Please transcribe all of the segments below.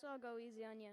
so I'll go easy on you.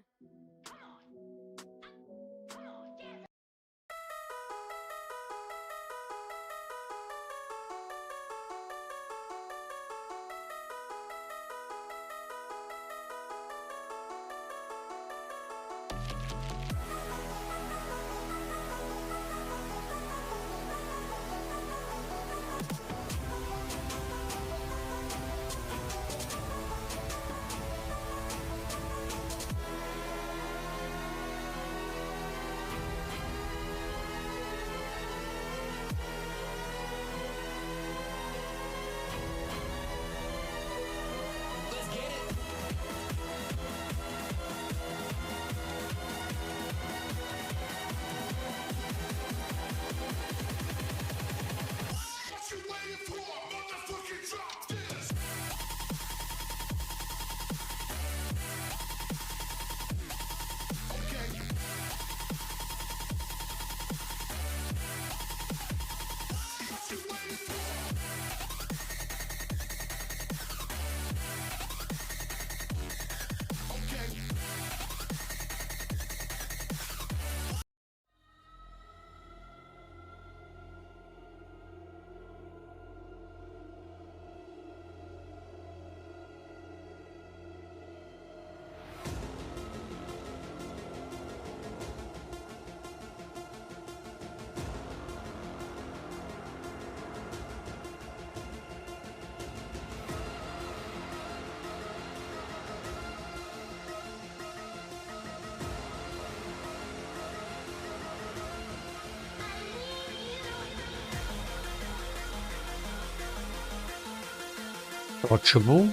Dodgeable?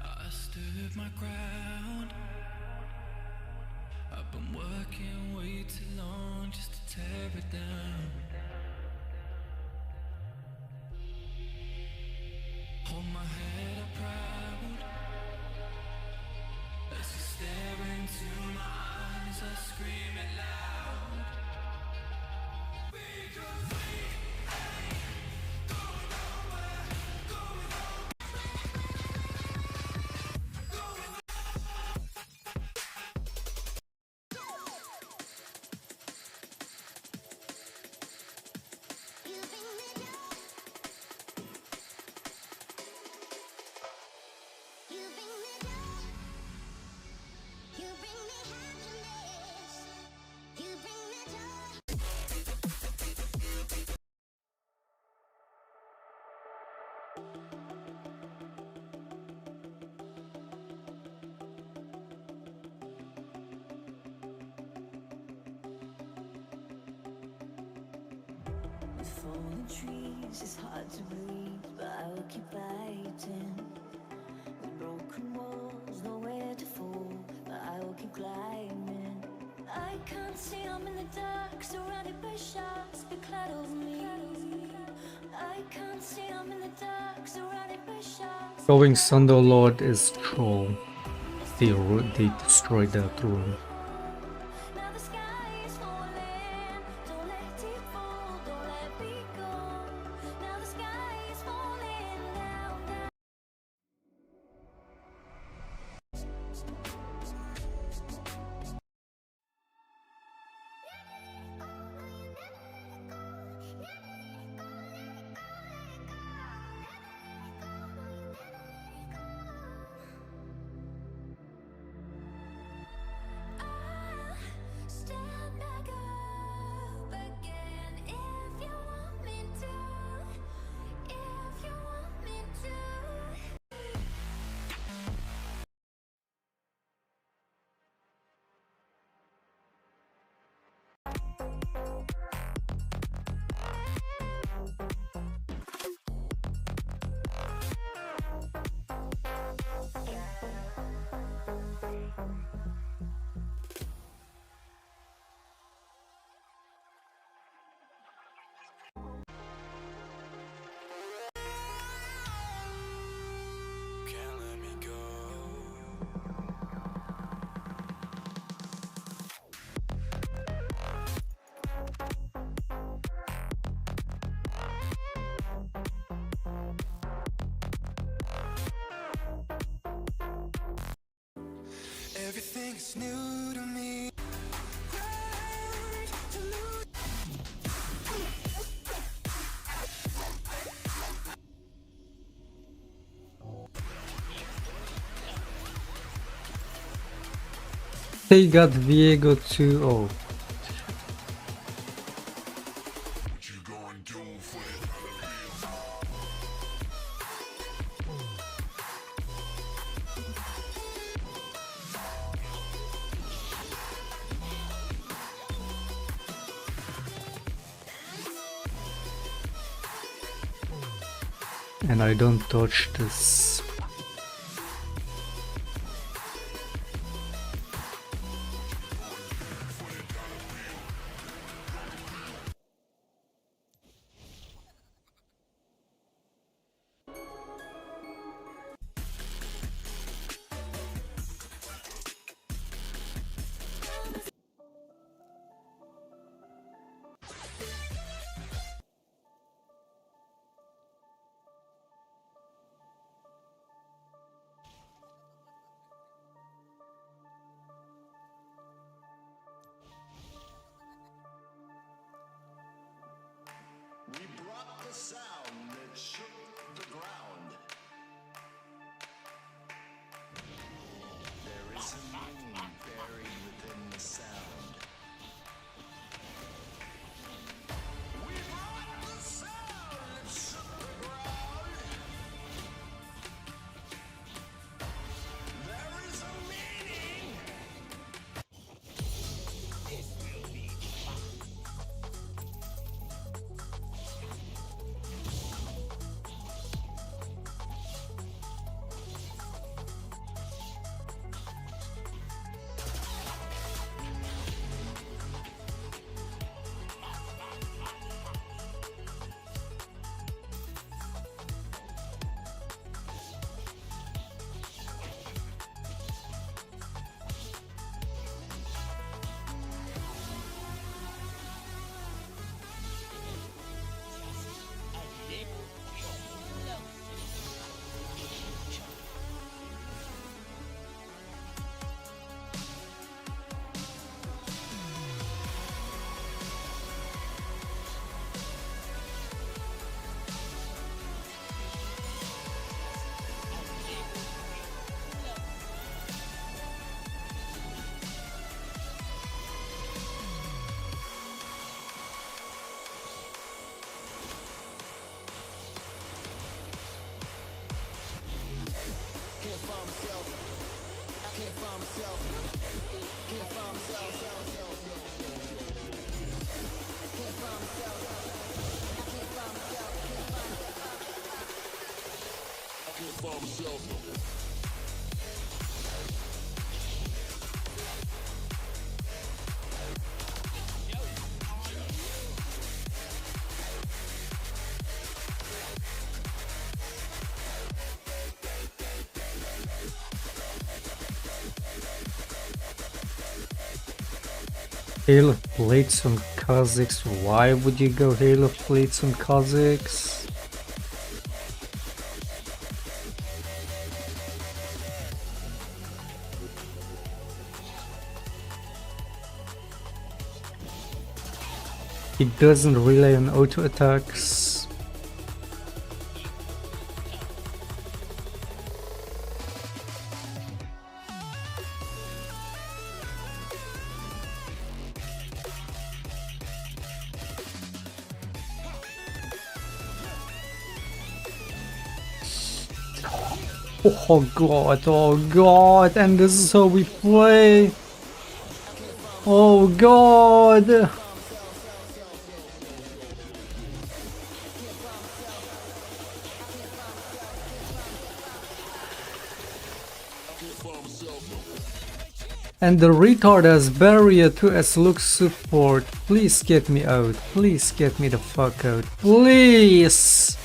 I stood my ground. I've been working way too long just to tear it down. Hold my head up proud as you stare into my eyes. I scream it loud. Because we ain't going nowhere, going With fallen trees, it's hard to breathe, but I will keep fighting. With broken walls, nowhere to fall, but I will keep climbing. I can't see, I'm in the dark, surrounded by sharks, be clad over me. I can't see, I'm in the dark, surrounded by sharks. Going Thunderlord is troll. They destroyed the throne. Now the sky is falling, don't let it fall, don't let me go. Now the sky is falling down, down. I Everything's new to me. To lose. They got Viego too. Oh. What you gonna do for it? And I don't touch this. We brought the sound that shook the ground. There is a meaning buried within the sound. We brought the sound that shook the ground. There is a meaning. Halo plates on Kazakhs. Why would you go Halo plates on Kazakhs? It doesn't rely on auto attacks. Oh god, and this is how we play. Oh god. And the retard has barrier to as look support. Please get me out. Please get me the fuck out. Please.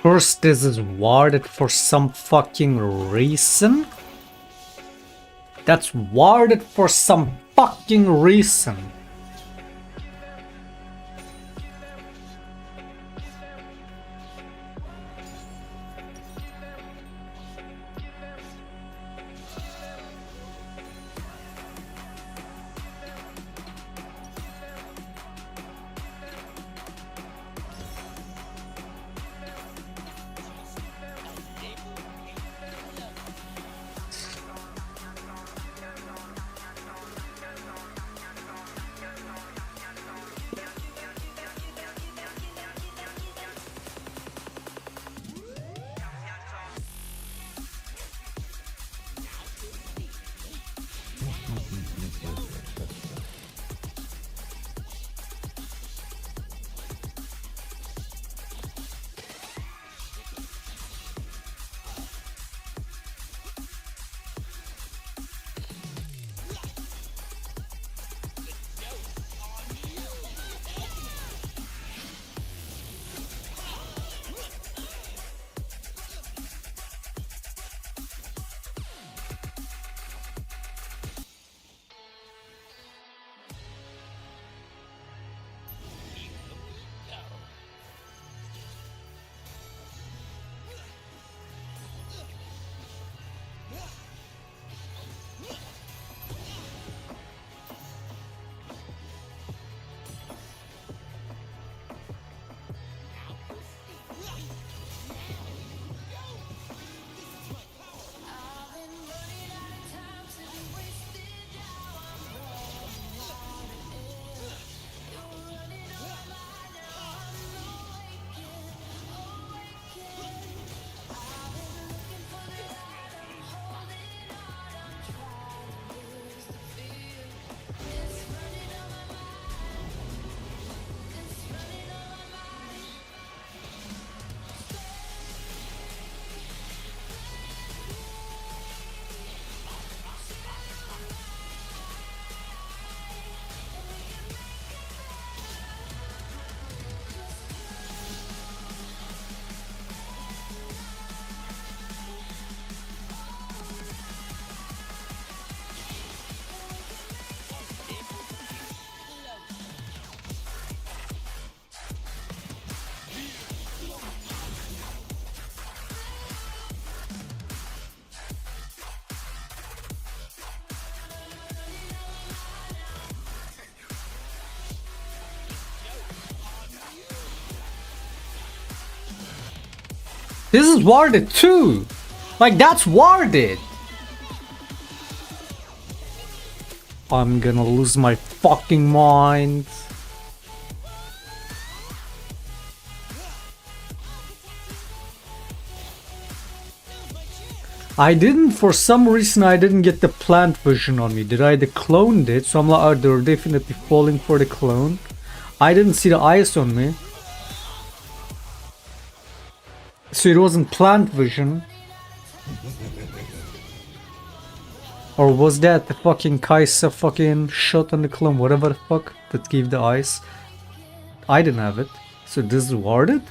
First, this is warded for some fucking reason? That's warded for some fucking reason. This is warded too. Like, that's warded. I'm gonna lose my fucking mind. I didn't, for some reason, I didn't get the plant vision on me. Did I? The clone did, so I'm like, oh, they're definitely falling for the clone. I didn't see the eyes on me. So it wasn't plant vision. Or was that the fucking Kaisa fucking shot on the clone, whatever the fuck, that gave the eyes? I didn't have it. So this is warded?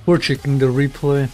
We're checking the replay.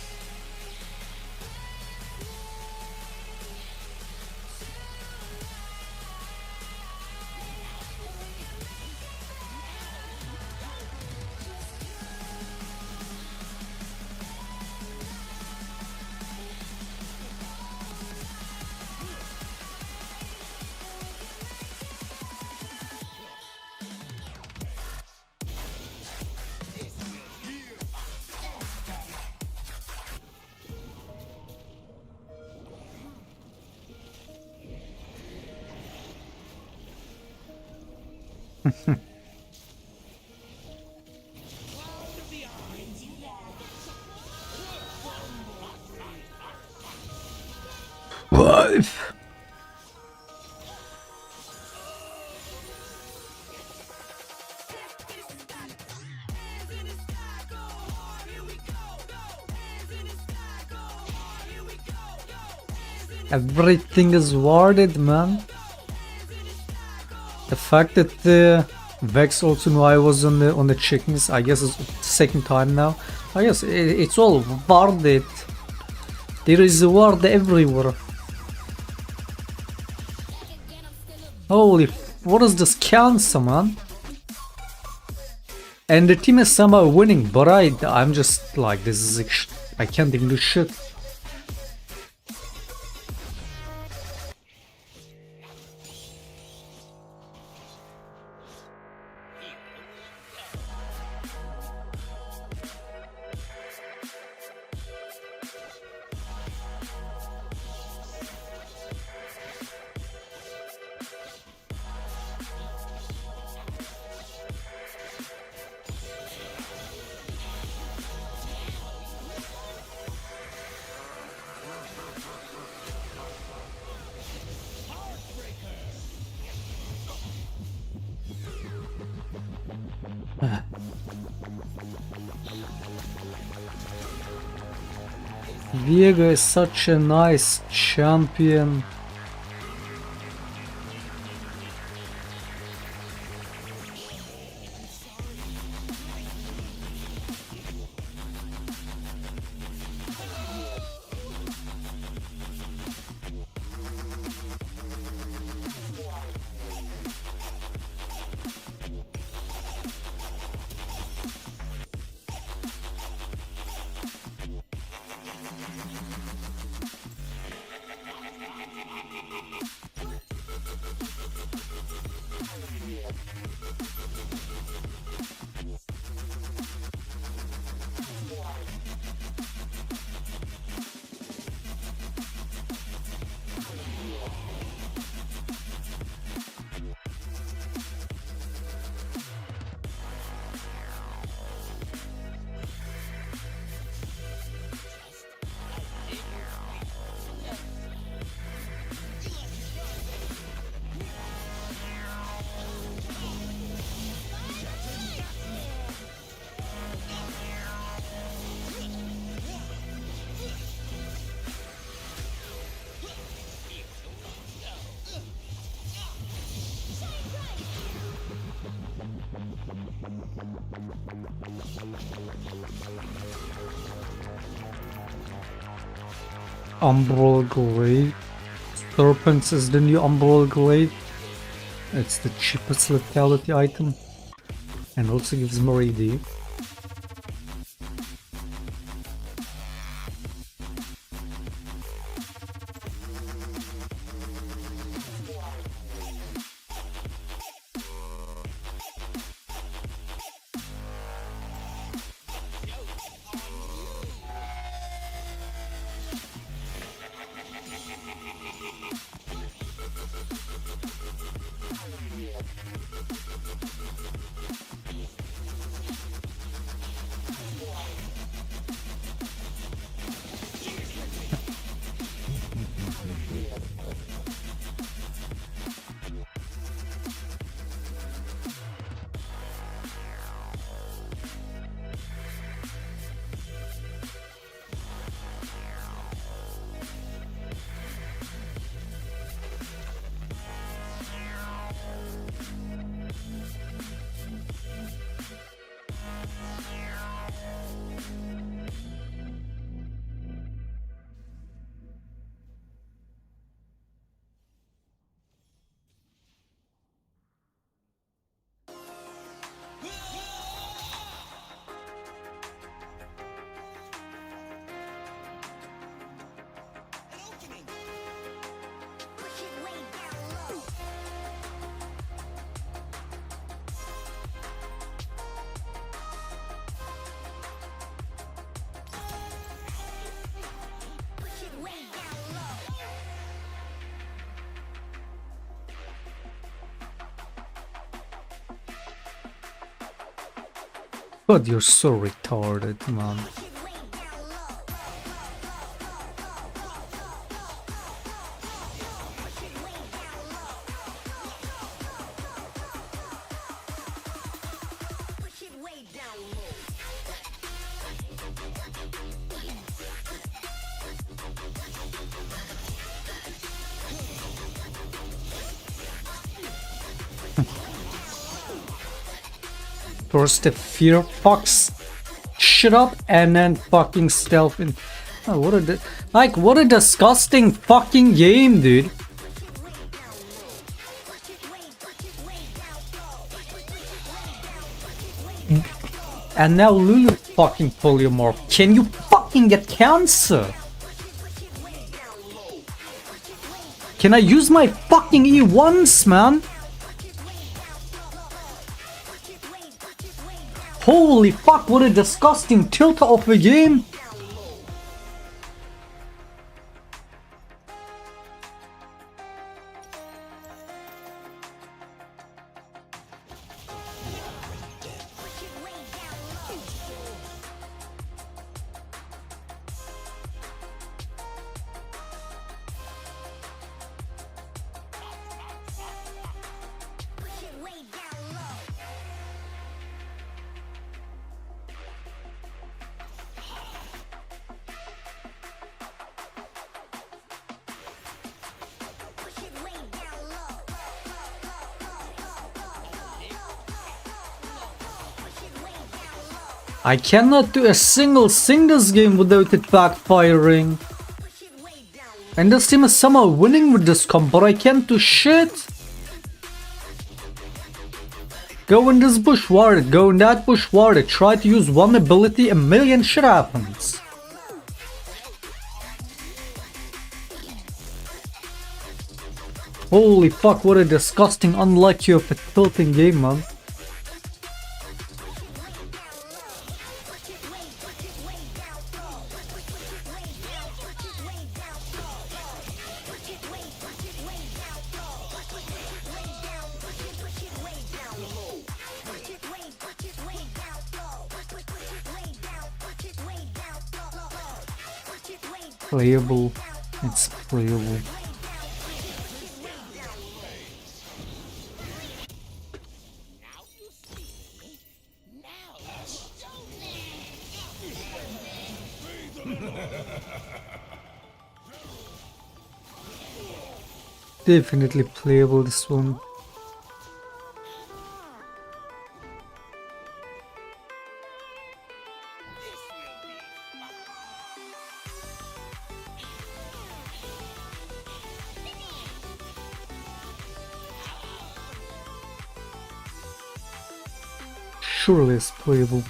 Wife. Everything is warded, man. The fact that the Vex also knew I was on the chickens, I guess it's the second time now. I guess it's all warded. There is a ward everywhere. Holy, what is this cancer, man? And the team is somehow winning, but I'm just like, this is I can't even do shit. Viego is such a nice champion. Umbral Glaive. Serpents is the new Umbral Glaive. It's the cheapest lethality item. And also gives more AD. God, you're so retarded, man. First the fear fucks shit up and then fucking stealth in. Oh, what a disgusting fucking game, dude. And now Lulu fucking polymorph. Can you fucking get cancer? Can I use my fucking E once, man? Holy fuck, what a disgusting tilt of a game. I cannot do a single singles game without it backfiring. And this team is somehow winning with this comp, but I can't do shit. Go in this bush, ward it. Go in that bush, ward it. Try to use one ability, a million shit happens. Holy fuck, what a disgusting unlucky of a tilting game, man. Playable. It's playable. Definitely playable, this one. Surely it's playable.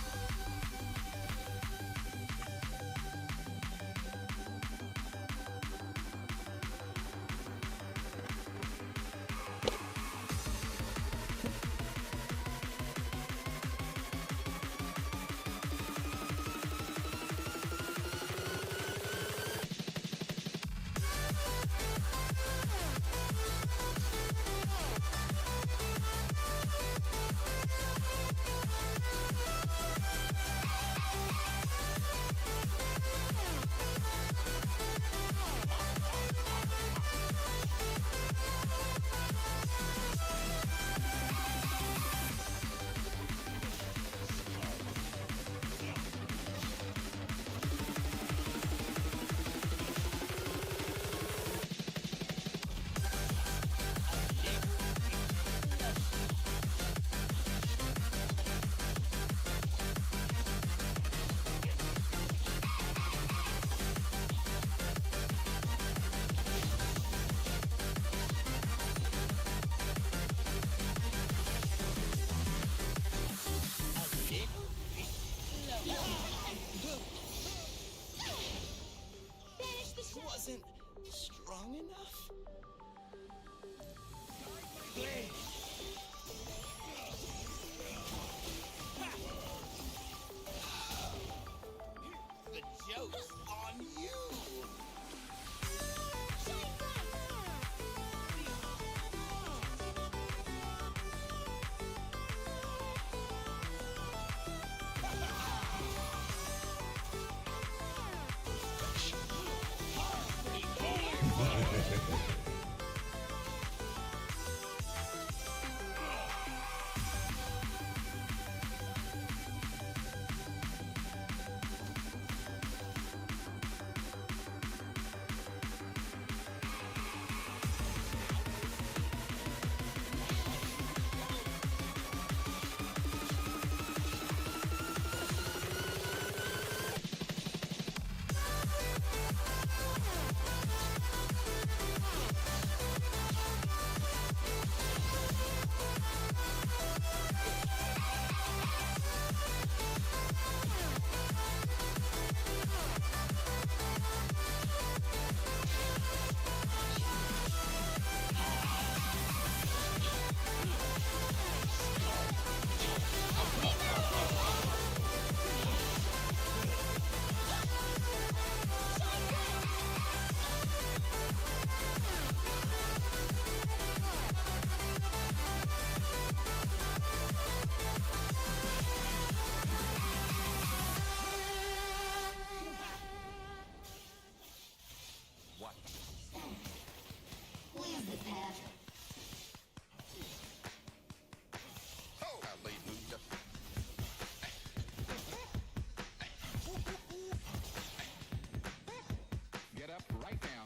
Get up right now.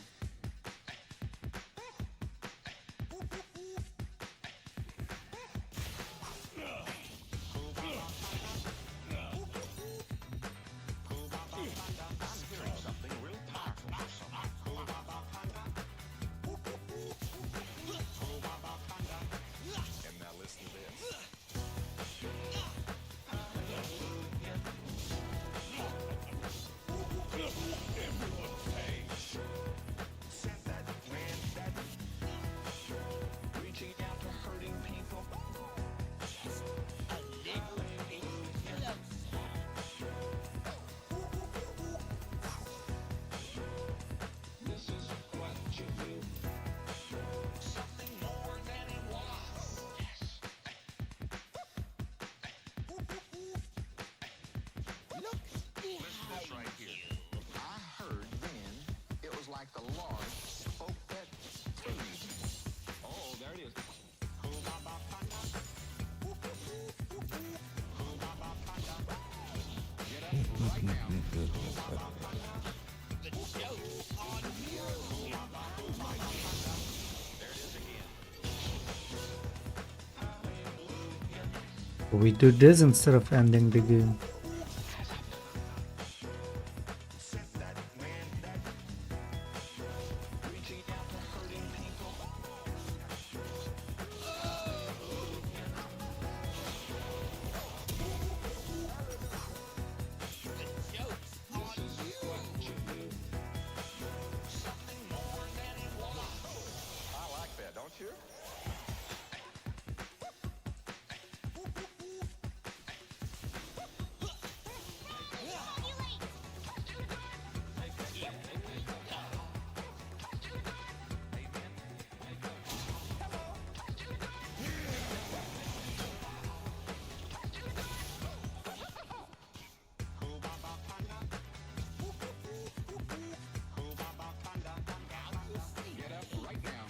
I'm hearing something real powerful. And now listen to this. Reaching out to hurting people. This is what you do. Something more than it was. Look, listen to this right here. I heard then it was like the Lord spoke that to me. Oh, there it is. Get up right now. The joke's on you. There it is again. We do this instead of ending the game. Reaching out to hurting people. The joke's on you. Something more than it was. I like that, don't you? Get up right now.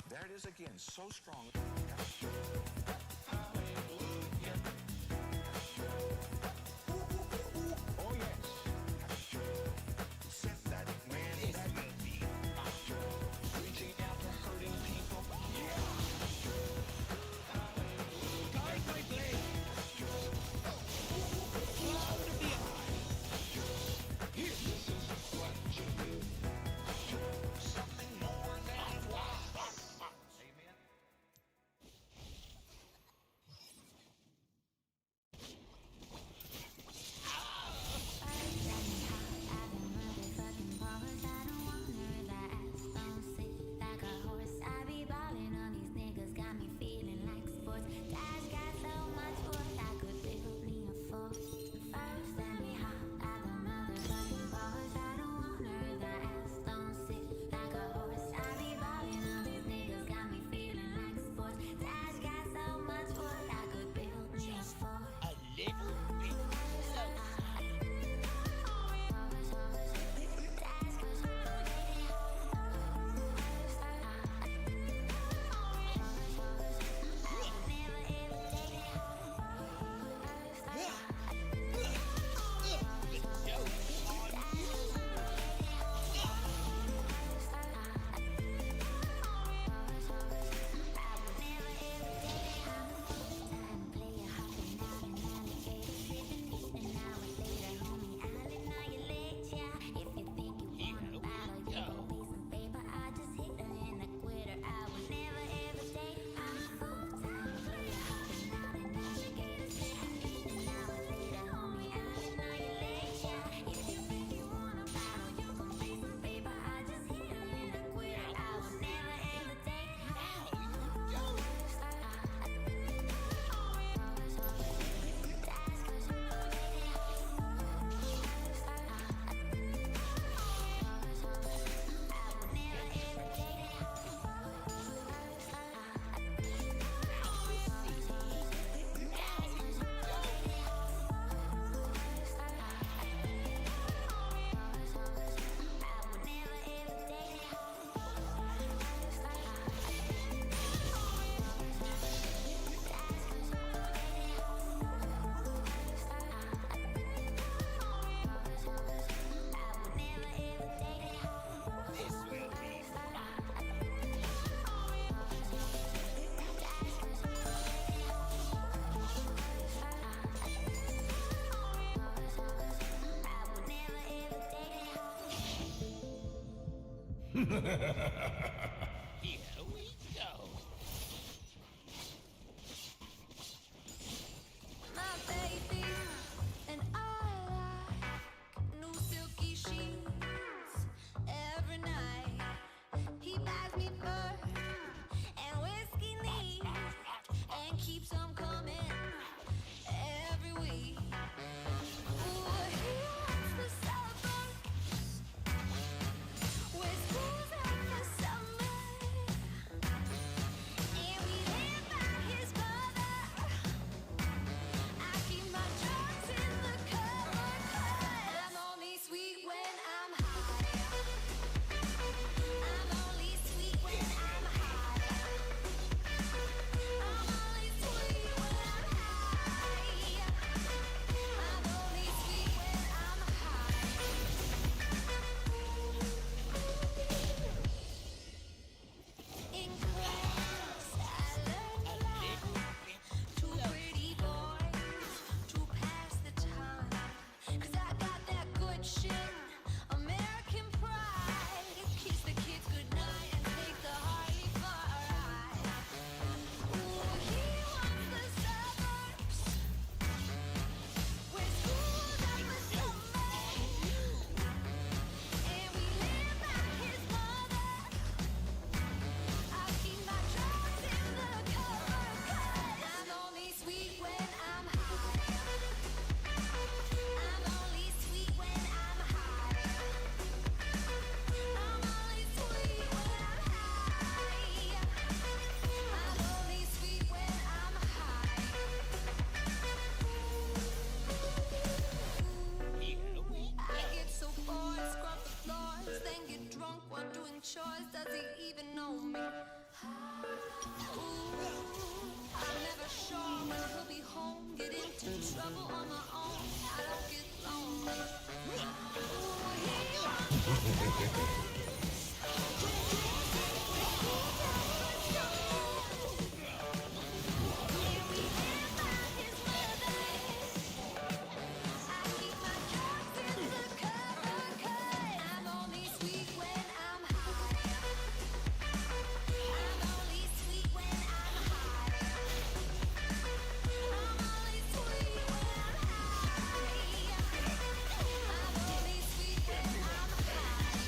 There it is again, so strong. Oh yes. Set that man that reaching out to hurting people. Something more than it was. Amen. Here we go. My baby and I like new silky sheets every night. He buys me fur and whiskey neat and keeps them coming every week. Ooh, he wants the suburbs where school's out for summer, and we live by his mother. I keep my drugs in the cupboard 'cause I'm only sweet when I'm high. I'm only sweet when I'm high. I'm only sweet when I'm high. I'm only sweet when I'm high. In class, I learned a lot. Two pretty boys to pass the time. 'Cause I got that good shit, American pride. Kiss the kids goodnight and take the Harley for a ride. Ooh, he wants the suburbs where school's out for summer, and we live by his mother. I keep my drugs in the cupboard 'cause I'm only sweet when I'm high. I'm only sweet when I'm high. I'm only sweet when I'm high. I'm only sweet when I'm high. Here we I get so bored, scrub the floors, then get drunk while doing chores. Does he even know me? Ooh, I'm never sure when he'll be home. Get into trouble on my own. I don't get lonely. Ooh, he wants the suburbs. And we live by his mother. I keep my drugs in the cupboard 'cause I'm only sweet when I'm high. I'm only sweet when I'm high. I'm only sweet when I'm high. I'm only sweet when I'm high.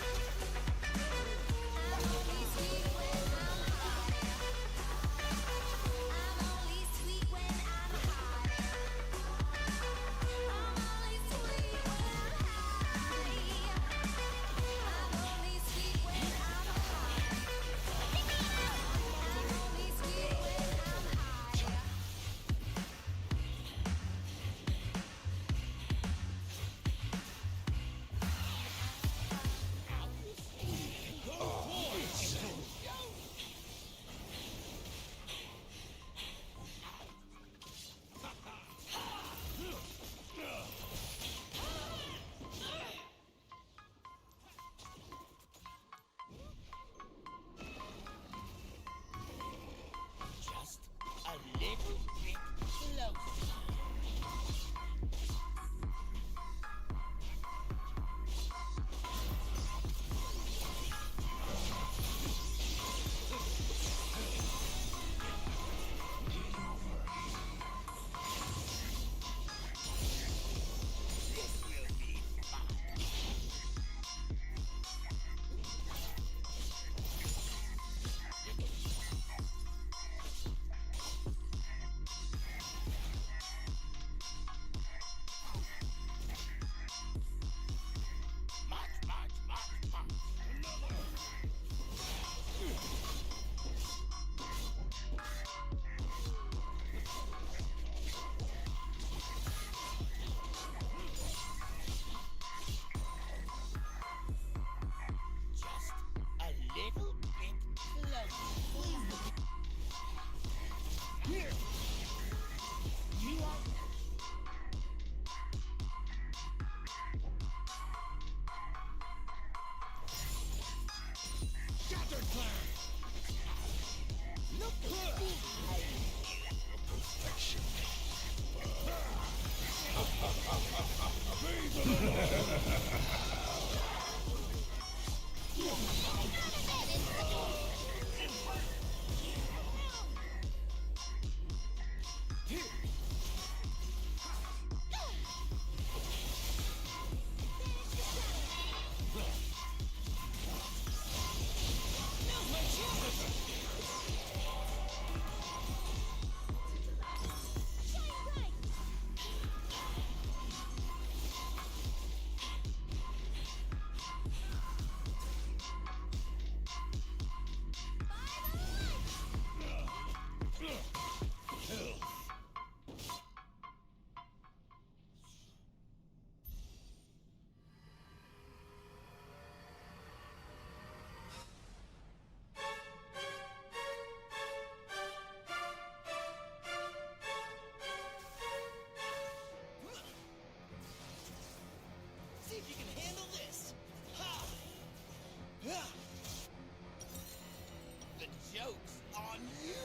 on you!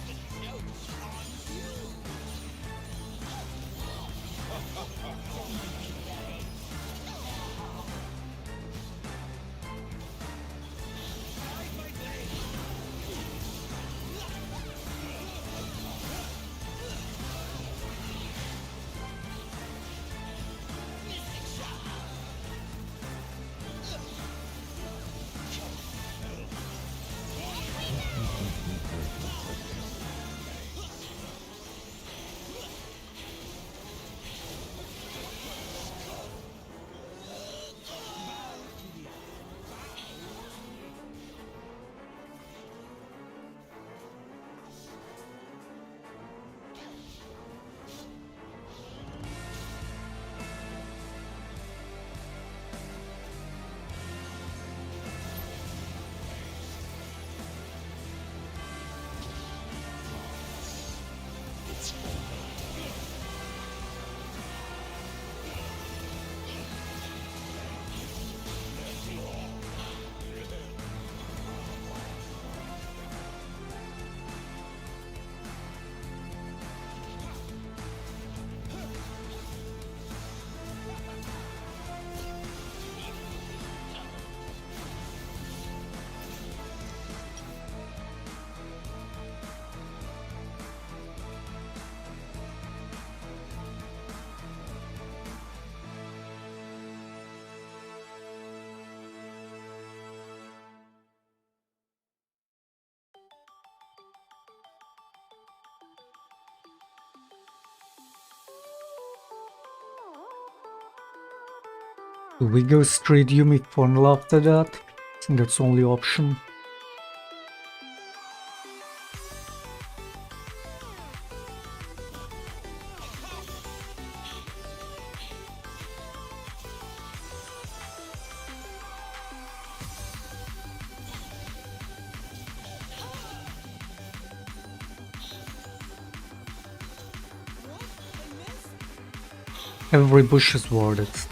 The joke's on you! Guide my blade! Mystic shot! Do we go straight Yumi funnel after that? I think that's the only option. Every bush is worth it.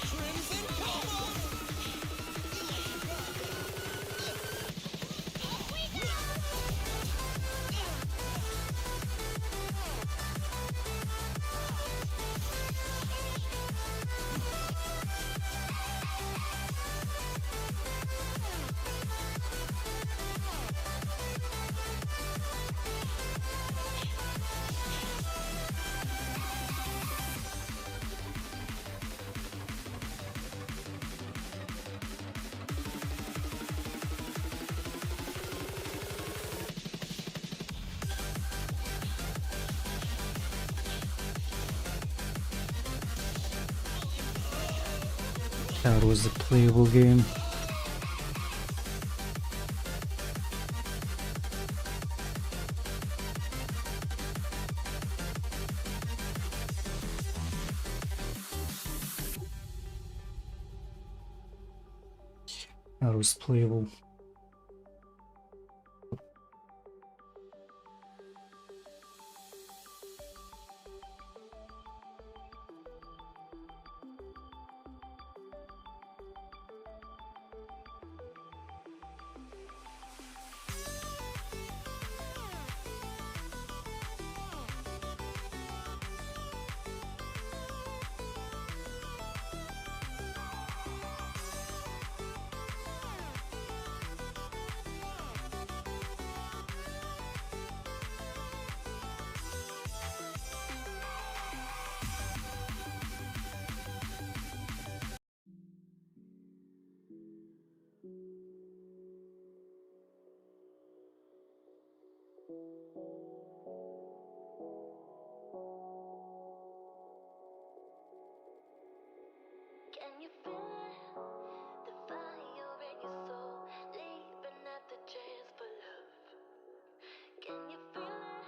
Crimson Coma! That was a playable game. That was playable. Can you feel it? The fire in your soul, leaping at the chance for love. Can you feel it?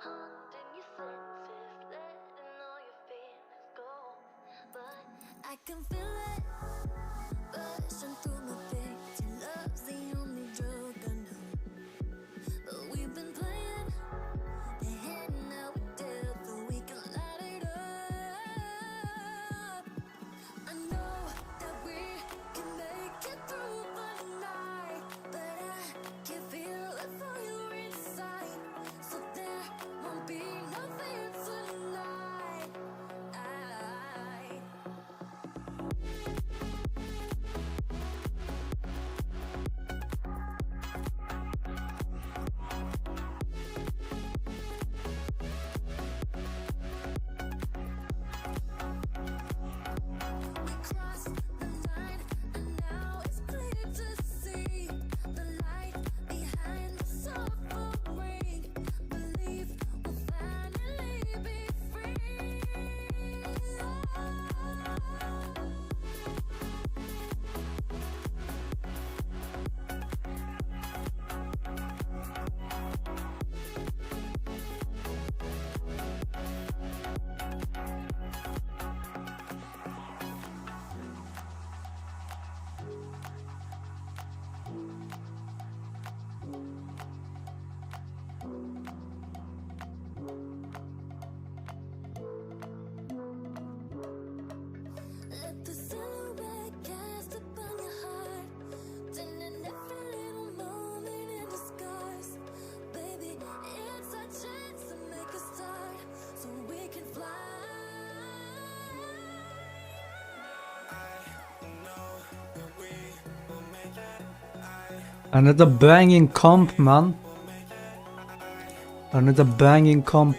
Haunting your senses, letting all your feelings go. But I can feel it bursting through Another banging comp, man. Another banging comp.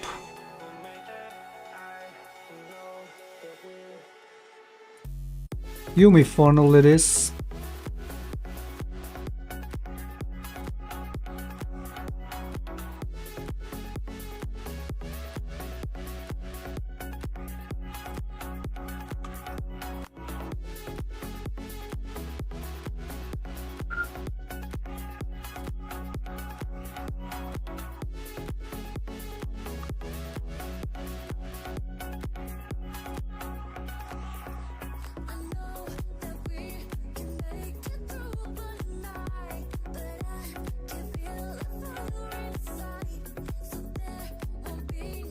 Yumi funnel it is.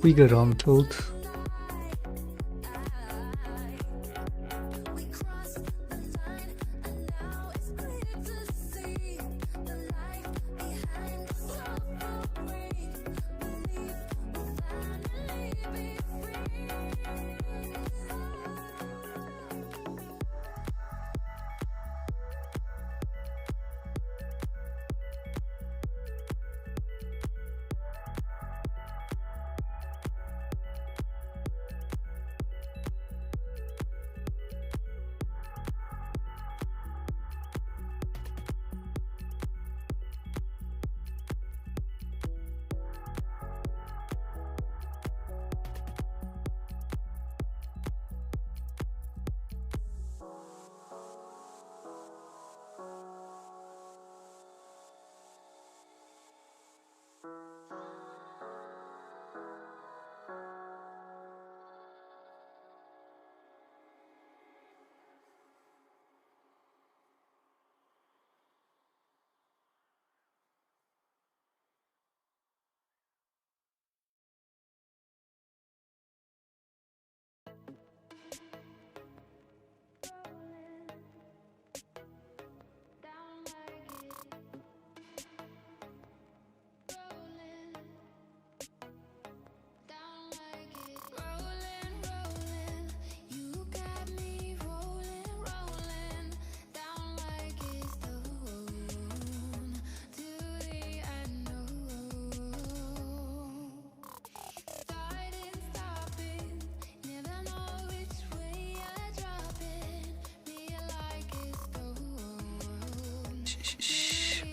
We got untold.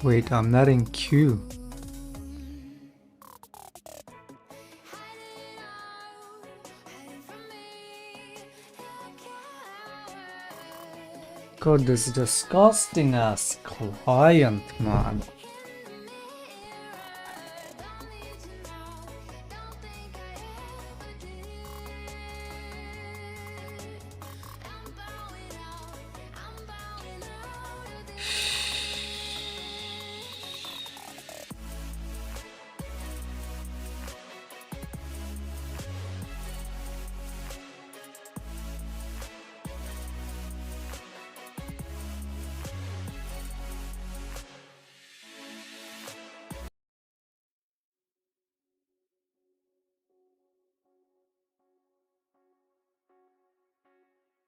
Wait, I'm not in queue. God, this disgusting ass client, man.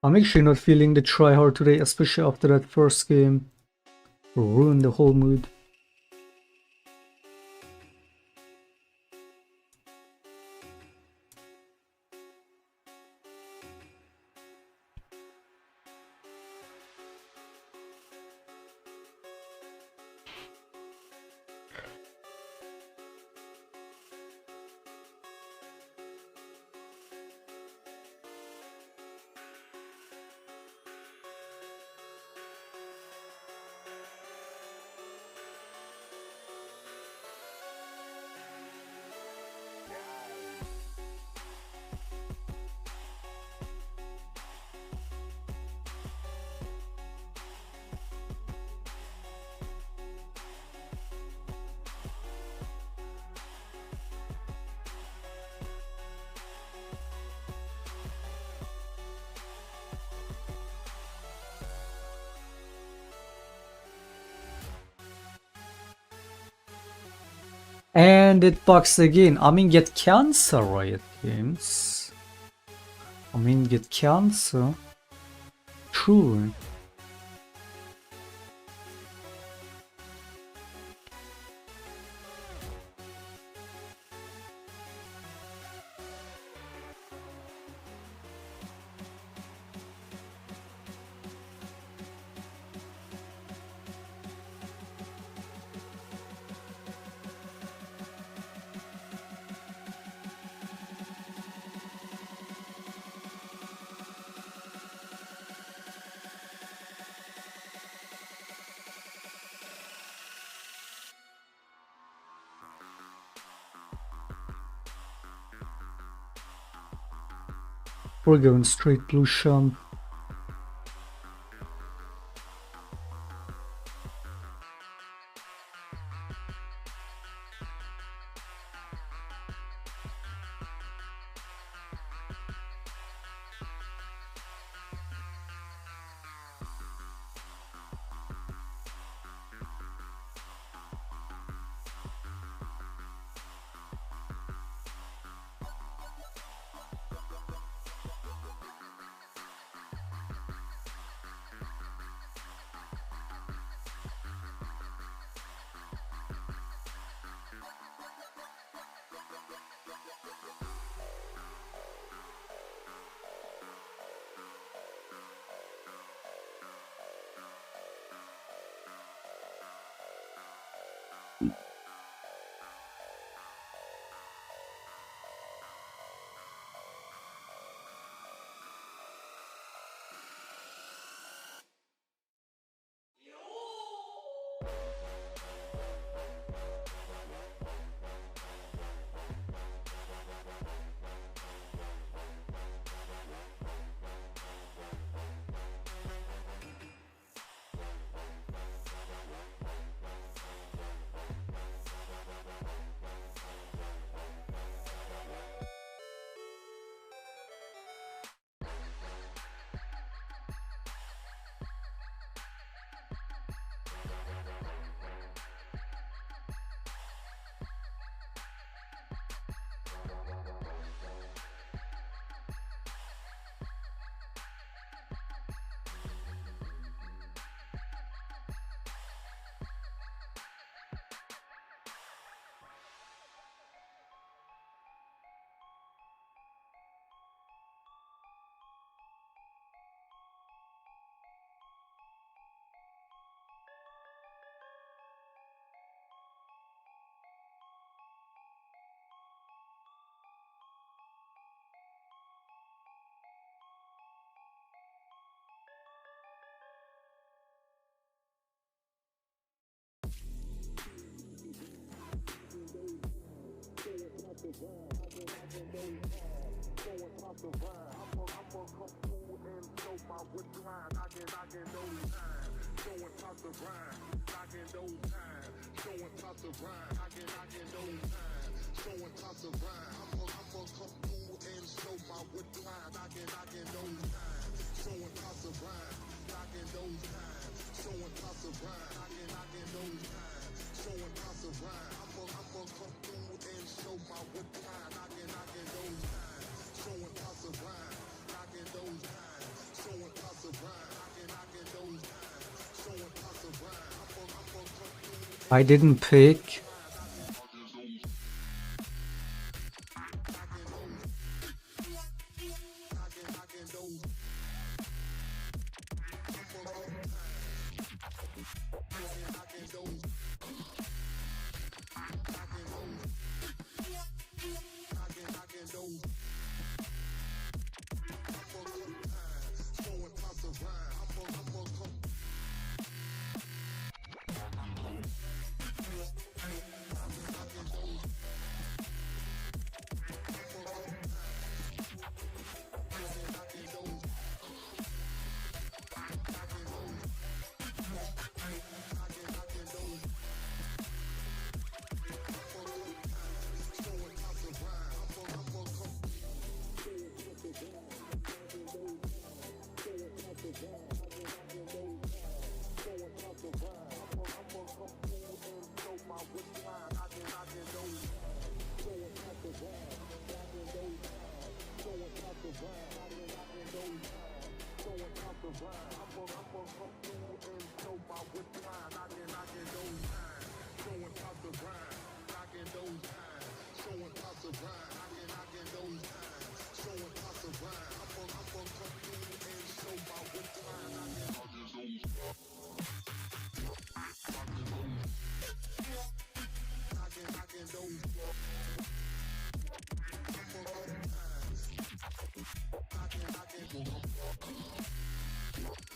I'm actually not feeling the try hard today, especially after that first game. Ruined the whole mood. And it bugs again. I mean, get cancer, Riot Games. I mean, get cancer. True. We're going straight blue, Sean. I didn't pick.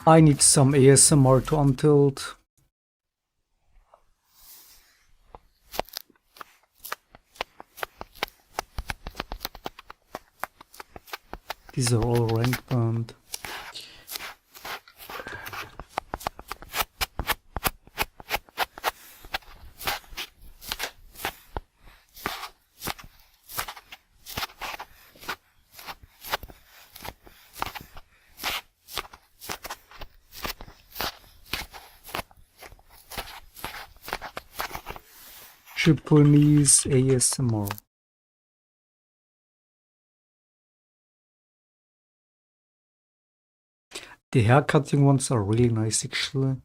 I need some ASMR to untilt. These are all rank bound. Japanese ASMR. The haircutting ones are really nice actually.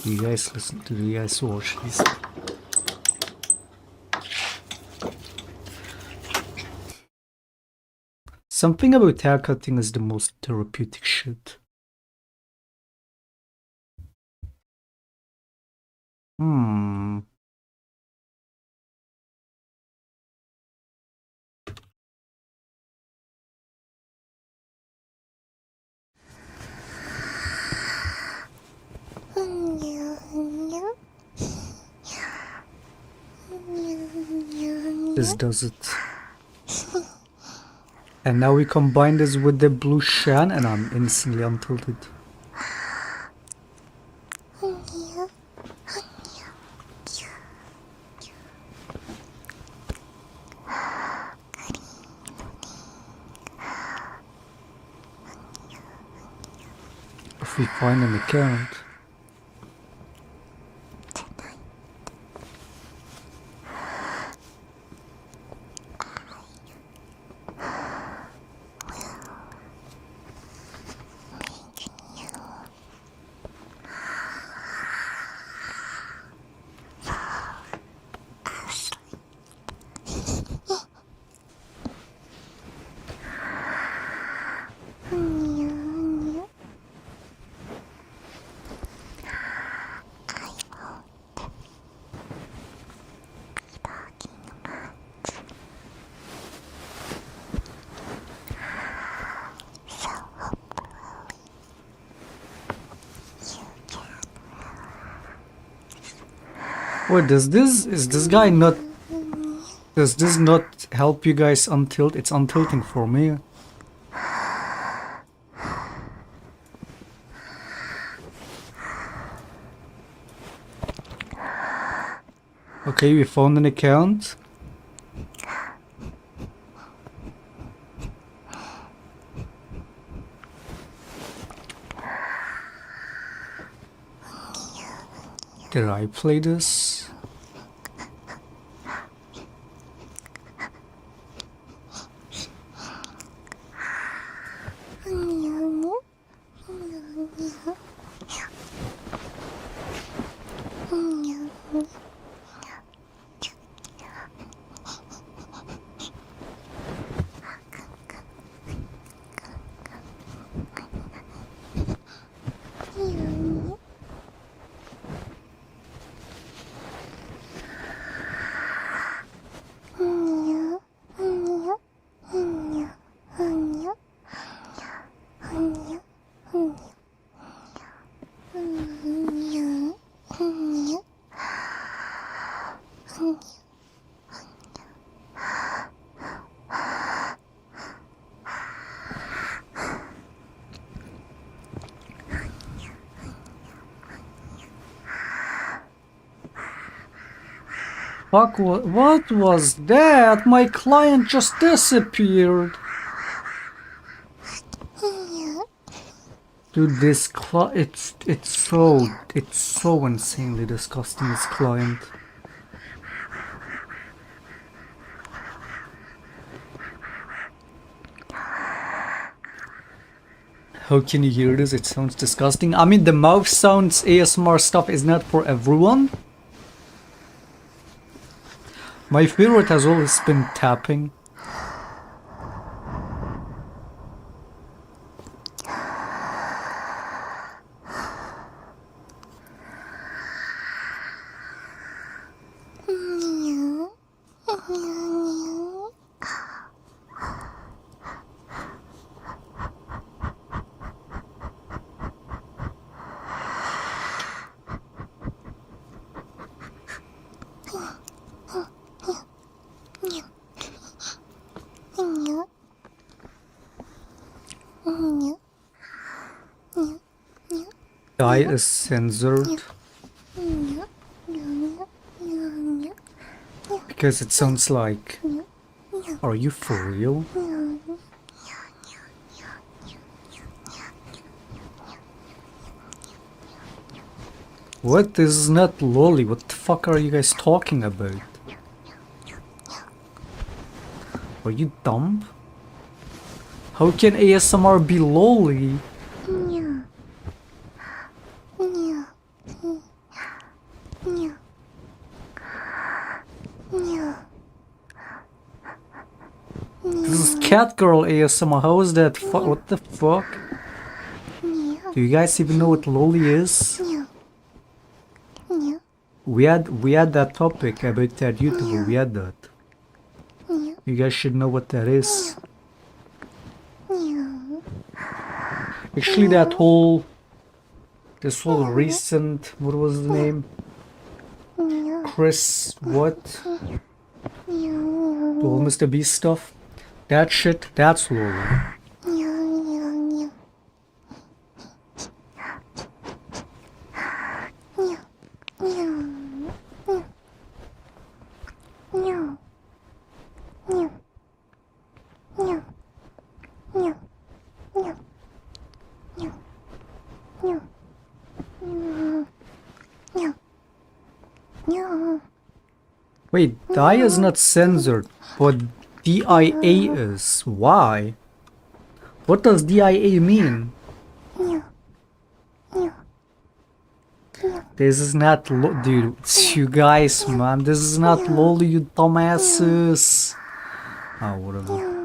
Do you guys listen to, do you guys watch these? Something about haircutting is the most therapeutic shit. This does it. And now we combine this with the blue Shan and I'm instantly untilted. If we find an account. Wait, is this guy not, does this not help you guys untilt? It's untilting for me. Okay, we found an account. Did I play this? Fuck, what was that? My client just disappeared. Dude, this it's so insanely disgusting, this client. How can you hear this? It sounds disgusting. I mean, the mouth sounds ASMR stuff is not for everyone. My favorite has always been tapping. AI is censored? Because it sounds like... Are you for real? What? This is not lolly. What the fuck are you guys talking about? Are you dumb? How can ASMR be lolly? This is Catgirl ASMR. How is that? What the fuck? Do you guys even know what lolly is? We had that topic about that YouTuber. We had that. You guys should know what that is. Actually, this whole recent, what was the name? Chris, what? The whole Mr. Beast stuff. That shit, that's lolly. Wait, DIA is not censored, but DIA is. Why? What does DIA mean? This is not dude, it's you guys, man. This is not lolly, you dumbasses. Oh, whatever.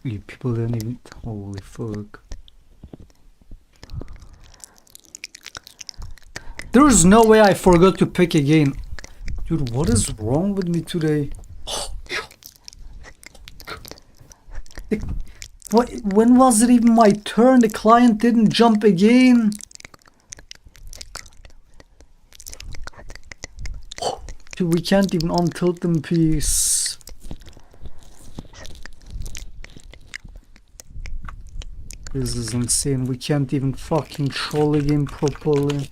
You people don't even... Holy fuck. There's no way I forgot to pick again. Dude, what is wrong with me today? What? When was it even my turn? The client didn't jump again. Dude, we can't even untilt them piece. This is insane. We can't even fucking troll the game properly.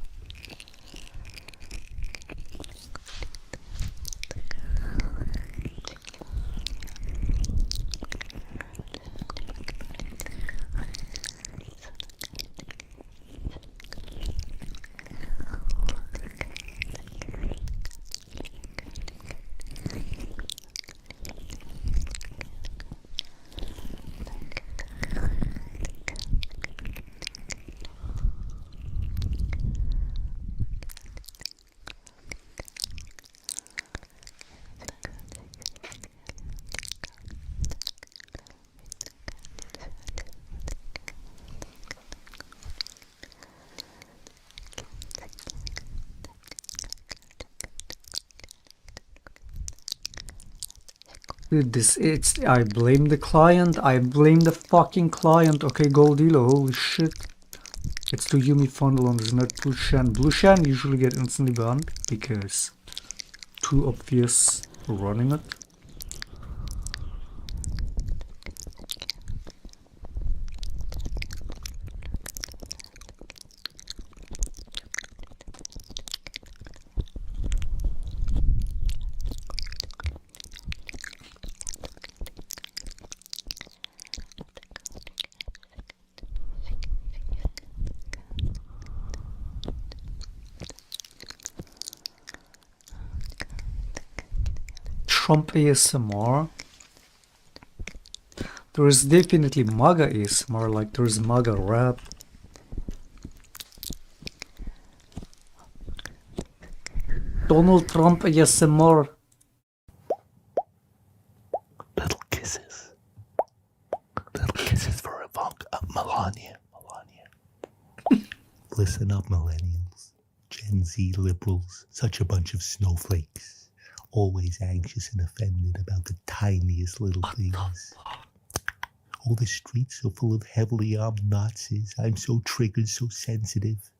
Dude, I blame the client, I blame the fucking client. Okay, gold dealer, holy shit. It's the Yumi funnel on this, not Blue Shan. Blue Shan usually get instantly banned because too obvious running it. Trump ASMR. There is definitely MAGA ASMR, like there is MAGA rap. Donald Trump ASMR. Little kisses. Little kisses for Ivanka. Melania. Listen up, millennials. Gen Z liberals. Such a bunch of snowflakes. Always anxious and offended about the tiniest little things. All the streets are full of heavily armed Nazis. I'm so triggered, so sensitive.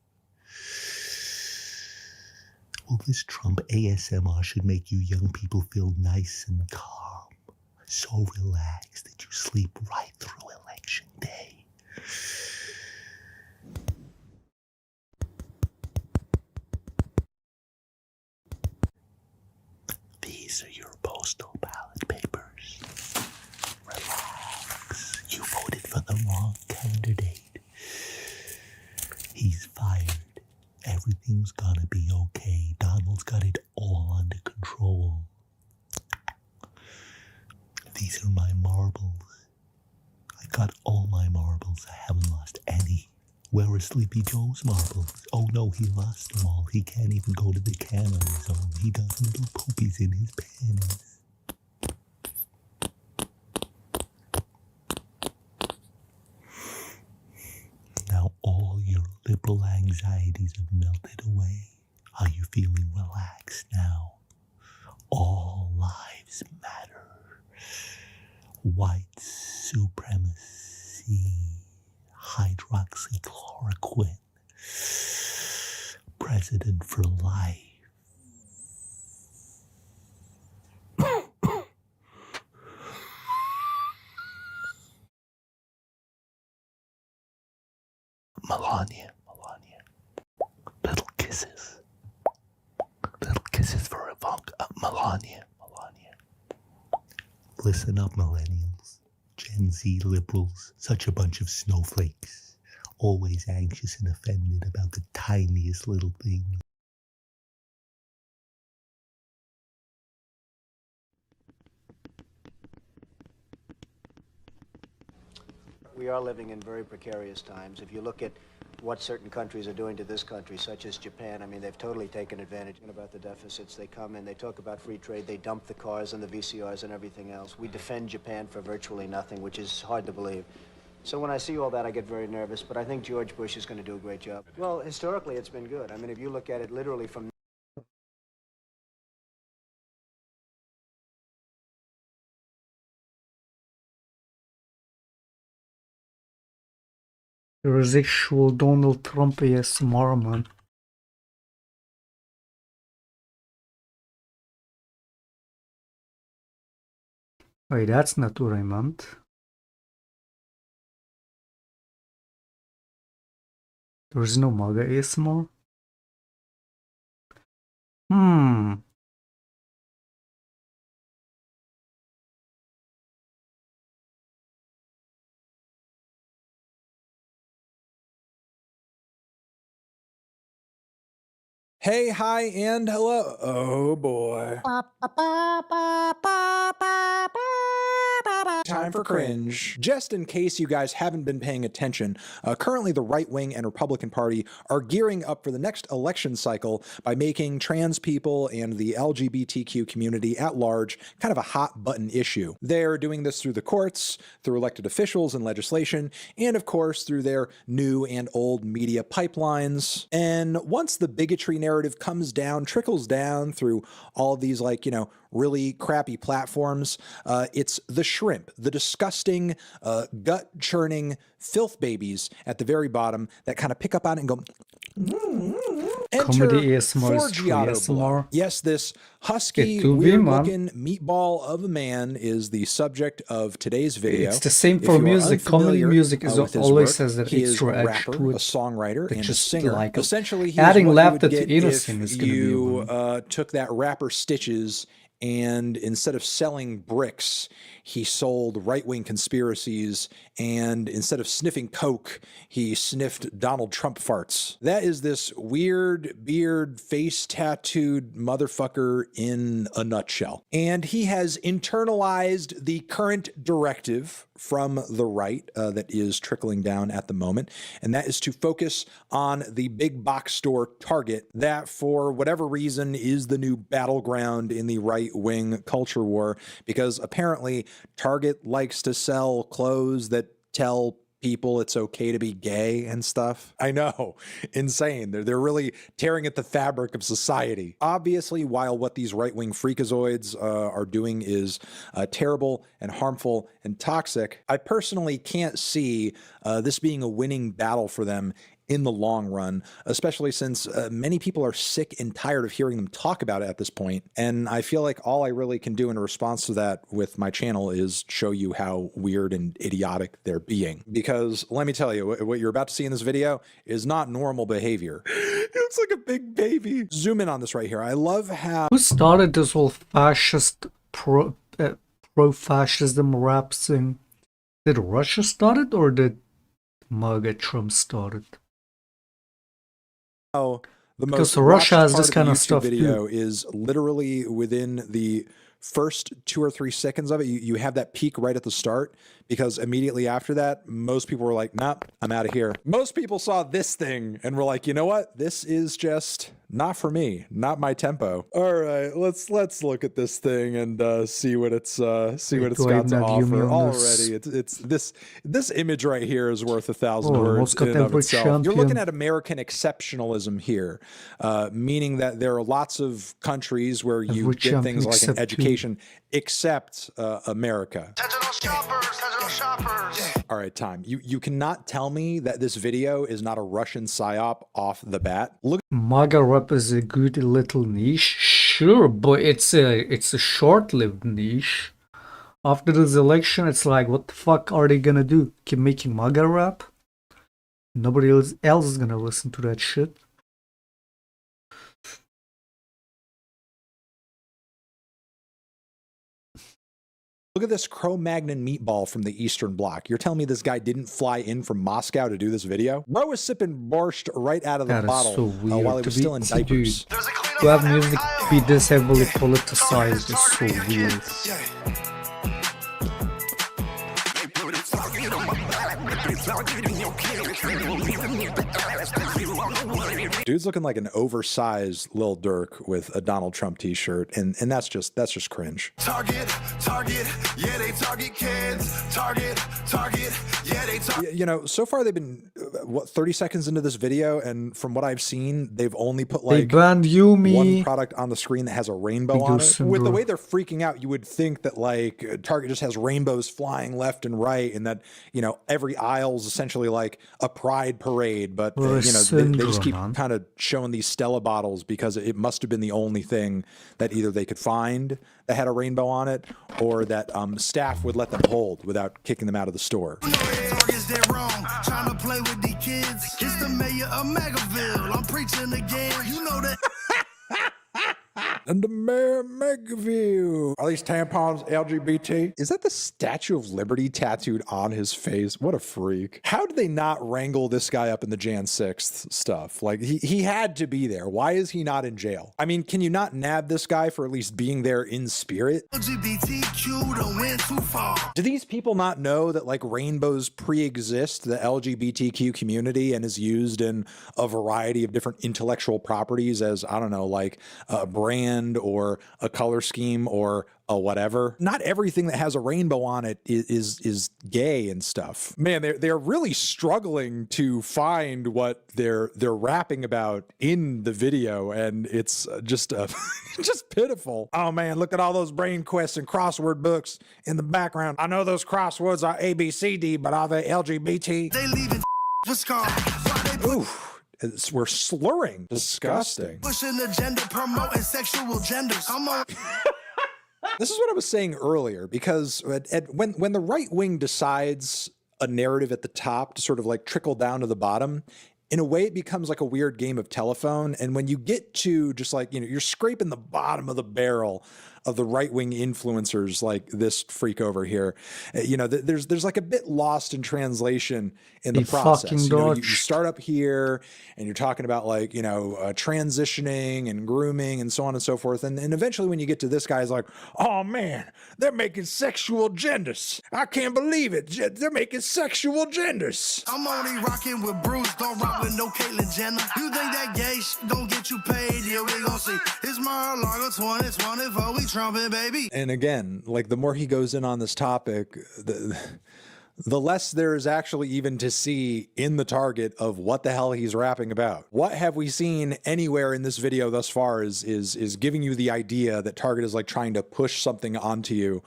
Well, this Trump ASMR should make you young people feel nice and calm. So relaxed that you sleep right through election day. These are your postal ballot papers. Relax. You voted for the wrong candidate. He's fired. Everything's gonna be okay. Donald's got it all under control. These are my marbles. I got all my marbles. I haven't lost any. Where are Sleepy Joe's marbles? Oh no, he lost them all. He can't even go to the can on his own. He got little poopies in his panties. Now all your liberal anxieties have melted away. Are you feeling relaxed now? All lives matter. White supremacy. Hydroxychloroquine. President for life. Melania. Little kisses. Little kisses for Ivanka. Melania. Listen up, millennials. Gen Z liberals, such a bunch of snowflakes. Always anxious and offended about the tiniest little thing. We are living in very precarious times. If you look at what certain countries are doing to this country, such as Japan, I mean, they've totally taken advantage about the deficits. They come in, they talk about free trade, they dump the cars and the VCRs and everything else. We defend Japan for virtually nothing, which is hard to believe. So when I see all that, I get very nervous, but I think George Bush is going to do a great job. Well, historically, it's been good. I mean, if you look at it literally from Residual Donald Trump ASMR, man. Wait, that's not what I meant. There's no MAGA ASMR? Hey, hi, and hello. Oh boy. Time for cringe. Just in case you guys haven't been paying attention, currently the right wing and Republican Party are gearing up for the next election cycle by making trans people and the LGBTQ community at large kind of a hot button issue. They're doing this through the courts, through elected officials and legislation, and of course through their new and old media pipelines. And once the bigotry narrative comes down, trickles down through all of these, like, really crappy platforms, it's the shrimp, the disgusting, gut-churning filth babies at the very bottom that kind of pick up on it and go, enter Comedy ASMR is true Forgiato ASMR. Blood. Yes, this husky, It do be, man. weird-looking meatball of a man is the subject of today's video. It's the same If for you are music. Comedy unfamiliar, music is with his always work, has that he is a extra edge rapper, to a it. songwriter, and a just singer. like Essentially, he adding is what laughter you would to get innocent if is gonna be you one. took that rapper Stitches and instead of selling bricks, he sold right-wing conspiracies, and instead of sniffing coke, he sniffed Donald Trump farts. That is this weird, beard, face-tattooed motherfucker in a nutshell. And he has internalized the current directive from the right that is trickling down at the moment, and that is to focus on the big box store Target, that for whatever reason is the new battleground in the right-wing culture war, because apparently Target likes to sell clothes that tell people it's okay to be gay and stuff. I know, insane. They're really tearing at the fabric of society. Obviously, while what these right-wing freakazoids are doing is terrible and harmful and toxic, I personally can't see this being a winning battle for them in the long run, especially since many people are sick and tired of hearing them talk about it at this point. And I feel like all I really can do in response to that with my channel is show you how weird and idiotic they're being. Because let me tell you, what you're about to see in this video is not normal behavior. It looks like a big baby. Zoom in on this right here. I love how... Who started this whole fascist pro-fascism rap thing? Did Russia start it, or did MAGA Trump start it? The Because most Russia watched has part this of the kind of YouTube stuff video too. is literally within the first 2 or 3 seconds of it. You have that peak right at the start, because immediately after that, most people were like, nope, I'm out of here. Most people saw this thing and were like, you know what? This is just not for me, not my tempo. All right, let's look at this thing and see what it's got to offer. Already, it's this image right here is worth 1,000 words almost got in and of every itself. You're looking champion. at American exceptionalism here, meaning that there are lots of countries where you Every get things champion like an except you. education, except America. Digital shoppers. All right, time. You cannot tell me that this video is not a Russian psyop off the bat. Look MAGA rap is a good little niche, sure, but it's a short-lived niche. After this election, it's like, what the fuck are they gonna do? Keep making MAGA rap? Nobody else is gonna listen to that shit. at this Cro-Magnon meatball from the Eastern Bloc. You're telling me this guy didn't fly in from Moscow to do this video? Bro was sipping borscht right out of the That is bottle so weird. while he was still in diapers. Dude, to have music be this heavily politicized is so weird. Dude's looking like an oversized Lil Durk with a Donald Trump t-shirt, and that's just cringe. Target, yeah, they target kids. Target, yeah, they target. You know, so far they've been, what, 30 seconds into this video, and from what I've seen, they've only put They like banned Yumi. one product on the screen that has a rainbow on it. With the way they're freaking out, you would think that like Target just has rainbows flying left and right, and that, you know, every aisle's essentially like a pride parade. But you know, they just keep kind of showing these Stella bottles because it must have been the only thing that either they could find that had a rainbow on it, or that staff would let them hold without kicking them out of the store. Target's dead wrong. Trying to play with the kids. It's the mayor of Megaville. I'm preaching again. You know that. And the mayor of Megaville. Are these tampons LGBT? Is that the Statue of Liberty tattooed on his face? What a freak. How did they not wrangle this guy up in the Jan 6th stuff? Like, he had to be there. Why is he not in jail? I mean, can you not nab this guy for at least being there in spirit? LGBTQ don't went too far. Do these people not know that like rainbows pre-exist the LGBTQ community and is used in a variety of different intellectual properties as, I don't know, like a brand or a color scheme or a whatever? Not everything that has a rainbow on it is gay and stuff. Man, they're really struggling to find what they're rapping about in the video, and it's just just pitiful. Oh man, look at all those brain quests and crossword books in the background. I know those crosswords are ABCD, but are they LGBT? They leaving for scar. Oof. We're slurring. Disgusting. Pushing the gender, promoting sexual genders. Come on. This is what I was saying earlier, because when the right wing decides a narrative at the top to sort of like trickle down to the bottom, in a way it becomes like a weird game of telephone. And when you get to just like, you know, you're scraping the bottom of the barrel of the right-wing influencers like this freak over here, you know, there's like a bit lost in translation in the process. You know, you start up here and you're talking about like, you know, transitioning and grooming and so on and so forth. And eventually when you get to this guy's like, oh man, they're making sexual genders. I can't believe it. They're making sexual genders. I'm only rocking with Bruce, don't rock with no Caitlyn Jenner. You think that gay shit gon' get you paid? Yeah, we gon' see. It's Mar-a-Lago 2024, we trumpet, baby. And again, like the more he goes in on this topic, the less there is actually even to see in the target of what the hell he's rapping about. What have we seen anywhere in this video thus far is giving you the idea that Target is like trying to push something onto you.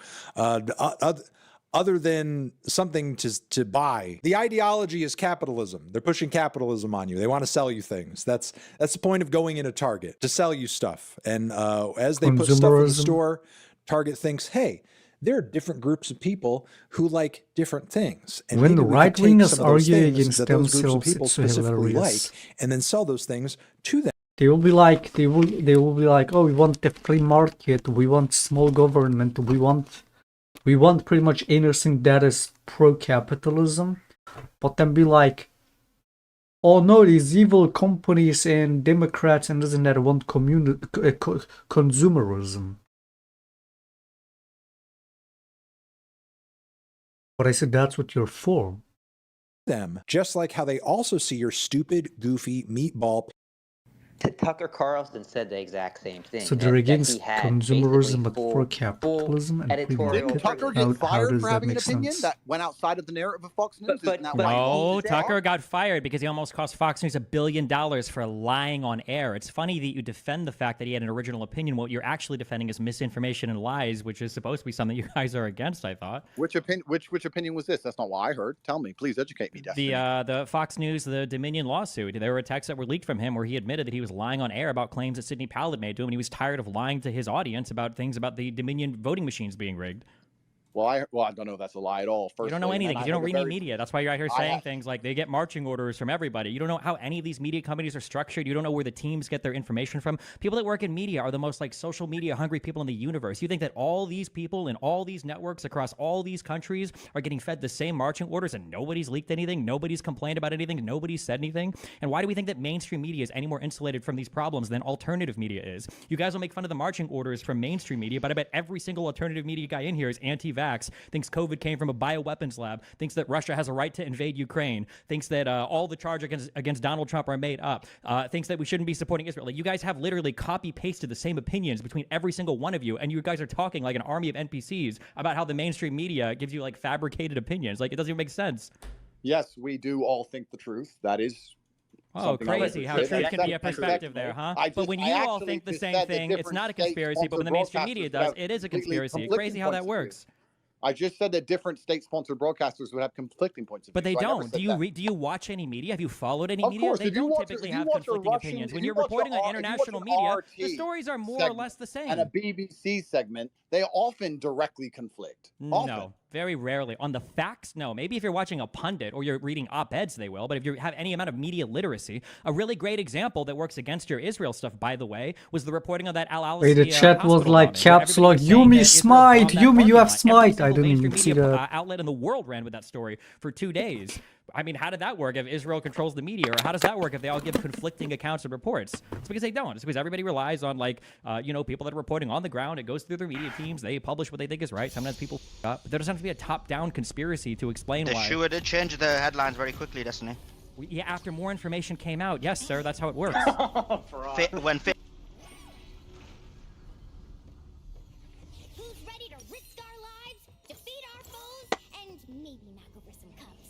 other than something to buy. The ideology is capitalism. They're pushing capitalism on you. They want to sell you things. That's the point of going into Target, to sell you stuff. And as they put stuff in the Consumerism. store, Target thinks, hey, there are different groups of people who like different things. And When maybe the we could take right-wingers some of those argue things against that those groups of themselves, people it's so specifically hilarious. like, and then sell those things to them. They will be like, they will be like, oh, we want the free market, we want small government, we want pretty much anything that is pro-capitalism. But then be like, oh no, these evil companies and Democrats and this and that want consumerism. But I said that's what you're for. Them, just like how they also see your stupid, goofy meatball. Tucker Carlson said the exact same thing. So they're that against he had consumerism basically but full for capitalism and free editorial market. Didn't Tucker freedom. get fired does for that having an make opinion sense? that went outside of the narrative of Fox News? Isn't that but- why he No, needs to Tucker stay? got fired because he almost cost Fox News $1 billion for lying on air. It's funny that you defend the fact that he had an original opinion. What you're actually defending is misinformation and lies, which is supposed to be something you guys are against, I thought. Which opinion was this? That's not what I heard. Tell me, please educate me, Destiny. The Fox News, the Dominion lawsuit. There were texts that were leaked from him where he admitted that he was lying on air about claims that Sidney Powell had made to him, and he was tired of lying to his audience about things about the Dominion voting machines being rigged. Well, I don't know if that's a lie at all. You don't know anything because you don't read any media. That's why you're out here I saying have- things like they get marching orders from everybody. You don't know how any of these media companies are structured. You don't know where the teams get their information from. People that work in media are the most like social media hungry people in the universe. You think that all these people in all these networks across all these countries are getting fed the same marching orders and nobody's leaked anything, nobody's complained about anything, nobody's said anything? And why do we think that mainstream media is any more insulated from these problems than alternative media is? You guys will make fun of the marching orders from mainstream media, but I bet every single alternative media guy in here is anti-vax, thinks COVID came from a bioweapons lab, thinks that Russia has a right to invade Ukraine, thinks that all the charges against Donald Trump are made up, thinks that we shouldn't be supporting Israel. Like, you guys have literally copy-pasted the same opinions between every single one of you, and you guys are talking like an army of NPCs about how the mainstream media gives you like fabricated opinions. Like, it doesn't even make sense. Yes, we do all think the truth. That is. Oh, something I crazy how like to truth say. can be a That's perspective there, huh? I But just- when I you all actually think the just same said that thing, it's different not a conspiracy, but when the state-sponsored mainstream media broadcasters does, have it is a completely conspiracy. conflicting Crazy how that points of view. works. I just said that different state-sponsored broadcasters would have conflicting points of But view. they so I never don't. said Do you that. do you watch any media? Have you followed any Of media? course, They if you don't watch a- typically if you have watch a conflicting Russian- opinions. if When you you're watch reporting a on R- if you watch international an media, RT the stories are more or segment less the same. and a BBC segment, they often directly conflict. Often. No, very rarely. On the facts, no. Maybe if you're watching a pundit or you're reading op-eds, they will. But if you have any amount of media literacy, a really great example that works against your Israel stuff, by the way, was the reporting of that Al-Al. Wait, the chat was like caps lock. Yumi smite. Yumi, you have smite. I didn't even see that. Outlet in the world ran with that story for 2 days. I mean, how did that work if Israel controls the media? Or how does that work if they all give conflicting accounts and reports? It's because they don't. It's because everybody relies on, like, people that are reporting on the ground. It goes through their media teams. They publish what they think is right. Sometimes people up. But there doesn't have to be a top-down conspiracy to explain why. Sure did change the headlines very quickly, Destiny. Yeah, after more information came out. Yes, sir, that's how it works. When Who's ready to risk our lives, defeat our foes, and maybe knock over some cups?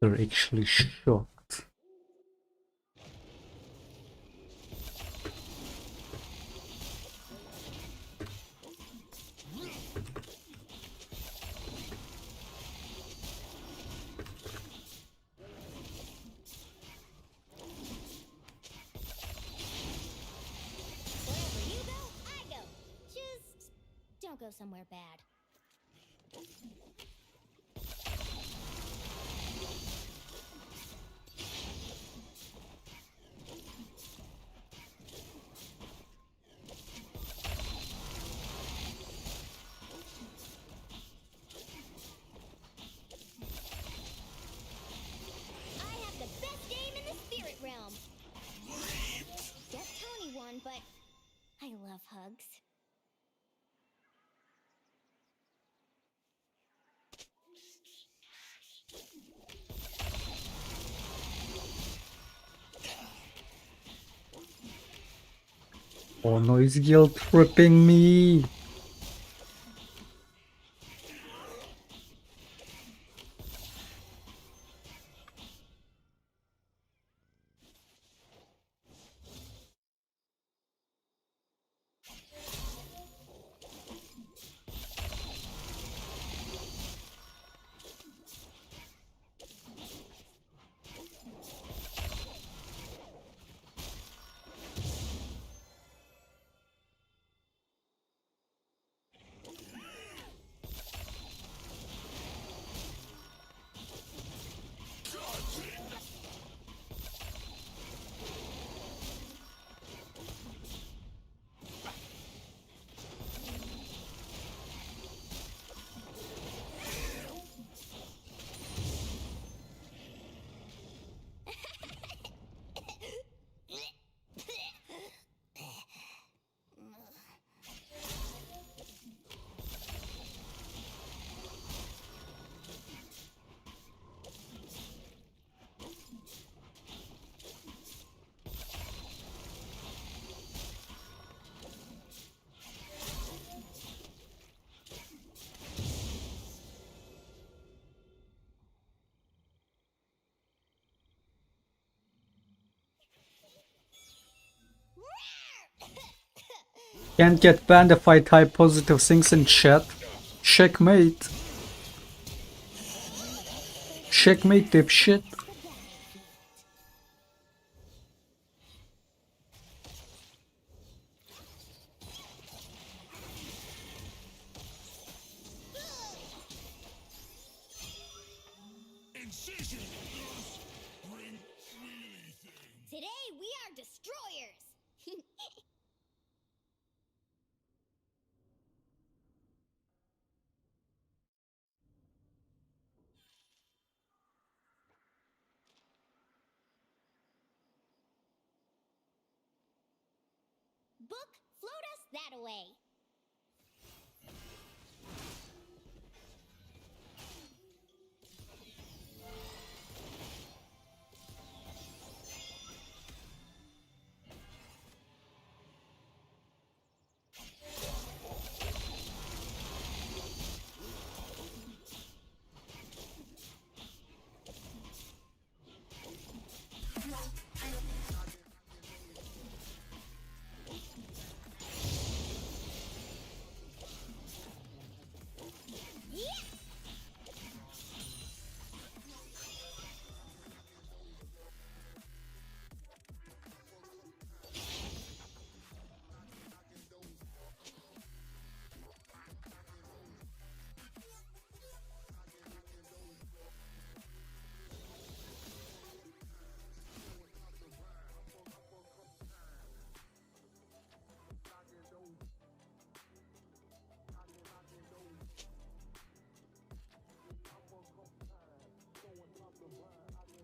They're actually shocked. Wherever you go somewhere bad. I have the best aim in the spirit realm. Guess Tony won, but I love hugs. Oh no, he's guilt tripping me. Can't get banned if I type positive things in chat. Checkmate. Checkmate, dipshit. Today we are destroyers. Book, float us that away.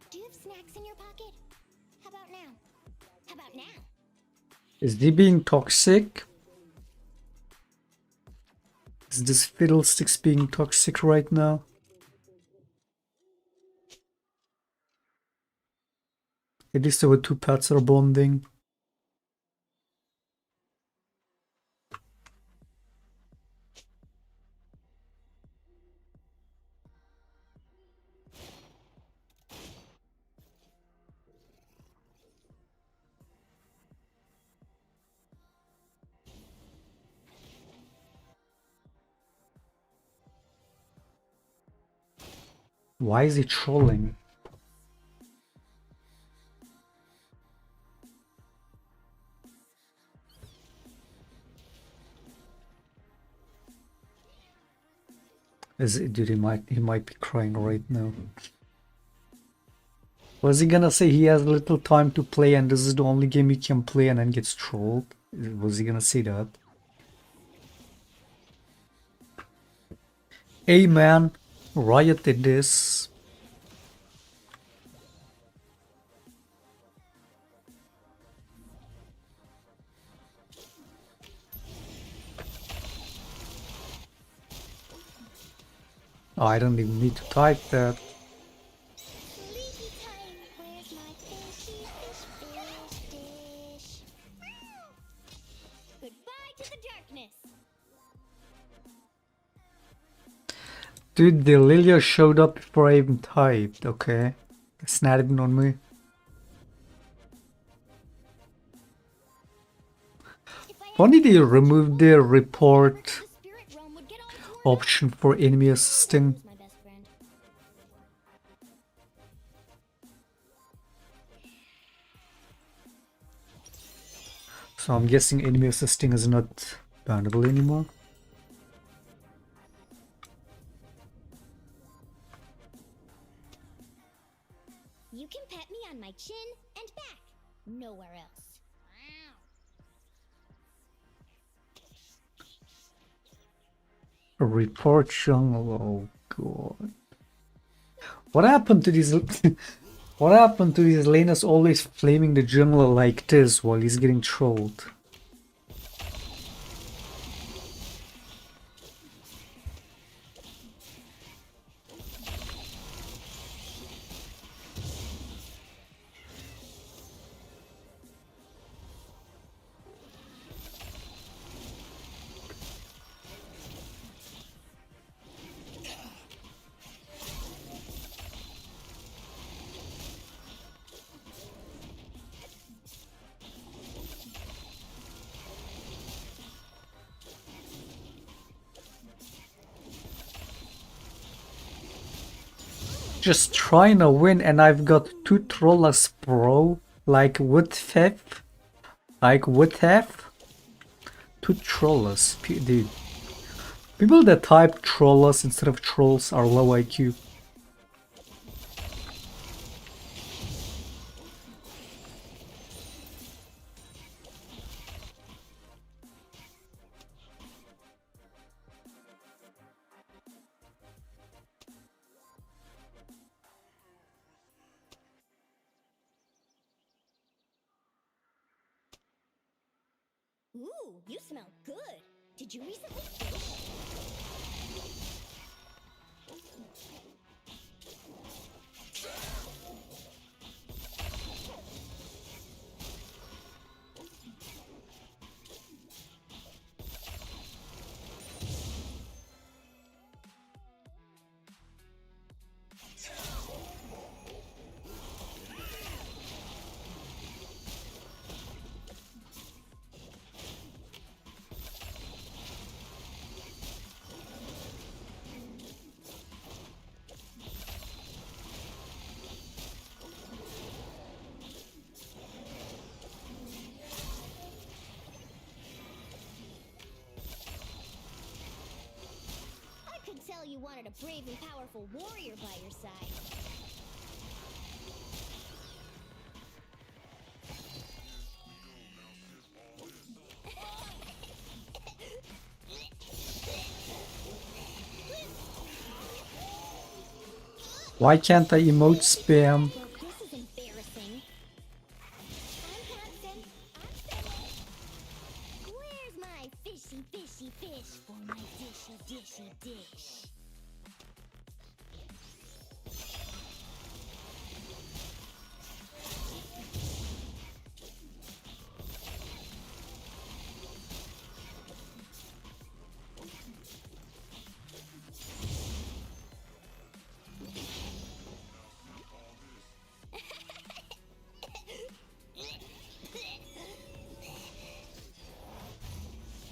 Do you have snacks in your pocket? How about now? How about now? Is he being toxic? Is this fiddlesticks being toxic right now? At least our two pets are bonding. Why is he trolling? Dude, he might be crying right now. Was he gonna say he has little time to play and this is the only game he can play and then gets trolled? Was he gonna say that? Hey man, Riot did this. Oh, I don't even need to type that. Sleepy time. Where's my fishy fish dish? Goodbye to the darkness. Dude, the Lilia showed up before I even typed, okay? It's not even on me. Funny they removed the report option for enemy assisting. My best friend. So I'm guessing enemy assisting is not bannable anymore. You can pet me on my chin and back. Nowhere else. Report jungle, oh god. What happened to these what happened to these laners always flaming the jungler like this while he's getting trolled? Just trying to win and I've got 2 trollers, bro. Like what F? Like what F? 2 trollers, dude. People that type trollers instead of trolls are low IQ. Ooh, you smell good. Did you recently fish? I could tell you wanted a brave and powerful warrior by your side. Why can't I emote spam? Well, this is embarrassing. I'm Hudson. I'm finished. Where's my fishy fish for my dishy dish?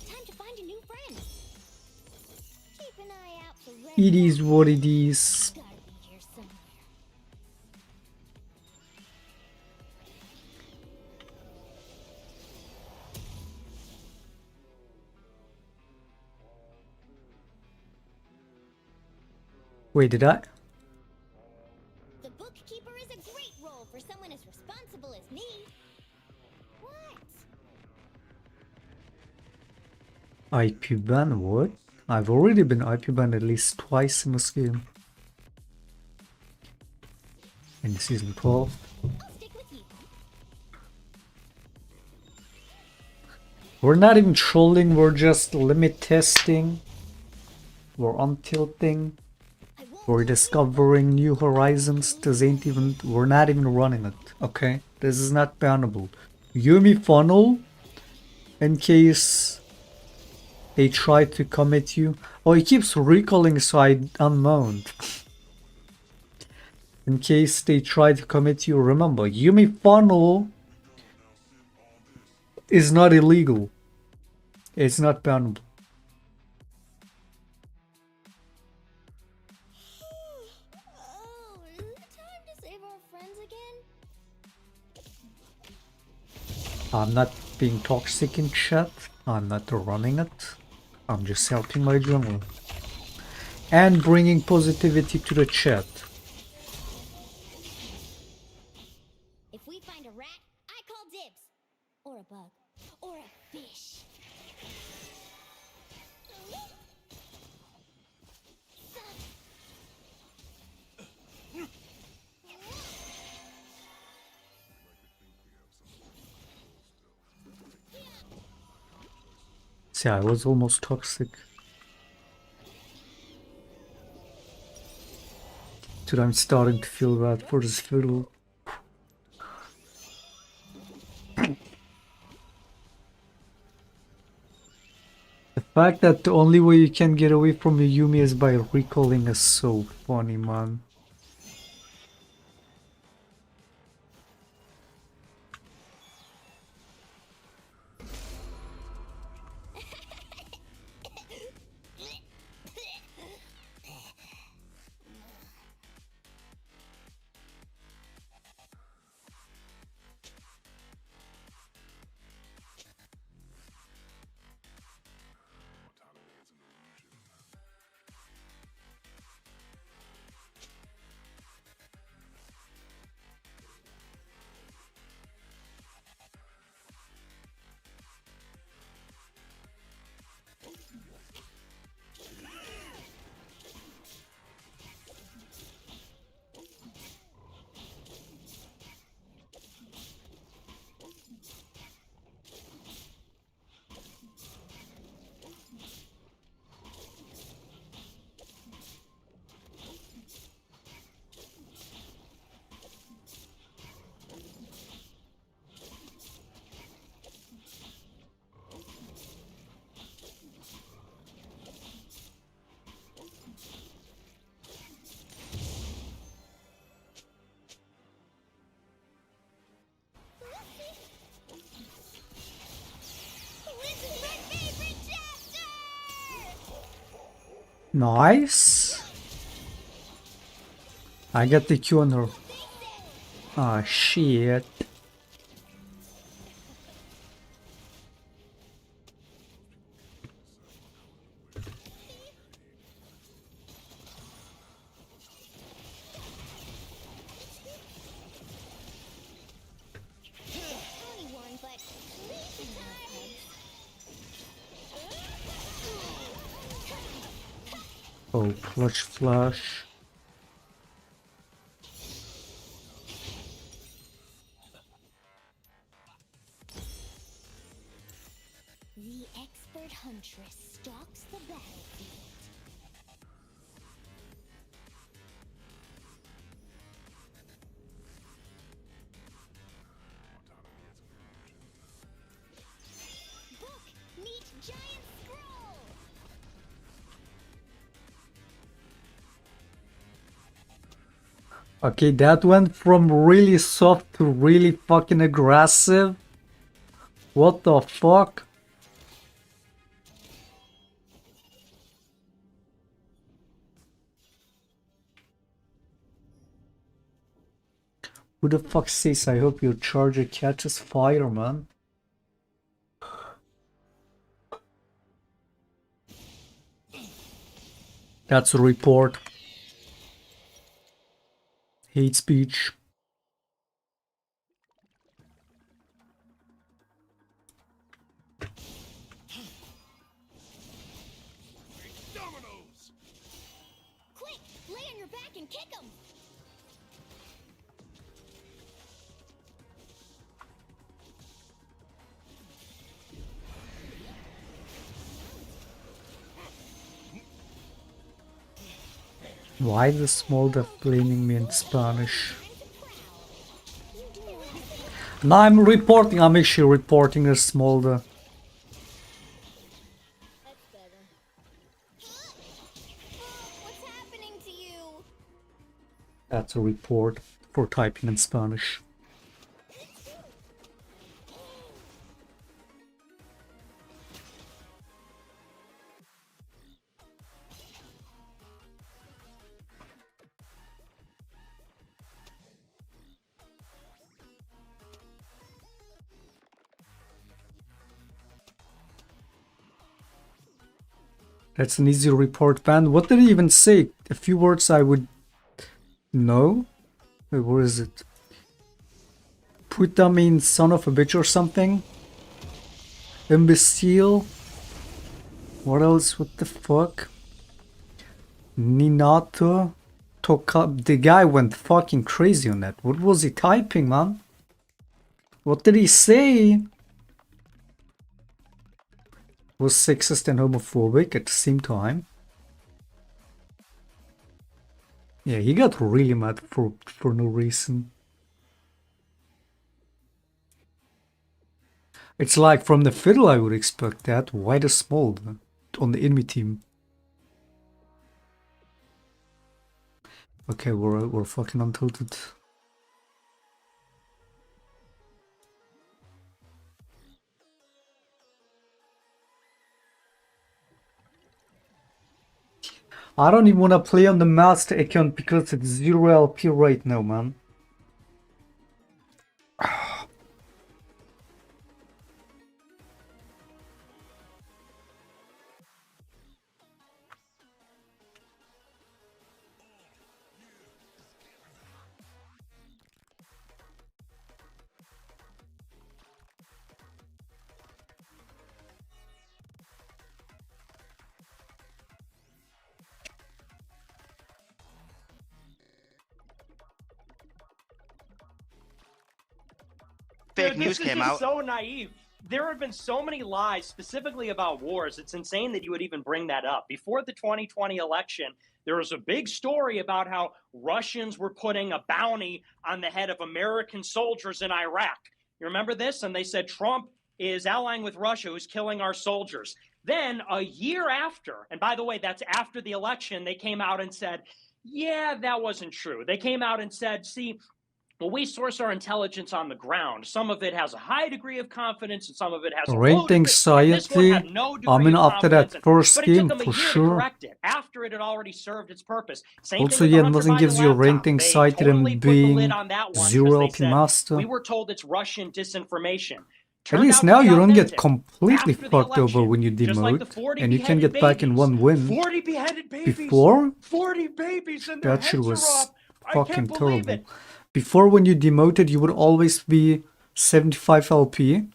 Time to find a new friend. Keep an eye out for red. It is what it is. Gotta be here somewhere. Wait, did I? The bookkeeper is a great role for someone as responsible as me. What? IP ban? What? I've already been IP banned at least twice in this game. In season 12. I'll stick with you. We're not even trolling, we're just limit testing. We're untilting. We're discovering new horizons. This ain't even, we're not even running it, okay? This is not bannable. Yumi funnel, in case they try to commit you. Oh, he keeps recalling, so I unmount. In case they try to commit you, remember, Yumi funnel is not illegal. It's not bannable. Oh, is it time to save our friends again? I'm not being toxic in chat. I'm not running it. I'm just helping my jungle. And bringing positivity to the chat. If we find a rat, I call dibs. Or a bug. Or a fish. See, I was almost toxic. Dude, I'm starting to feel bad for this fiddle. The fact that the only way you can get away from a Yumi is by recalling is so funny, man. Nice. I got the Q on her. Ah, shit. Oh, clutch flush. The expert huntress stalks the battlefield. Book, meet giant scroll. Okay, that went from really soft to really fucking aggressive. What the fuck? Who the fuck says I hope your charger catches fire, man? That's a report. Hate speech. Quick, lay on your back and kick him. Why the Smolder blaming me in Spanish? No, I'm reporting. I'm actually reporting a Smolder. That's better. What's happening to you? That's a report for typing in Spanish. That's an easy report ban. What did he even say? A few words I would know? Wait, what is it? Puta means son of a bitch or something? Imbecile? What else? What the fuck? Ninato? Toka. The guy went fucking crazy on that. What was he typing, man? What did he say? Was sexist and homophobic at the same time. Yeah, he got really mad for no reason. It's like from the fiddle I would expect that. Why the small on the enemy team? Okay, we're fucking untilted. I don't even want to play on the master account because it's 0 LP right now, man. Fake news this is came just out. so naive. There have been so many lies specifically about wars. It's insane that you would even bring that up. Before the 2020 election, there was a big story about how Russians were putting a bounty on the head of American soldiers in Iraq. You remember this? And they said Trump is allying with Russia, who's killing our soldiers. Then a year after, and by the way, that's after the election, they came out and said, yeah, that wasn't true. They came out and said, see, well, we source our intelligence on the ground. Some of it has a high degree of confidence, and some of it has a low Ranked degree. And this one anxiety. had no degree I mean, of after confidence. that first But it game, took them a for year to sure. correct it after it had already served its purpose. Same Also, thing with yeah, the Hunter nothing Biden gives you a laptop. ranked They anxiety totally than put the lid being on that one 0 because they LP said master. we were told it's Russian disinformation. At Turned least out to now be you don't get authentic. completely After the fucked over election, when you just like the demote, 40 and you can beheaded get back in babies. one win. 40 beheaded babies. Before, 40 babies and their that shit heads are was off. I fucking can't believe terrible. it. Before, when you demoted, you would always be 75 LP.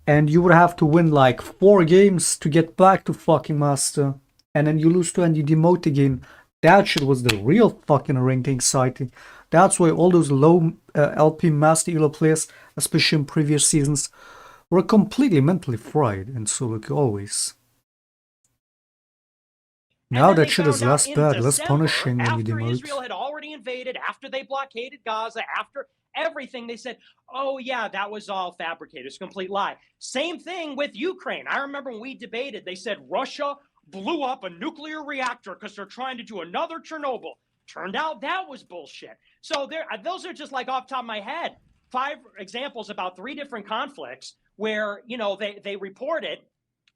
And you would have to win like 4 games to get back to fucking master. And then you lose 2 and you demote again. That shit was the real fucking ranked anxiety. That's why all those low LP master elo players, especially in previous seasons, were completely mentally fried. And so like always. Now that shit is less bad, less punishing when you After demote. Israel had already invaded, after they blockaded Gaza, after everything, they said, oh yeah, that was all fabricated. It's a complete lie. Same thing with Ukraine. I remember when we debated, they said Russia blew up a nuclear reactor because they're trying to do another Chernobyl. Turned out that was bullshit. So those are just like off the top of my head, 5 examples about 3 different conflicts where, you know, they reported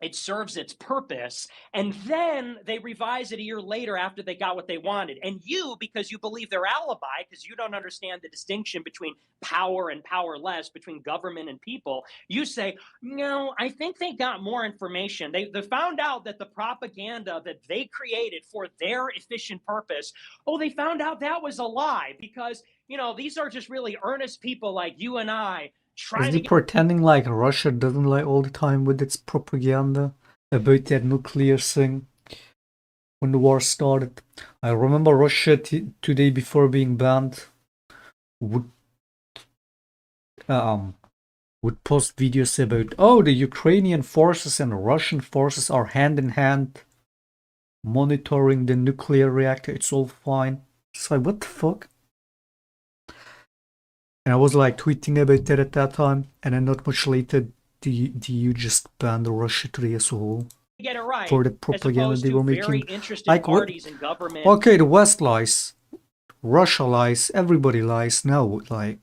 it serves its purpose, and then they revise it a year later after they got what they wanted. And you, because you believe their alibi, because you don't understand the distinction between power and powerless, between government and people, you say, no, I think they got more information. They found out that the propaganda that they created for their efficient purpose, they found out that was a lie, because, these are just really earnest people like you and I Is trying he to get pretending like Russia doesn't lie all the time with its propaganda about that nuclear thing when the war started? I remember Russia today before being banned would would post videos about, the Ukrainian forces and Russian forces are hand in hand monitoring the nuclear reactor. It's all fine. It's like, what the fuck? And I was like tweeting about that at that time, and then not much later, the EU just banned Russia today as a whole it right, for the as propaganda opposed they to were very making. interested Like, what? parties and government. Okay, the West lies, Russia lies, everybody lies now. Like,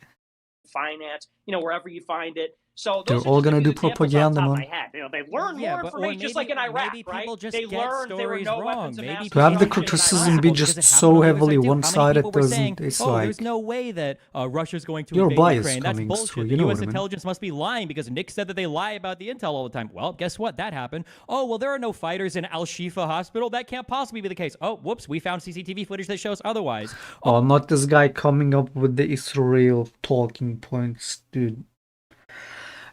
finance, wherever you find it. So they're those are all just a gonna few do examples off the propaganda, top of my man. head. They learn more information, just like in Iraq, maybe right? people just They get learned there were stories no wrong. weapons of Maybe mass To have the destruction in criticism Iraq. be because just it happened so on the other heavily side too. How many one-sided people were saying, doesn't. It's "Oh, like there's no way that Russia's going to your invade bias Ukraine." That's coming bullshit. through. The You know U.S. what I mean? intelligence must be lying because Nick said that they lie about the intel all the time. Well, guess what? That happened. Oh, well, there are no fighters in Al Shifa Hospital. That can't possibly be the case. Oh, whoops, we found CCTV footage that shows otherwise. Oh, not this guy coming up with the Israel talking points, dude.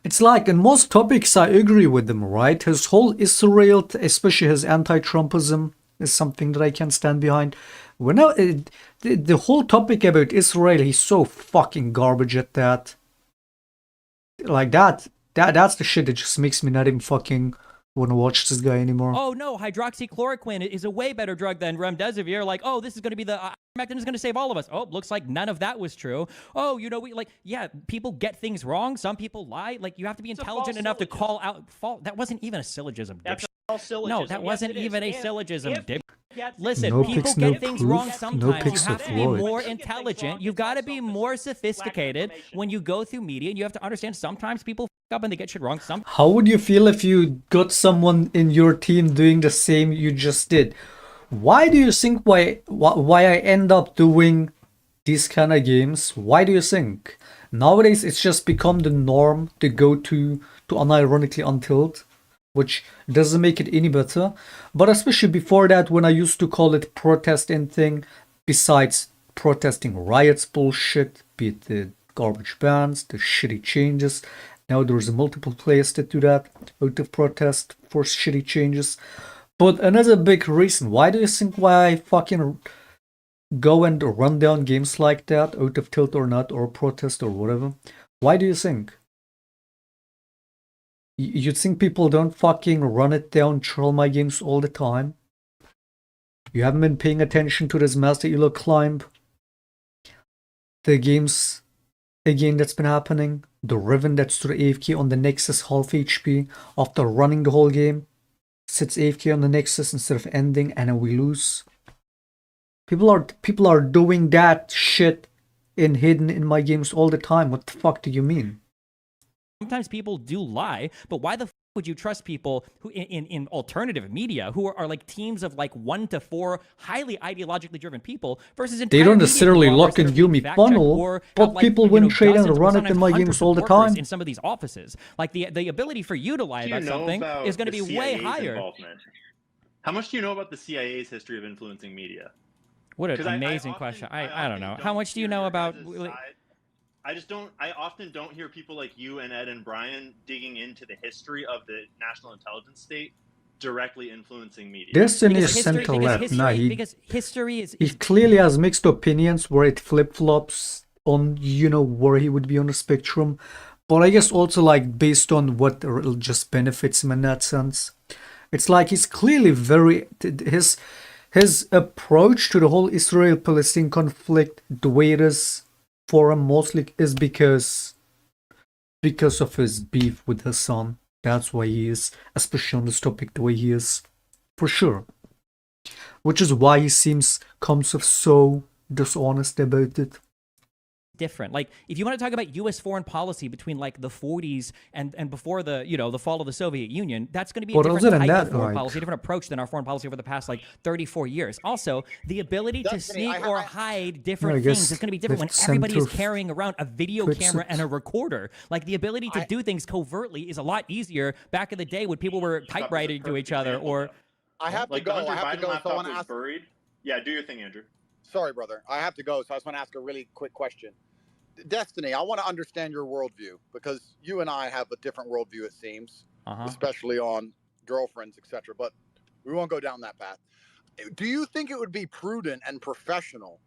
It's like, in most topics I agree with him, right? His whole Israel, especially his anti-Trumpism, is something that I can stand behind. The whole topic about Israel, he's so fucking garbage at that. Like that's the shit that just makes me not even fucking want to watch this guy anymore. Oh no, hydroxychloroquine is a way better drug than remdesivir. Like, oh, this is going to be the ivermectin is going to save all of us. Oh, looks like none of that was true. Oh, people get things wrong. Some people lie. Like, you have to be intelligent enough to call out fault. That wasn't even a syllogism. That's a false syllogism. No, that Yes, wasn't it is. even a syllogism, dick. Listen, No people pics, get no things proof, wrong no sometimes. pics You have of to be Floyd. more intelligent. You've got to be more sophisticated when you go through media, and you have to understand sometimes people f up and they get shit wrong. How would you feel if you got someone in your team doing the same you just did? Why do you think why I end up doing these kind of games? Why do you think? Nowadays it's just become the norm to go to unironically Untilt, which doesn't make it any better. But especially before that, when I used to call it protest anything besides protesting riots bullshit, be it the garbage bans, the shitty changes. Now there's multiple players that do that out of protest for shitty changes. But another big reason, why do you think why I fucking go and run down games like that, out of tilt or not, or protest or whatever? Why do you think? You think people don't fucking run it down, troll my games all the time? You haven't been paying attention to this Master Elo climb? The games, again, that's been happening? The Riven that's to the AFK on the Nexus half HP after running the whole game, sits AFK on the Nexus instead of ending, and then we lose. People are doing that shit hidden in my games all the time. What the fuck do you mean? Sometimes people do lie, but why the f would you trust people who in alternative media who are like teams of like 1 to 4 highly ideologically driven people versus they don't necessarily lock in Yumi funnel, but people win trade and run it in my games all the time. In some of these offices, like the ability for you to lie about something is going to be way higher. Involvement? How much do you know about the CIA's history of influencing media? What an amazing question. I don't know. How much do you know about? I often don't hear people like you and Ed and Brian digging into the history of the national intelligence state directly influencing media. Destiny is center left. Nah, because history is he clearly has mixed opinions where it flip-flops on, where he would be on the spectrum. But I guess also like based on what just benefits him in that sense. It's like he's clearly his approach to the whole Israel-Palestine conflict, the way it is for him mostly is because of his beef with his son. That's why he is, especially on this topic, the way he is, for sure. Which is why he comes off so dishonest about it. different. Like, if you want to talk about U.S. foreign policy between like the 40s and before the, you know, the fall of the Soviet Union, that's going to be a But different other than type that, of foreign like, policy, a different approach than our foreign policy over the past like 34 years. Also, the ability to Destiny, sneak or hide different I things guess is going to be different when left everybody is center carrying around a video puts camera it- and a recorder. Like, the ability to do things covertly is a lot easier back in the day when people were typewriting to each other or. I have to Like go. the Hunter I have to Biden go. So I laptop want to was ask. buried. Yeah, do your thing, Andrew. Sorry, brother. I have to go. So I just want to ask a really quick question. Destiny, I want to understand your worldview because you and I have a different worldview, it seems, especially on girlfriends, etc. But we won't go down that path. Do you think it would be prudent and professional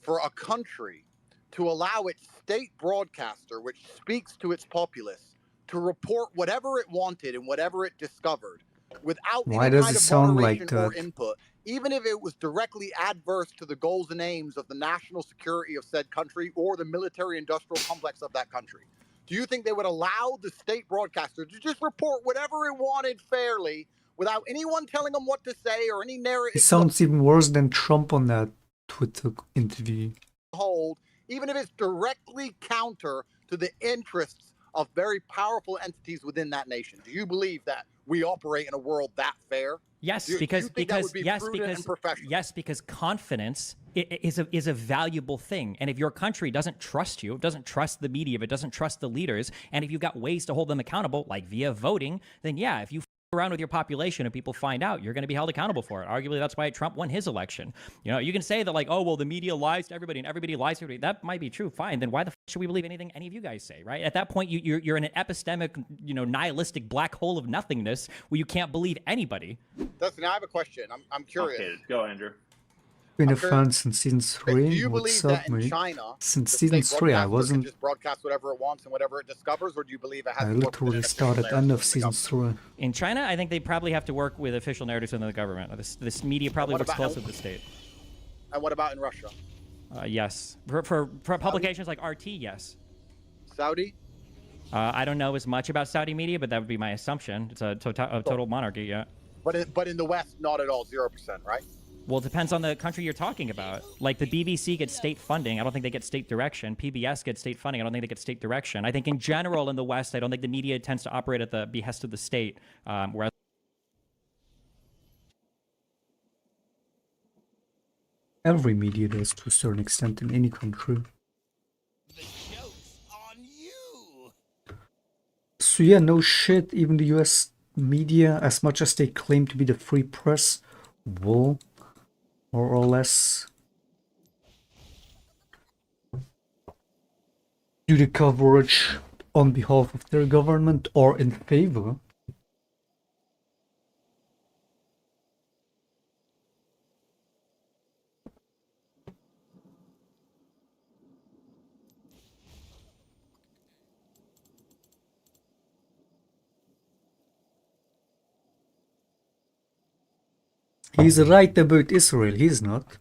for a country to allow its state broadcaster, which speaks to its populace, to report whatever it wanted and whatever it discovered without Why any does kind it of sound moderation like or that? input, even if it was directly adverse to the goals and aims of the national security of said country or the military industrial complex of that country? Do you think they would allow the state broadcaster to just report whatever it wanted fairly without anyone telling them what to say or any He narrative sounds even worse than Trump on that Twitter interview. hold, even if it's directly counter to the interests of very powerful entities within that nation? Do you believe that we operate in a world that fair? Yes, Do you think that would be prudent and professional? because confidence is a valuable thing. And if your country doesn't trust you, doesn't trust the media, if it doesn't trust the leaders, and if you've got ways to hold them accountable, like via voting, then yeah, if you around with your population and people find out, you're going to be held accountable for it. Arguably, that's why Trump won his election. You know, you can say that like, oh, well, the media lies to everybody and everybody lies to everybody. That might be true. Fine. Then why the should we believe anything any of you guys say, right? At that point, you're in an epistemic, you know, nihilistic black hole of nothingness where you can't believe anybody. Dustin, I have a question. I'm curious. Okay, go, Andrew. Been a fan since season 3. Do you What's believe up, that in mate? China, Since the season state 3, I broadcaster can wasn't. just broadcast whatever it wants and whatever it discovers, or do you believe it has I to work within literally an official started narrative end of of the season government? 3. In China, I think they probably have to work with official narratives within the government. This media probably What works about- close with the state. And what about in Russia? Yes. For publications like RT, yes. Saudi? I don't know as much about Saudi media, but that would be my assumption. It's a total monarchy, yeah. But in the West, not at all, 0%, right? Well, it depends on the country you're talking about. Like the BBC gets state funding. I don't think they get state direction. PBS gets state funding. I don't think they get state direction. I think in general in the West, I don't think the media tends to operate at the behest of the state, whereas Every media does to a certain extent in any country. So yeah, no shit, even the US media, as much as they claim to be the free press, will more or less do the coverage on behalf of their government or in favor. He's right about Israel, he's not.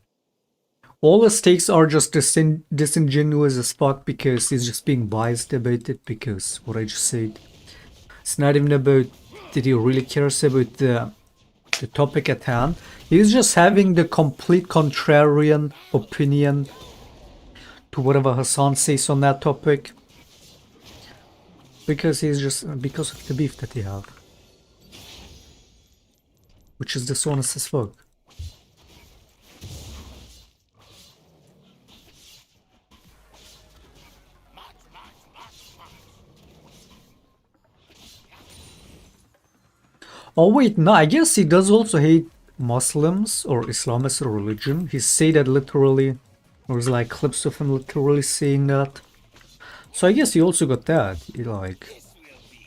All his takes are just disingenuous as fuck because he's just being biased about it because what I just said. It's not even about that he really cares about the topic at hand. He's just having the complete contrarian opinion to whatever Hassan says on that topic. Because because of the beef that they have. Which is dishonest as fuck. Oh wait, no, I guess he does also hate Muslims or Islam as a religion. He said that literally. There's like clips of him literally saying that. So I guess he also got that.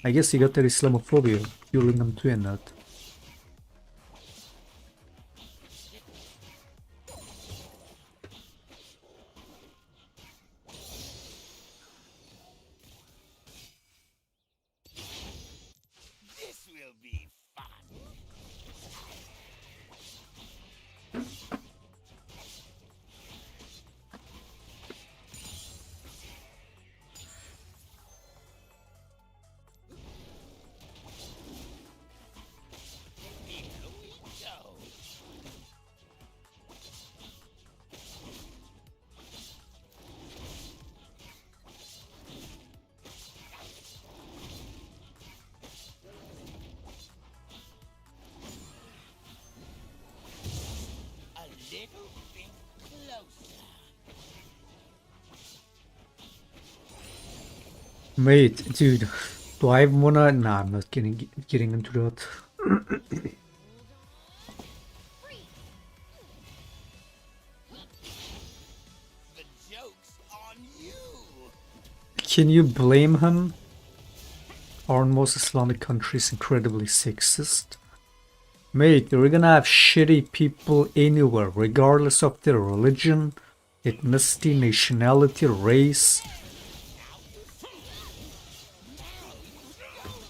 I guess he got that Islamophobia fueling him doing that. Mate, dude, do I even wanna? Nah, I'm not getting into that. Can you blame him? Aren't most Islamic countries incredibly sexist? Mate, you're gonna have shitty people anywhere, regardless of their religion, ethnicity, nationality, race.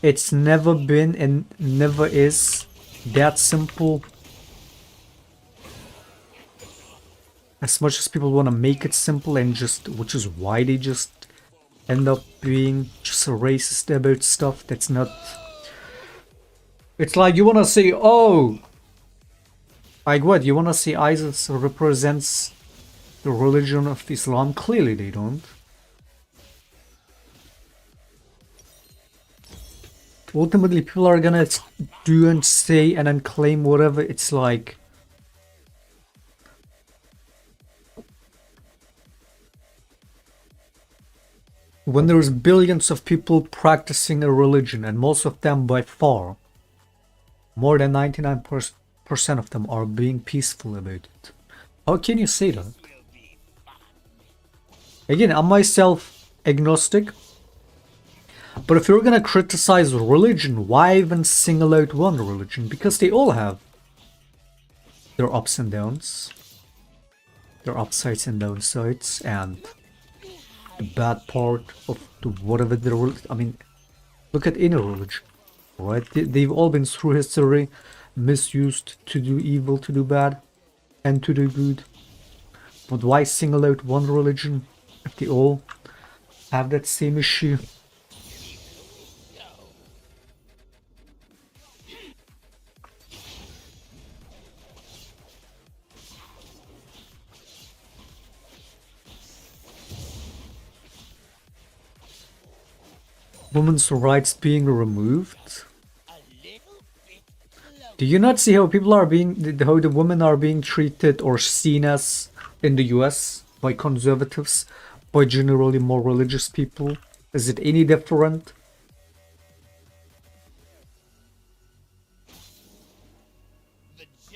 It's never been and never is that simple. As much as people want to make it simple and just, which is why they just end up being just racist about stuff that's not. It's like you want to say, oh, like what? You want to say ISIS represents the religion of Islam? Clearly they don't. Ultimately, people are gonna do and say and then claim whatever. It's like, when there's billions of people practicing a religion, and most of them by far, more than 99% of them are being peaceful about it. How can you say that? Again, I'm myself agnostic, but if you're gonna criticize religion, why even single out one religion? Because they all have their ups and downs, their upsides and downsides, and the bad part of whatever I mean, look at any religion, right? They've all been through history, misused to do evil, to do bad, and to do good. But why single out one religion if they all have that same issue? Women's rights being removed? Do you not see how people are being, how the women are being treated or seen as in the US by conservatives, by generally more religious people? Is it any different?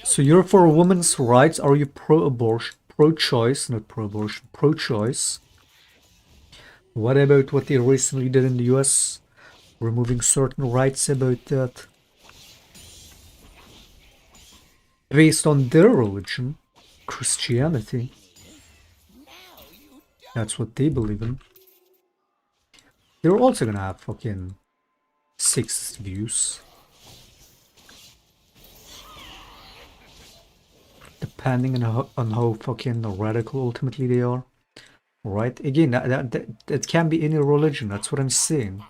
So you're for women's rights? Are you pro-abortion, pro-choice, not pro-abortion, pro-choice? What about what they recently did in the US? Removing certain rights about that. Based on their religion, Christianity. That's what they believe in. They're also gonna have fucking sexist views. Depending on how fucking radical ultimately they are. Right? Again, that can be any religion, that's what I'm saying.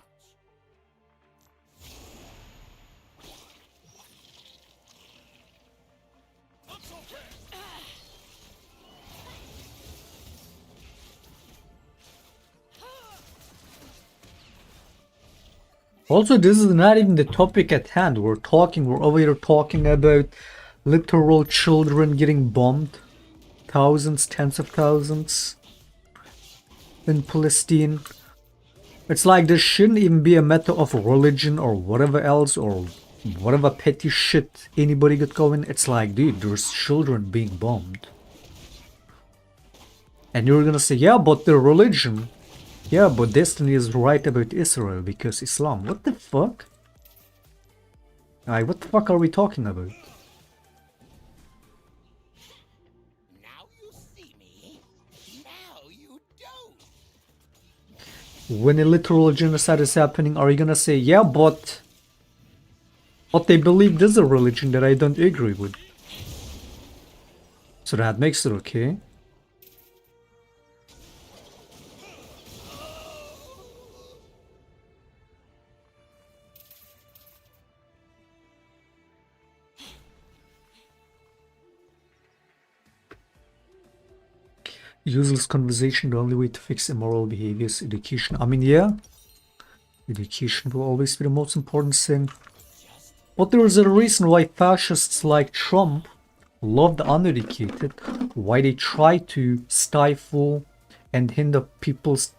Also, this is not even the topic at hand. We're over here talking about literal children getting bombed. Thousands, tens of thousands in Palestine. It's like there shouldn't even be a matter of religion or whatever else or whatever petty shit anybody got going. It's like, dude, there's children being bombed. And you're gonna say, yeah, but their religion. Yeah, but Destiny is right about Israel because Islam. What the fuck? What the fuck are we talking about? When a literal genocide is happening, are you gonna say, yeah, but they believe this is a religion that I don't agree with? So that makes it okay. Useless conversation, the only way to fix immoral behavior is education. I mean, yeah, education will always be the most important thing. But there is a reason why fascists like Trump love the uneducated, why they try to stifle and hinder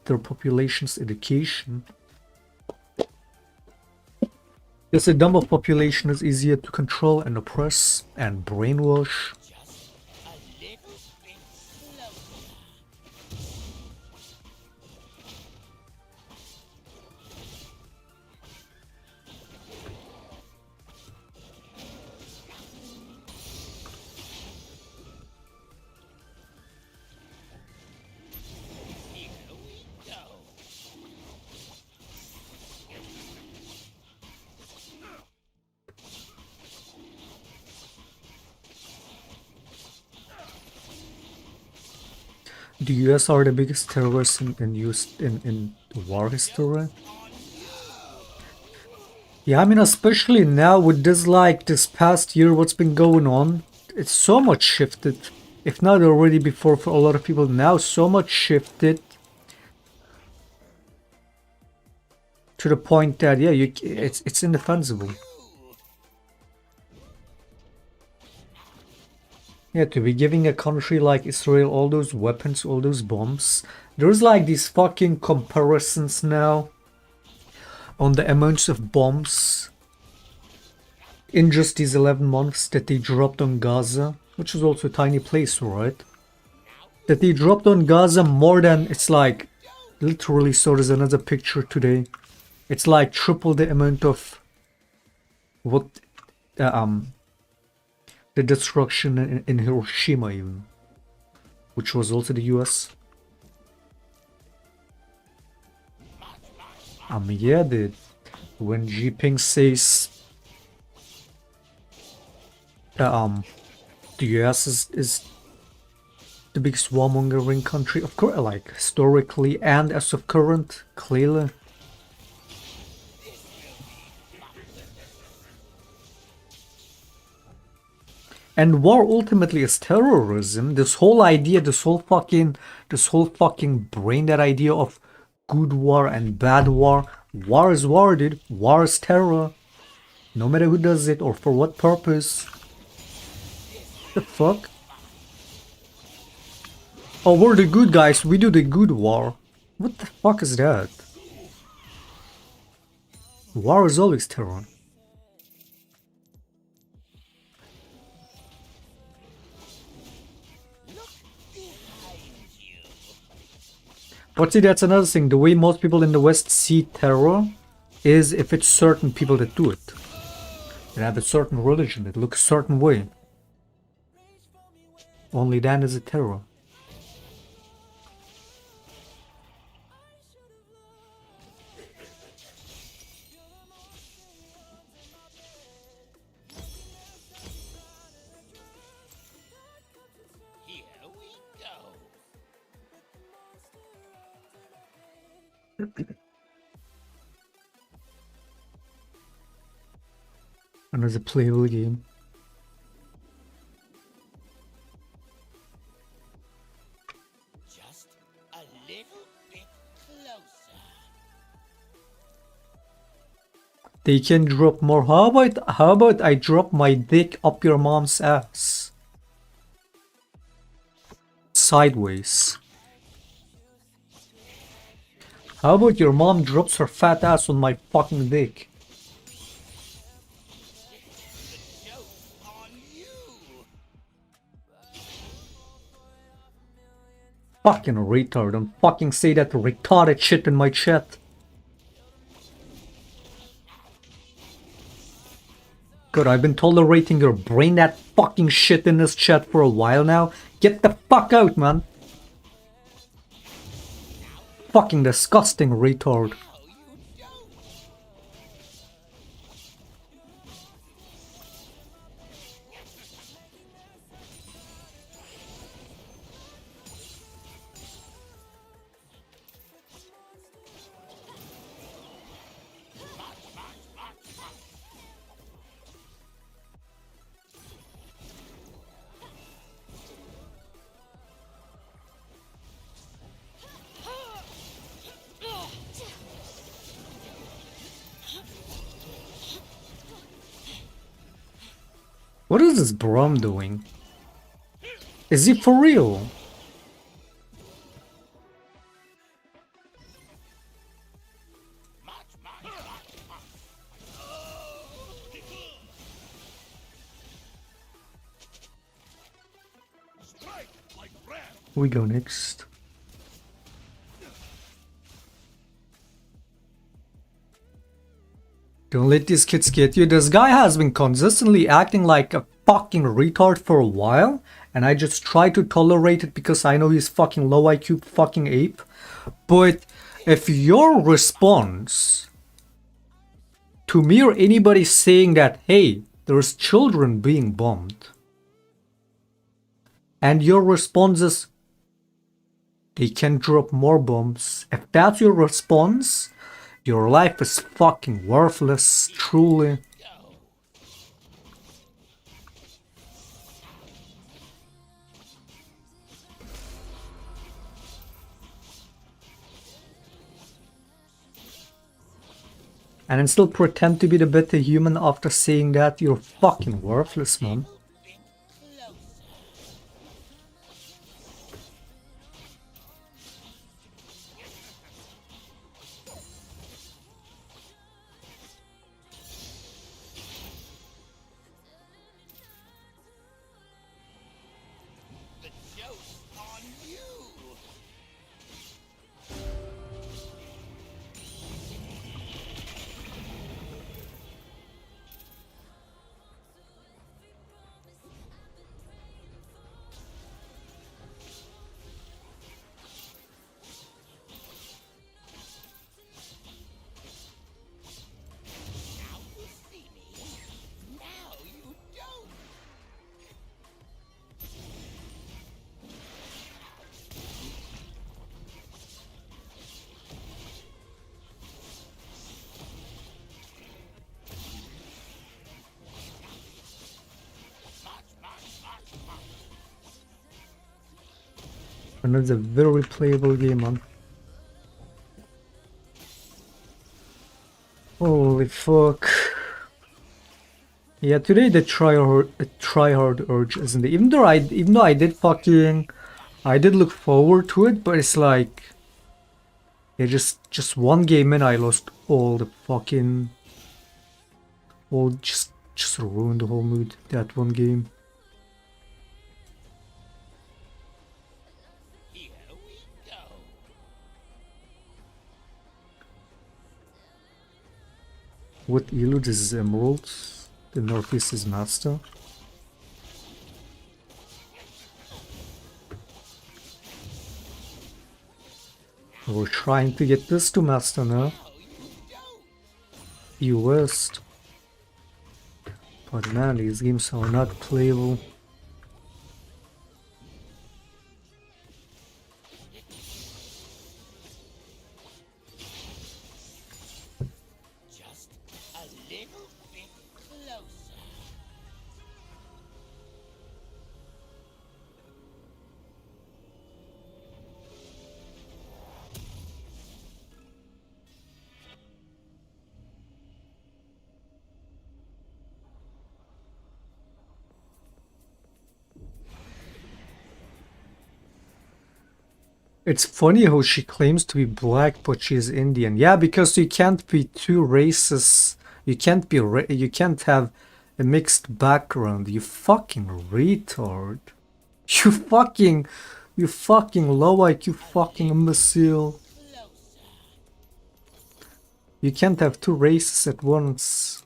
their population's education. Yes, a dumb population is easier to control and oppress and brainwash. The US are the biggest terrorists in war history. Yeah, I mean, especially now with this, like, this past year, what's been going on, it's so much shifted. If not already before for a lot of people, now so much shifted to the point that, yeah, it's indefensible. Yeah, to be giving a country like Israel all those weapons, all those bombs. There's like these fucking comparisons now on the amounts of bombs in just these 11 months that they dropped on Gaza, which is also a tiny place, right? That they dropped on Gaza more than, it's like, literally, so there's another picture today. It's like triple the amount of what, the destruction in Hiroshima even, which was also the US. Yeah, dude. When Xi Jinping says that the US is the biggest warmongering country, of course, like historically and as of current, clearly. And war ultimately is terrorism. This whole idea, this whole fucking brain, that idea of good war and bad war. War is war, dude. War is terror. No matter who does it or for what purpose. The fuck? Oh, we're the good guys. We do the good war. What the fuck is that? War is always terror. But see, that's another thing. The way most people in the West see terror is if it's certain people that do it. They have a certain religion that looks a certain way. Only then is it terror. Another playable game. Just a little bit closer. They can drop more. How about I drop my dick up your mom's ass? Sideways. How about your mom drops her fat ass on my fucking dick? Fucking retard. Don't fucking say that retarded shit in my chat. Good, I've been tolerating your brain that fucking shit in this chat for a while now. Get the fuck out, man. Fucking disgusting retard. What is this Brom doing? Is he for real? We go next. Don't let these kids get you. This guy has been consistently acting like a fucking retard for a while, and I just try to tolerate it because I know he's fucking low IQ fucking ape. But if your response to me or anybody saying that, hey, there's children being bombed, and your response is, they can drop more bombs. If that's your response, your life is fucking worthless, truly. And then still pretend to be the better human after saying that, you're fucking worthless, man. The joke's on you. Now you see me. Now you don't. And it's a very playable game, man. Holy fuck. Yeah, today the try hard urge isn't it? Even though I did look forward to it, but it's like, yeah, just one game in I lost all the fucking, just ruined the whole mood that one game. Here we go. What elude is emeralds? The northeast is master. We're trying to get this to master now. You west. But man, these games are not playable. Just a little bit closer. It's funny how she claims to be black, but she's Indian. Yeah, because you can't be two races. You can't be you can't have a mixed background. You fucking retard. You fucking low IQ fucking imbecile. You can't have two races at once.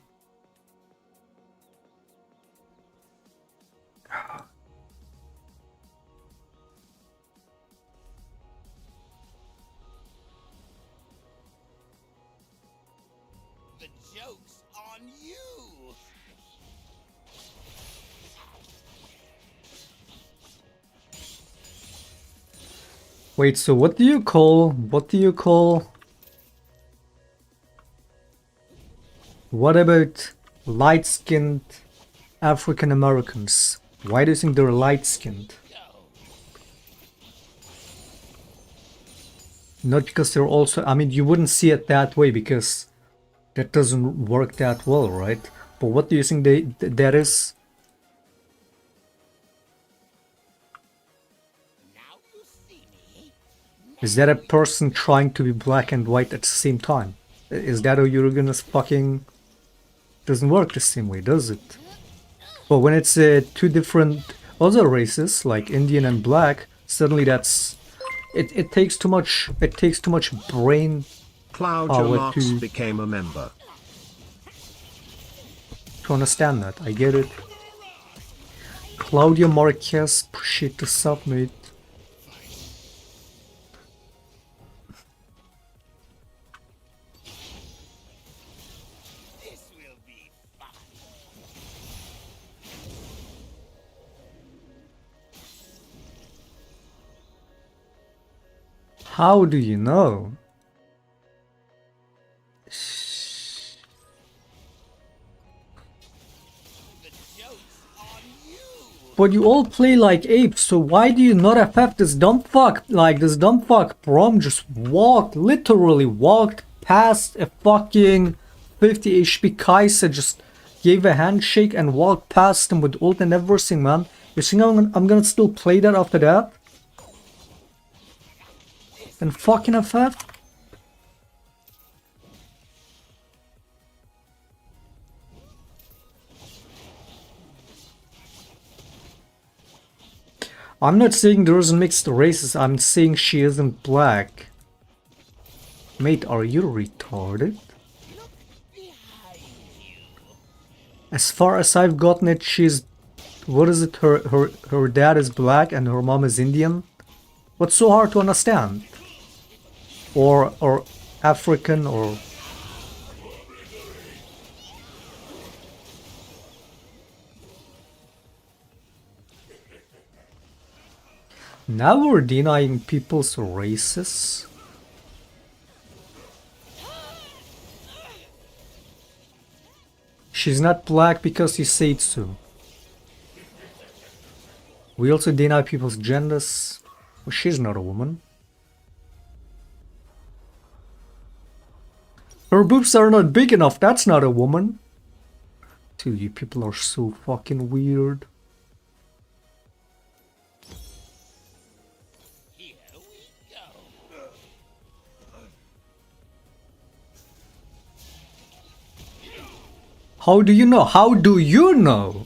The joke's on you. Wait, so what do you call what about light-skinned African Americans? Why do you think they're light-skinned? Not because they're also, I mean, you wouldn't see it that way because that doesn't work that well, right? But what do you think that is? Is that a person trying to be black and white at the same time? Is that how you're gonna fucking... Doesn't work the same way, does it? But when it's two different other races, like Indian and black, Suddenly that's it takes too much brain Cloud power Marks to became a member. understand that. I get it. Claudio Marquez, appreciate the sub, mate. How do you know? But you all play like apes, so why do you not FF this dumb fuck? Like, this dumb fuck Brom just literally walked past a fucking 50 HP Kaiser, just gave a handshake and walked past him with ult and everything, man. You think I'm gonna still play that after that? And fucking FF? I'm not saying there isn't mixed races, I'm saying she isn't black. Mate, are you retarded? As far as I've gotten it, she's... What is it? Her dad is black and her mom is Indian? What's so hard to understand? Or African or... Now we're denying people's races? She's not black because you say it so. We also deny people's genders. Well, she's not a woman. Her boobs are not big enough, that's not a woman. Dude, you people are so fucking weird. How do you know? How do you know?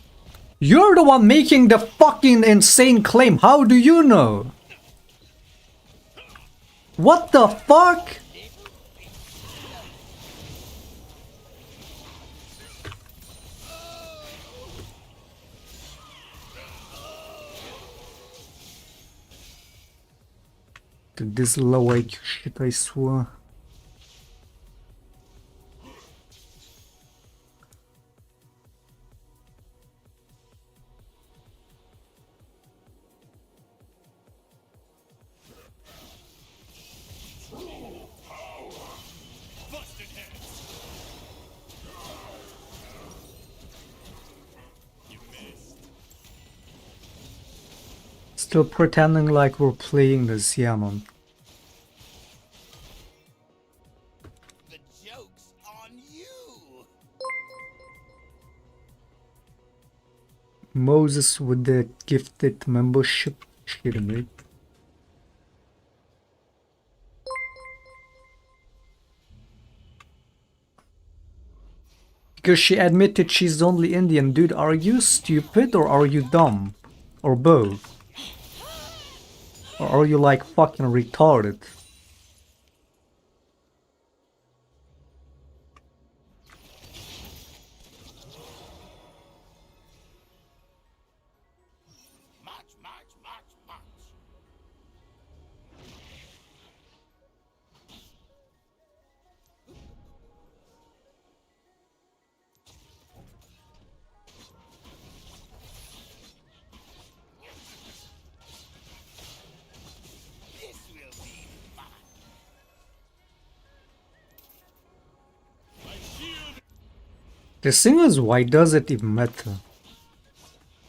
You're the one making the fucking insane claim. How do you know? What the fuck? Dude, this low IQ shit, I swear. Still pretending like we're playing this, yeah, man. The joke's on you. Moses with the gifted membership. Shit, mate. Because she admitted she's only Indian. Dude, are you stupid or are you dumb? Or both? Or are you like fucking retarded? The thing is, why does it even matter?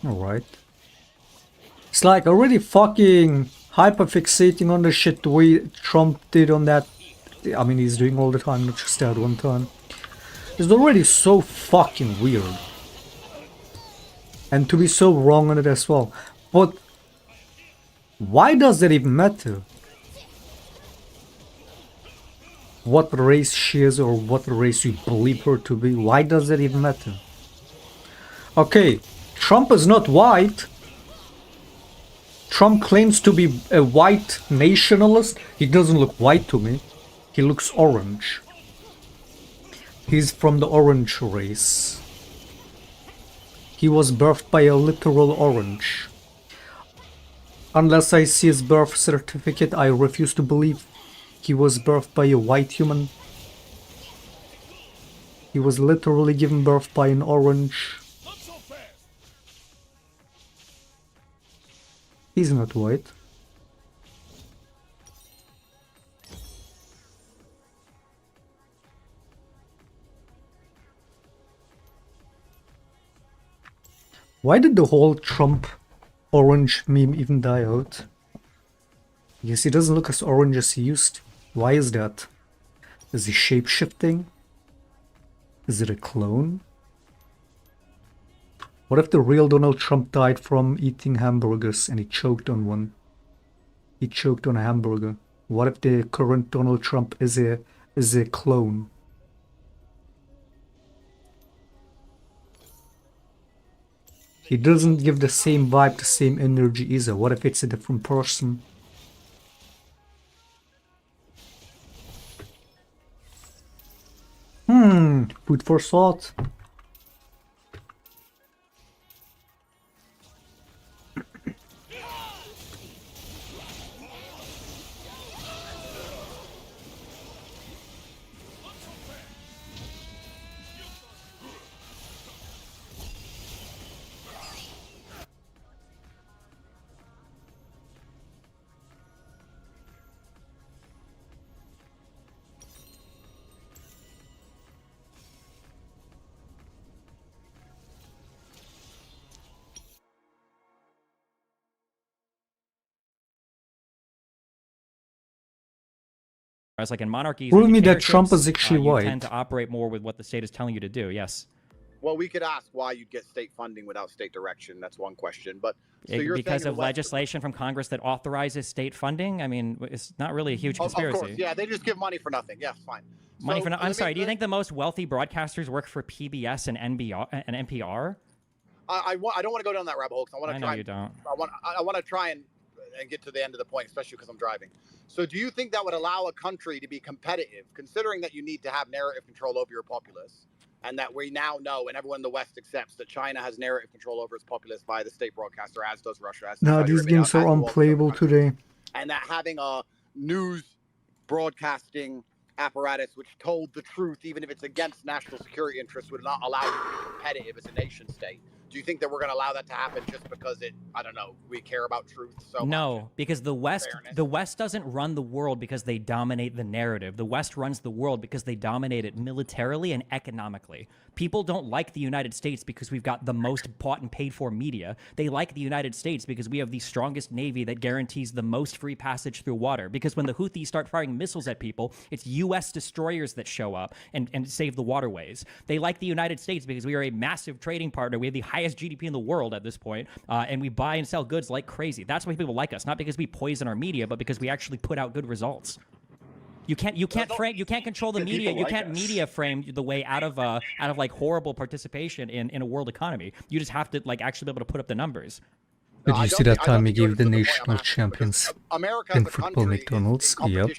Alright. It's like already fucking hyperfixating on the shit the way Trump did on that. I mean, he's doing all the time, not just that one time. It's already so fucking weird. And to be so wrong on it as well. But why does that even matter? What race she is or what race you believe her to be, why does that even matter? Okay, Trump is not white. Trump claims to be a white nationalist. He doesn't look white to me. He looks orange. He's from the orange race. He was birthed by a literal orange. Unless I see his birth certificate, I refuse to believe he was birthed by a white human. He was literally given birth by an orange. He's not white. Why did the whole Trump orange meme even die out? Because he doesn't look as orange as he used to. Why is that? Is he shape-shifting? Is it a clone? What if the real Donald Trump died from eating hamburgers and he choked on one? He choked on a hamburger. What if the current Donald Trump is a clone? He doesn't give the same vibe, the same energy either. What if it's a different person? Food for thought. Whereas like in monarchies, Prove me that Trump is actually you white. tend to operate more with what the state is telling you to do. Yes. Well, we could ask why you'd get state funding without state direction. That's one question. But so you're Because saying of legislation from Congress that authorizes state funding. I mean, it's not really a huge conspiracy. Of course, yeah, they just give money for nothing. Yeah, fine. Money for nothing. I'm sorry. Do you think the most wealthy broadcasters work for PBS and NPR? I don't want to go down that rabbit hole because I want to try. I know you don't. I want to try and get to the end of the point, especially because I'm driving. So do you think that would allow a country to be competitive, considering that you need to have narrative control over your populace, and that we now know, and everyone in the West accepts, that China has narrative control over its populace via the state broadcaster, as does Russia, as does Nah, Saudi these Arabia, games are as do all the unplayable other countries. today. And that having a news broadcasting apparatus which told the truth, even if it's against national security interests, would not allow you to be competitive as a nation state. Do you think that we're going to allow that to happen just because I don't know, we care about truth so much? No, because the West doesn't run the world because they dominate the narrative. The West runs the world because they dominate it militarily and economically. People don't like the United States because we've got the most bought and paid for media. They like the United States because we have the strongest navy that guarantees the most free passage through water. Because when the Houthis start firing missiles at people, it's U.S. destroyers that show up and save the waterways. They like the United States because we are a massive trading partner. We have the highest GDP in the world at this point, and we buy and sell goods like crazy. That's why people like us, not because we poison our media, but because we actually put out good results. You can't control the media. You can't media frame the way out of like horrible participation in a world economy. You just have to like actually be able to put up the numbers. Did you see that time he gave the national champions in football McDonald's? Yep.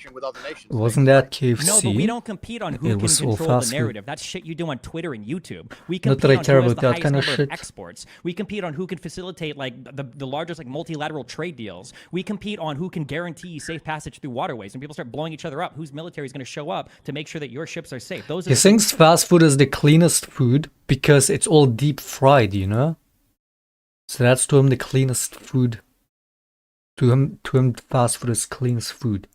Wasn't that KFC? No, but we don't compete on who It can was all control the fast narrative. That's shit you do on Twitter and YouTube. We Not compete that I on care who has about the that highest kind of number shit. of exports. We compete on who can facilitate like the largest like multilateral trade deals. We compete on who can guarantee safe passage through waterways. And people start blowing each other up, whose military is going to show up to make sure that your ships are safe. Those are He the thinks fast food is the cleanest food because it's all deep fried, you know? So that's to him the cleanest food. To him, fast food is cleanest food.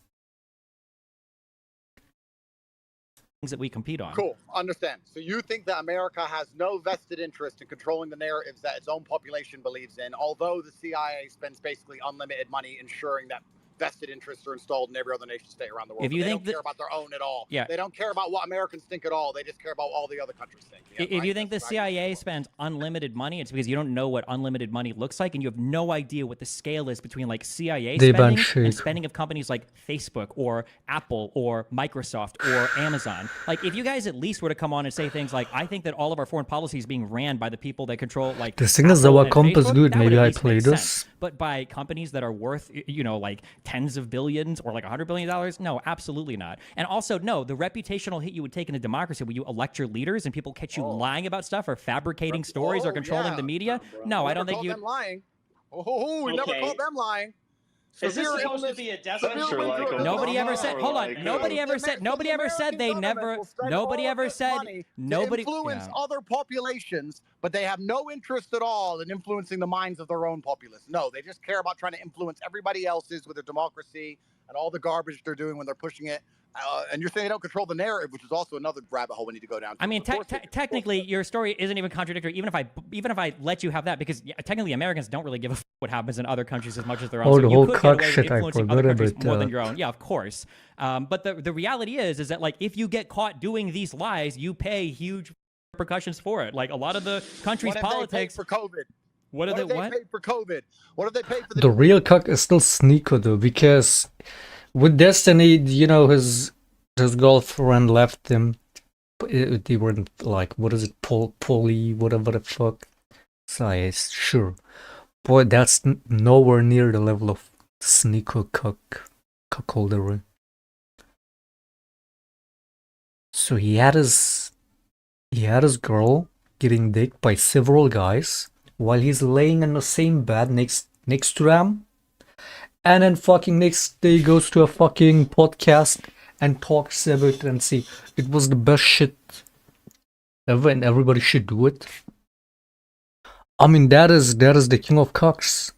things that we compete on. Cool, understand. So you think that America has no vested interest in controlling the narratives that its own population believes in, although the CIA spends basically unlimited money ensuring that vested interests are installed in every other nation state around the world. If you They think don't care about their own at all. Yeah. They don't care about what Americans think at all. They just care about all the other countries think. Yeah, If you right? think the CIA spends unlimited money, it's because you don't know what unlimited money looks like, and you have no idea what the scale is between like CIA They ban spending shit. and spending of companies like Facebook or Apple or Microsoft or Amazon. Like, if you guys at least were to come on and say things like, "I think that all of our foreign policy is being ran by the people that control like The thing is, Apple our and comp is Facebook," good. that would Maybe at I least play make this. sense. But by companies that are worth, you know, like tens of billions or like $100 billion, no, absolutely not. And also, no, the reputational hit you would take in a democracy when you elect your leaders and people catch you lying about stuff or fabricating stories or controlling the media. No, I don't think you. Them lying. Oh, we never Okay. called them lying. Is this Severe supposed to illness, be a severe definition? winter of Nobody ever illness. said. Hold on. Nobody ever said. Nobody ever said they never. Nobody ever said. Nobody. Influence Yeah. other populations, but they have no interest at all in influencing the minds of their own populace. No, they just care about trying to influence everybody else's with their democracy and all the garbage they're doing when they're pushing it. And you're saying they don't control the narrative, which is also another rabbit hole we need to go down to. I mean, technically, your story isn't even contradictory. Even if I let you have that, because technically Americans don't really give a what happens in other countries as much as their own. Oh, So the you whole could get cock away with shit, I influencing other forgot countries about more than that. your own. Yeah, of course. But the reality is that like if you get caught doing these lies, you pay huge repercussions for it. Like a lot of the country's What have they paid politics. for COVID? What have they what? paid for COVID? What have they paid for The real cock is still Sneeko though, because with Destiny, you know, his girlfriend left him. They were like, what is it, poly, whatever the fuck. So yes, sure, but that's nowhere near the level of Sneeko cuckoldery. So he had his girl getting dicked by several guys while he's laying in the same bed next to them, and then fucking next day goes to a fucking podcast and talks about it and see it was the best shit ever and everybody should do it. I mean, that is the king of cocks.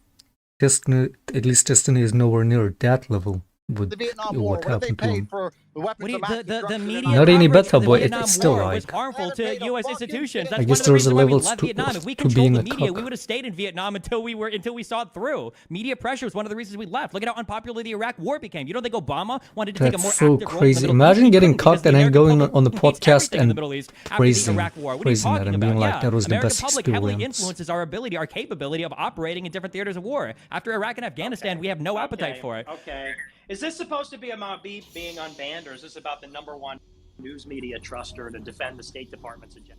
Destiny, at least Destiny is nowhere near that level with the Vietnam War? what happened to him. For the weapons of mass The destruction media Not any coverage better, for the but Vietnam it's still War like. was harmful to U.S. institutions. That's I guess one of the there's a reasons why we level left to Vietnam. If we being controlled the a media, cock. we would have stayed in Vietnam until we saw it through. Media pressure was one of the reasons we left. Look at how unpopular the Iraq War became. You don't think Obama wanted to take a more That's so active role in the crazy. Middle Imagine East? He getting couldn't because cocked and then American going public on the hates podcast everything in the and Middle East after the praising Iraq War. What are you that talking and about? being like, Yeah, that was the American best public heavily experience. influences our ability, our capability of operating in different theaters of war. After Iraq and Afghanistan, we have no appetite for it. Okay. Is this supposed to be about being unbanned, or is this about the #1 news media truster to defend the State Department's agenda?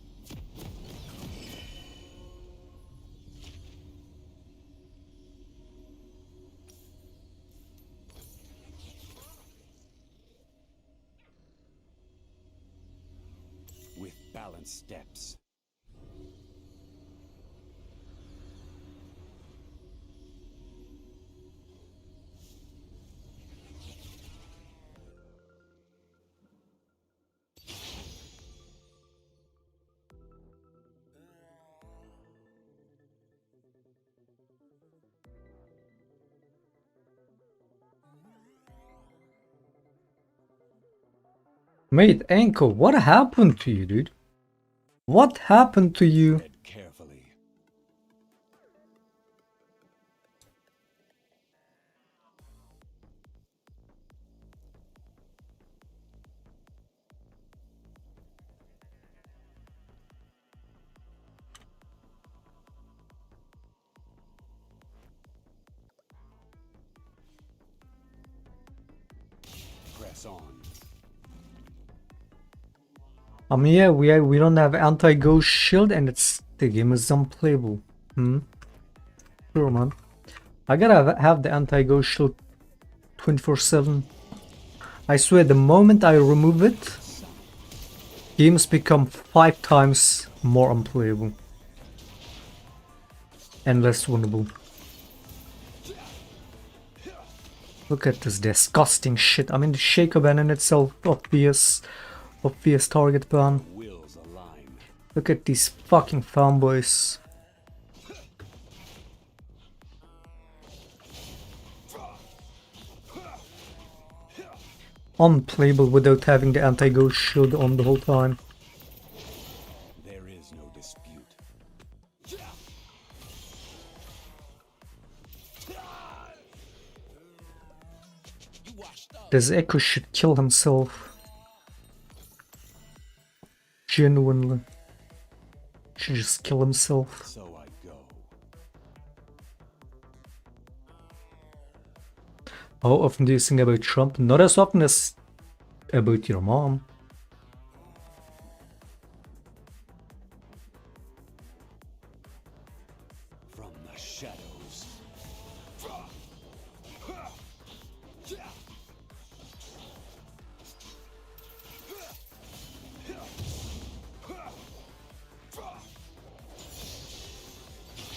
With balanced steps. Mate, Anko, what happened to you, dude? What happened to you? Carefully. Press on. I mean, yeah, we don't have anti-ghost shield and the game is unplayable. Sure, man. I gotta have the anti-ghost shield 24/7. I swear, the moment I remove it, games become 5 times more unplayable and less winnable. Look at this disgusting shit. I mean, the shaco ban in itself, obvious target ban. Look at these fucking fanboys. Unplayable without having the anti-ghost shield on the whole time. There is no dispute. This Echo should kill himself. Genuinely. Should just kill himself. So I go. How often do you think about Trump? Not as often as about your mom. From the shadows.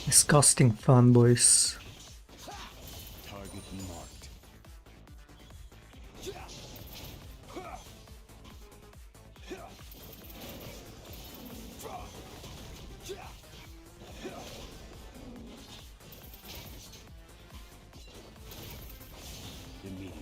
Disgusting fanboys. Target marked. Immediately.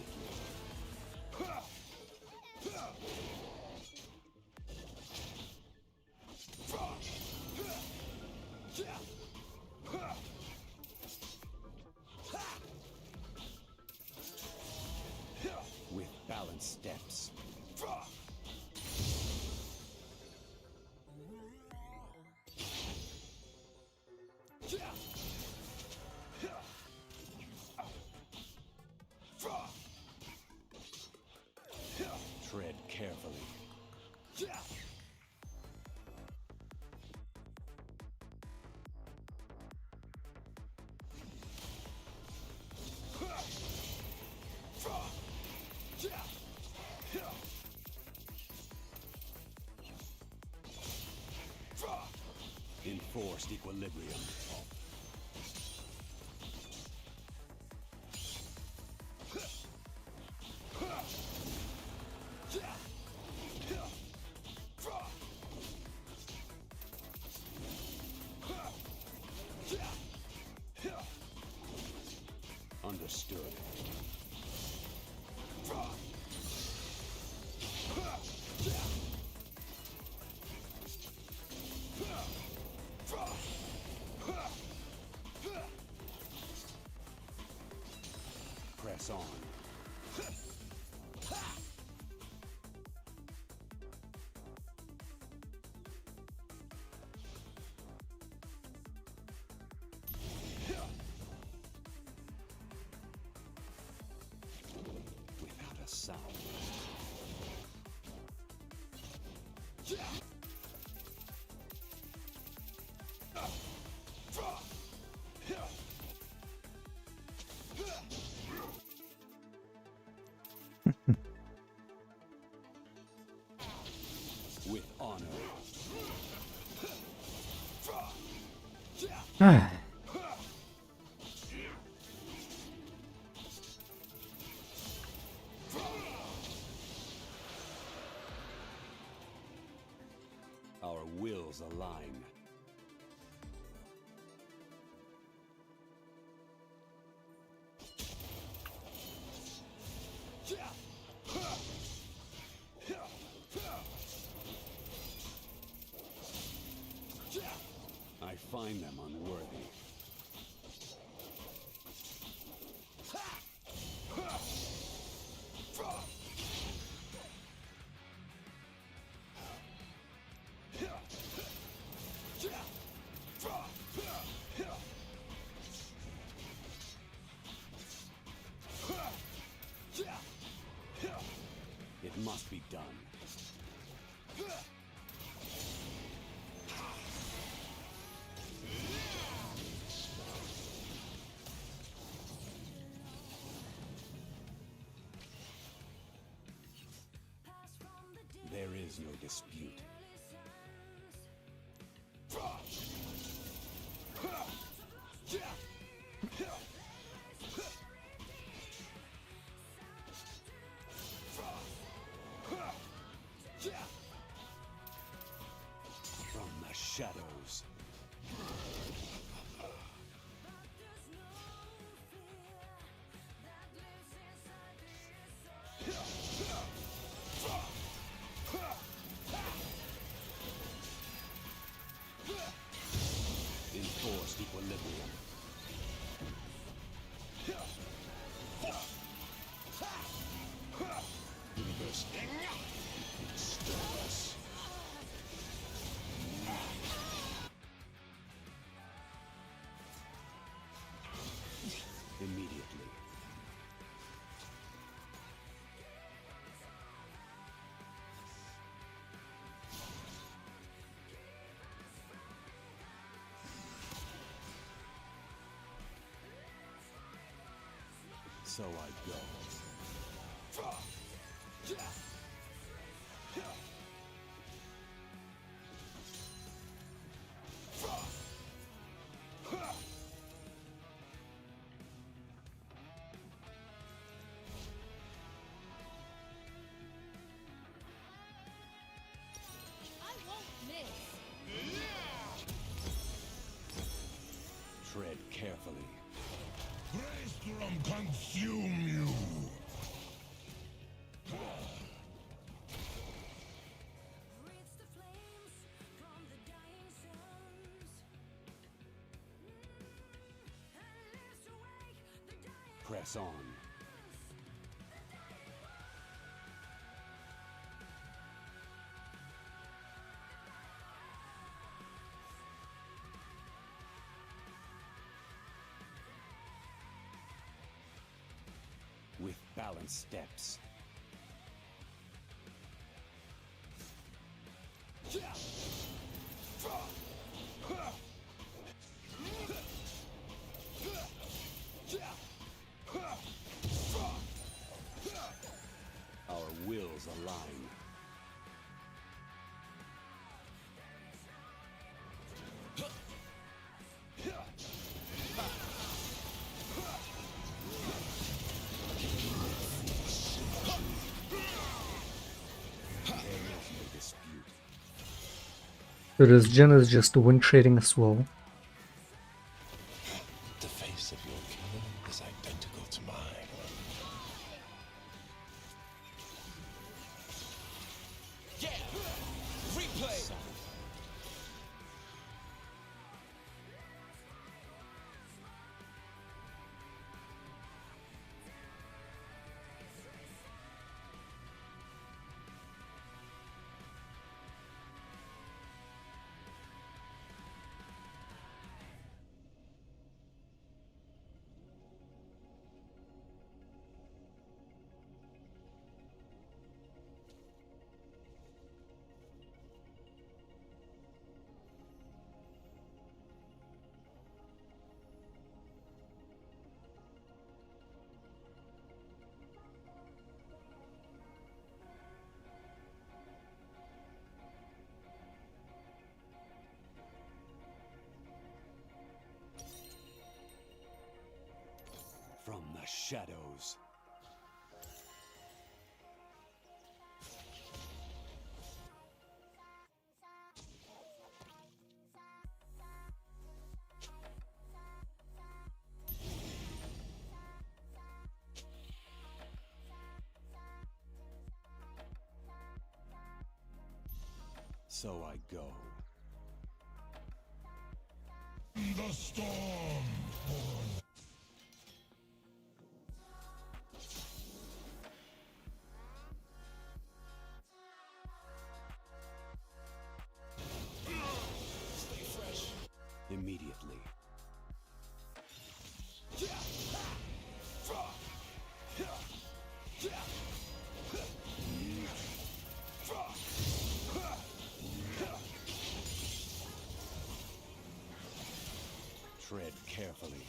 With balanced steps. Tread carefully. Enforced equilibrium. Understood. Press on. Without a sound. With honor. Our wills align. I find them unworthy. It must be done. There is no dispute. From the shadows. Enforced equilibrium. So I go. I won't miss. Tread carefully. Praestrum consume you! Press on. With balanced steps. Our wills align. So this gen is just win trading as well. The face of your killer is identical to mine. Yeah! Replay! From the shadows. So I go. The storm! Stay fresh. Immediately. Tread carefully.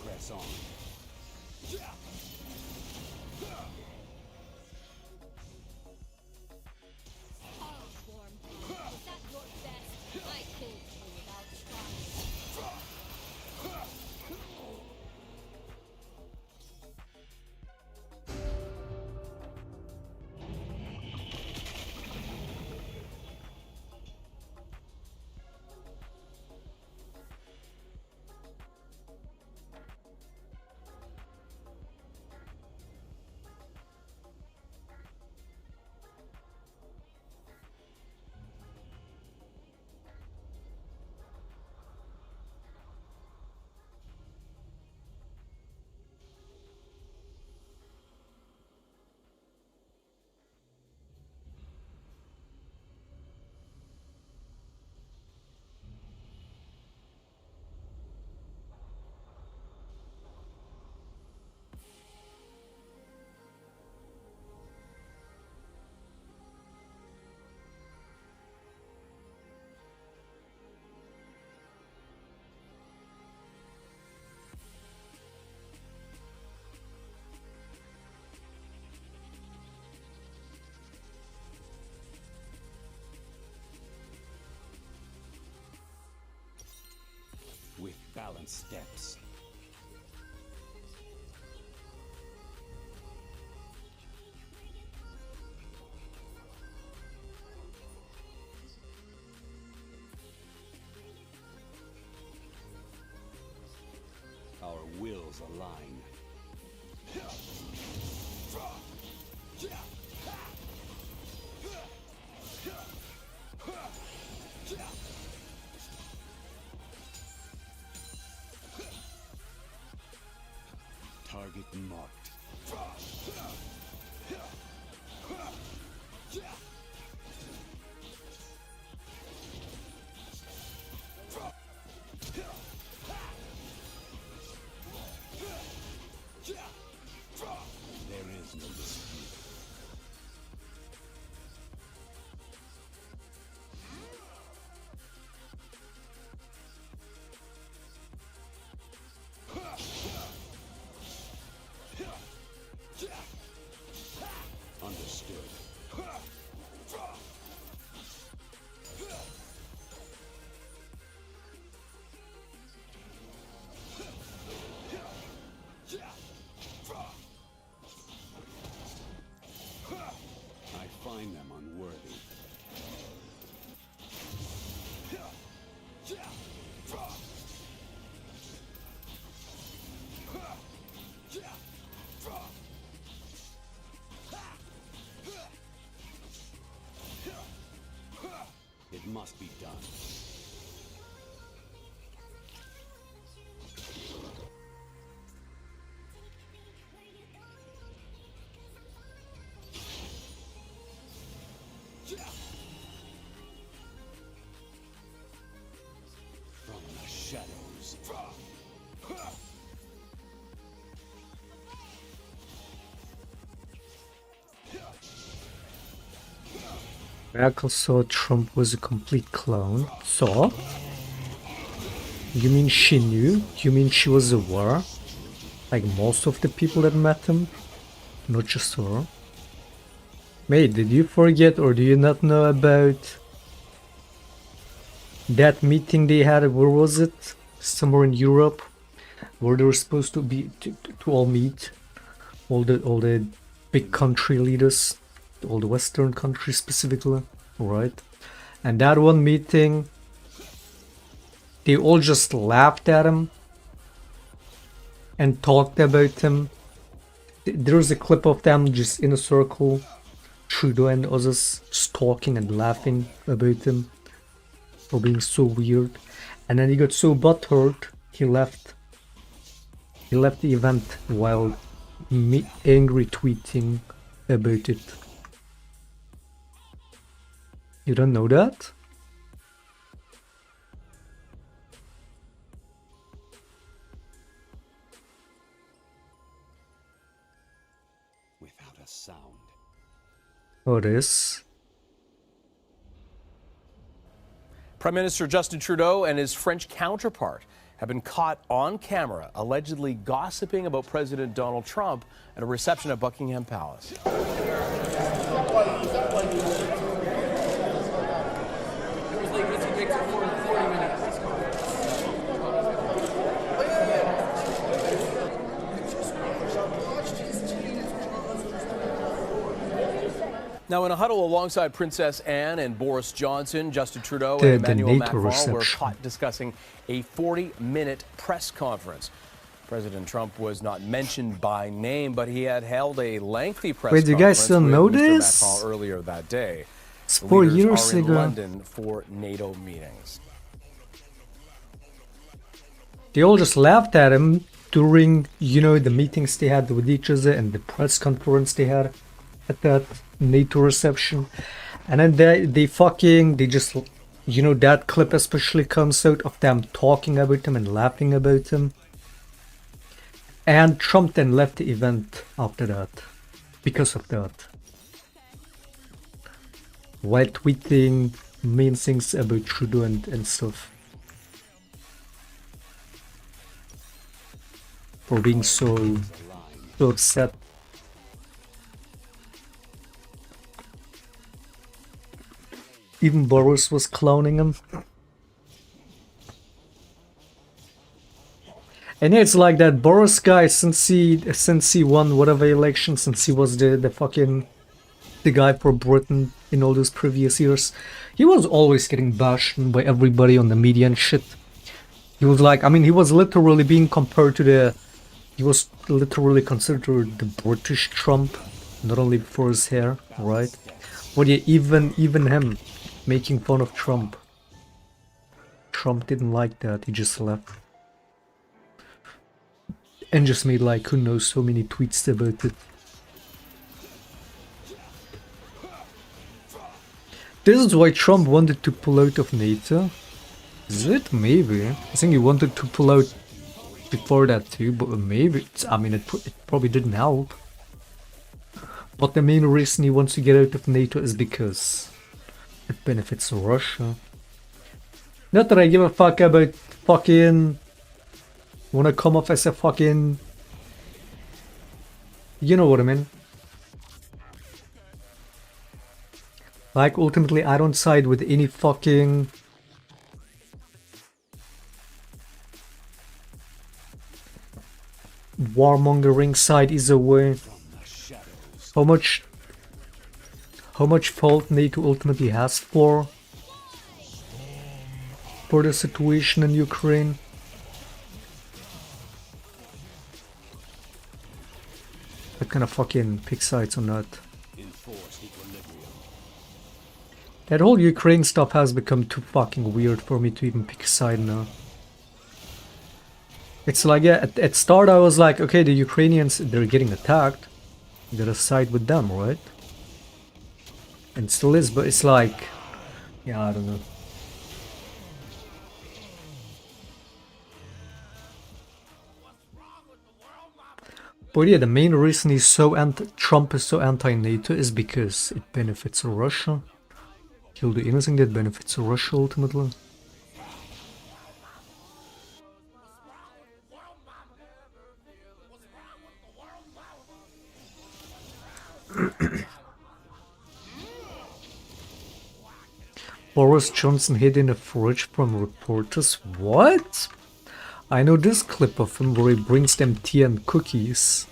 Press on. Warm. Is that your best? I killed you without trying. balanced steps. Our wills align. Target marked. There is no dispute. Understood. I find them unworthy. It must be done. From the shadows. Merkel saw Trump was a complete clown. Saw? You mean she knew? You mean she was aware? Like most of the people that met him? Not just her. Mate, did you forget or do you not know about that meeting they had? Where was it? Somewhere in Europe, where they were supposed to be to all meet, all the big country leaders, all the Western countries specifically, right? And that one meeting, they all just laughed at him and talked about him. There's a clip of them just in a circle, Trudeau and others just talking and laughing about him for being so weird. And then he got so butthurt, he left. He left the event while angry tweeting about it. You don't know that? Without a sound. Oh, it is. Prime Minister Justin Trudeau and his French counterpart have been caught on camera allegedly gossiping about President Donald Trump at a reception at Buckingham Palace. Now, in a huddle alongside Princess Anne and Boris Johnson, Justin Trudeau and Emmanuel Macron were caught discussing a 40-minute press conference. President Trump was not mentioned by name, but he had held a lengthy press conference. Wait, do you guys still know this? Mr. Macron earlier that day. It's 4 years are in ago. London for NATO meetings. They all just laughed at him during, you know, the meetings they had with each other and the press conference they had at that NATO reception. And then they just, you know, that clip especially comes out of them talking about him and laughing about him. And Trump then left the event after that because of that, while tweeting mean things about Trudeau and stuff, for being so upset. Even Boris was clowning him. And yeah, it's like that Boris guy since he won whatever election, since he was the fucking the guy for Britain in all those previous years. He was always getting bashed by everybody on the media and shit. He was like, I mean, he was literally being compared to he was literally considered the British Trump, not only for his hair, right? But yeah, even him making fun of Trump. Trump didn't like that, he just left. And just made like, who knows, so many tweets about it. This is why Trump wanted to pull out of NATO. Is it? Maybe. I think he wanted to pull out before that too, but maybe. I mean, it probably didn't help. But the main reason he wants to get out of NATO is because it benefits Russia. Not that I give a fuck about fucking... wanna come off as a fucking... You know what I mean? Like, ultimately, I don't side with any fucking... warmongering side either way. How much fault NATO ultimately has for the situation in Ukraine. I kind of fucking pick sides on that. That whole Ukraine stuff has become too fucking weird for me to even pick a side now. It's like, yeah, at start I was like, okay, the Ukrainians, they're getting attacked. You gotta side with them, right? And still is, but it's like, yeah, I don't know. But yeah, the main reason he's so Trump is so anti-NATO is because it benefits Russia. He'll do anything that benefits Russia ultimately. Boris Johnson hid in a fridge from reporters. What? I know this clip of him where he brings them tea and cookies.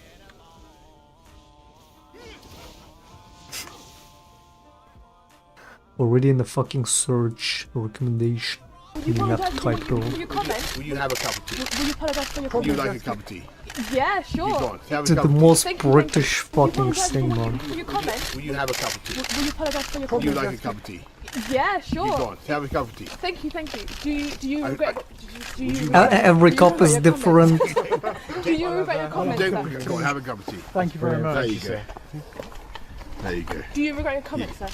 Already in the fucking search recommendation. You have to type it all. Will you comment? Will you have a cup of tea? Will you apologize for your comment? Would you like a cup of tea? Yeah, sure. It's the most British fucking thing, man. Will you comment? Will you have a cup of tea? Will you apologize for your comment? Would you like a cup of tea? Yeah, sure. Go on, have a cup of tea. Thank you, thank you. Do you regret? Every cup is different. Do you regret your comment? Go on, have a cup of tea. Thank you very much. There you go. There you go. Do you regret your comment, sir?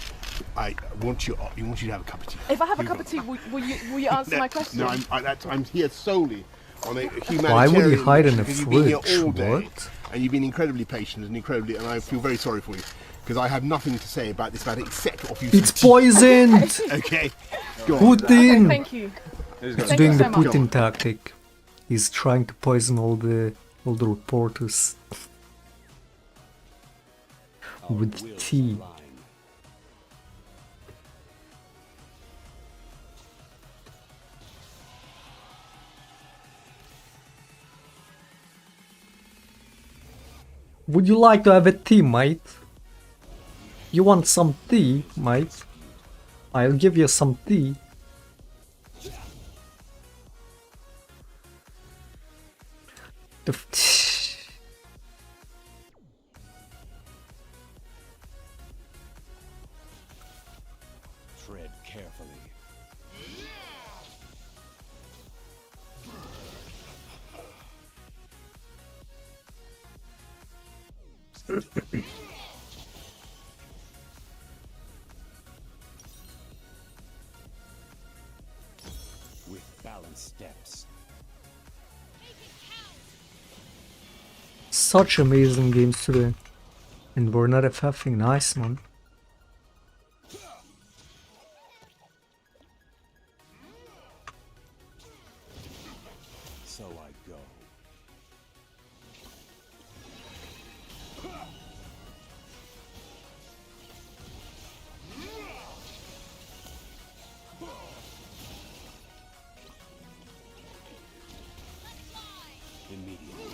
I want you to have a cup of tea. If I have a cup of tea, will you answer my question? No, I'm here solely on a humanitarian. Why would you hide in a because you've been here fridge? all day, What? and you've been incredibly patient and I feel very sorry for you because I have nothing to say about this matter except to offer you. It's poisoned! Okay. Go on. Putin! Okay, thank you. He's Thank doing you the so much. Putin tactic. He's trying to poison all the reporters with tea. Would you like to have a tea, mate? You want some tea, mate? I'll give you some tea. Tread carefully. With balanced steps. Such amazing games today. And we're not FFing. Nice, man. So I go. immediately.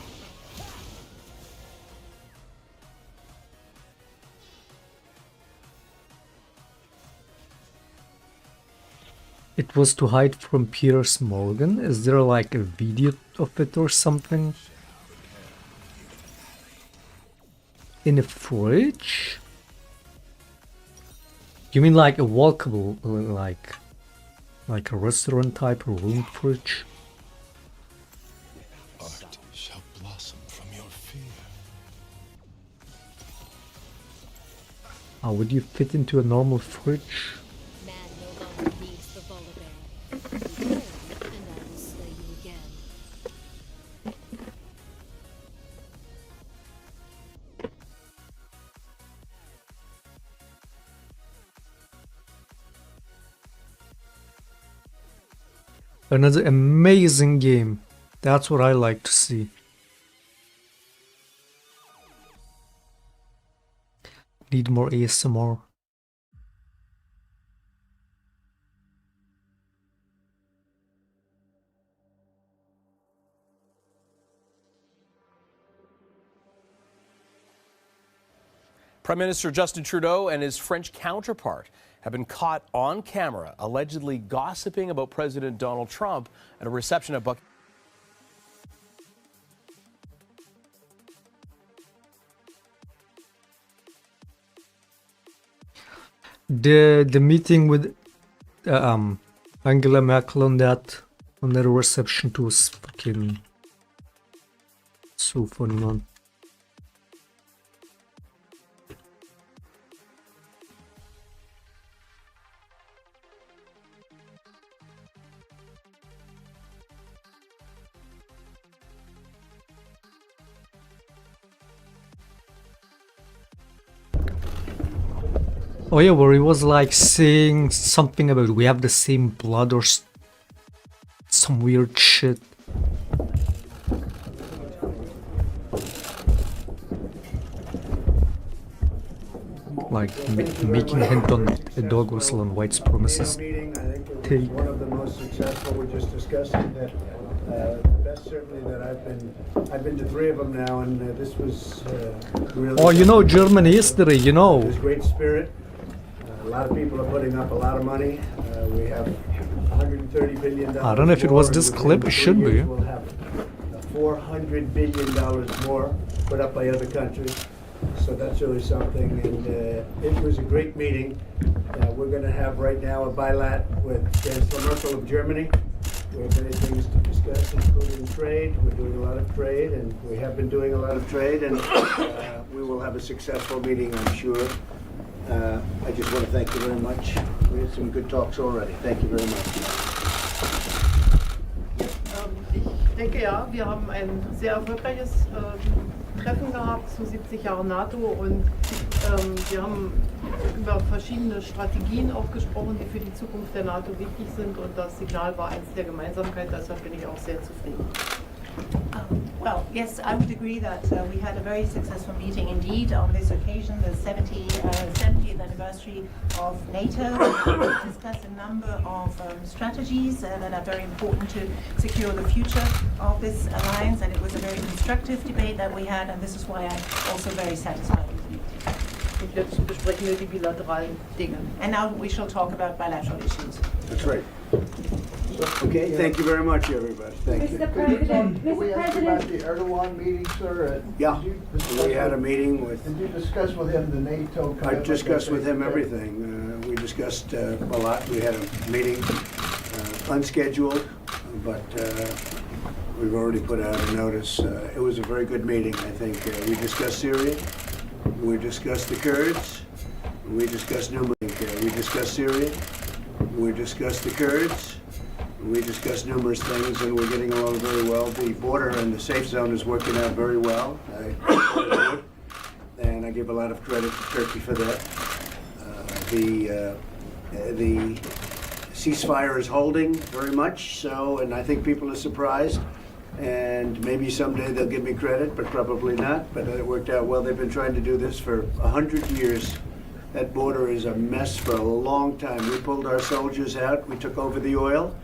It was to hide from Piers Morgan. Is there like a video of it or something? In a fridge? You mean like a walkable, like a restaurant type room fridge? Art shall blossom from your fear. How would you fit into a normal fridge? Man no longer needs the Volibear. Return, and I will slay you again. Another amazing game. That's what I like to see. Need more ASMR. Prime Minister Justin Trudeau and his French counterpart have been caught on camera allegedly gossiping about President Donald Trump at a reception at Buckingham. The meeting with Angela Merkel on that reception too was fucking so funny, man. Oh yeah, where he was like saying something about we have the same blood or some weird shit. Like making a hint on a dog whistle on White's promises. Take. One of the most successful. We're just discussing that. The best certainly that I've been to 3 of them now, and this was really. Oh, you know German history, you know. There's great spirit. A lot of people are putting up a lot of money. We have $130 billion. I don't know if it was this clip. It should be. We'll have $400 billion more put up by other countries. So that's really something. And it was a great meeting. We're going to have right now a bilat with Chancellor Merkel of Germany. We have many things to discuss, including trade. We're doing a lot of trade, and we have been doing a lot of trade, and we will have a successful meeting, I'm sure. I just want to thank you very much. We had some good talks already. Thank you very much. Ich denke ja, wir haben ein sehr erfolgreiches Treffen gehabt zu 70 Jahren NATO und wir haben über verschiedene Strategien auch gesprochen, die für die Zukunft der NATO wichtig sind und das Signal war eins der Gemeinsamkeit, deshalb bin ich auch sehr zufrieden. Well, yes, I would agree that we had a very successful meeting indeed on this occasion, the 70th anniversary of NATO. We discussed a number of strategies that are very important to secure the future of this alliance, and it was a very constructive debate that we had, and this is why I'm also very satisfied with the meeting. Und jetzt besprechen wir die bilateralen Dinge. And now we shall talk about bilateral issues. That's right. Okay, thank you very much, everybody. Thank you. Mr. President, Mr. President. The Erdogan meeting, sir? Yeah, we had a meeting with. Did you discuss with him the NATO? I discussed with him everything. We discussed a lot. We had a meeting unscheduled, but we've already put out a notice. It was a very good meeting, I think. We discussed Syria. We discussed the Kurds. We discussed we discussed Syria. We discussed the Kurds. We discussed numerous things, and we're getting along very well. The border and the safe zone is working out very well. And I give a lot of credit to Turkey for that. The ceasefire is holding very much so, and I think people are surprised. And maybe someday they'll give me credit, but probably not. But it worked out well. They've been trying to do this for 100 years. That border is a mess for a long time. We pulled our soldiers out. We took over the oil.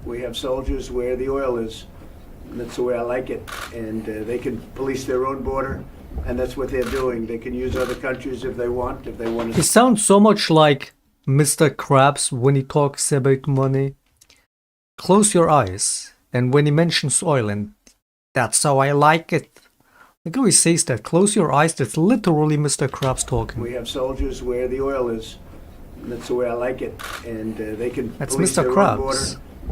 We have soldiers where the oil is. And that's the way I like it. And they can police their own border, and that's what they're doing. They can use other countries if they want to. He sounds so much like Mr. Krabs when he talks about money. Close your eyes, and when he mentions oil, and that's how I like it. Like how he says that, close your eyes, that's literally Mr. Krabs talking. We have soldiers where the oil is. And that's the way I like it. And they can That's police Mr. their Krabs. own border,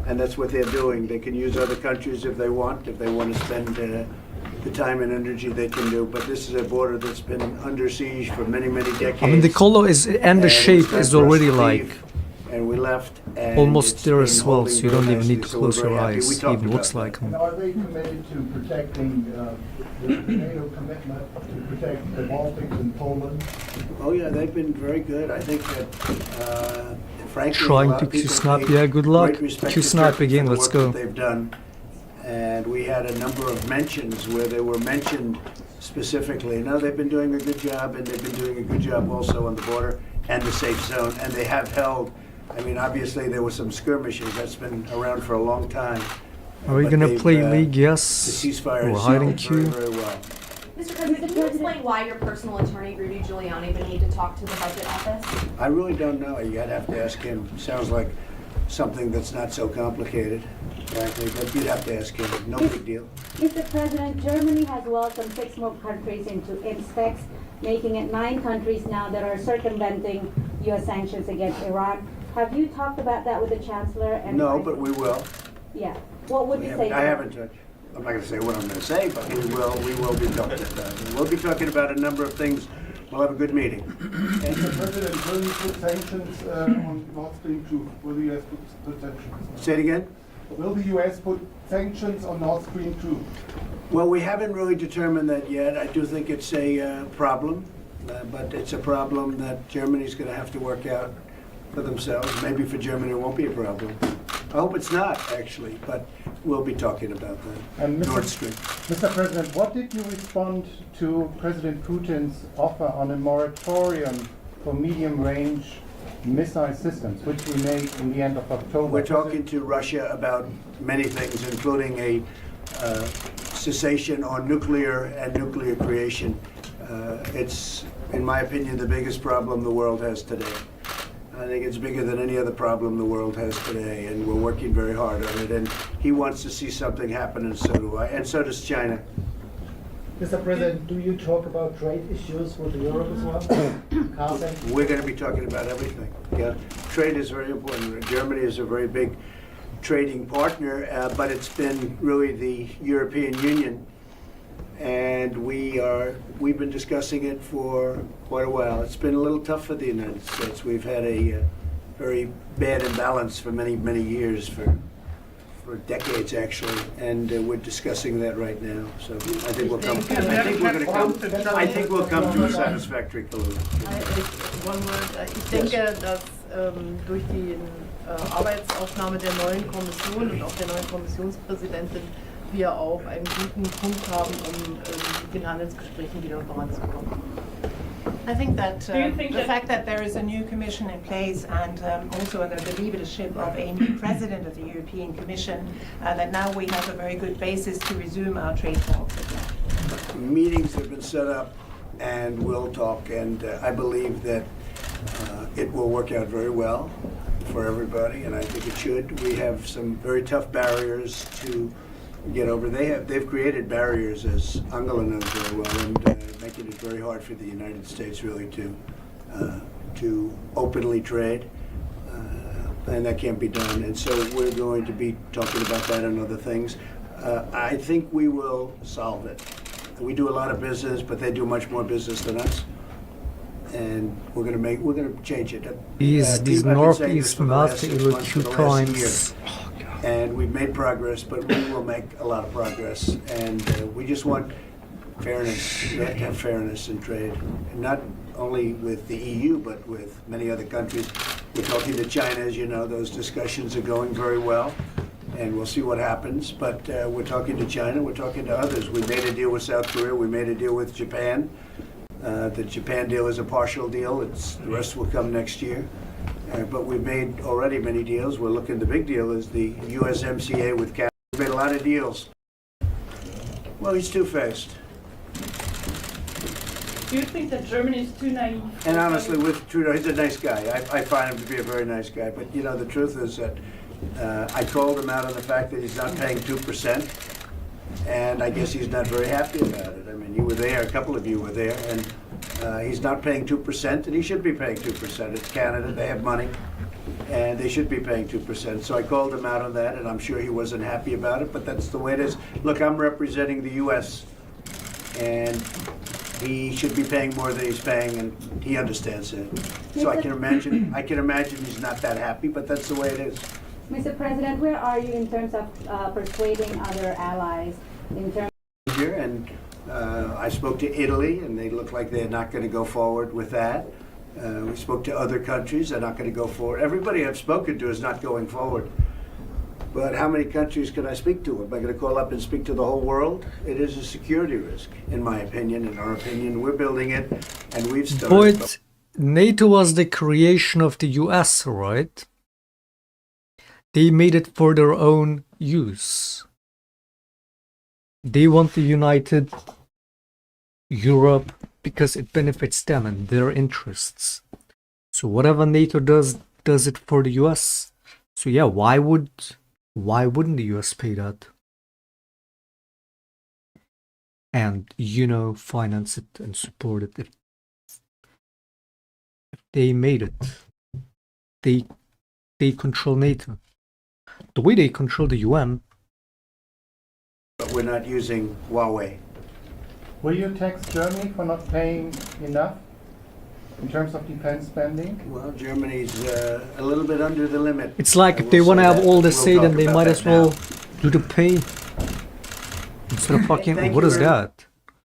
and that's what they're doing. They can use other countries if they want to spend the time and energy they can do. But this is a border that's been under siege for many, many decades. I mean, the color is and the shape is already like and we left and almost there it's as been well, holding so you don't very even need to nicely, so we're close your very happy. We eyes. talked Even about looks that. like him. And are they committed to protecting the NATO commitment to protect the Baltics and Poland? Oh yeah, they've been very good. I think that, frankly, a Trying lot to of people snipe, pay yeah, good luck. great respect To to snipe Turkey again, for the let's work go. that they've done, and we had a number of mentions where they were mentioned specifically. Now they've been doing a good job, and they've been doing a good job also on the border and the safe zone, and they have held. I mean, obviously there were some skirmishes that's been around for a long time. Are we but gonna they've, play League? The Yes. ceasefire Or is hiding held very, queue? very well. Mr. President, can you explain why your personal attorney, Rudy Giuliani, would need to talk to the budget office? I really don't know. You'd have to ask him. Sounds like something that's not so complicated, frankly, but you'd have to ask him. No big deal. Mr. President, Germany has welcomed 6 more countries into its specs, making it 9 countries now that are circumventing U.S. sanctions against Iran. Have you talked about that with the Chancellor? And No, but we will. Yeah. What would you say? I haven't touched. I'm not going to say what I'm going to say, but we will. We will be talking about it. We'll be talking about a number of things. We'll have a good meeting. Mr. President, will you put sanctions on Nord Stream 2? Will the U.S. put sanctions? Say it again. Will the U.S. put sanctions on Nord Stream 2? Well, we haven't really determined that yet. I do think it's a problem, but it's a problem that Germany's going to have to work out for themselves. Maybe for Germany it won't be a problem. I hope it's not, actually, but we'll be talking about that. And Nord Stream. Mr. President, what did you respond to President Putin's offer on a moratorium for medium-range missile systems, which we made in the end of October? We're talking to Russia about many things, including a cessation on nuclear and nuclear creation. It's, in my opinion, the biggest problem the world has today. I think it's bigger than any other problem the world has today, and we're working very hard on it. And he wants to see something happen, and so do I, and so does China. Mr. President, do you talk about trade issues with Europe as well? We're going to be talking about everything. Yeah, trade is very important. Germany is a very big trading partner, but it's been really the European Union, and we've been discussing it for quite a while. It's been a little tough for the United States. We've had a very bad imbalance for many, many years, for decades actually, and we're discussing that right now. So I think we'll come. I think we're going to come. I think we'll come to a satisfactory conclusion. One word. Ich denke, dass durch die Arbeitsaufnahme der neuen Kommission und auch der neuen Kommissionspräsidentin wir auch einen guten Punkt haben, den Handelsgesprächen wieder voranzukommen. I think that the fact that there is a new commission in place and also under the leadership of a new president of the European Commission, that now we have a very good basis to resume our trade talks again. Meetings have been set up, and we'll talk, and I believe that it will work out very well for everybody, and I think it should. We have some very tough barriers to get over. They've created barriers, as Angela knows very well, and making it very hard for the United States really to openly trade, and that can't be done. And so we're going to be talking about that and other things. I think we will solve it. We do a lot of business, but they do much more business than us, and we're going to change it. These northeast master two times. And we've made progress, but we will make a lot of progress. And we just want fairness. We have to have fairness in trade, and not only with the EU, but with many other countries. We're talking to China, as you know. Those discussions are going very well, and we'll see what happens. But we're talking to China. We're talking to others. We made a deal with South Korea. We made a deal with Japan. The Japan deal is a partial deal. The rest will come next year. But we've made already many deals. We're looking, the big deal is the USMCA with Canada. We've made a lot of deals. Well, he's two-faced. Do you think that Germany is too naive? And honestly, with Trudeau, he's a nice guy. I find him to be a very nice guy. But, you know, the truth is that I called him out on the fact that he's not paying 2%. And I guess he's not very happy about it. I mean, you were there, a couple of you were there, and he's not paying 2%, and he should be paying 2%. It's Canada, they have money, and they should be paying 2%. So I called him out on that, and I'm sure he wasn't happy about it, but that's the way it is. Look, I'm representing the U.S., and he should be paying more than he's paying, and he understands it. So I can imagine he's not that happy, but that's the way it is. Mr. President, where are you in terms of persuading other allies in terms Here, and I spoke to Italy, and they look like they're not going to go forward with that. We spoke to other countries, they're not going to go forward. Everybody I've spoken to is not going forward. But how many countries can I speak to? Am I going to call up and speak to the whole world? It is a security risk, in my opinion, in our opinion. We're building it, and we've started. But NATO was the creation of the US, right? They made it for their own use. They want the united Europe because it benefits them and their interests. So whatever NATO does it for the US. So yeah, why wouldn't the US pay that? And, you know, finance it and support it if they made it. They control NATO. The way they control the UN. But we're not using Huawei. Will you tax Germany for not paying enough in terms of defense spending? Well, Germany's a little bit under the limit. It's like if they want to have all the say, then they might as well do the pay. Instead of fucking, what is that?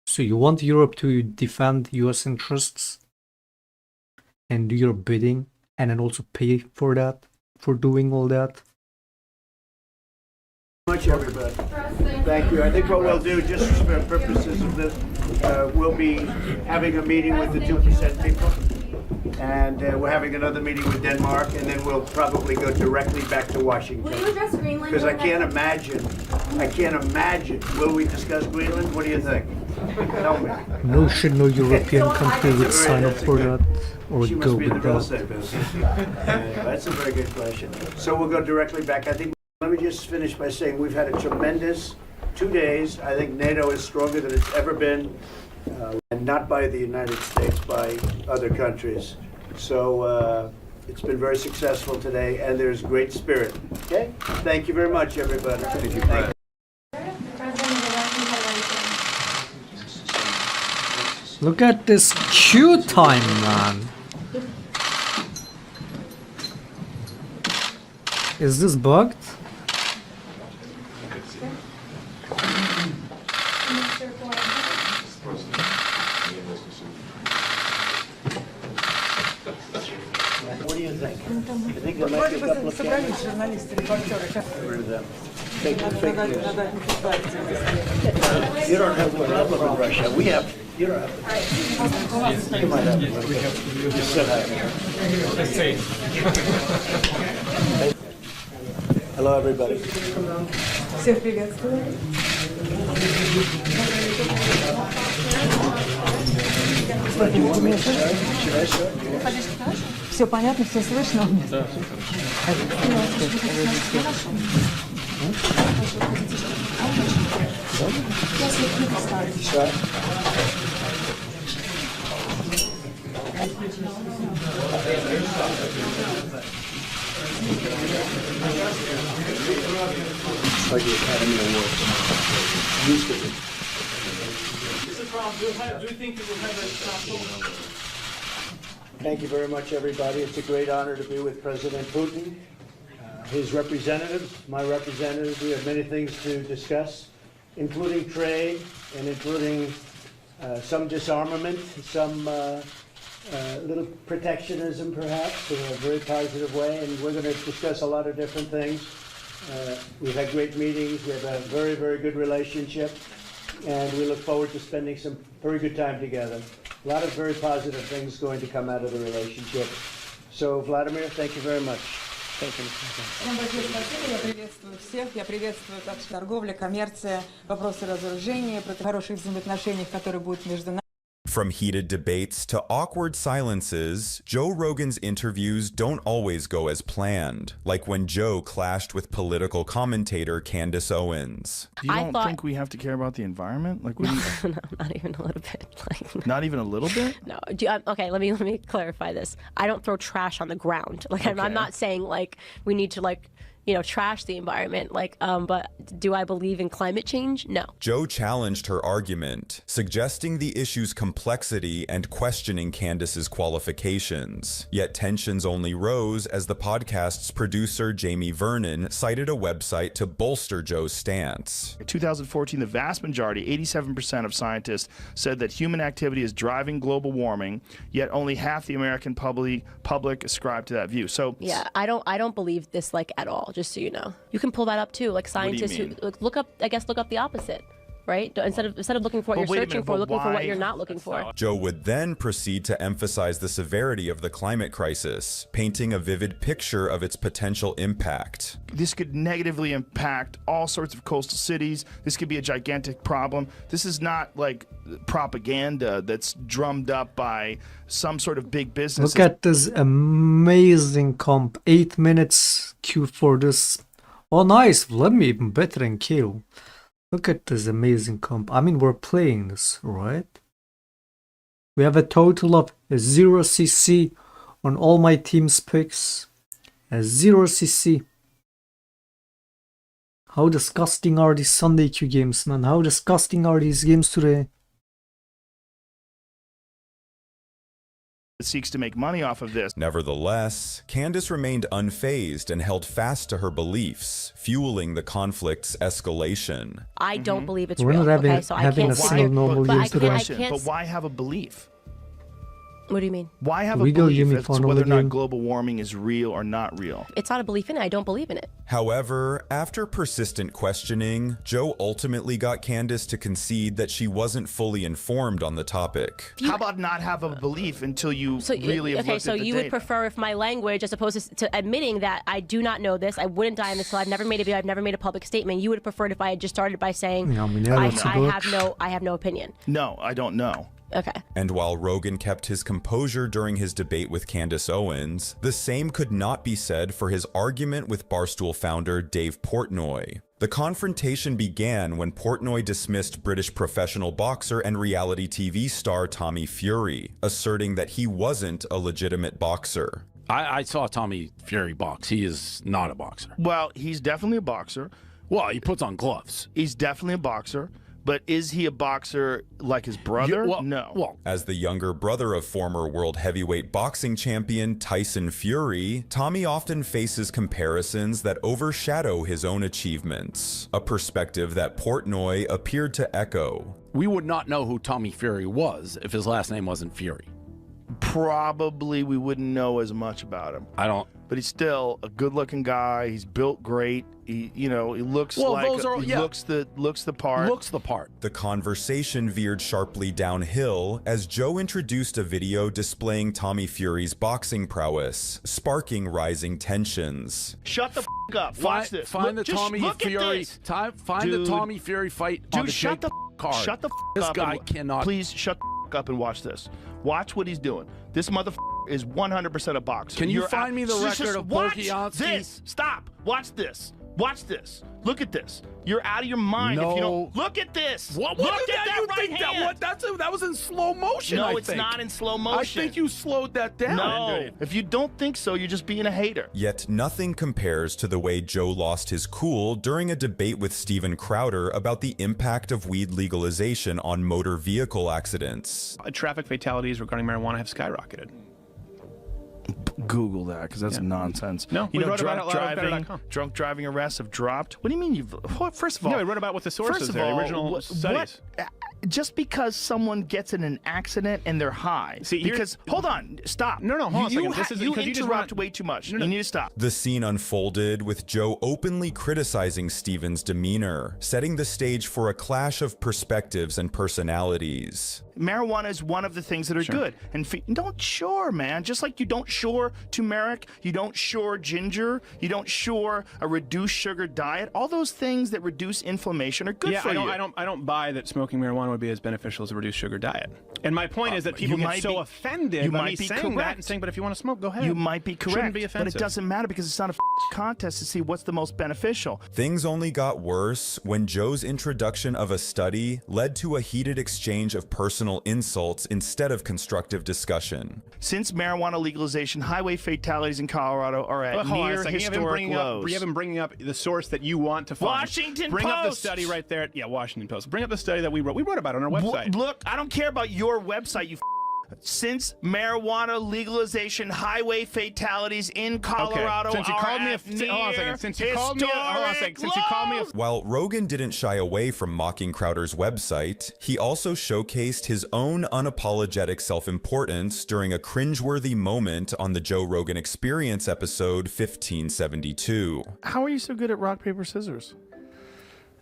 So you want Europe to defend US interests and do your bidding and then also pay for that, for doing all that? Much, everybody. Thank you. I think what we'll do, just for purposes of this, we'll be having a meeting with the 2% people, and we're having another meeting with Denmark, and then we'll probably go directly back to Washington. Will you address Greenland? Because I can't imagine. Will we discuss Greenland? What do you think? Tell me. No shit, no European country would sign up for that or She go must be in the with real that. estate business. That's a very good question. So we'll go directly back. I think. Let me just finish by saying we've had a tremendous 2 days. I think NATO is stronger than it's ever been, and not by the United States, by other countries. So it's been very successful today, and there's great spirit. Okay? Thank you very much, everybody. Thank you. Thank you. Look at this queue time, man. Is this bugged? What do you think? You think there might be a couple of cameras? Get rid of them. Fake news. You don't have a problem with Russia. We have. You don't have. You might have a little bit. Just sit out here. Hello, everybody. Всех приветствую. Все понятно, все слышно? Да. Like the Academy Awards. Used to be. Mr. Trump, do you think you will have a Shaclone? Thank you very much, everybody. It's a great honor to be with President Putin, his representatives, my representatives. We have many things to discuss, including trade and including some disarmament, some little protectionism, perhaps, in a very positive way. And we're going to discuss a lot of different things. We've had great meetings. We have a very, very good relationship. And we look forward to spending some very good time together. A lot of very positive things going to come out of the relationship. So, Vladimir, thank you very much. Thank you. Всем большое спасибо, я приветствую всех, я приветствую также торговля, коммерция, вопросы разоружения, хороших взаимоотношений, которые будут между нами. From heated debates to awkward silences, Joe Rogan's interviews don't always go as planned, like when Joe clashed with political commentator Candace Owens. You don't think we have to care about the environment? Like, we No, not even a little bit. Like, not even a little bit? no. Okay, let me clarify this. I don't throw trash on the ground. Like, I'm not saying like we need to like, you know, trash the environment. Like, but do I believe in climate change? No. Joe challenged her argument, suggesting the issue's complexity and questioning Candace's qualifications. Yet tensions only rose as the podcast's producer Jamie Vernon cited a website to bolster Joe's stance. In 2014, the vast majority, 87% of scientists, said that human activity is driving global warming, yet only half the American public ascribe to that view. So yeah, I don't believe this like at all. Just so you know, you can pull that up too. Like scientists who look up the opposite, right? Instead of looking for what you're searching for, looking for what you're not looking for. Joe would then proceed to emphasize the severity of the climate crisis, painting a vivid picture of its potential impact. This could negatively impact all sorts of coastal cities. This could be a gigantic problem. This is not like propaganda that's drummed up by some sort of big business. Look at this amazing comp. 8 minutes queue for this. Oh, nice. Vladimir even better than Kill. Look at this amazing comp. I mean, we're playing this, right? We have a total of 0 CC on all my team's picks. 0 CC. How disgusting are these Sunday queue games, man? How disgusting are these games today? Seeks to make money off of this. Nevertheless, Candace remained unfazed and held fast to her beliefs, fueling the conflict's escalation. I don't believe it's We're real. not having, Okay, so I having can't a sit single here. normal But game I today. can't. But why have a belief? What do you mean? Why have We a go belief Yumi as to funnel whether or not again. global warming is real or not real? It's not a belief in it. I don't believe in it. However, after persistent questioning, Joe ultimately got Candace to concede that she wasn't fully informed on the topic. How about not have a belief until you really have okay, looked so at the you data? would prefer if my language, as opposed to admitting that I do not know this, I wouldn't die on this hill, I've never made a video, I've never made a public statement. You would have preferred if I had just started by saying I have no opinion. No, I don't know. Okay. And while Rogan kept his composure during his debate with Candace Owens, the same could not be said for his argument with Barstool founder Dave Portnoy. The confrontation began when Portnoy dismissed British professional boxer and reality TV star Tommy Fury, asserting that he wasn't a legitimate boxer. I saw Tommy Fury box. He is not a boxer. Well, he's definitely a boxer. Well, he puts on gloves. He's definitely a boxer. But is he a boxer like his brother? No. As the younger brother of former world heavyweight boxing champion Tyson Fury, Tommy often faces comparisons that overshadow his own achievements, a perspective that Portnoy appeared to echo. We would not know who Tommy Fury was if his last name wasn't Fury. Probably we wouldn't know as much about him. I don't. But he's still a good-looking guy. He's built great. He looks looks the part. Looks the part. The conversation veered sharply downhill as Joe introduced a video displaying Tommy Fury's boxing prowess, sparking rising tensions. Shut the f up. Watch this. Find the Just Tommy look at Fury. this. Find the Tommy Fury fight on the shut the card. Shut the This up. guy cannot. Please shut the up and watch this. Watch what he's doing. This motherfucker is 100% a boxer. Can you find me the record of watch Bokianski's? this. Stop. Watch this. Watch this. Look at this. You're out of your mind if you don't. Look at this. What Look at that right hand. That was in slow motion. No, I it's think. not in slow motion. I think you slowed that down. No. If you don't think so, you're just being a hater. Yet nothing compares to the way Joe lost his cool during a debate with Steven Crowder about the impact of weed legalization on motor vehicle accidents. Traffic fatalities regarding marijuana have skyrocketed. Google that, because that's nonsense. No, you we know, wrote about it at drunk driving arrests have dropped. What do you mean you've? First of all, no, we wrote about what the sources are, the original studies. Just because someone gets in an accident and they're high, hold on, stop. No, hold on a second. This is you because you just interrupt way too much. You need to stop. The scene unfolded with Joe openly criticizing Steven's demeanor, setting the stage for a clash of perspectives and personalities. Marijuana is one of the things that are good. And don't shore, man. Just like you don't shore turmeric, you don't shore ginger, you don't shore a reduced sugar diet. All those things that reduce inflammation are good for you. I don't buy that smoking marijuana would be as beneficial as a reduced sugar diet. And my point is that people get so offended by me saying that and saying, but if you want to smoke, go ahead. You might be correct, Shouldn't be offensive. but it doesn't matter because it's not a contest to see what's the most beneficial. Things only got worse when Joe's introduction of a study led to a heated exchange of personal insults instead of constructive discussion. Since marijuana legalization, highway fatalities in Colorado are at near historic lows. You have him bringing up the source that you want to find. Washington Bring up the Post! study right there. Yeah, Washington Post. Bring up the study that we wrote. We wrote about it on our website. Look, I don't care about your website, you since marijuana legalization, highway fatalities in Colorado Since you called me While Rogan didn't shy away from mocking Crowder's website, he also showcased his own unapologetic self-importance during a cringeworthy moment on the Joe Rogan Experience episode 1572. How are you so good at rock, paper, scissors?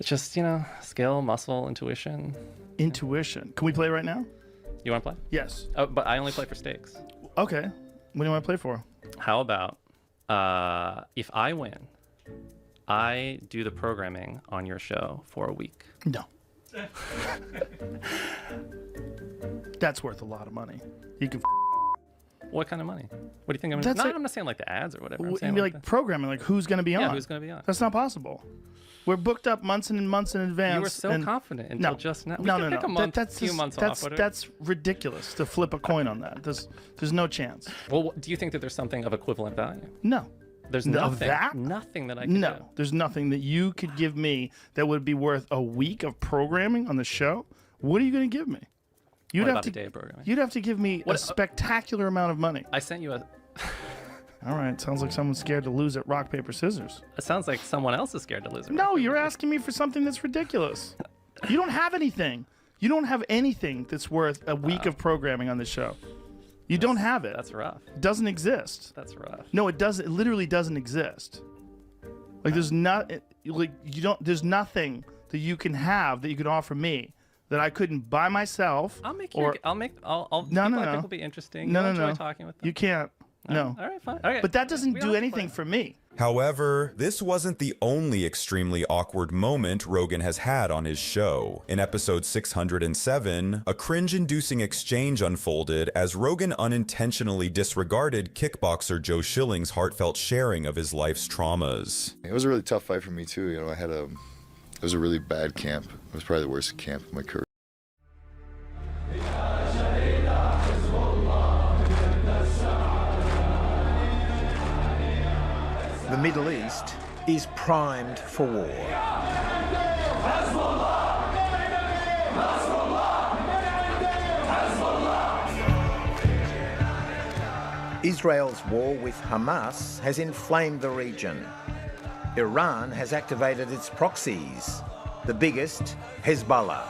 It's just, skill, muscle, intuition. Intuition. Can we play right now? You want to play? Yes. Oh, but I only play for stakes. Okay. What do you want to play for? How about if I win, I do the programming on your show for a week? No. That's worth a lot of money. You can. What kind of money? What do you think I'm That's not? like- I'm not saying like the ads or whatever. I'm It'd saying be like programming, like who's going to be on. Yeah, who's going to be on. That's not possible. We're booked up months and months in advance. You were so confident until just now. We No, can no, pick a no. month, That's few just- months that's, off. Whatever. That's ridiculous to flip a coin on that. There's no chance. Well, do you think that there's something of equivalent value? No. There's Of nothing. that? Nothing that I can do. No, there's nothing that you could give me that would be worth a week of programming on the show. What are you going to give me? You'd What have about to a day of programming? You'd have to give me a What- spectacular amount of money. I sent you a. All right, sounds like someone's scared to lose at rock, paper, scissors. It sounds like someone else is scared to lose it. No, you're asking me for something that's ridiculous. You don't have anything. You don't have anything that's worth a week of programming on the show. You don't have it. That's rough. It doesn't exist. That's rough. No, it doesn't. It literally doesn't exist. Like there's not. Like you don't. There's nothing that you can have that you could offer me that I couldn't buy myself. I'll make or, you. I'll make. I'll. No, people no, I no. think will be interesting. No, You'll no, enjoy no. talking with them. You can't. No. All right, fine. Okay. But that doesn't We do don't have to anything play. for me. However, this wasn't the only extremely awkward moment Rogan has had on his show. In episode 607, a cringe-inducing exchange unfolded as Rogan unintentionally disregarded kickboxer Joe Schilling's heartfelt sharing of his life's traumas. It was a really tough fight for me too. It was a really bad camp. It was probably the worst camp of my career. The Middle East is primed for war. Israel's war with Hamas has inflamed the region. Iran has activated its proxies, the biggest, Hezbollah.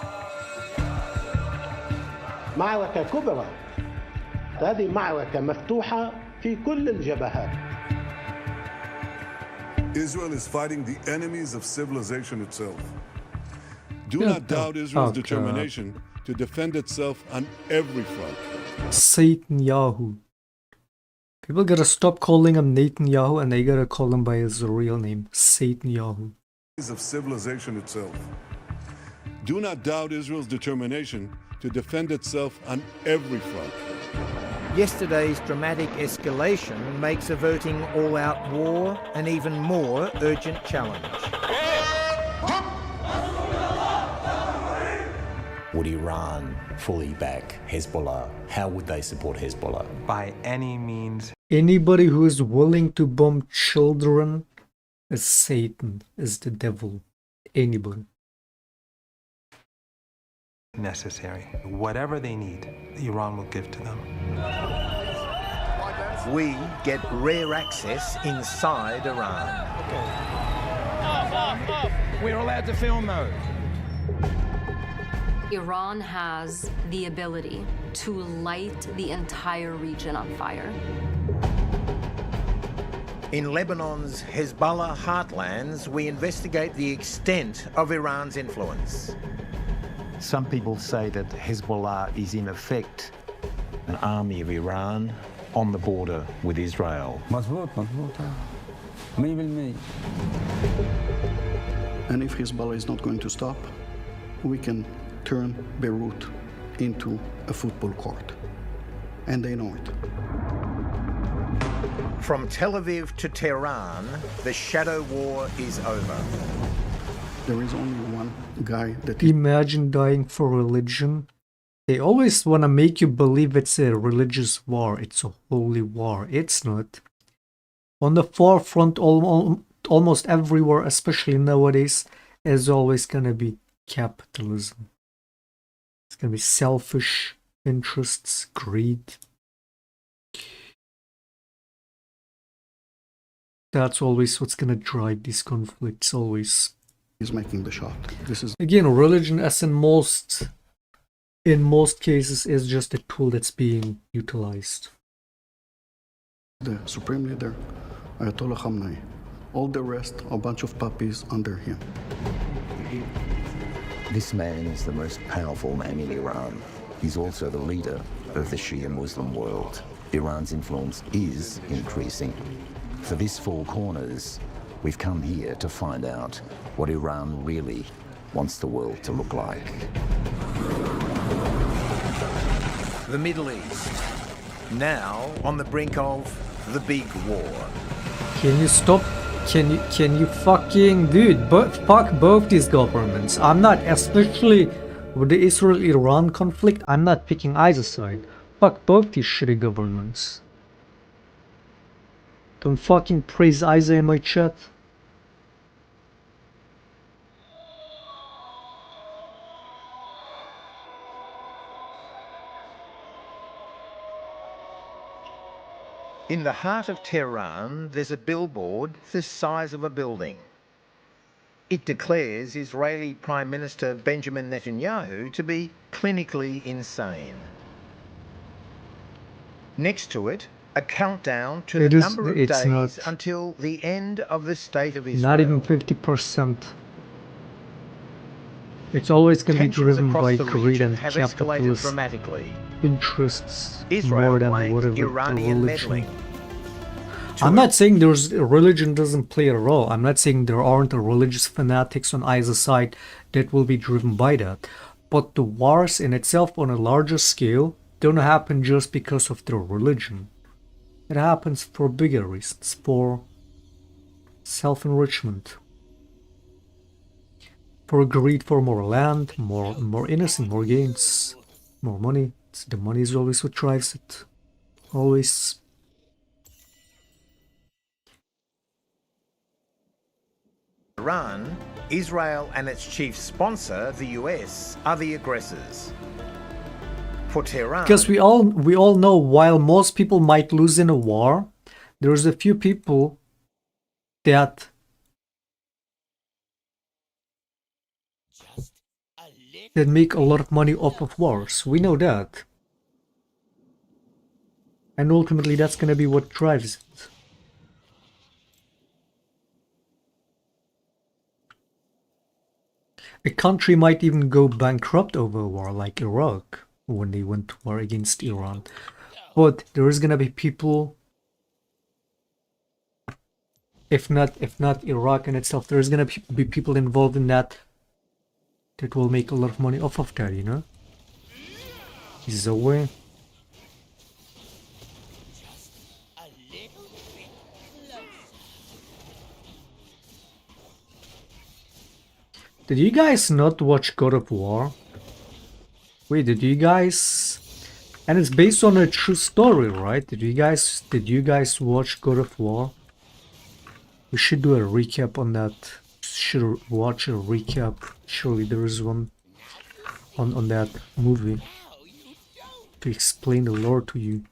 معركة كبرى. هذه معركة مفتوحة في كل الجبهات. Israel is fighting the enemies of civilization itself. Do Yeah, not doubt Israel's fuck, determination to defend itself on every front. Netanyahu. People gotta stop calling him Netanyahu and they gotta call him by his real name, Netanyahu. Of civilization itself. Do not doubt Israel's determination to defend itself on every front. Yesterday's dramatic escalation makes averting all-out war an even more urgent challenge. Would Iran fully back Hezbollah? How would they support Hezbollah? By any means. Anybody who is willing to bomb children is Satan, is the devil. Anybody. Necessary. Whatever they need, Iran will give to them. We get rare access inside Iran. We're allowed to film though. Iran has the ability to light the entire region on fire. In Lebanon's Hezbollah heartlands, we investigate the extent of Iran's influence. Some people say that Hezbollah is in effect an army of Iran on the border with Israel. And if Hezbollah is not going to stop, we can turn Beirut into a football court. And they know it. From Tel Aviv to Tehran, the shadow war is over. There is only one guy that Imagine dying for religion. They always want to make you believe it's a religious war. It's a holy war. It's not. On the forefront, almost everywhere, especially nowadays, is always going to be capitalism. It's going to be selfish interests, greed. That's always what's going to drive these conflicts, always. Is making the shot. This is again, religion, as in most cases, is just a tool that's being utilized. The supreme leader, Ayatollah Khamenei. All the rest are a bunch of puppies under him. This man is the most powerful man in Iran. He's also the leader of the Shia Muslim world. Iran's influence is increasing. For this Four Corners, we've come here to find out what Iran really wants the world to look like. The Middle East, now on the brink of the big war. Can you stop? Can you fucking, dude, fuck both these governments. I'm not, especially with the Israel-Iran conflict, I'm not picking either side. Fuck both these shitty governments. Don't fucking praise either in my chat. In the heart of Tehran, there's a billboard the size of a building. It declares Israeli Prime Minister Benjamin Netanyahu to be clinically insane. Next to it, a countdown to the number of days until the end of the State of Israel. Not even 50%. It's always going to be driven by greed and capitalist interests more than whatever religion. I'm not saying religion doesn't play a role. I'm not saying there aren't religious fanatics on either side that will be driven by that. But the wars in itself on a larger scale don't happen just because of their religion. It happens for bigger reasons, for self-enrichment, for greed for more land, more innocent, more gains, more money. The money is always what drives it. Always. Iran, Israel and its chief sponsor, the US, are the aggressors. For Tehran, because we all know, while most people might lose in a war, there's a few people that make a lot of money off of wars. We know that. And ultimately that's gonna be what drives it. A country might even go bankrupt over a war, like Iraq, when they went to war against Iran. But there is gonna be people, if not Iraq in itself, there's gonna be people involved in that will make a lot of money off of that, you know? Is a way. Did you guys not watch God of War? Wait, did you guys? And it's based on a true story, right? Did you guys watch God of War? We should do a recap on that. Should watch a recap. Surely there is one on that movie to explain the lore to you.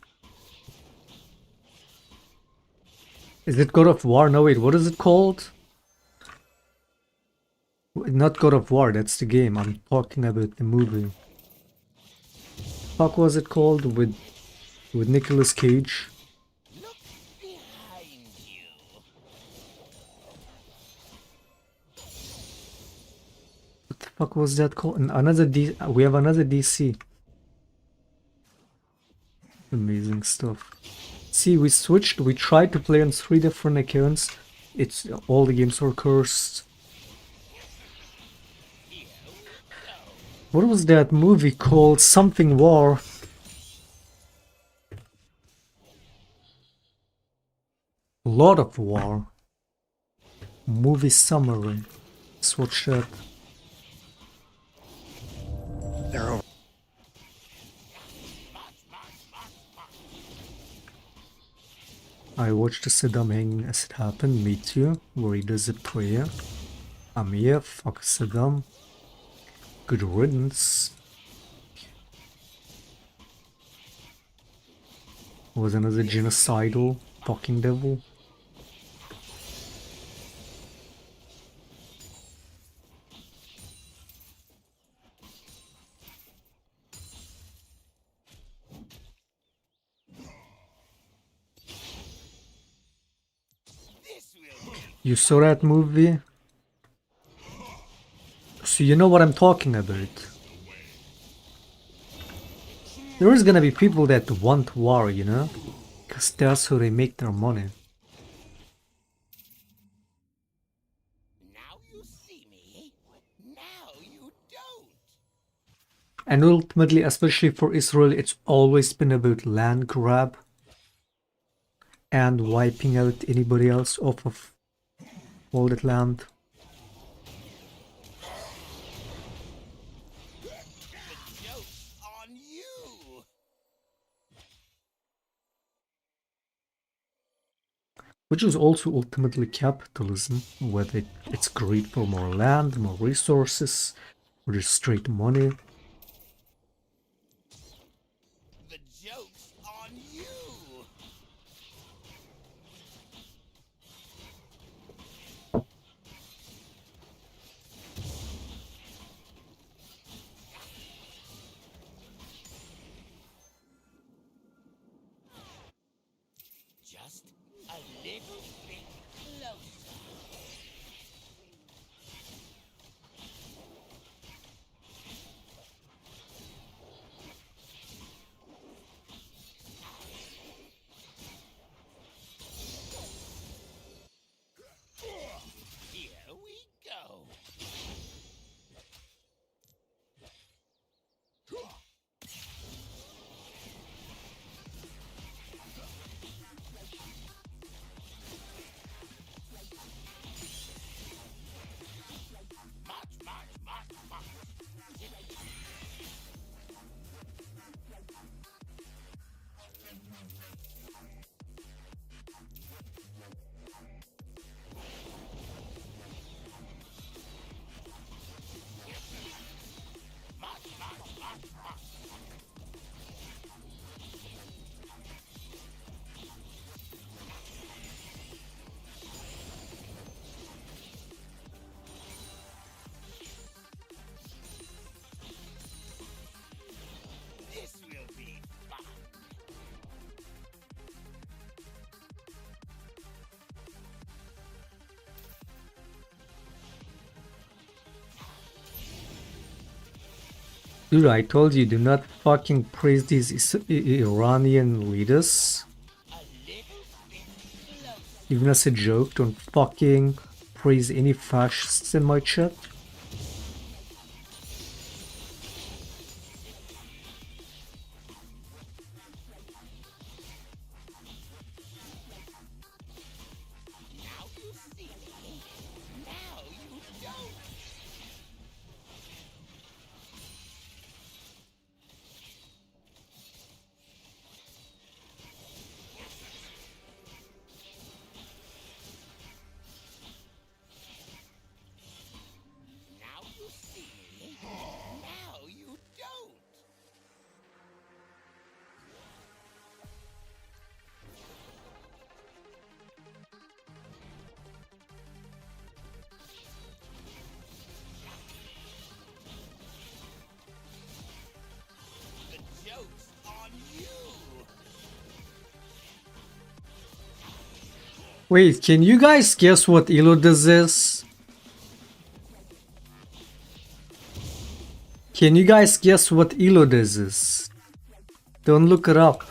Is it God of War? No, wait, what is it called? Not God of War, that's the game. I'm talking about the movie. What was it called with Nicolas Cage? What the fuck was that called? Another we have another DC. Amazing stuff. See, we switched. We tried to play on 3 different accounts. It's all the games are cursed. What was that movie called? Something War. Lord of War. Movie summary. Let's watch that. I watched Saddam hanging as it happened, me too, where he does a prayer. I'm here, fuck Saddam. Good riddance. Was another genocidal fucking devil. You saw that movie? So you know what I'm talking about. There is gonna be people that want war, you know? Because that's how they make their money. And ultimately, especially for Israel, it's always been about land grab and wiping out anybody else off of all that land. Which is also ultimately capitalism, whether it's greed for more land, more resources, or just straight money. Dude, I told you, do not fucking praise these Iranian leaders. Even as a joke, don't fucking praise any fascists in my chat. Wait, can you guys guess what Elo does is? Can you guys guess what elo this is? Don't look it up.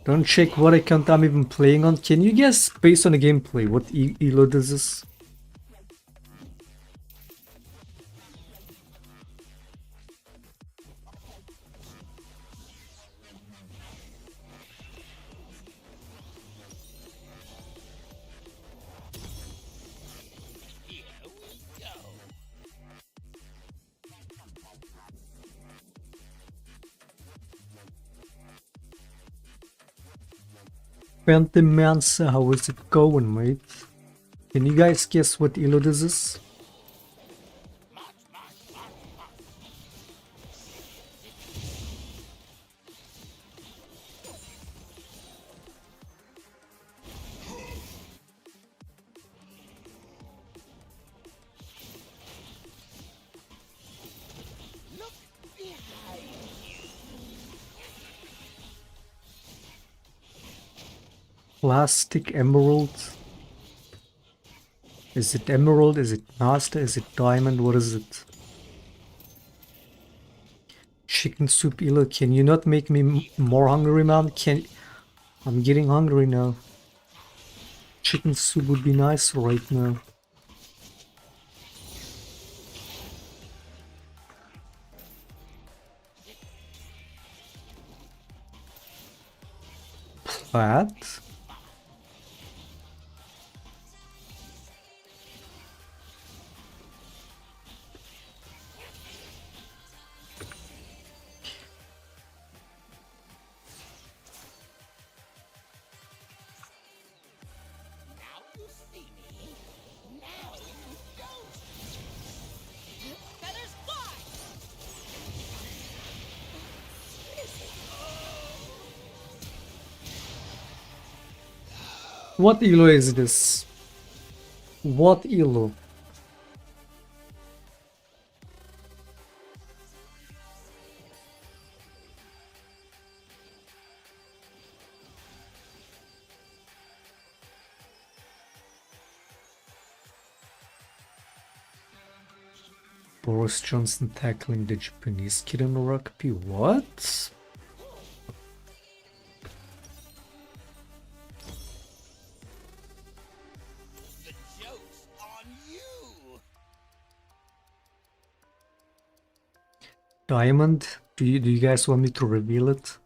Don't check what account I'm even playing on. Can you guess, based on the gameplay, what elo this is? Phantom Mancer, how is it going, mate? Can you guys guess what elo this is? Plastic emerald. Is it emerald? Is it master? Is it diamond? What is it? Chicken soup elo. Can you not make me more hungry, man? I'm getting hungry now. Chicken soup would be nice right now. Plat? What elo is this? What elo? Boris Johnson tackling the Japanese kid in rugby. What? Diamond? Do you guys want me to reveal it?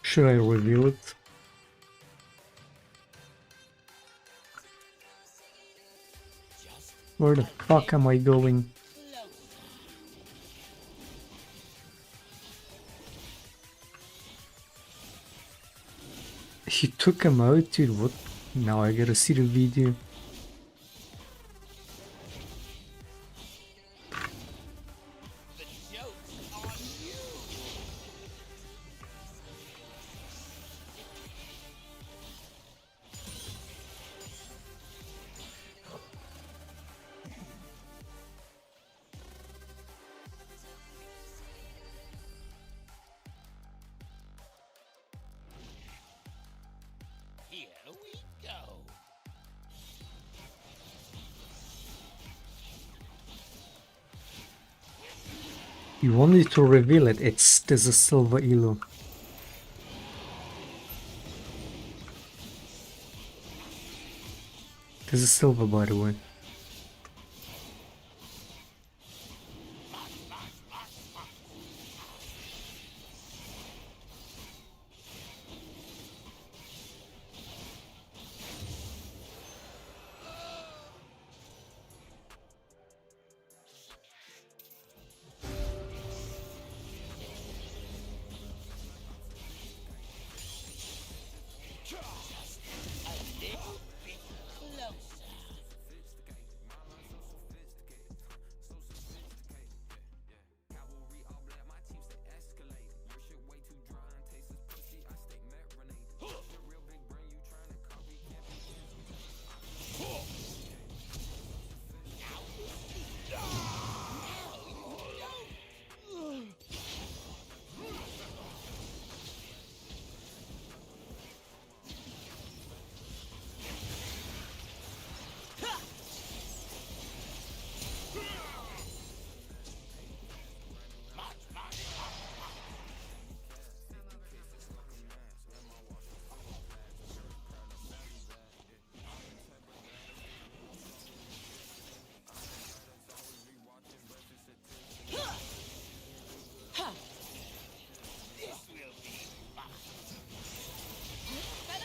Should I reveal it? Where the fuck am I going? He took him out, dude. What? Now I gotta see the video. You want me to reveal it? There's a silver elo. There's a silver, by the way.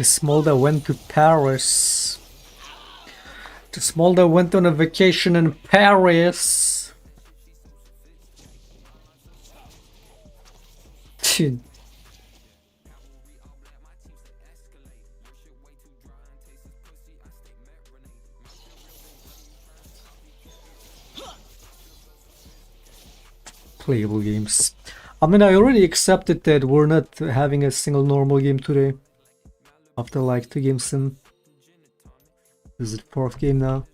Smolder went to Paris. Smolder went on a vacation in Paris. Playable games. I mean, I already accepted that we're not having a single normal game today. After like 2 games in. This is the 4th game now.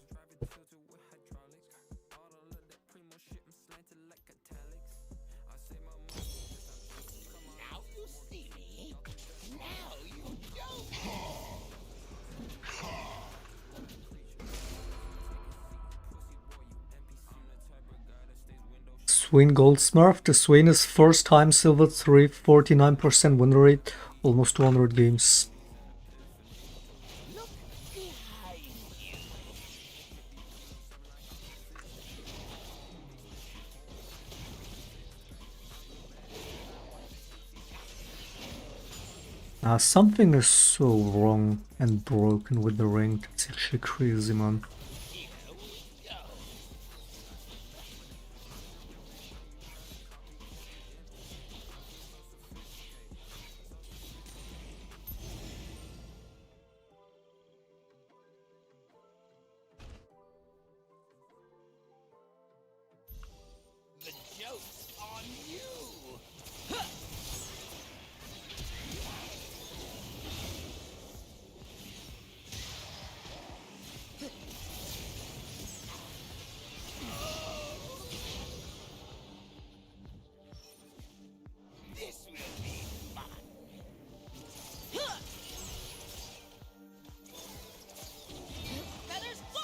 Swain Goldsmurf. The Swain is first time Silver 3, 49% win rate, almost 200 games. Something is so wrong and broken with the ring. It's actually crazy, man.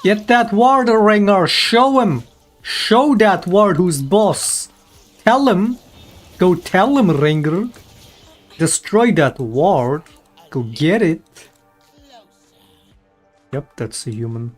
Get that ward, Ringer! Show him! Show that ward who's boss! Tell him! Go tell him, Ringer! Destroy that ward! Go get it! Yep, that's a human.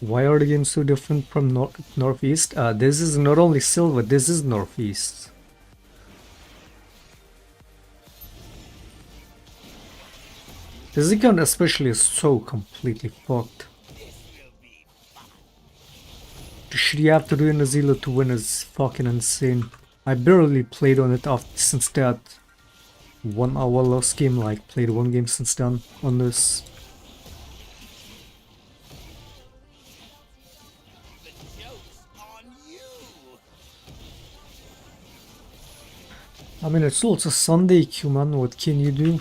Why are the games so different from Northeast? This is not only Silver, this is Northeast. This account especially is so completely fucked. The shit you have to do in Azila to win is fucking insane. I barely played on it since that 1 hour lost game, like played 1 game since then on this. I mean, it's also Sunday, Q, man. What can you do?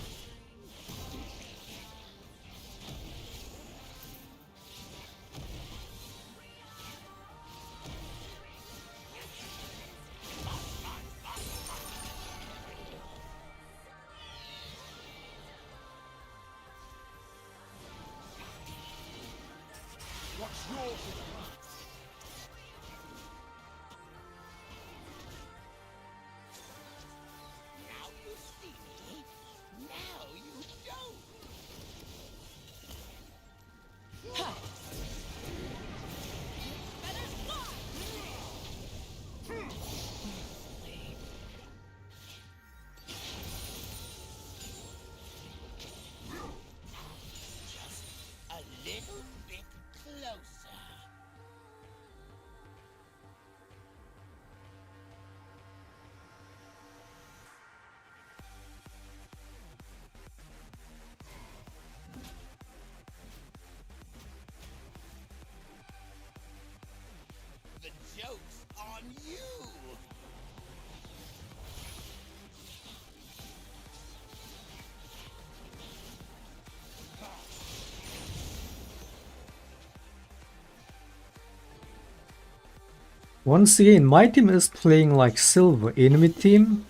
Once again, my team is playing like silver. Enemy team.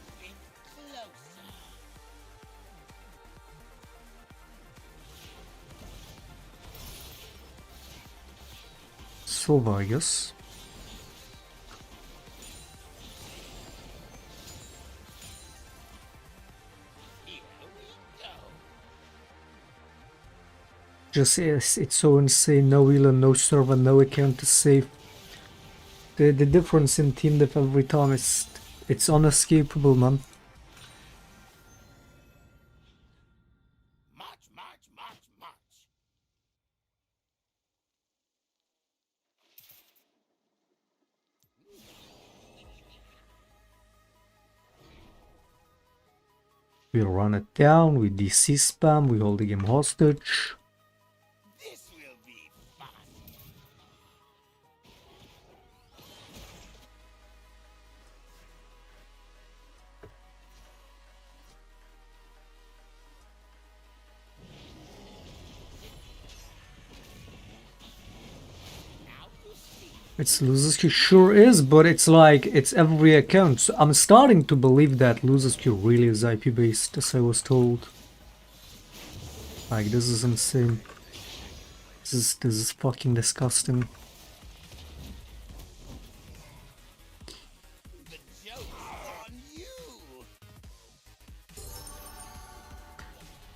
Silver, I guess. Just it's so insane. No healer, no server, no account to save. The difference in team depth every time is it's unescapable, man. We run it down, we DC spam, we hold the game hostage. It's losers queue, sure is, but it's like, it's every account. So I'm starting to believe that losers queue really is IP based, as I was told. Like, this is insane. This is fucking disgusting.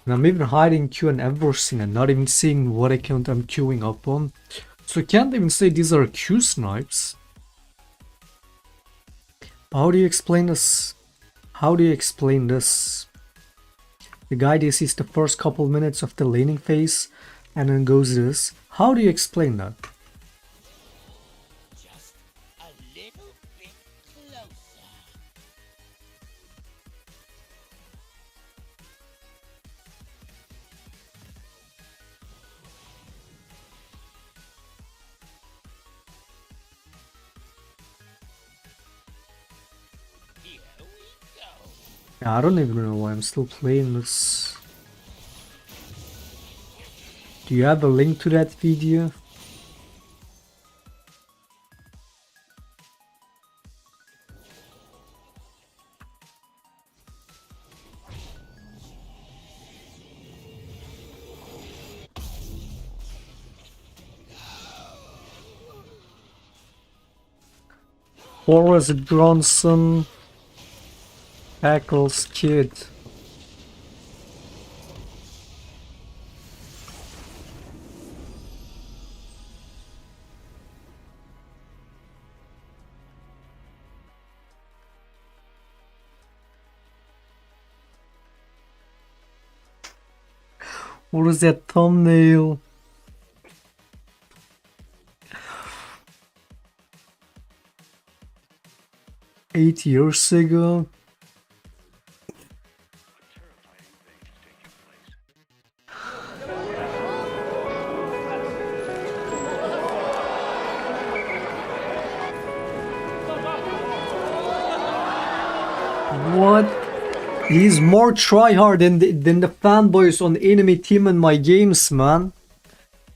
And I'm even hiding queue and everything and not even seeing what account I'm queuing up on. So I can't even say these are queue snipes. How do you explain this? How do you explain this? The guy DCs the first couple minutes of the laning phase and then goes this. How do you explain that? I don't even know why I'm still playing this. Do you have a link to that video? Boris Johnson tackles kid. What is that thumbnail? Eight years ago? What? He's more tryhard than the fanboys on enemy team in my games, man.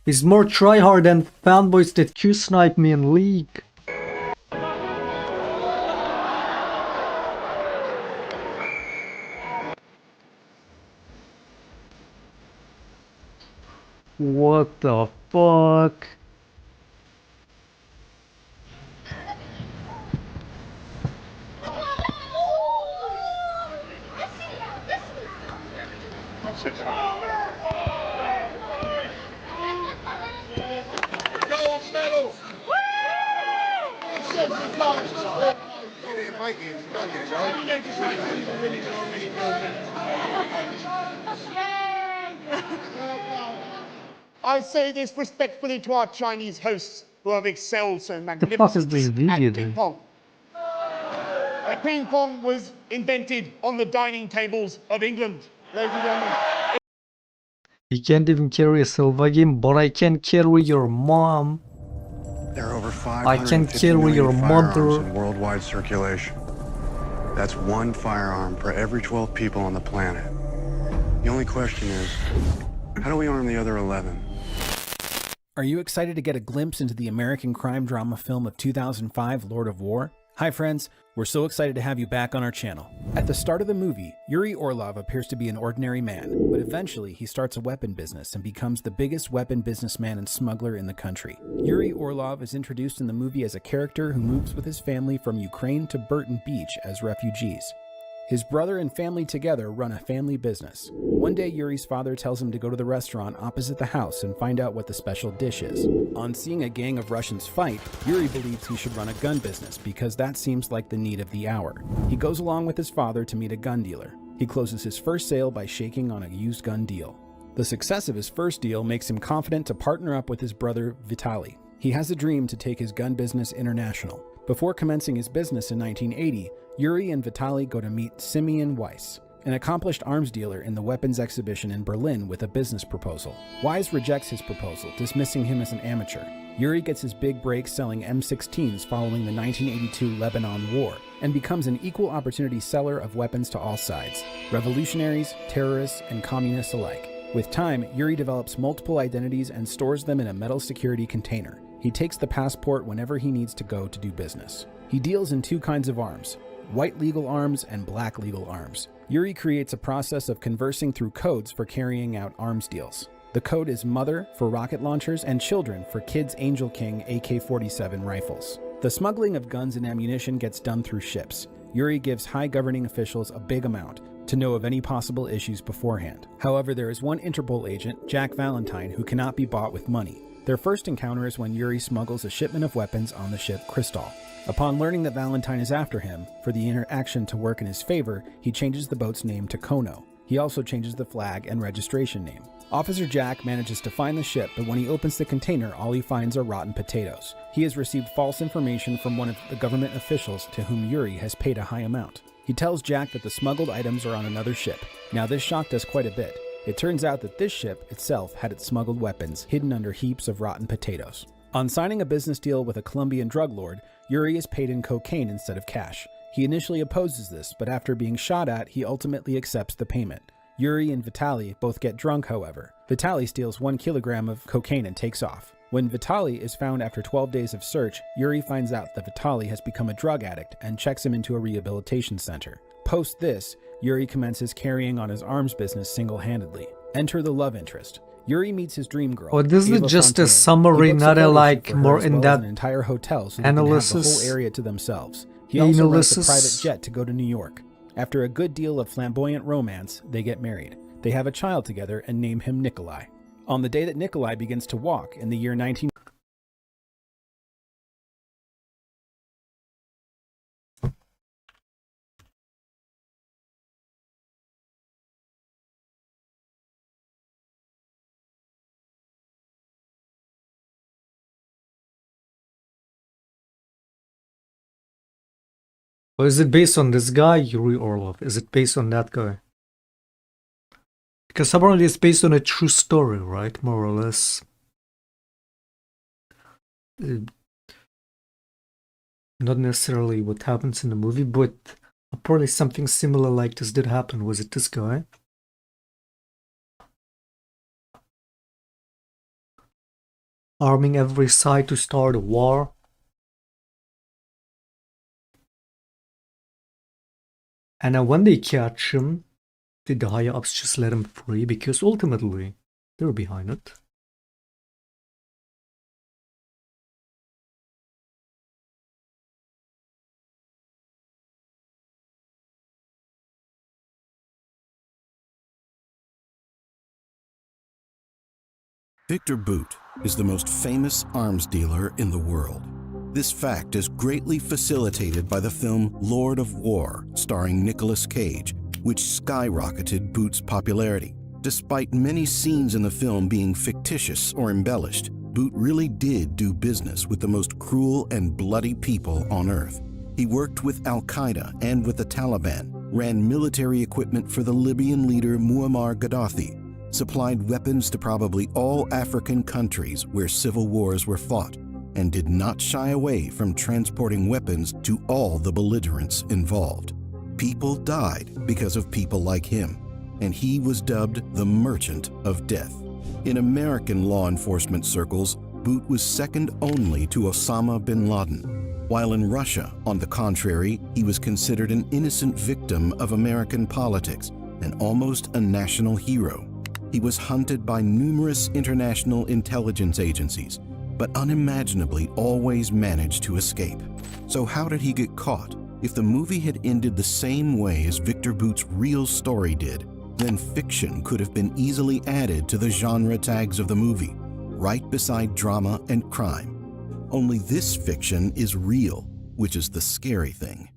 He's more tryhard than fanboys that Q-snipe me in League. What the fuck? I say this respectfully to our Chinese hosts who have excelled so magnificently at ping pong. Ping pong was invented on the dining tables of England, ladies and gentlemen. He can't even carry a silver game, but I can carry your mom. There are over I can 550 carry million your firearms mother. in worldwide circulation. That's one firearm for every 12 people on the planet. The only question is, how do we arm the other 11? Are you excited to get a glimpse into the American crime drama film of 2005, Lord of War? Hi friends, we're so excited to have you back on our channel. At the start of the movie, Yuri Orlov appears to be an ordinary man, but eventually he starts a weapon business and becomes the biggest weapon businessman and smuggler in the country. Yuri Orlov is introduced in the movie as a character who moves with his family from Ukraine to Burton Beach as refugees. His brother and family together run a family business. One day, Yuri's father tells him to go to the restaurant opposite the house and find out what the special dish is. On seeing a gang of Russians fight, Yuri believes he should run a gun business because that seems like the need of the hour. He goes along with his father to meet a gun dealer. He closes his first sale by shaking on a used gun deal. The success of his first deal makes him confident to partner up with his brother Vitaly. He has a dream to take his gun business international. Before commencing his business in 1980, Yuri and Vitaly go to meet Simeon Weiss, an accomplished arms dealer in the weapons exhibition in Berlin, with a business proposal. Weiss rejects his proposal, dismissing him as an amateur. Yuri gets his big break selling M16s following the 1982 Lebanon War, and becomes an equal opportunity seller of weapons to all sides, revolutionaries, terrorists, and communists alike. With time, Yuri develops multiple identities and stores them in a metal security container. He takes the passport whenever he needs to go to do business. He deals in two kinds of arms: white legal arms and black legal arms. Yuri creates a process of conversing through codes for carrying out arms deals. The code is Mother for rocket launchers and Children for Kids Angel King AK-47 rifles. The smuggling of guns and ammunition gets done through ships. Yuri gives high governing officials a big amount to know of any possible issues beforehand. However, there is one Interpol agent, Jack Valentine, who cannot be bought with money. Their first encounter is when Yuri smuggles a shipment of weapons on the ship Kristall. Upon learning that Valentine is after him, for the interaction to work in his favor, he changes the boat's name to Kono. He also changes the flag and registration name. Officer Jack manages to find the ship, but when he opens the container, all he finds are rotten potatoes. He has received false information from one of the government officials to whom Yuri has paid a high amount. He tells Jack that the smuggled items are on another ship. Now this shocked us quite a bit. It turns out that this ship itself had its smuggled weapons hidden under heaps of rotten potatoes. On signing a business deal with a Colombian drug lord, Yuri is paid in cocaine instead of cash. He initially opposes this, but after being shot at, he ultimately accepts the payment. Yuri and Vitaly both get drunk, however. Vitaly steals 1 kilogram of cocaine and takes off. When Vitaly is found after 12 days of search, Yuri finds out that Vitaly has become a drug addict and checks him into a rehabilitation center. Post this, Yuri commences carrying on his arms business single-handedly. Enter the love interest. Yuri meets his dream girl. Oh, this is Ava just a Fontaine. summary, He books not a a photo like shoot for her, more as well as in-depth an entire hotel so they can have the analysis. whole area to themselves. He also rents a Analysis. private jet to go to New York. After a good deal of flamboyant romance, they get married. They have a child together and name him Nikolai. On the day that Nikolai begins to walk in the year 19... Or is it based on this guy, Yuri Orlov? Is it based on that guy? Because apparently it's based on a true story, right? More or less. Not necessarily what happens in the movie, but apparently something similar like this did happen. Was it this guy? Arming every side to start a war. And then when they catch him, did the higher ups just let him free? Because ultimately, they were behind it. Victor Boot is the most famous arms dealer in the world. This fact is greatly facilitated by the film Lord of War, starring Nicolas Cage, which skyrocketed Boot's popularity. Despite many scenes in the film being fictitious or embellished, Boot really did do business with the most cruel and bloody people on Earth. He worked with Al-Qaeda and with the Taliban, ran military equipment for the Libyan leader Muammar Gaddafi, supplied weapons to probably all African countries where civil wars were fought, and did not shy away from transporting weapons to all the belligerents involved. People died because of people like him, and he was dubbed the Merchant of Death. In American law enforcement circles, Boot was second only to Osama bin Laden, while in Russia, on the contrary, he was considered an innocent victim of American politics and almost a national hero. He was hunted by numerous international intelligence agencies, but unimaginably always managed to escape. So how did he get caught? If the movie had ended the same way as Victor Boot's real story did, then fiction could have been easily added to the genre tags of the movie, right beside drama and crime. Only this fiction is real, which is the scary thing.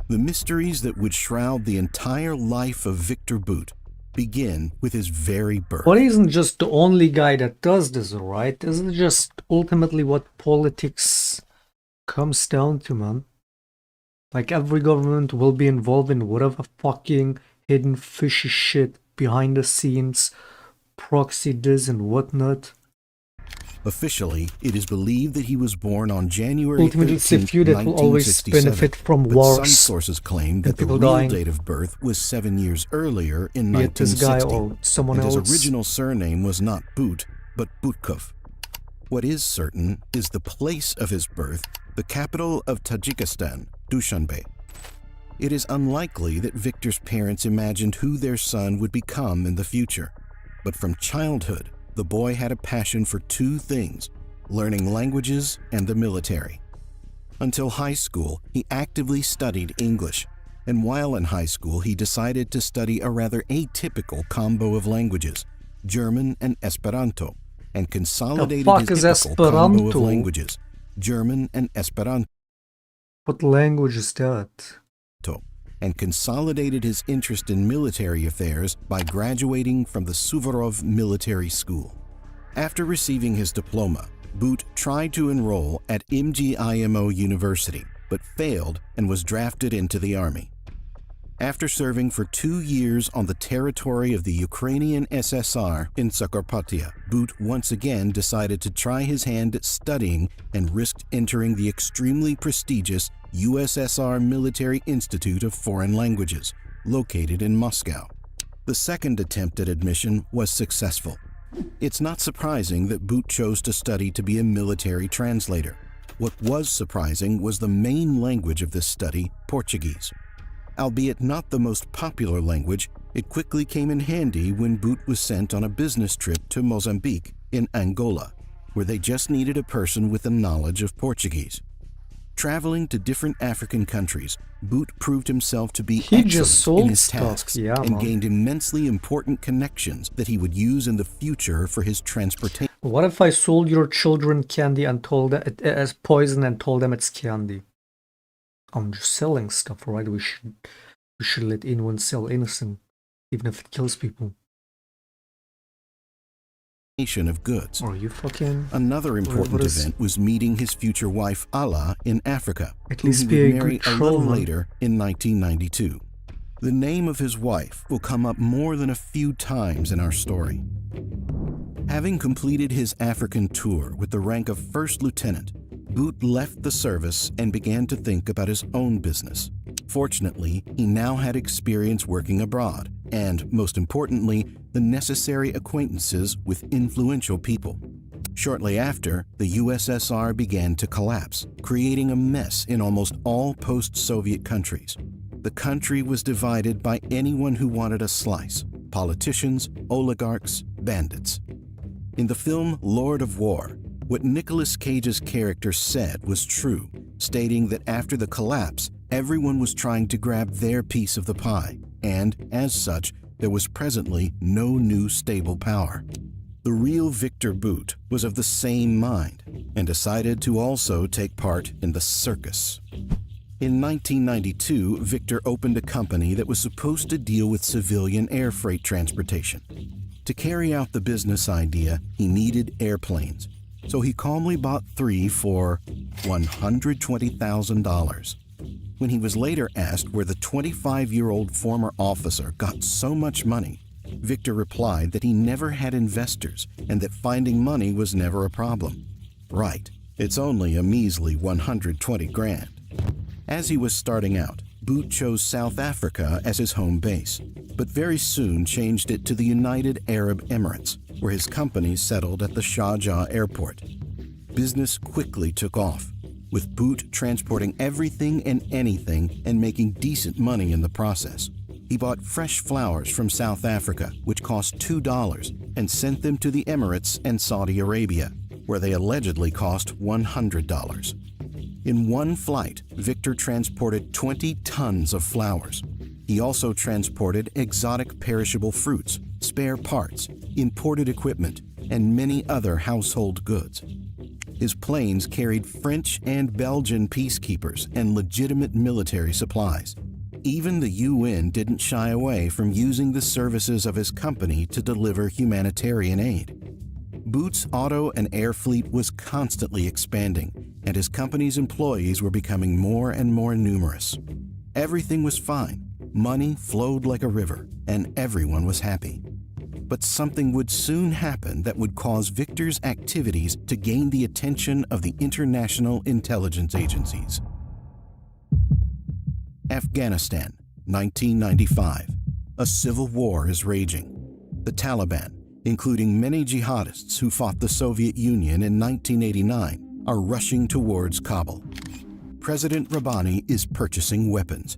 The mysteries that would shroud the entire life of Victor Boot begin with his very birth. But he isn't just the only guy that does this, right? Isn't it just ultimately what politics comes down to, man? Like, every government will be involved in whatever fucking hidden fishy shit behind the scenes, proxy this and whatnot. Officially, it is believed that he was born on January 13, Ultimately, it's a few that will always benefit from but wars. some sources claim that the real dying. date of birth was 7 years earlier in Be it this 1960, guy or someone and else. his original surname was not Boot, but Butkov. What is certain is the place of his birth, the capital of Tajikistan, Dushanbe. It is unlikely that Victor's parents imagined who their son would become in the future, but from childhood, the boy had a passion for two things: learning languages and the military. Until high school, he actively studied English, and while in high school, he decided to study a rather atypical combo of languages, German and Esperanto, and consolidated his typical combo of languages, German and Esperanto. What language is that? And consolidated his interest in military affairs by graduating from the Suvorov Military School. After receiving his diploma, Boot tried to enroll at MGIMO University, but failed and was drafted into the army. After serving for 2 years on the territory of the Ukrainian SSR in Zakarpattia, Boot once again decided to try his hand at studying and risked entering the extremely prestigious USSR Military Institute of Foreign Languages, located in Moscow. The second attempt at admission was successful. It's not surprising that Boot chose to study to be a military translator. What was surprising was the main language of this study, Portuguese. Albeit not the most popular language, it quickly came in handy when Boot was sent on a business trip to Mozambique in Angola, where they just needed a person with a knowledge of Portuguese. Traveling to different African countries, Boot proved himself to be excellent in his tasks and gained immensely important connections that he would use in the future for his transportation. What if I sold your children candy and told them it as poison and told them it's candy? I'm just selling stuff, right? We should let anyone sell anything, even if it kills people. Of goods. Are you fucking... Another important event was meeting his future wife Ala in Africa, at who least he be would a marry good a little troll, man. later in 1992. The name of his wife will come up more than a few times in our story. Having completed his African tour with the rank of first lieutenant, Boot left the service and began to think about his own business. Fortunately, he now had experience working abroad and, most importantly, the necessary acquaintances with influential people. Shortly after, the USSR began to collapse, creating a mess in almost all post-Soviet countries. The country was divided by anyone who wanted a slice: politicians, oligarchs, bandits. In the film Lord of War, what Nicolas Cage's character said was true, stating that after the collapse, everyone was trying to grab their piece of the pie, and, as such, there was presently no new stable power. The real Victor Boot was of the same mind, and decided to also take part in the circus. In 1992, Victor opened a company that was supposed to deal with civilian air freight transportation. To carry out the business idea, he needed airplanes, so he calmly bought 3 for $120,000. When he was later asked where the 25-year-old former officer got so much money, Victor replied that he never had investors and that finding money was never a problem. Right, it's only a measly 120 grand. As he was starting out, Boot chose South Africa as his home base, but very soon changed it to the United Arab Emirates, where his company settled at the Sharjah airport. Business quickly took off, with Boot transporting everything and anything and making decent money in the process. He bought fresh flowers from South Africa, which cost $2, and sent them to the Emirates and Saudi Arabia, where they allegedly cost $100. In one flight, Victor transported 20 tons of flowers. He also transported exotic perishable fruits, spare parts, imported equipment, and many other household goods. His planes carried French and Belgian peacekeepers and legitimate military supplies. Even the UN didn't shy away from using the services of his company to deliver humanitarian aid. Boot's auto and air fleet was constantly expanding, and his company's employees were becoming more and more numerous. Everything was fine. Money flowed like a river, and everyone was happy. But something would soon happen that would cause Victor's activities to gain the attention of the international intelligence agencies. Afghanistan, 1995. A civil war is raging. The Taliban, including many jihadists who fought the Soviet Union in 1989, are rushing towards Kabul. President Rabbani is purchasing weapons.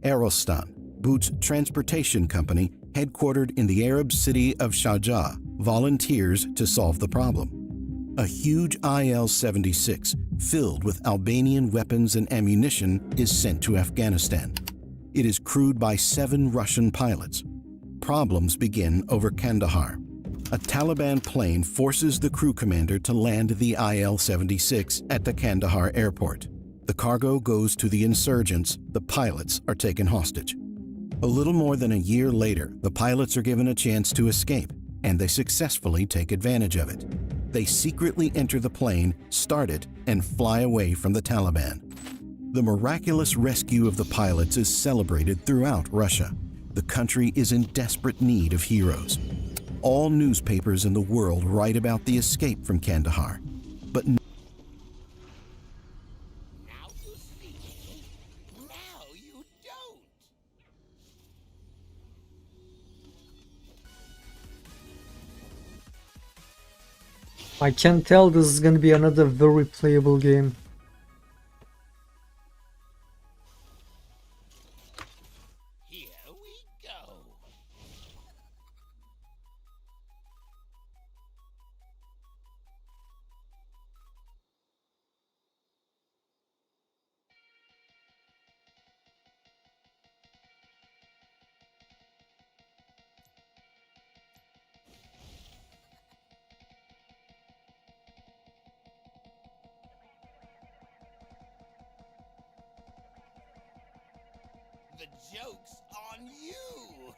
Aerostan, Boot's transportation company, headquartered in the Arab city of Sharjah, volunteers to solve the problem. A huge IL-76 filled with Albanian weapons and ammunition is sent to Afghanistan. It is crewed by 7 Russian pilots. Problems begin over Kandahar. A Taliban plane forces the crew commander to land the IL-76 at the Kandahar airport. The cargo goes to the insurgents. The pilots are taken hostage. A little more than a year later, the pilots are given a chance to escape, and they successfully take advantage of it. They secretly enter the plane, start it, and fly away from the Taliban. The miraculous rescue of the pilots is celebrated throughout Russia. The country is in desperate need of heroes. All newspapers in the world write about the escape from Kandahar, but I can tell this is gonna be another very playable game. The joke's on you!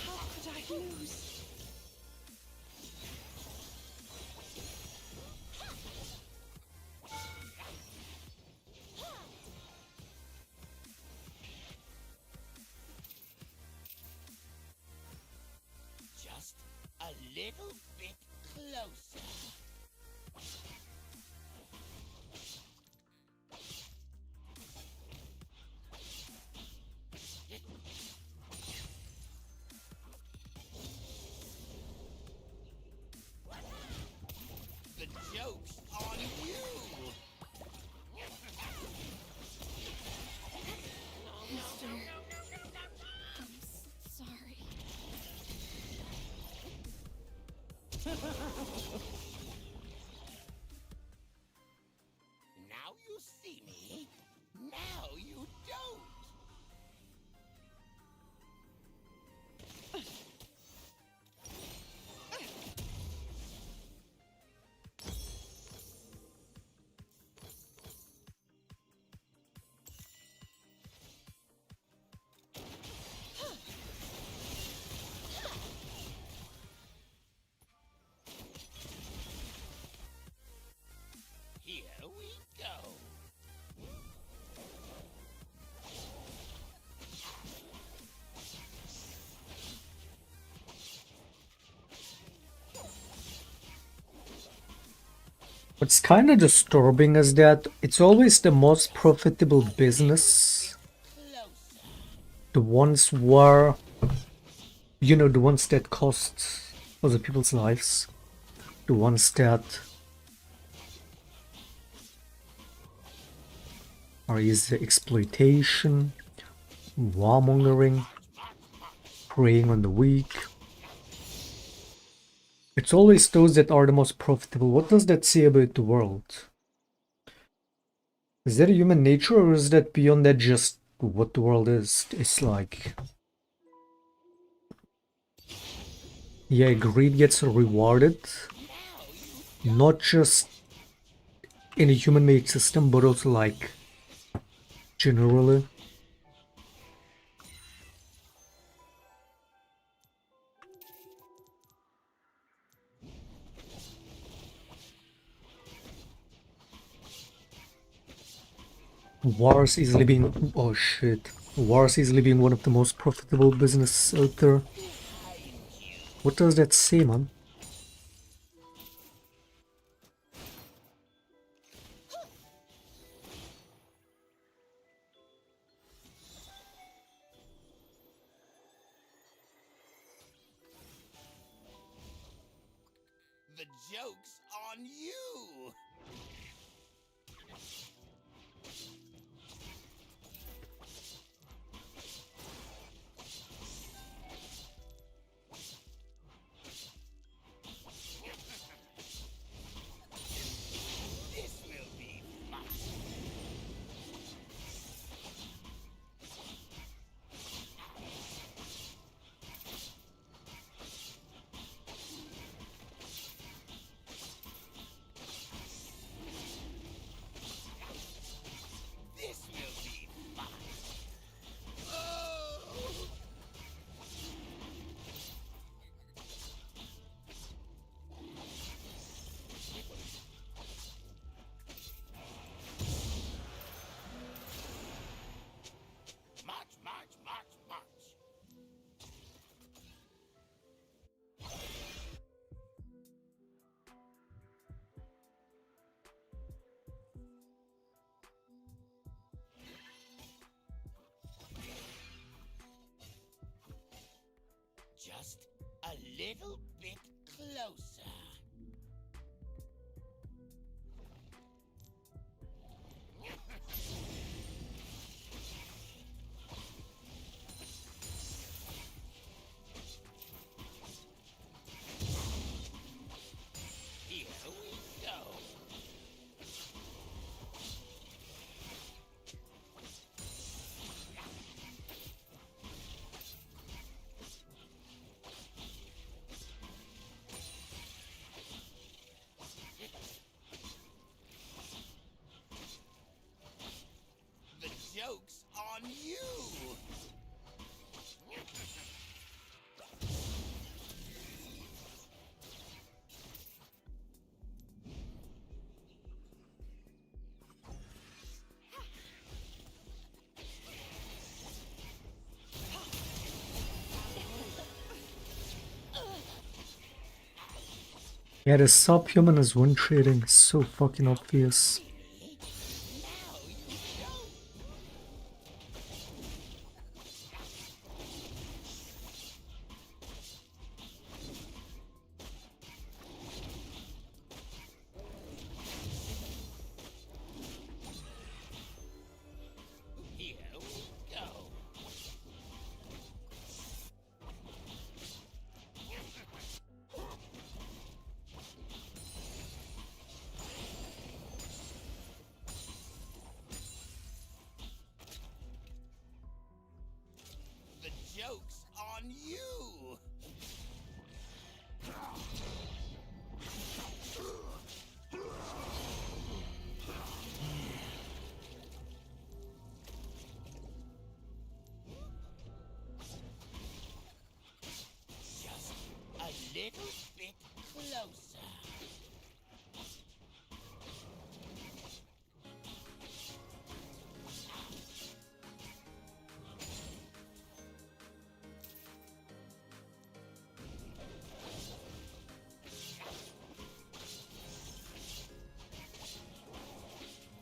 How could I lose? Just a little bit closer. The joke's on you. Mister, I'm sorry. Now you see me. Now you don't. Here we go. What's kind of disturbing is that it's always the most profitable business. The ones where, you know, the ones that cost other people's lives. The ones that are easy exploitation, warmongering, preying on the weak. It's always those that are the most profitable. What does that say about the world? Is that a human nature, or is that beyond that just what the world is? It's like, yeah, greed gets rewarded, not just in a human-made system, but also like generally. Wars easily being, oh shit, Wars easily being one of the most profitable business out there. What does that say, man? The joke's on you. This will be fun. This will be fun. Oh! March, march, march, march. Just a little bit closer. Here we go. Yeah, the subhuman is one trading. So fucking obvious. The joke's on you! Just a little bit closer.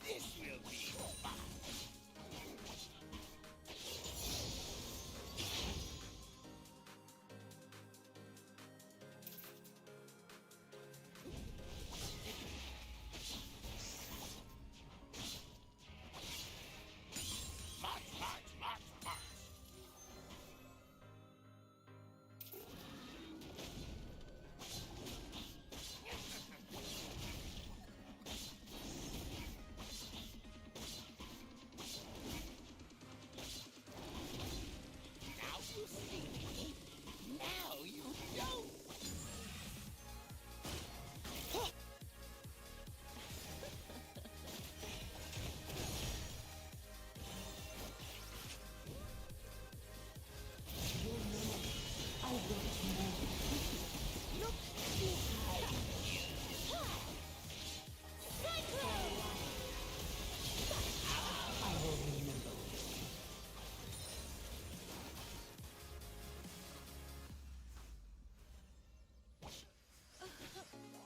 This will be fun. March, march, march, march. Now you see me. Now you don't. Look behind you. I will remember.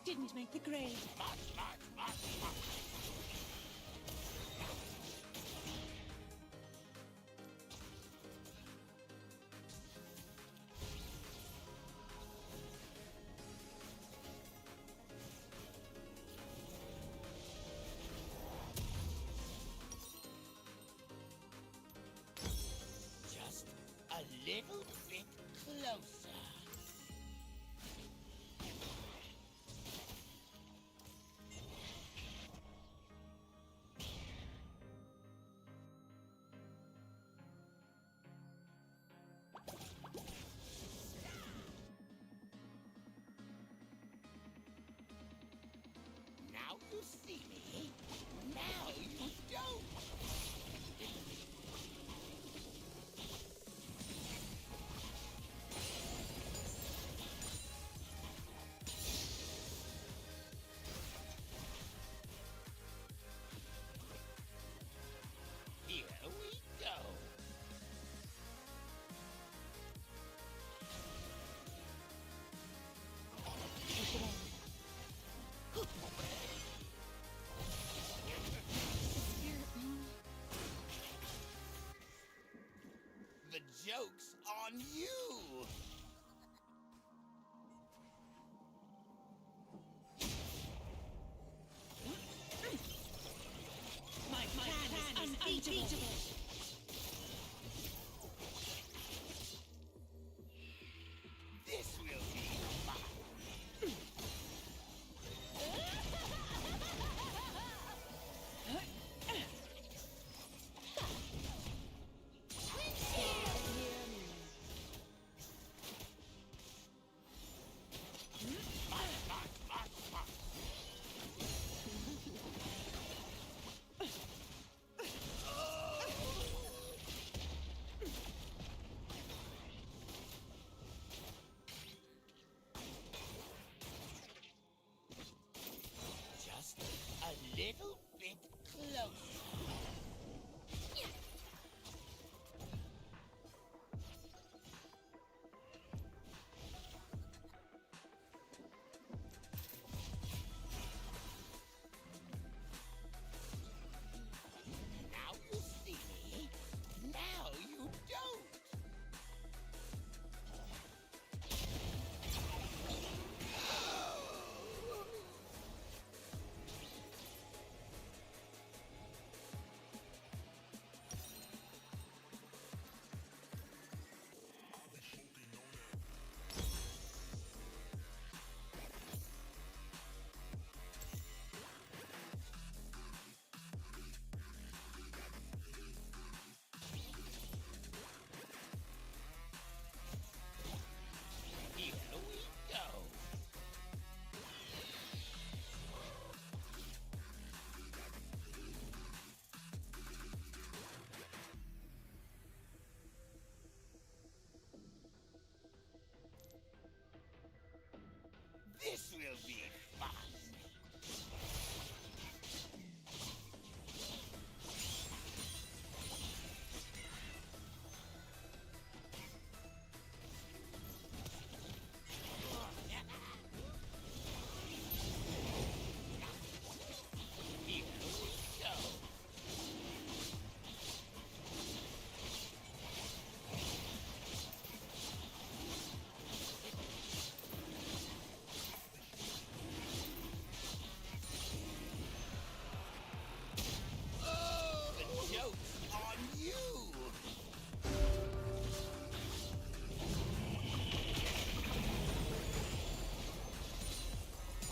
Didn't make the grade. March, march, march, march. Just a little bit closer. Now you see me. Now you don't.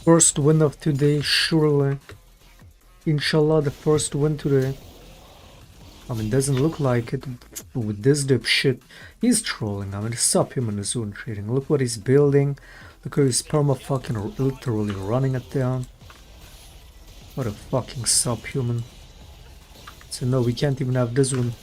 First win of today, surely. Inshallah, the first win today. I mean, doesn't look like it with this dipshit. He's trolling. I mean, subhuman is doing trading. Look what he's building. Look how he's fucking literally running it down. What a fucking subhuman. So no, we can't even have this one.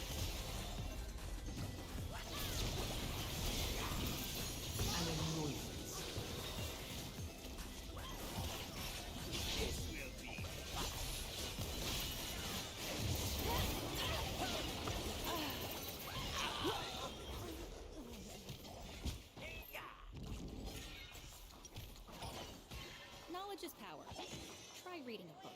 Knowledge is power. Try reading a book.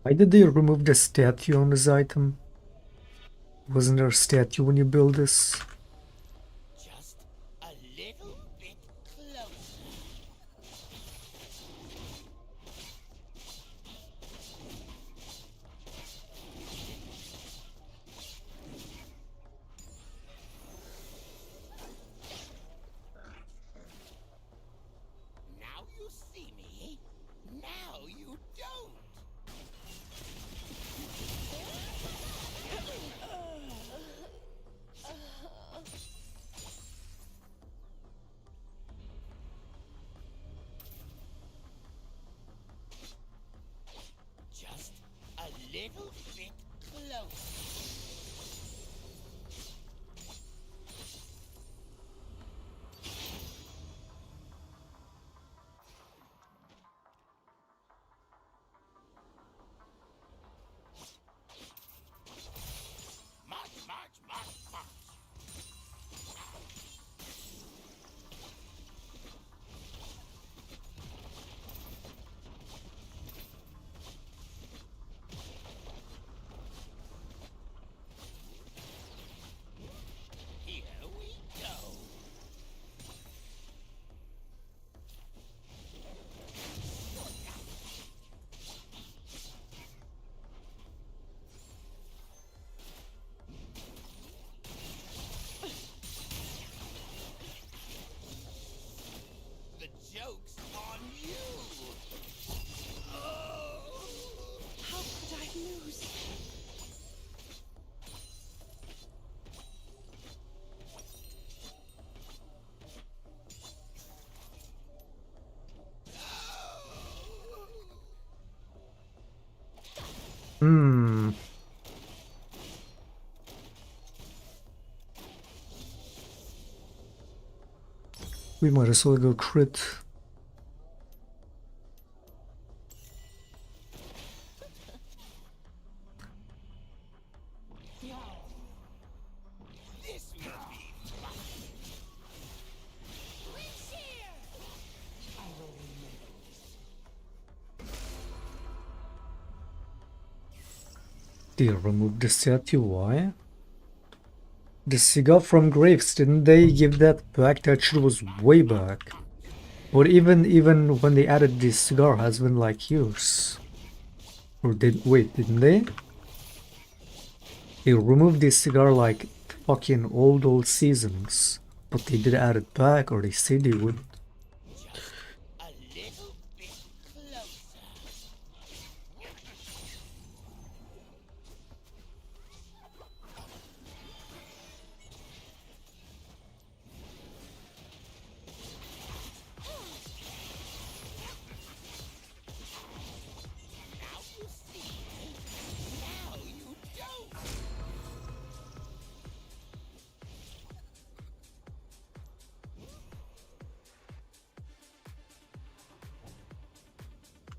Why did they remove the statue on this item? Wasn't there a statue when you build this? Just a little bit closer. Now you see me. Now you don't. Just a little bit closer. March, march, march, march. Here we go. The joke's on you. How could I lose? Hmm. We might as well go crit. This will be fun. Reach here. I will remember this. They removed the statue, why? The cigar from Graves, didn't they give that back? That shit was way back. Or even when they added this cigar has been like years. Or didn't they? They removed this cigar like fucking old seasons. But they did add it back, or they said they would. A little bit closer. Now you see. Now you don't.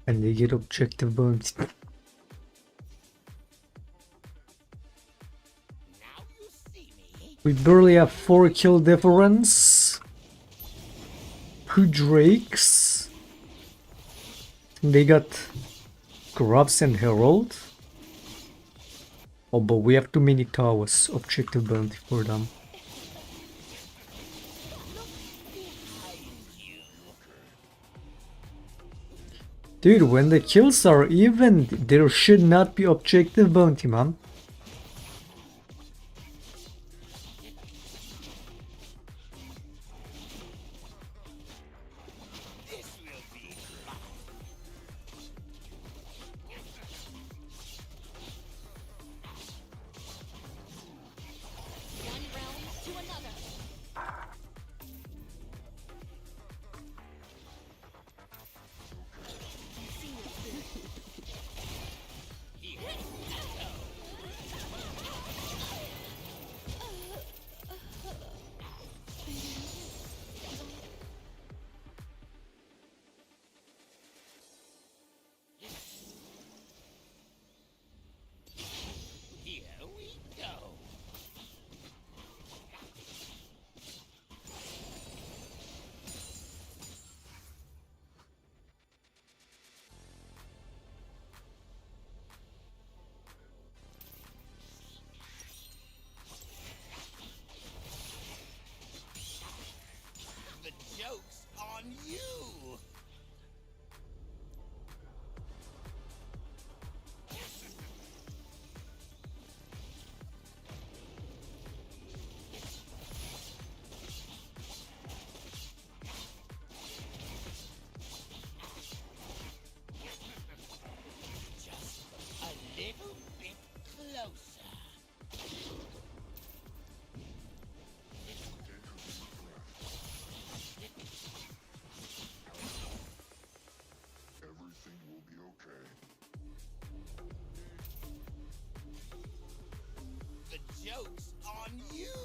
And they get objective bones. Now you see me. We barely have 4 kill difference. Who Drakes? They got Grubs and Herald. Oh, but we have too many towers. Objective bounty for them. Dude, when the kills are even, there should not be objective bounty, man. Joke's on you! Just a little bit closer. Everything will be okay. The joke's on you!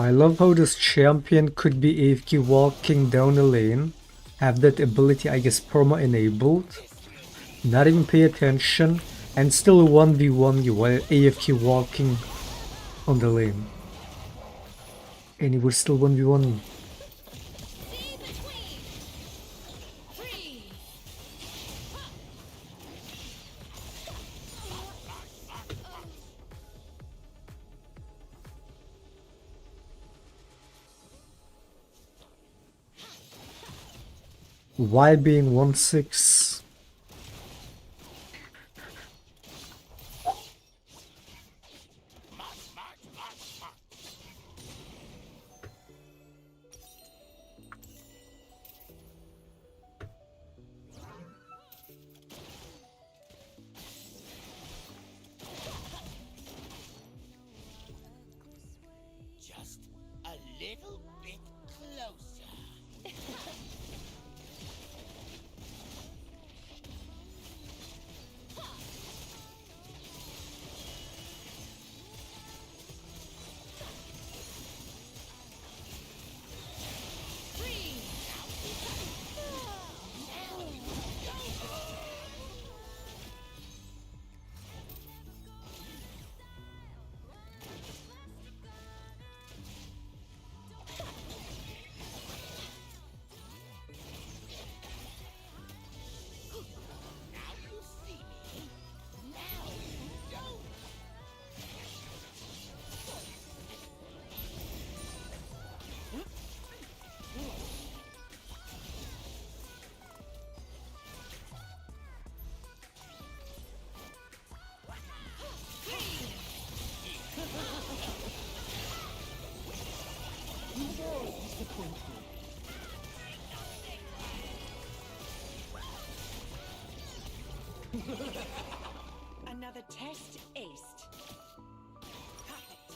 I love how this champion could be AFK walking down a lane, have that ability I guess perma enabled, not even pay attention, and still 1v1 you while AFK walking on the lane. And he would still 1v1 me. Why being 1-6? Just a little bit closer. Another test aced. Perfect.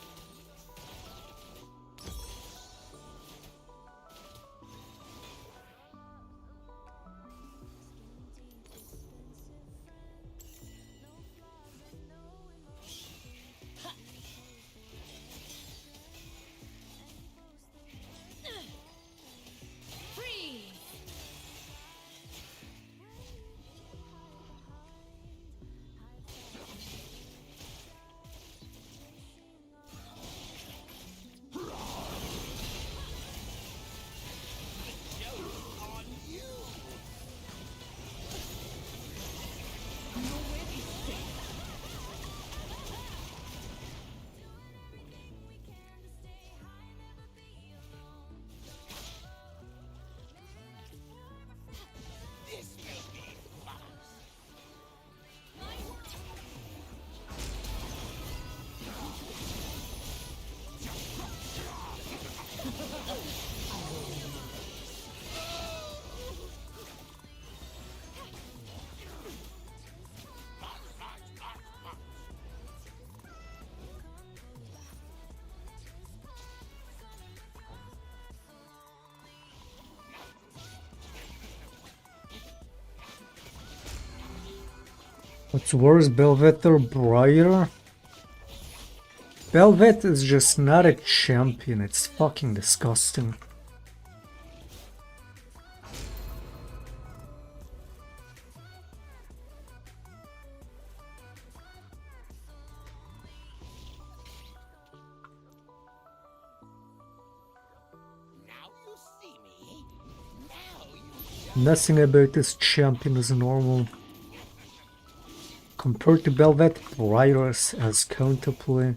What's worse, Belvet or Briar? Belvet is just not a champion, it's fucking disgusting. Nothing about this champion is normal. Compared to Belvet, Briar has counterplay.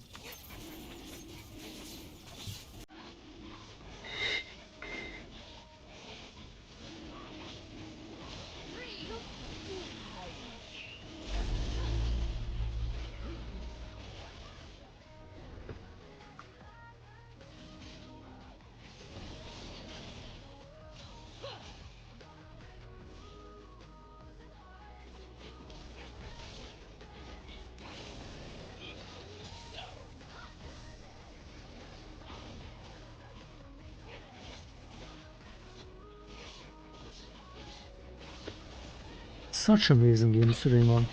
Such amazing games today, man.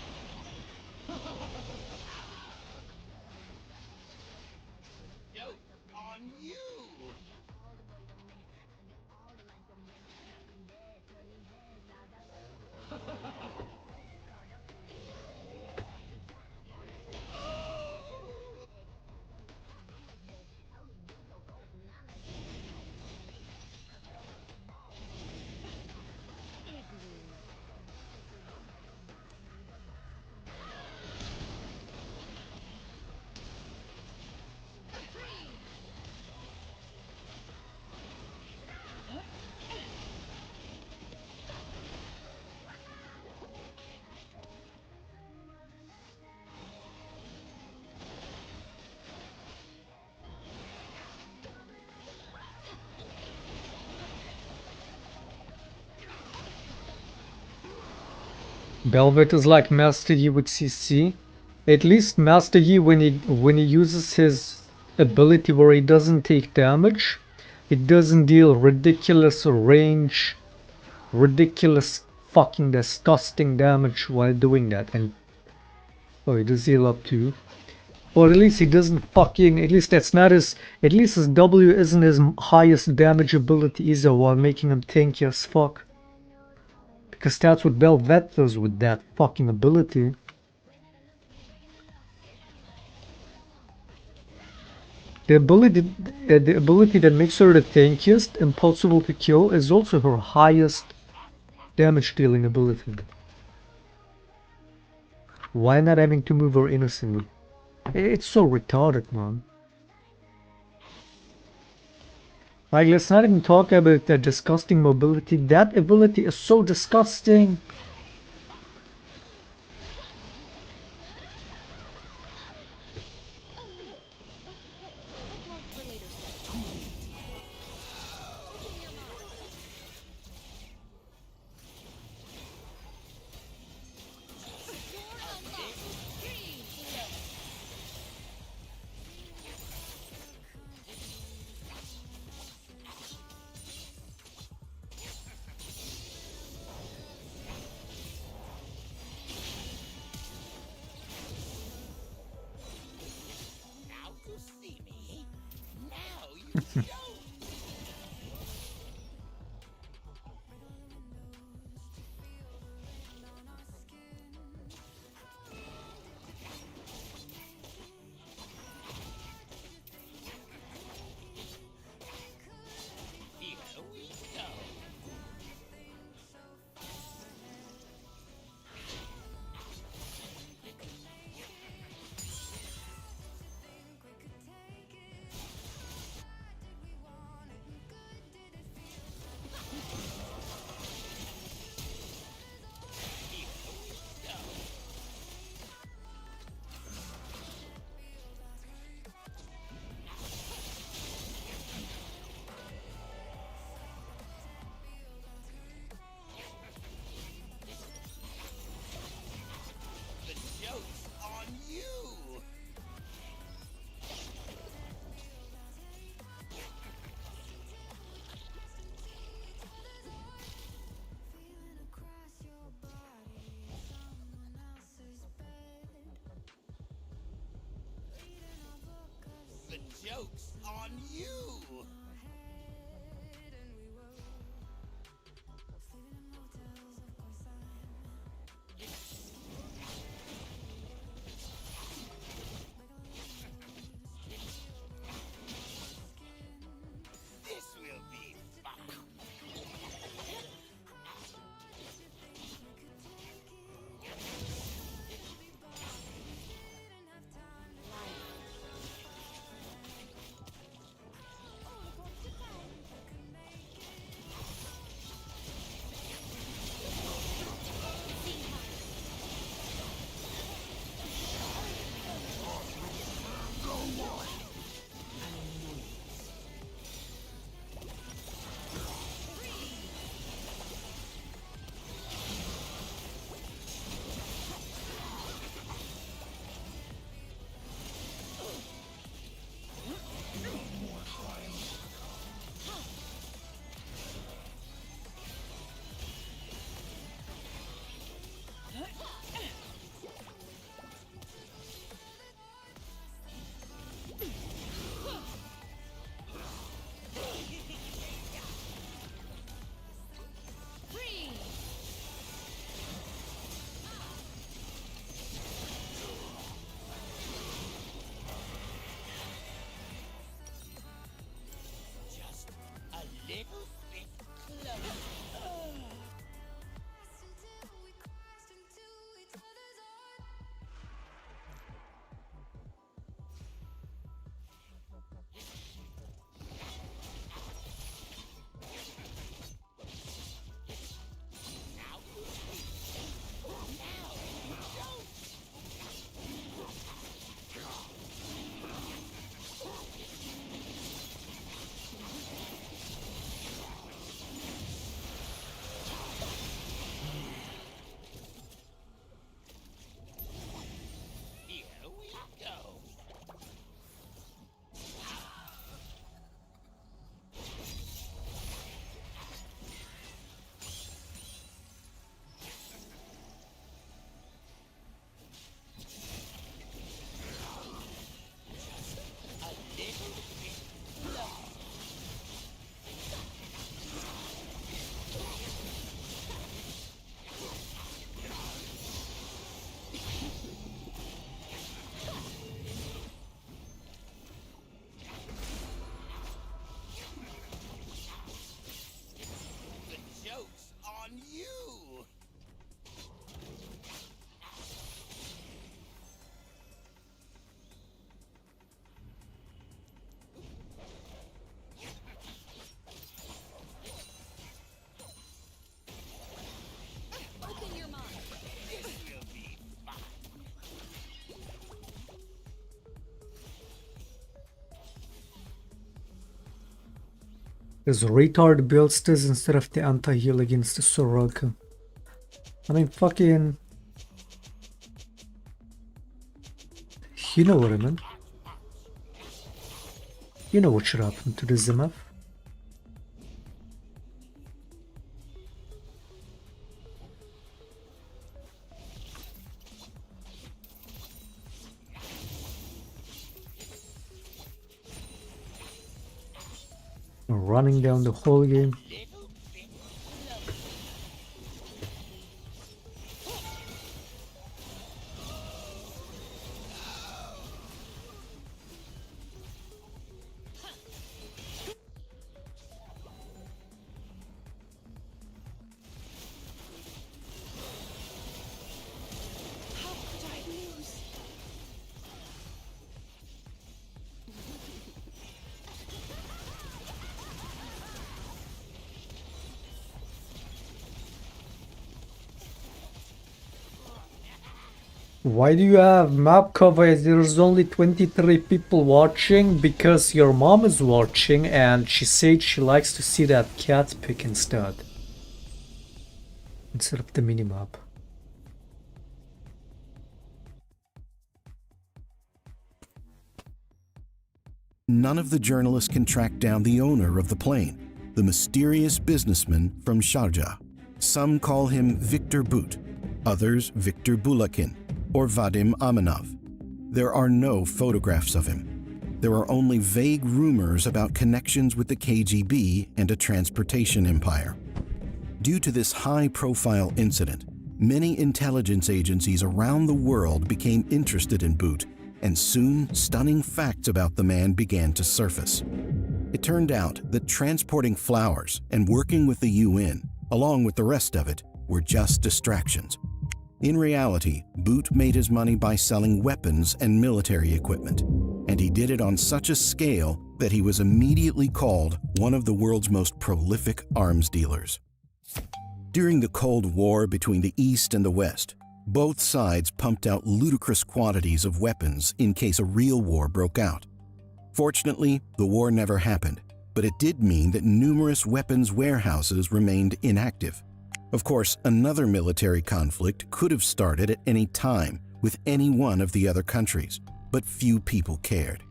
Belvet is like Master Yi with CC. At least Master Yi, when he uses his ability where he doesn't take damage, it doesn't deal ridiculous range, ridiculous fucking disgusting damage while doing that. And oh, he does heal up too. Or at least he doesn't fucking, at least that's not his, at least his W isn't his highest damage ability either while making him tanky as fuck. Because that's what Belvet does with that fucking ability. The ability that makes her the tankiest, impossible to kill, is also her highest damage dealing ability. Why not having to move her innocently? It's so retarded, man. Like, let's not even talk about that disgusting mobility. That ability is so disgusting. Because retard builds this instead of the anti-heal against the Soraka. I mean, fucking... You know what I mean. You know what should happen to the Zimaf. Running down the whole game. Why do you have map coverage? There's only 23 people watching because your mom is watching and she said she likes to see that cat pic instead of the minimap. None of the journalists can track down the owner of the plane, the mysterious businessman from Sharjah. Some call him Victor Bout, others Victor Bulakin, or Vadim Aminov. There are no photographs of him. There are only vague rumors about connections with the KGB and a transportation empire. Due to this high-profile incident, many intelligence agencies around the world became interested in Bout, and soon stunning facts about the man began to surface. It turned out that transporting flowers and working with the UN, along with the rest of it, were just distractions. In reality, Bout made his money by selling weapons and military equipment, and he did it on such a scale that he was immediately called one of the world's most prolific arms dealers. During the Cold War between the East and the West, both sides pumped out ludicrous quantities of weapons in case a real war broke out. Fortunately, the war never happened, but it did mean that numerous weapons warehouses remained inactive. Of course, another military conflict could have started at any time with any one of the other countries, but few people cared.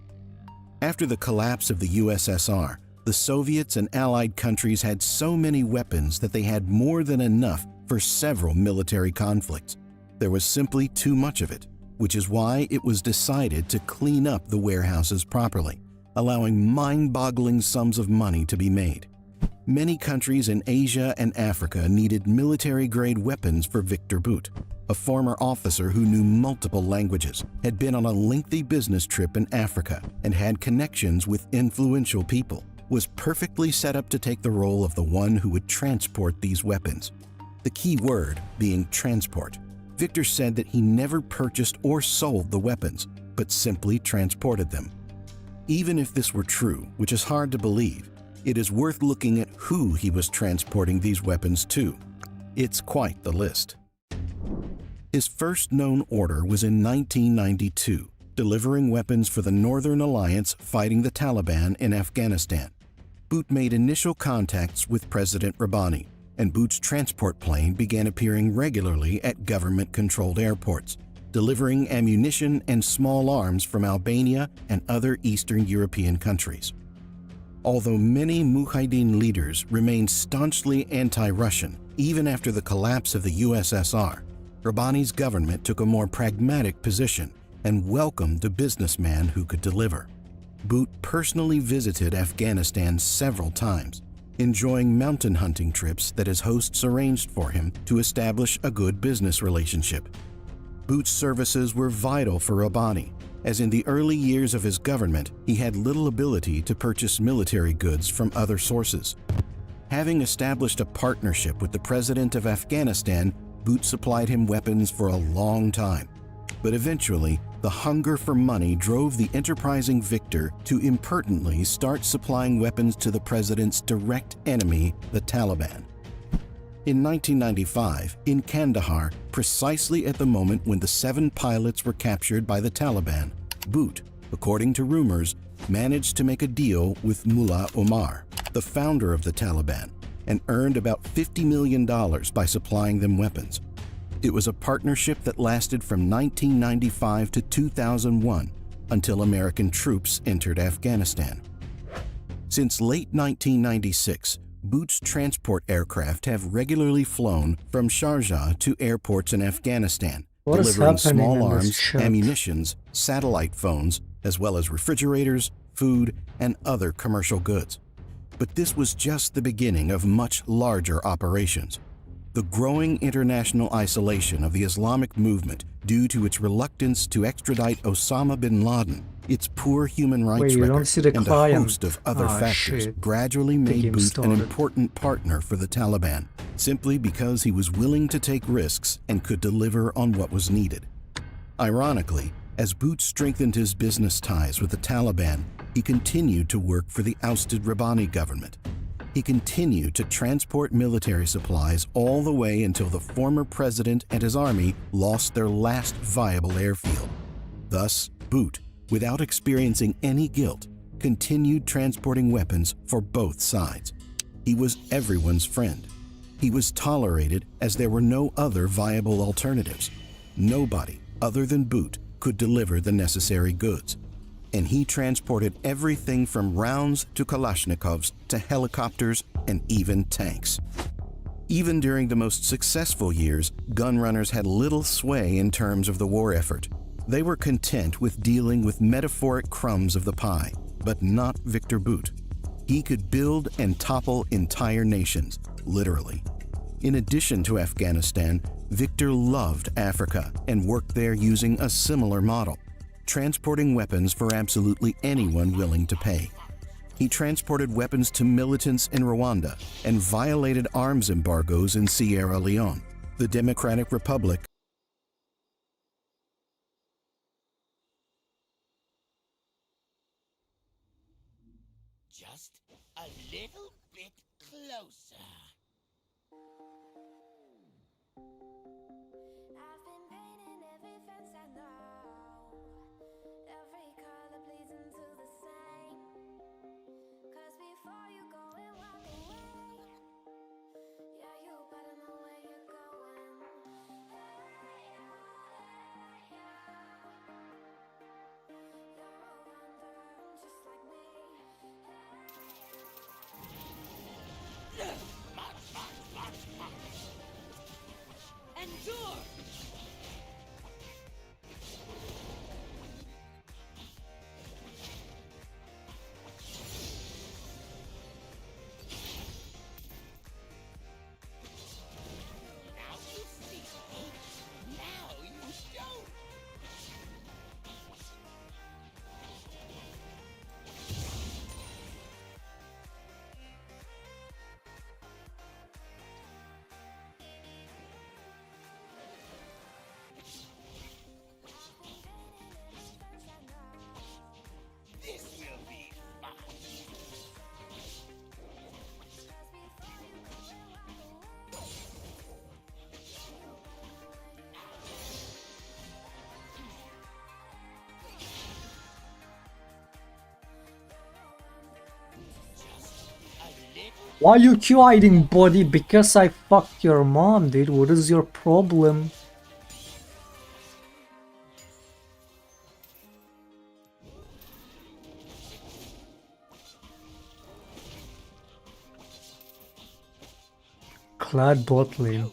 After the collapse of the USSR, the Soviets and Allied countries had so many weapons that they had more than enough for several military conflicts. There was simply too much of it, which is why it was decided to clean up the warehouses properly, allowing mind-boggling sums of money to be made. Many countries in Asia and Africa needed military-grade weapons for Victor Bout, a former officer who knew multiple languages, had been on a lengthy business trip in Africa, and had connections with influential people, was perfectly set up to take the role of the one who would transport these weapons. The key word being transport. Victor said that he never purchased or sold the weapons, but simply transported them. Even if this were true, which is hard to believe, it is worth looking at who he was transporting these weapons to. It's quite the list. His first known order was in 1992, delivering weapons for the Northern Alliance fighting the Taliban in Afghanistan. Bout made initial contacts with President Rabbani, and Bout's transport plane began appearing regularly at government-controlled airports, delivering ammunition and small arms from Albania and other Eastern European countries. Although many Mujahideen leaders remained staunchly anti-Russian, even after the collapse of the USSR, Rabbani's government took a more pragmatic position and welcomed a businessman who could deliver. Bout personally visited Afghanistan several times, enjoying mountain hunting trips that his hosts arranged for him to establish a good business relationship. Bout's services were vital for Rabbani, as in the early years of his government, he had little ability to purchase military goods from other sources. Having established a partnership with the president of Afghanistan, Bout supplied him weapons for a long time. But eventually, the hunger for money drove the enterprising Victor to impertinently start supplying weapons to the president's direct enemy, the Taliban. In 1995, in Kandahar, precisely at the moment when the 7 pilots were captured by the Taliban, Bout, according to rumors, managed to make a deal with Mullah Omar, the founder of the Taliban, and earned about $50 million by supplying them weapons. It was a partnership that lasted from 1995 to 2001 until American troops entered Afghanistan. Since late 1996, Boot's transport aircraft have regularly flown from Sharjah to airports in Afghanistan, delivering small arms, ammunitions, satellite phones, as well as refrigerators, food, and other commercial goods. But this was just the beginning of much larger operations. The growing international isolation of the Islamic movement due to its reluctance to extradite Osama bin Laden, its poor human rights record, and a host of other factors gradually made Boot an important partner for the Taliban, simply because he was willing to take risks and could deliver on what was needed. Ironically, as Boot strengthened his business ties with the Taliban, he continued to work for the ousted Rabbani government. He continued to transport military supplies all the way until the former president and his army lost their last viable airfield. Thus, Boot, without experiencing any guilt, continued transporting weapons for both sides. He was everyone's friend. He was tolerated as there were no other viable alternatives. Nobody other than Boot could deliver the necessary goods. And he transported everything from rounds to Kalashnikovs to helicopters and even tanks. Even during the most successful years, gun runners had little sway in terms of the war effort. They were content with dealing with metaphoric crumbs of the pie, but not Victor Boot. He could build and topple entire nations, literally. In addition to Afghanistan, Victor loved Africa and worked there using a similar model, transporting weapons for absolutely anyone willing to pay. He transported weapons to militants in Rwanda and violated arms embargoes in Sierra Leone, the Democratic Republic. Just a little bit closer. I've been painting every fence I know. Every color bleeds into the same. 'Cause before you go and walk away, yeah, you better know where you're going. Hey, you're a wonder, just like me. Endure! Now you see me. Now you don't. This will be fun. Why you hiding, body? Because I fucked your mom, dude. What is your problem? Clad bot lane.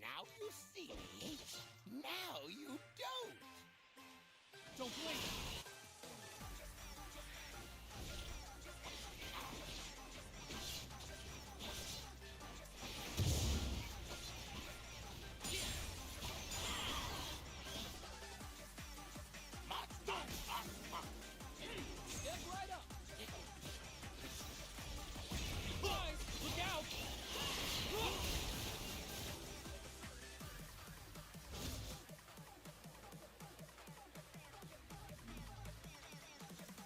Now you see me. Now you don't. Don't blink. Step right up. Guys, look out.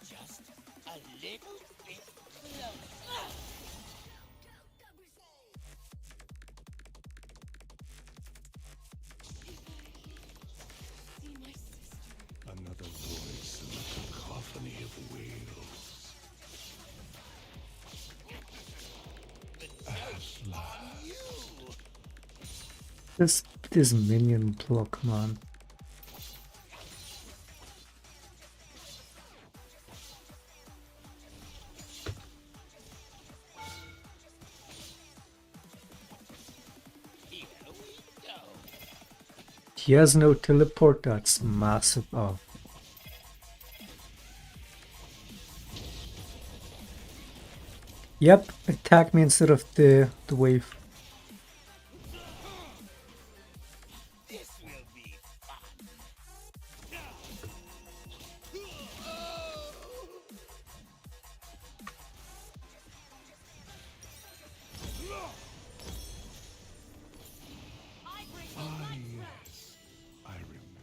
Just a little bit closer. See my sister. Another voice in the cacophony of wheels. This minion block, man. He has no teleport, that's massive. Oh. Yep, attack me instead of the wave. This will be fun. Yes, I remember.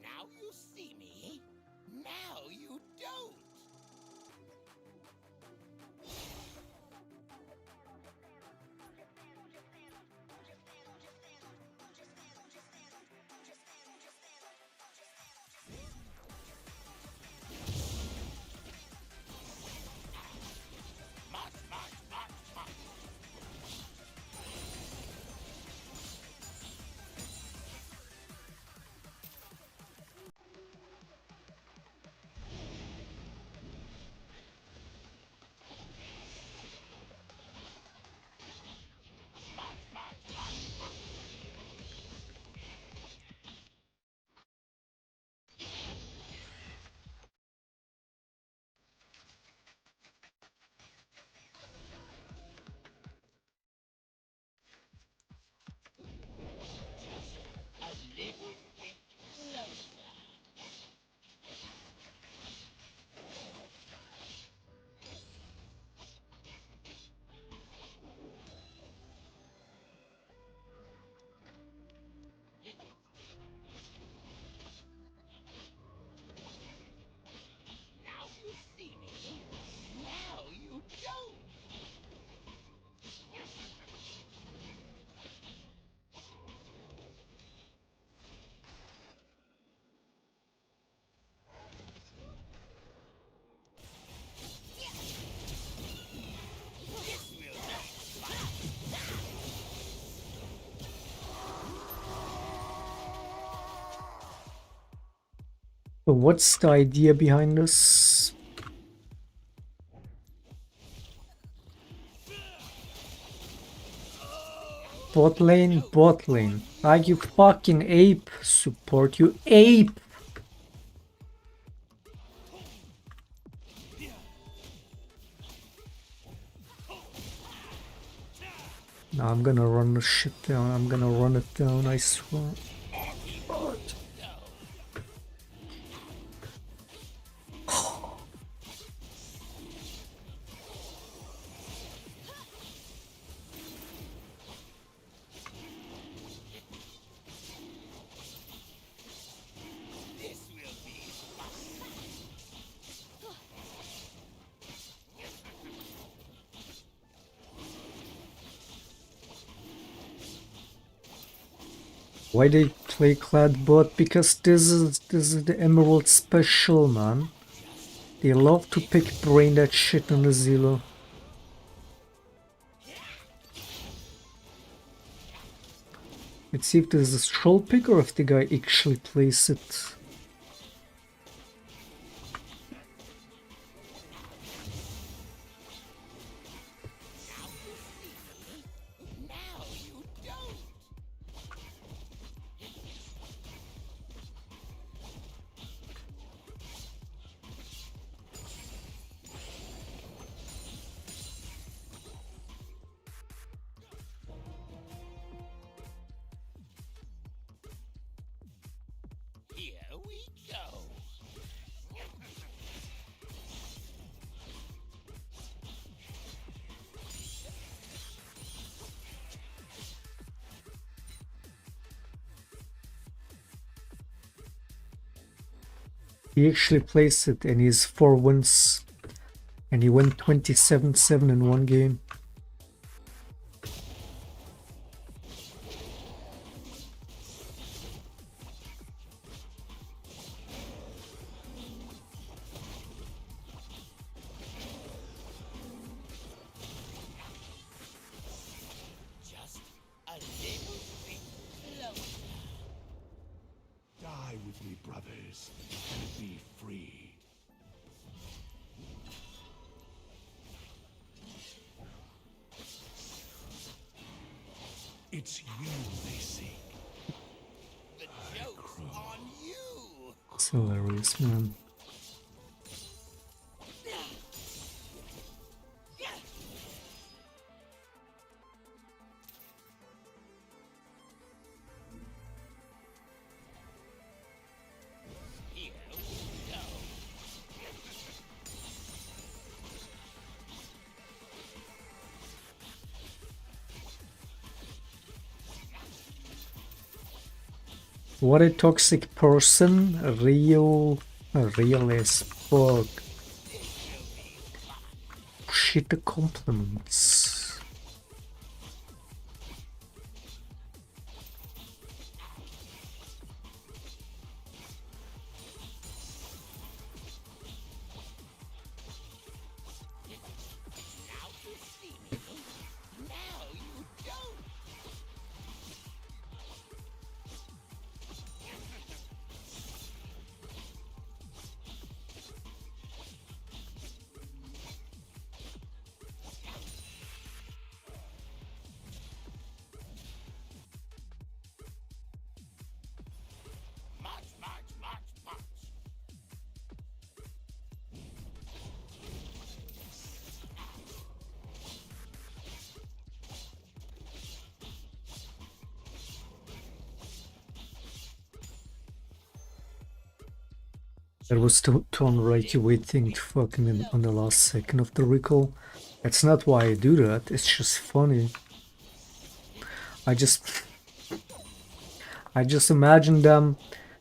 Now you see me. Now you don't. Now you see me. Now you don't. This will be fun. So what's the idea behind this? Bot lane, bot lane. Like you fucking ape support, you ape! Now I'm gonna run the shit down, I'm gonna run it down, I swear. This will be fun. Why they play clad bot? Because this is the Emerald special, man. They love to pick brain that shit on the Zillow. Let's see if this is a troll pick or if the guy actually plays it. we go. He actually placed it and he's 4 wins. And he went 27-7 in one game. Just a little bit closer. Die with me, brothers, and be free. It's you they seek. The joke's on you. It's hilarious, man. Here we go. What a toxic person. Real as fuck. Shit compliments. Now you see me. Now you don't. March, march, march, march. That was too unrighty waiting to fucking in on the last second of the recall. That's not why I do that, it's just funny. I just imagine them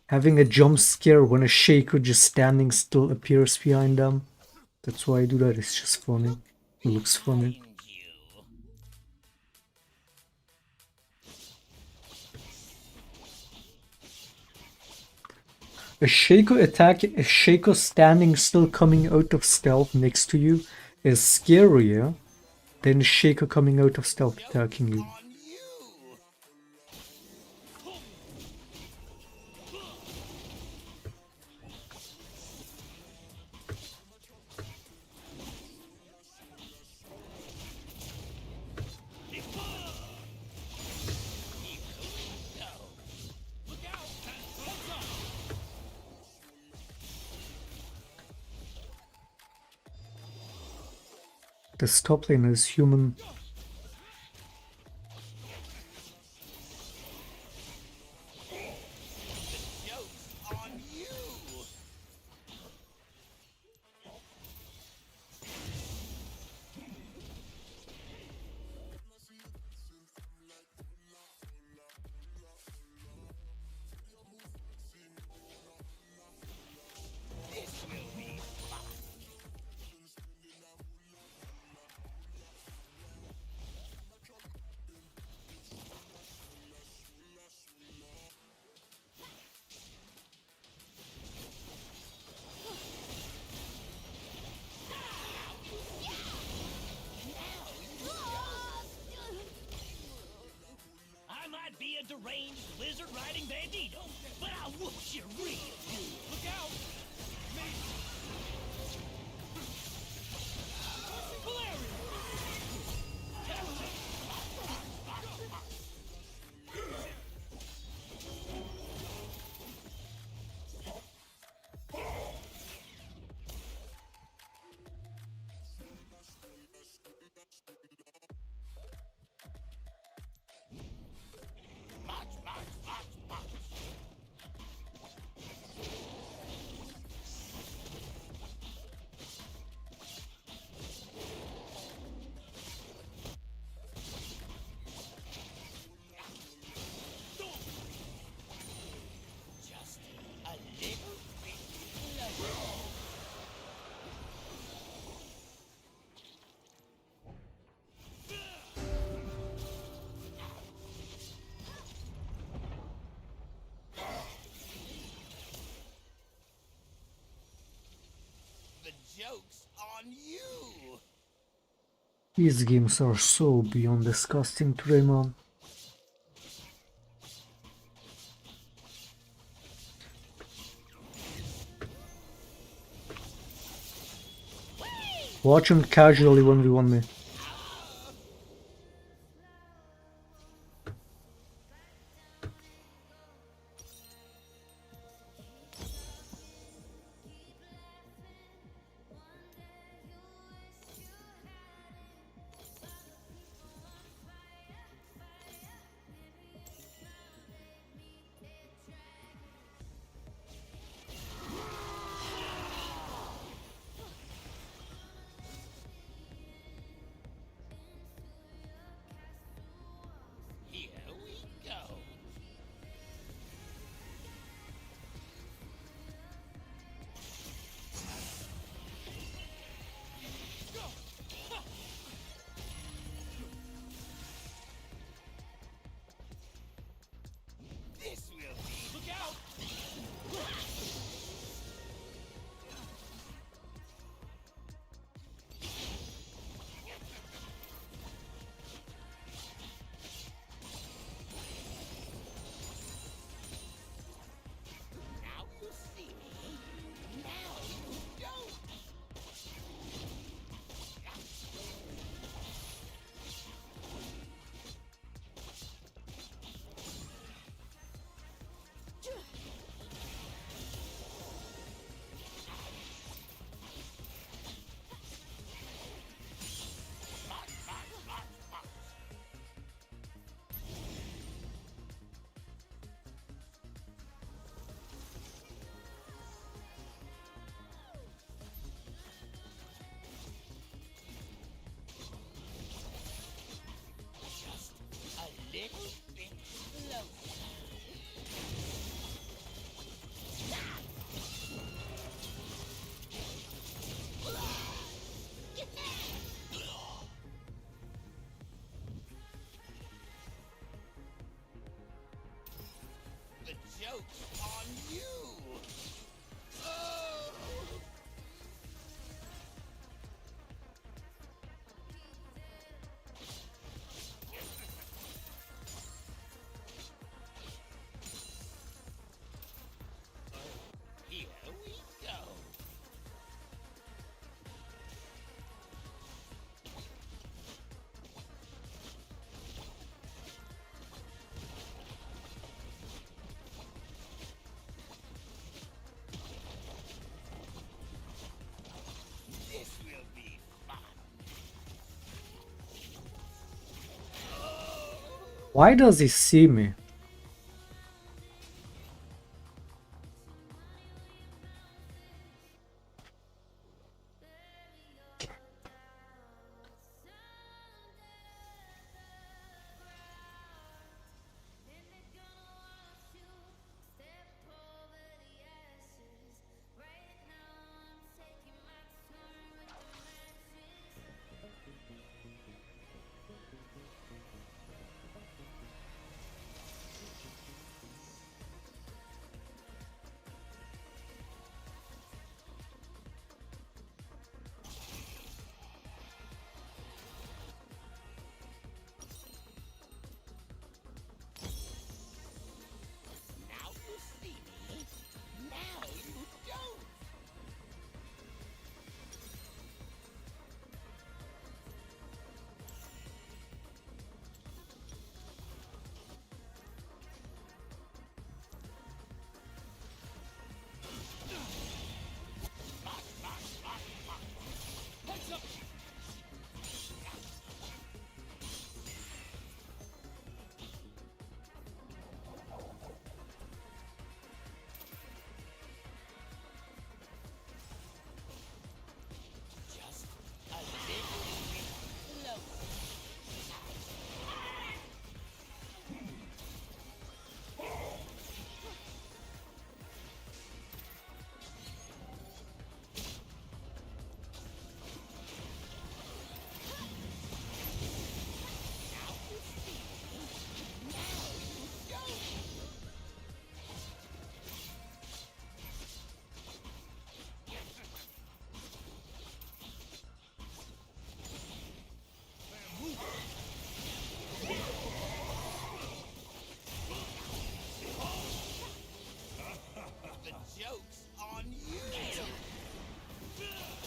having a jump scare when a shaker just standing still appears behind them. That's why I do that, it's just funny. It looks funny. A shaco attack, a shaco standing still coming out of stealth next to you is scarier than a shaco coming out of stealth attacking you. This top lane is human. I might be a deranged lizard-riding bandito, but I'll whoop you real good. Look out! March, march, march, march. joke's on you. These games are so beyond disgusting today, man. Watch him casually 1v1 me. Here we go. This will be. Look out! Now you see me. Now you don't. Just a little bit closer. The joke's on you. Oh. Here we go. This will be fun. Why does he see me?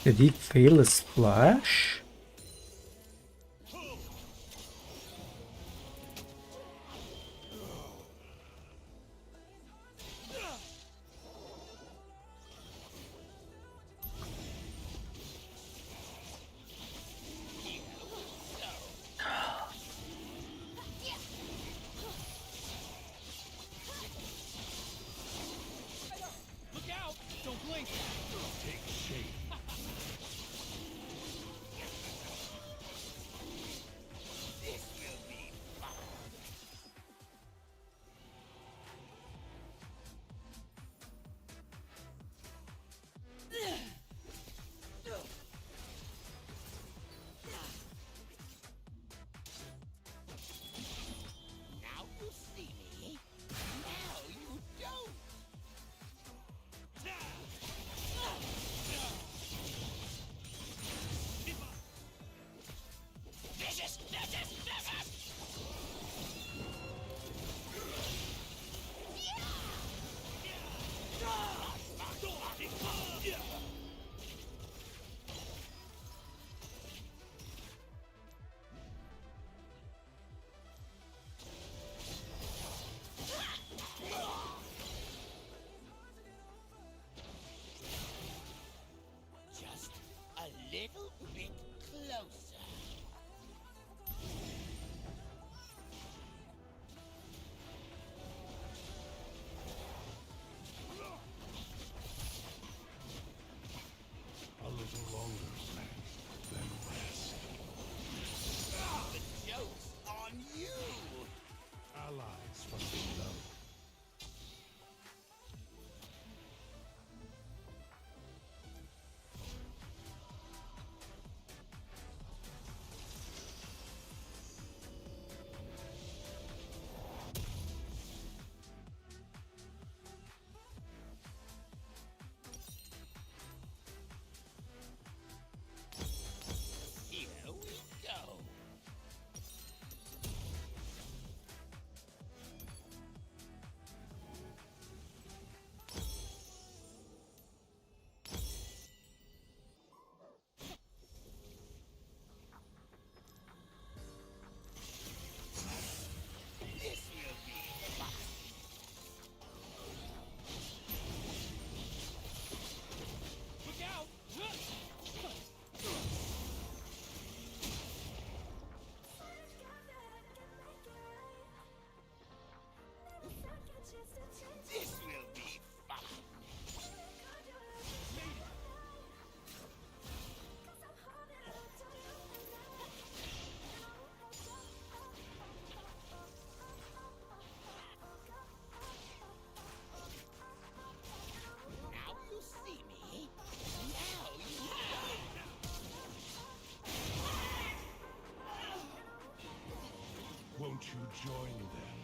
Did he fail his splash? Look out! Don't blink! Take shape. This will be fun. Now you see me. Now you don't. Vicious! Just a little bit closer. A little longer, then rest. The joke's on you! Allies from below. Here we go. This will be fun. Look out! This will be fun. Now you see me. Now you don't. Won't you join them?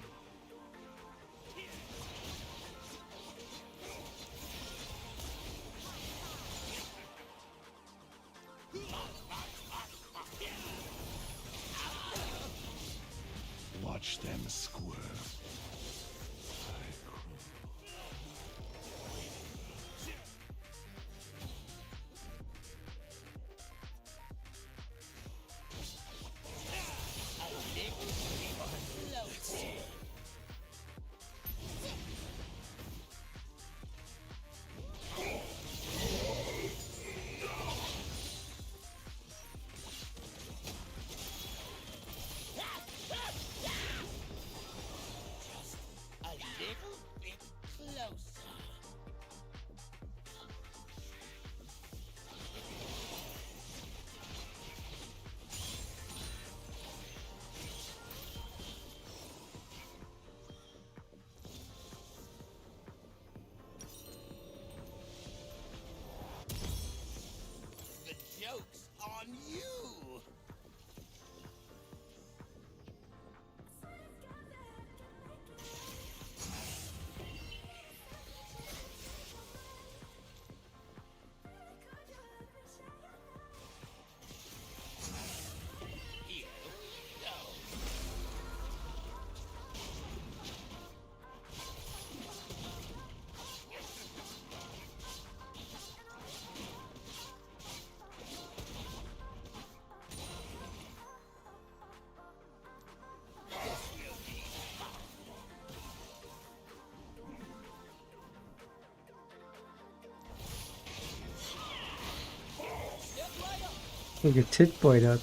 Watch them squirm. get hit by that.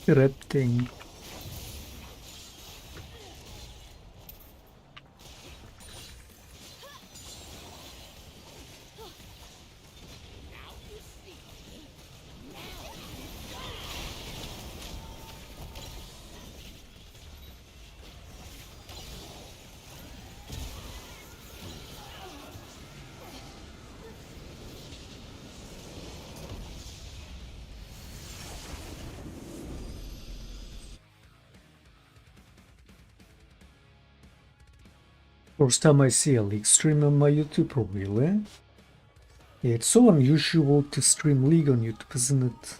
Erupting. First time I see a League stream on my YouTube, really? Yeah, it's so unusual to stream League on YouTube, isn't it?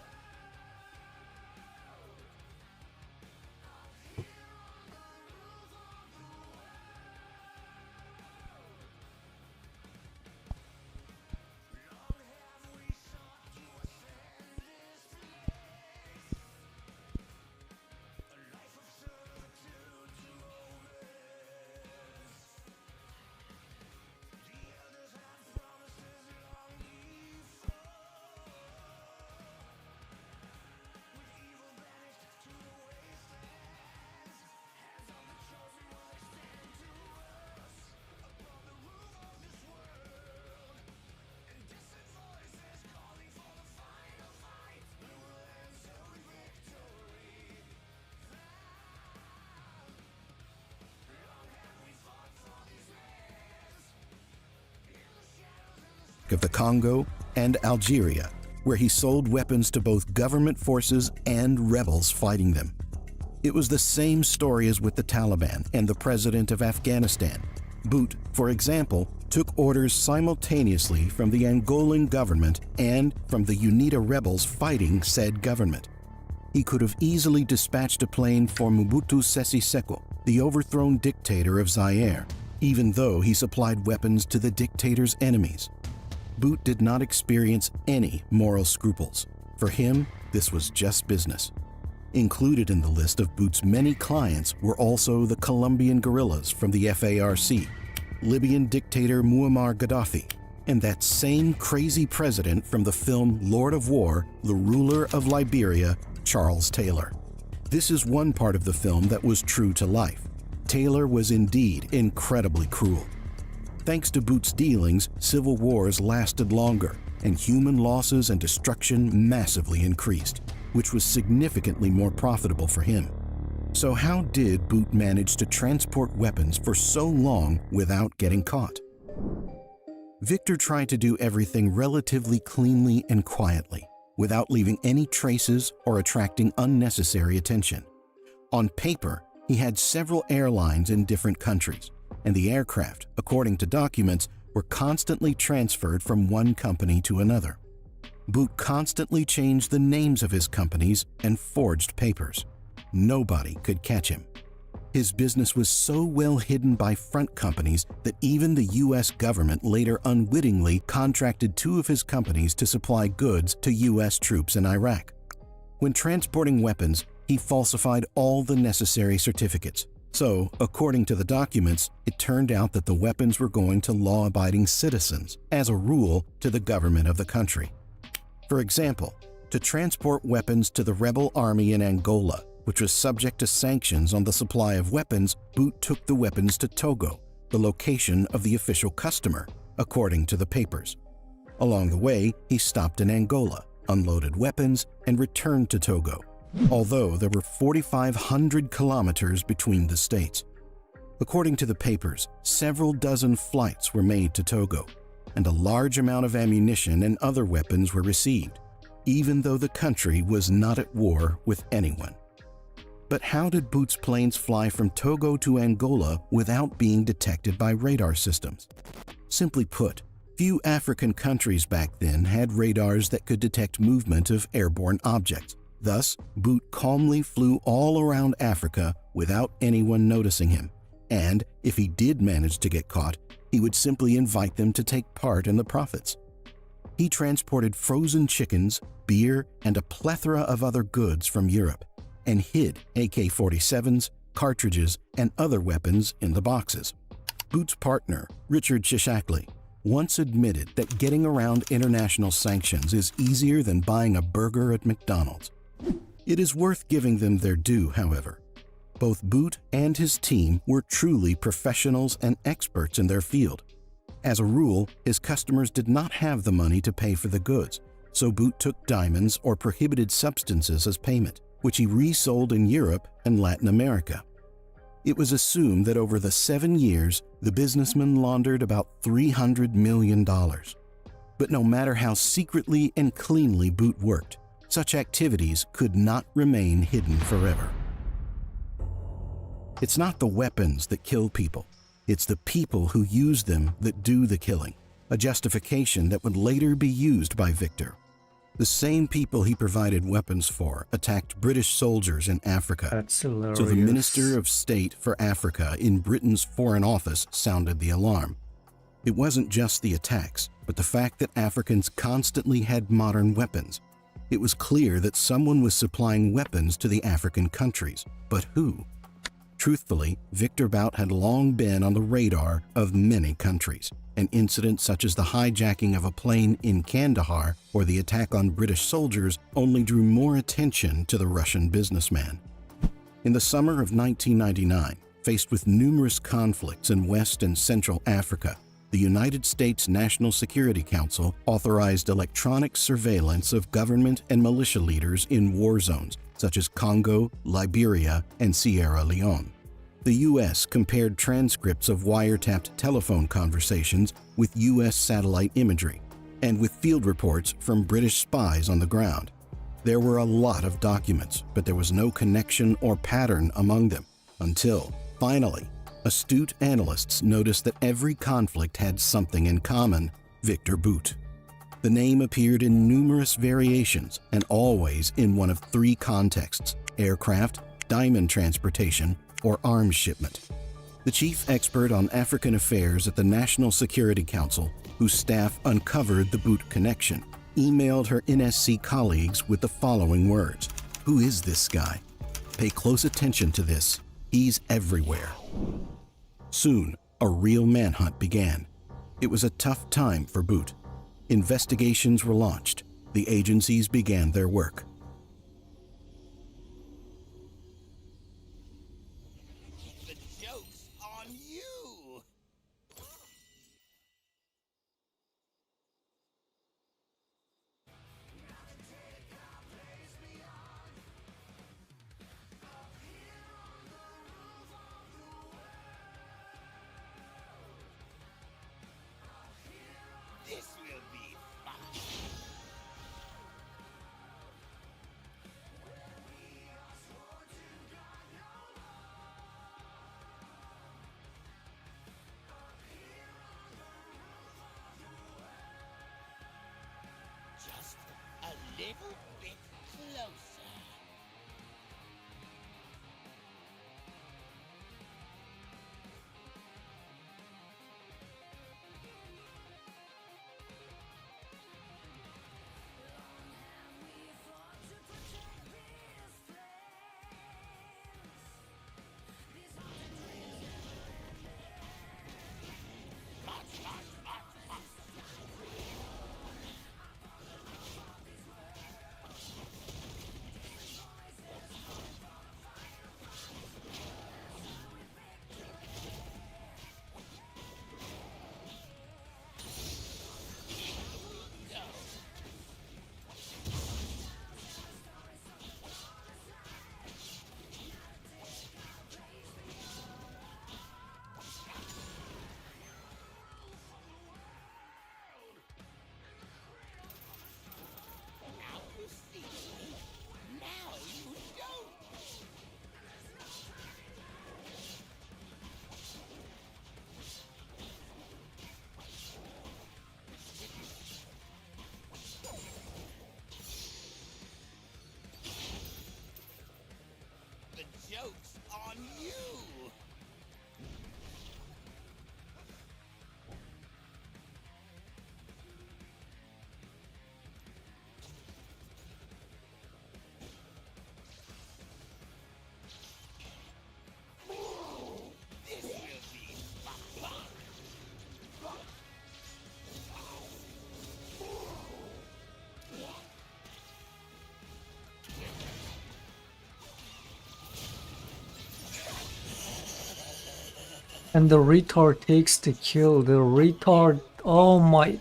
of the Congo and Algeria, where he sold weapons to both government forces and rebels fighting them. It was the same story as with the Taliban and the president of Afghanistan. Boot, for example, took orders simultaneously from the Angolan government and from the UNITA rebels fighting said government. He could have easily dispatched a plane for Mobutu Sese Seko, the overthrown dictator of Zaire, even though he supplied weapons to the dictator's enemies. Boot did not experience any moral scruples. For him, this was just business. Included in the list of Boot's many clients were also the Colombian guerrillas from the FARC, Libyan dictator Muammar Gaddafi, and that same crazy president from the film Lord of War, the ruler of Liberia, Charles Taylor. This is one part of the film that was true to life. Taylor was indeed incredibly cruel. Thanks to Boot's dealings, civil wars lasted longer, and human losses and destruction massively increased, which was significantly more profitable for him. So how did Boot manage to transport weapons for so long without getting caught? Victor tried to do everything relatively cleanly and quietly, without leaving any traces or attracting unnecessary attention. On paper, he had several airlines in different countries, and the aircraft, according to documents, were constantly transferred from one company to another. Boot constantly changed the names of his companies and forged papers. Nobody could catch him. His business was so well hidden by front companies that even the US government later unwittingly contracted 2 of his companies to supply goods to US troops in Iraq. When transporting weapons, he falsified all the necessary certificates. So, according to the documents, it turned out that the weapons were going to law-abiding citizens, as a rule, to the government of the country. For example, to transport weapons to the rebel army in Angola, which was subject to sanctions on the supply of weapons, Boot took the weapons to Togo, the location of the official customer, according to the papers. Along the way, he stopped in Angola, unloaded weapons, and returned to Togo, although there were 4,500 kilometers between the states. According to the papers, several dozen flights were made to Togo, and a large amount of ammunition and other weapons were received, even though the country was not at war with anyone. But how did Boot's planes fly from Togo to Angola without being detected by radar systems? Simply put, few African countries back then had radars that could detect movement of airborne objects. Thus, Boot calmly flew all around Africa without anyone noticing him, and if he did manage to get caught, he would simply invite them to take part in the profits. He transported frozen chickens, beer, and a plethora of other goods from Europe, and hid AK-47s, cartridges, and other weapons in the boxes. Boot's partner, Richard Shaclone, once admitted that getting around international sanctions is easier than buying a burger at McDonald's. It is worth giving them their due, however. Both Boot and his team were truly professionals and experts in their field. As a rule, his customers did not have the money to pay for the goods, so Boot took diamonds or prohibited substances as payment, which he resold in Europe and Latin America. It was assumed that over the 7 years, the businessman laundered about $300 million. But no matter how secretly and cleanly Boot worked, such activities could not remain hidden forever. It's not the weapons that kill people. It's the people who use them that do the killing, a justification that would later be used by Victor. The same people he provided weapons for attacked British soldiers in Africa. That's hilarious. So the Minister of State for Africa in Britain's Foreign Office sounded the alarm. It wasn't just the attacks, but the fact that Africans constantly had modern weapons. It was clear that someone was supplying weapons to the African countries, but who? Truthfully, Victor Bout had long been on the radar of many countries, and incidents such as the hijacking of a plane in Kandahar or the attack on British soldiers only drew more attention to the Russian businessman. In the summer of 1999, faced with numerous conflicts in West and Central Africa, the United States National Security Council authorized electronic surveillance of government and militia leaders in war zones such as Congo, Liberia, and Sierra Leone. The U.S. compared transcripts of wiretapped telephone conversations with U.S. satellite imagery, and with field reports from British spies on the ground. There were a lot of documents, but there was no connection or pattern among them until, finally, astute analysts noticed that every conflict had something in common: Victor Bout. The name appeared in numerous variations and always in one of three contexts: aircraft, diamond transportation, or arms shipment. The chief expert on African affairs at the National Security Council, whose staff uncovered the Bout connection, emailed her NSC colleagues with the following words: "Who is this guy? Pay close attention to this. He's everywhere." Soon, a real manhunt began. It was a tough time for Bout. Investigations were launched. The agencies began their work. The joke's on you! This will be fun. Just a little bit closer. Now you see. Now you don't. The joke's on you! This will be fun. And the retard takes the kill. The retard. Oh my.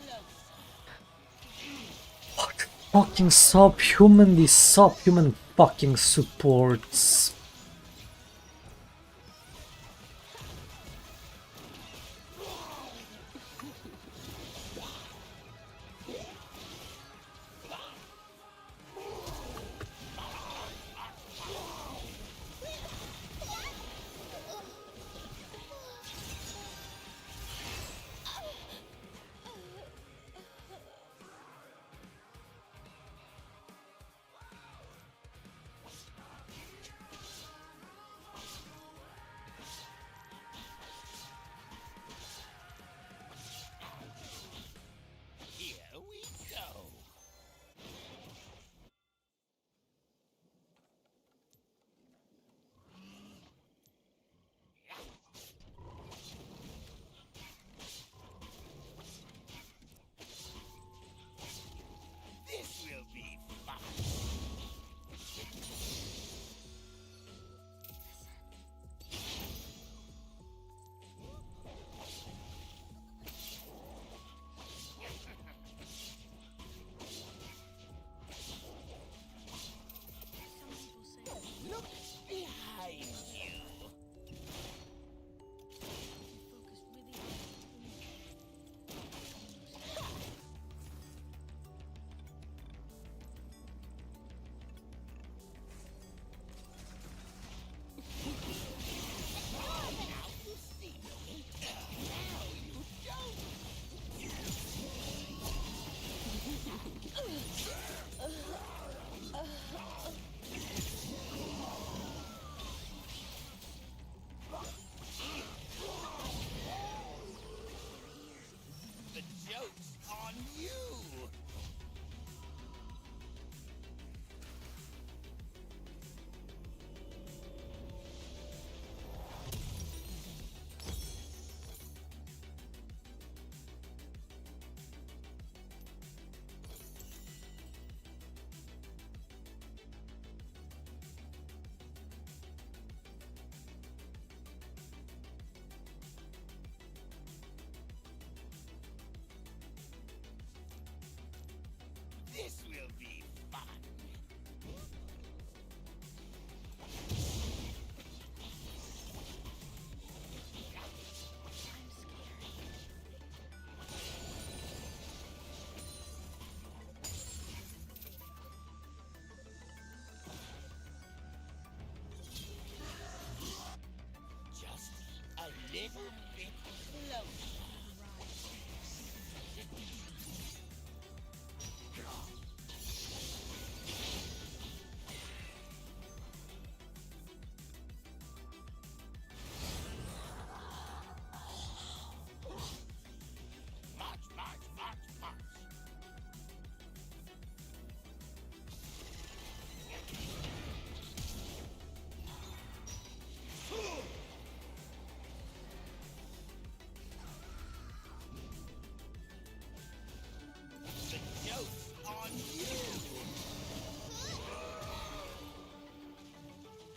What fucking subhuman, these subhuman fucking supports.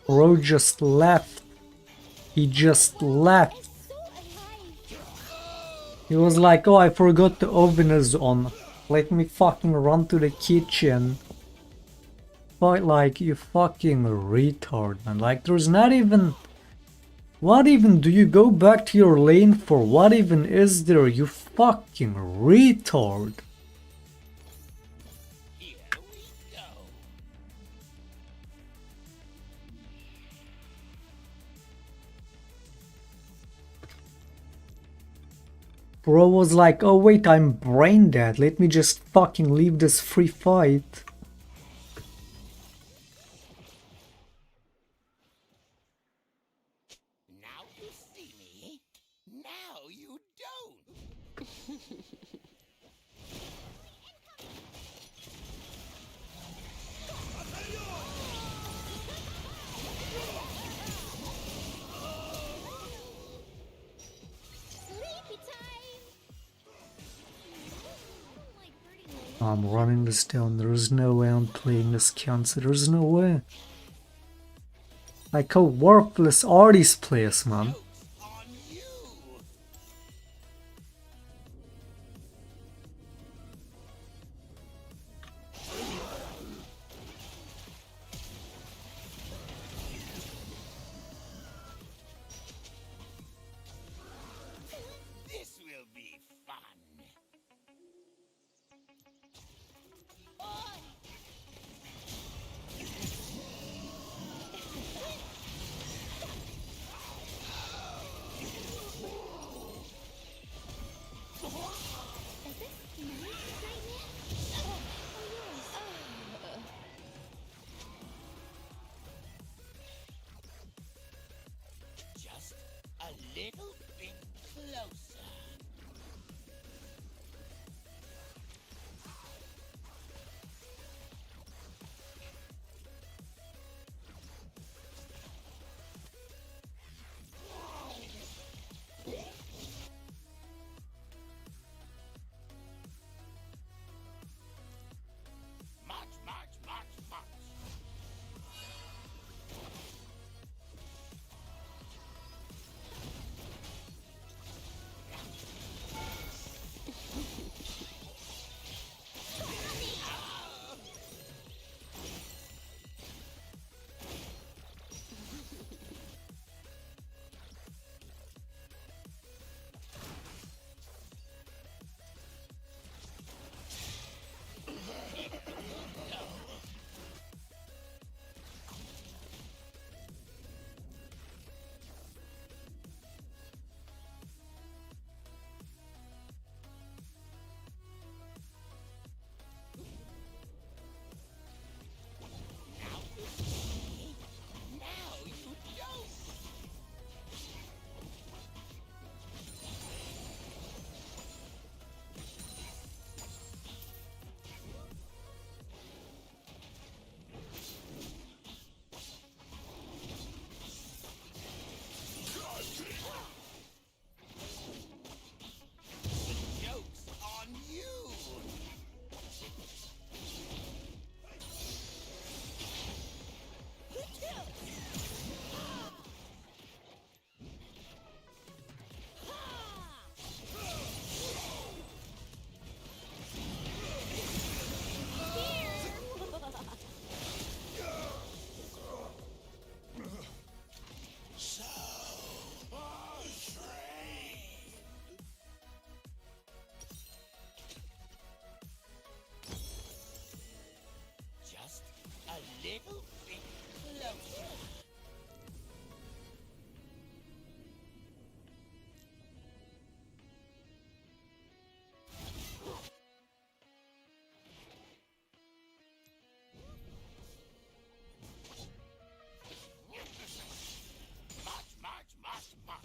Bro just left. He just left. He was like, oh, I forgot the oven is on. Let me fucking run to the kitchen. But like, you fucking retard, man. Like, there's not even... What even do you go back to your lane for? What even is there, you fucking retard? Bro was like, oh wait, I'm brain dead. Let me just fucking leave this free fight. Now you see me. Now you don't. I'm running this down. There's no way I'm playing this cancer. There's no way. Like, how worthless are these players, man? This will be fun. Just a little bit closer. March, march, march, march. Now you don't. The joke's on you. So just a little bit closer. March, march, march, march.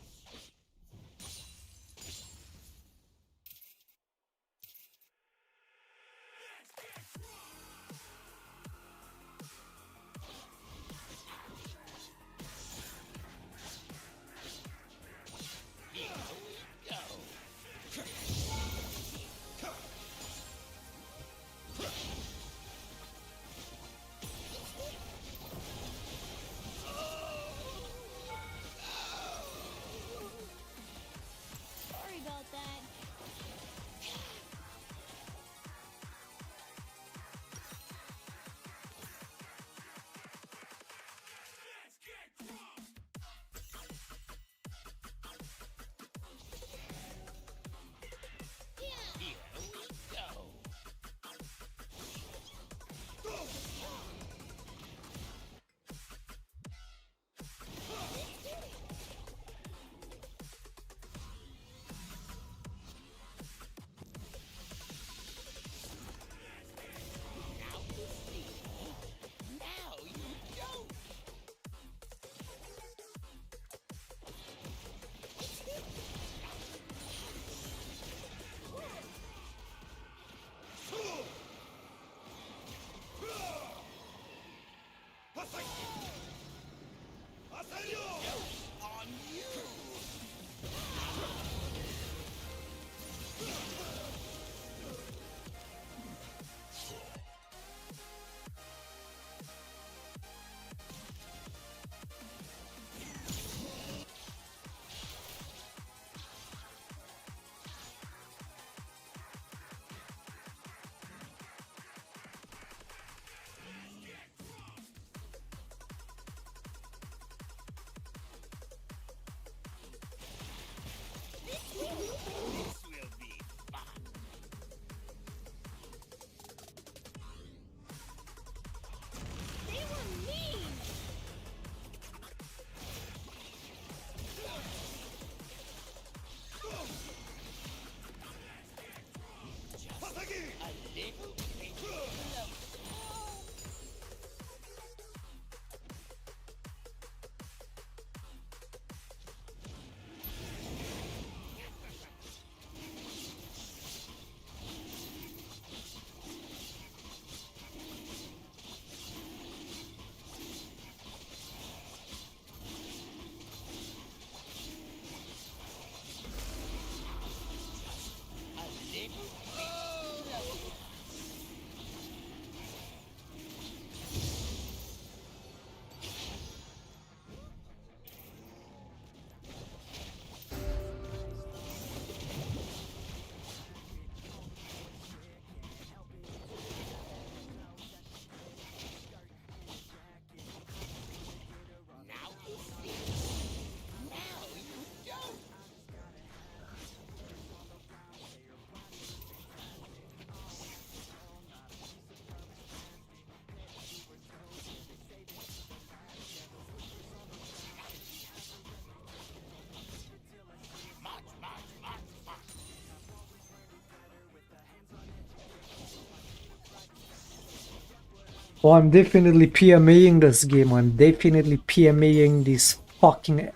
Oh, I'm definitely PMAing this game. I'm definitely PMAing these fucking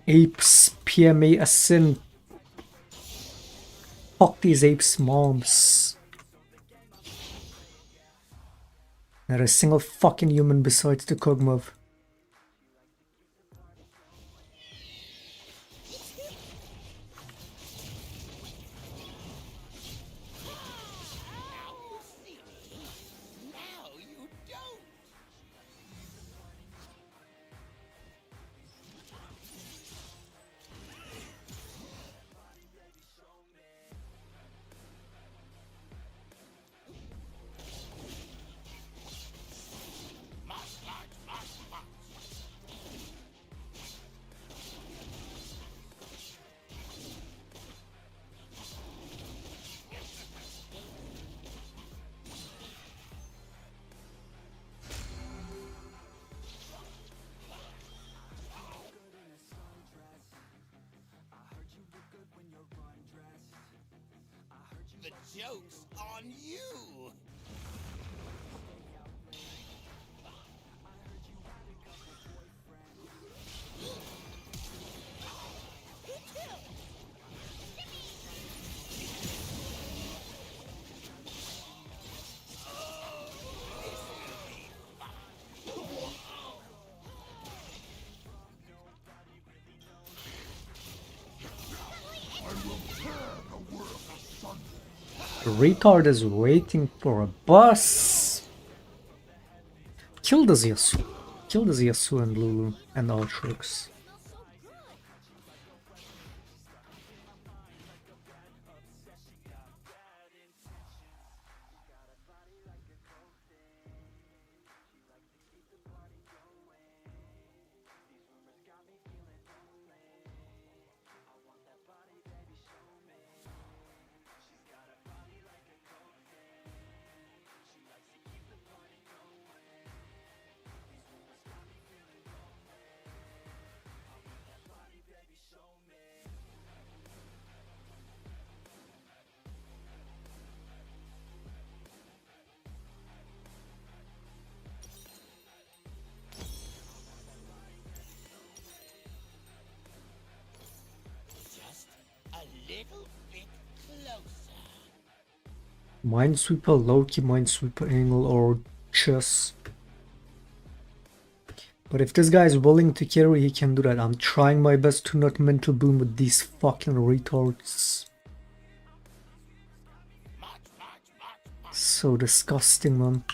apes. PMA Ascent. Fuck these apes' moms. Not a single fucking human besides the Kog'Maw. The joke's on you! The retard is waiting for a bus. Kill this Yasuo. Kill this Yasuo and Lulu and Aatrox. Just a little bit closer. Minesweeper, Loki, Minesweeper, Angle, or Chess. But if this guy is willing to carry, he can do that. I'm trying my best to not mental boom with these fucking retards. So disgusting, man.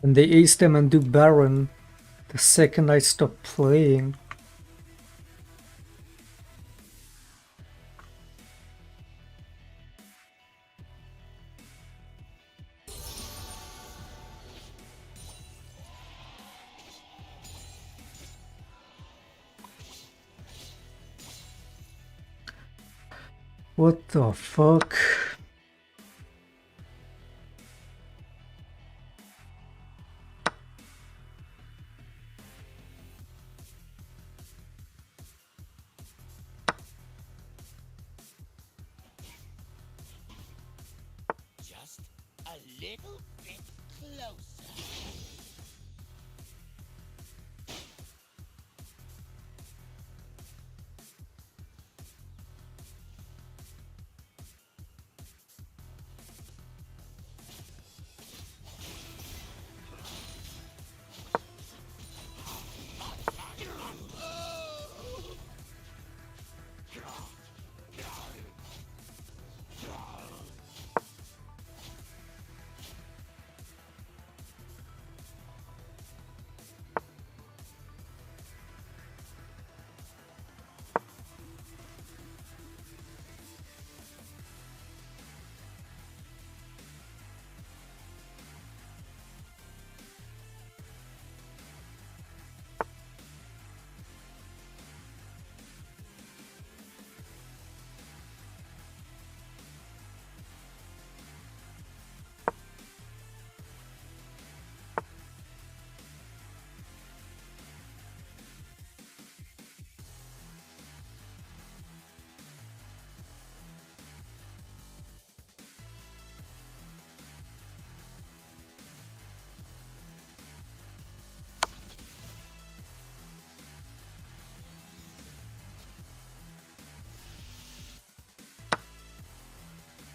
And they ace them and do Baron the second I stop playing. What the fuck? Just a little bit closer.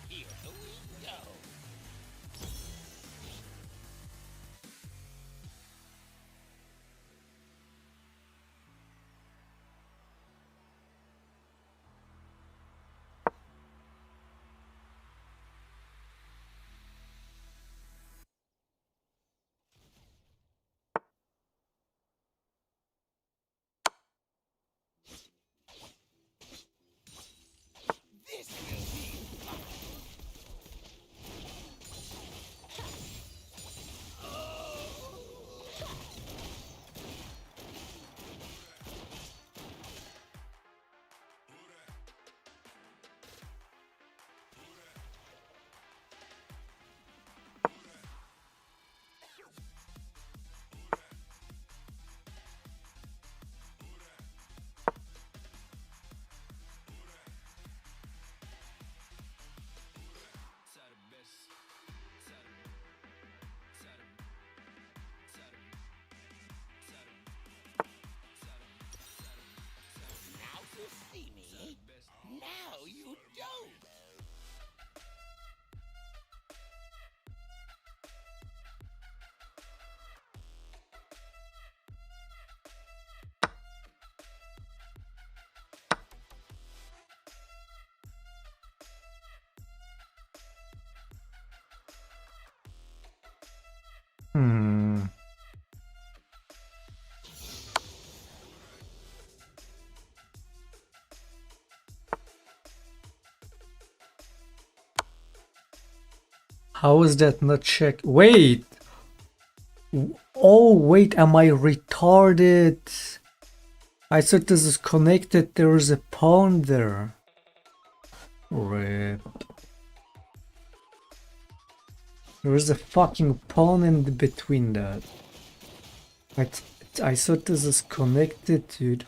Here we go. This will be fun. Now you see me. Now you don't. How is that not check? Wait! Oh, wait, am I retarded? I thought this is connected, there is a pawn there. Rip. There is a fucking pawn in between that. I thought this is connected, dude.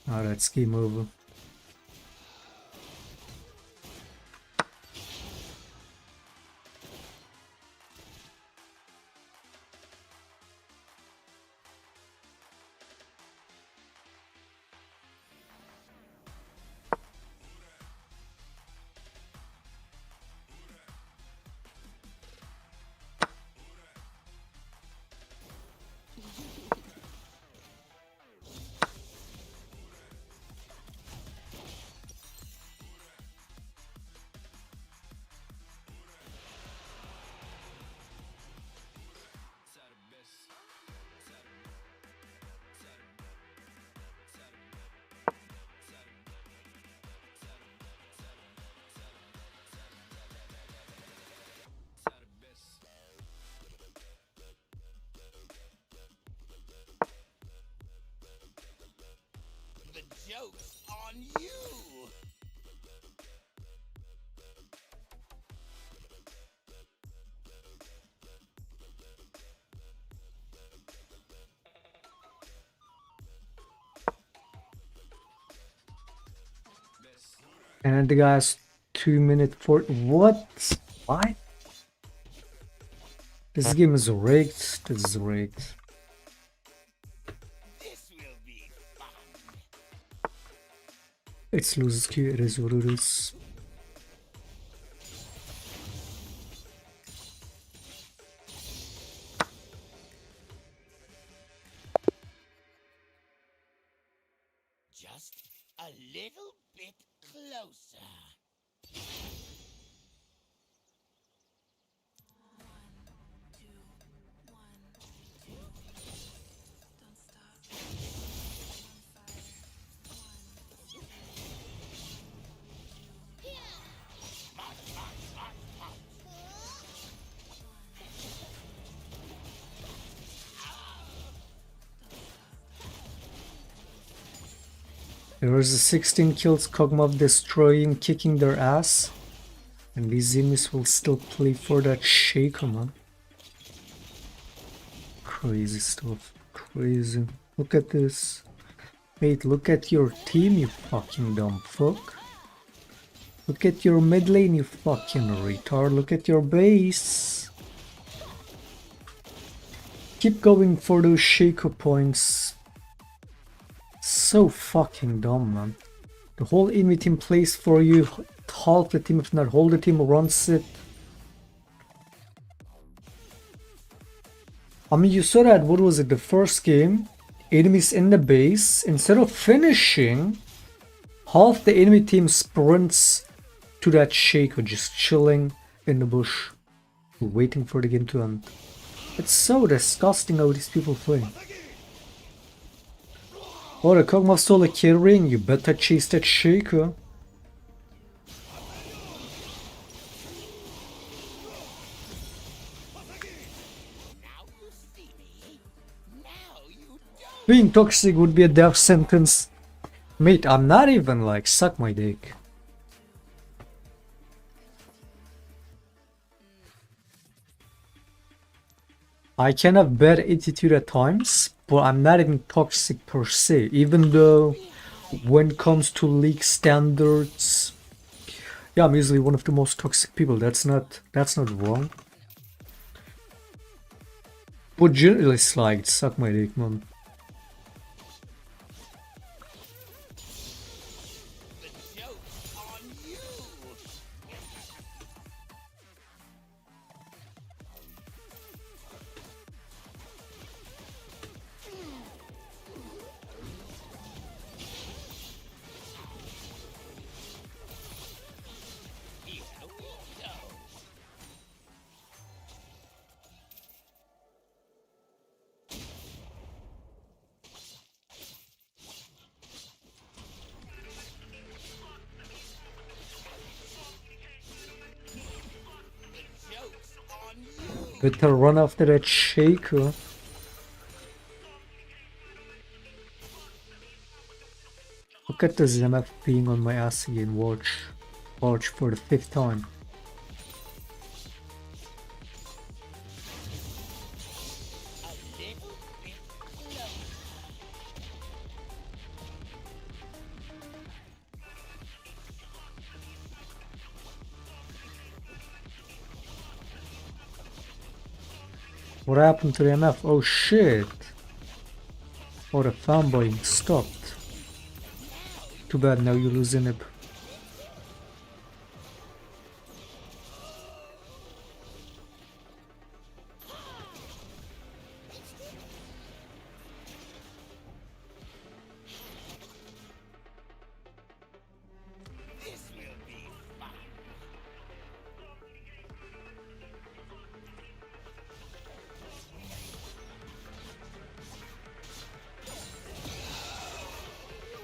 Oh, that's game over. joke's on you! And the guy's 2 minute 40. What? Why? This game is rigged. This is rigged. It's loses Q. It is what it is. Just a little bit closer. There was a 16 kills, Kog'Maw destroying, kicking their ass. And these enemies will still play for that shaco, man. Crazy stuff. Crazy. Look at this. Wait, look at your team, you fucking dumb fuck. Look at your mid lane, you fucking retard. Look at your base. Keep going for those shaco points. So fucking dumb, man. The whole enemy team plays for you. Half the team, if not whole the team, runs it. I mean, you saw that, what was it, the first game? Enemies in the base, instead of finishing, half the enemy team sprints to that shaco, just chilling in the bush, waiting for the game to end. It's so disgusting how these people play. Oh, the Kog'Maw stole a kill ring, you better chase that shaco. Being toxic would be a death sentence. Mate, I'm not even like, suck my dick. I can have bad attitude at times, but I'm not even toxic per se. Even though, when it comes to league standards, yeah, I'm easily one of the most toxic people. That's not wrong. But generally, it's like, suck my dick, man. Better run after that shaco. Look at this MF being on my ass again. Watch. Watch for the 5th time. What happened to the MF? Oh shit! Oh, the fanboying stopped. Too bad, now you lose Inib.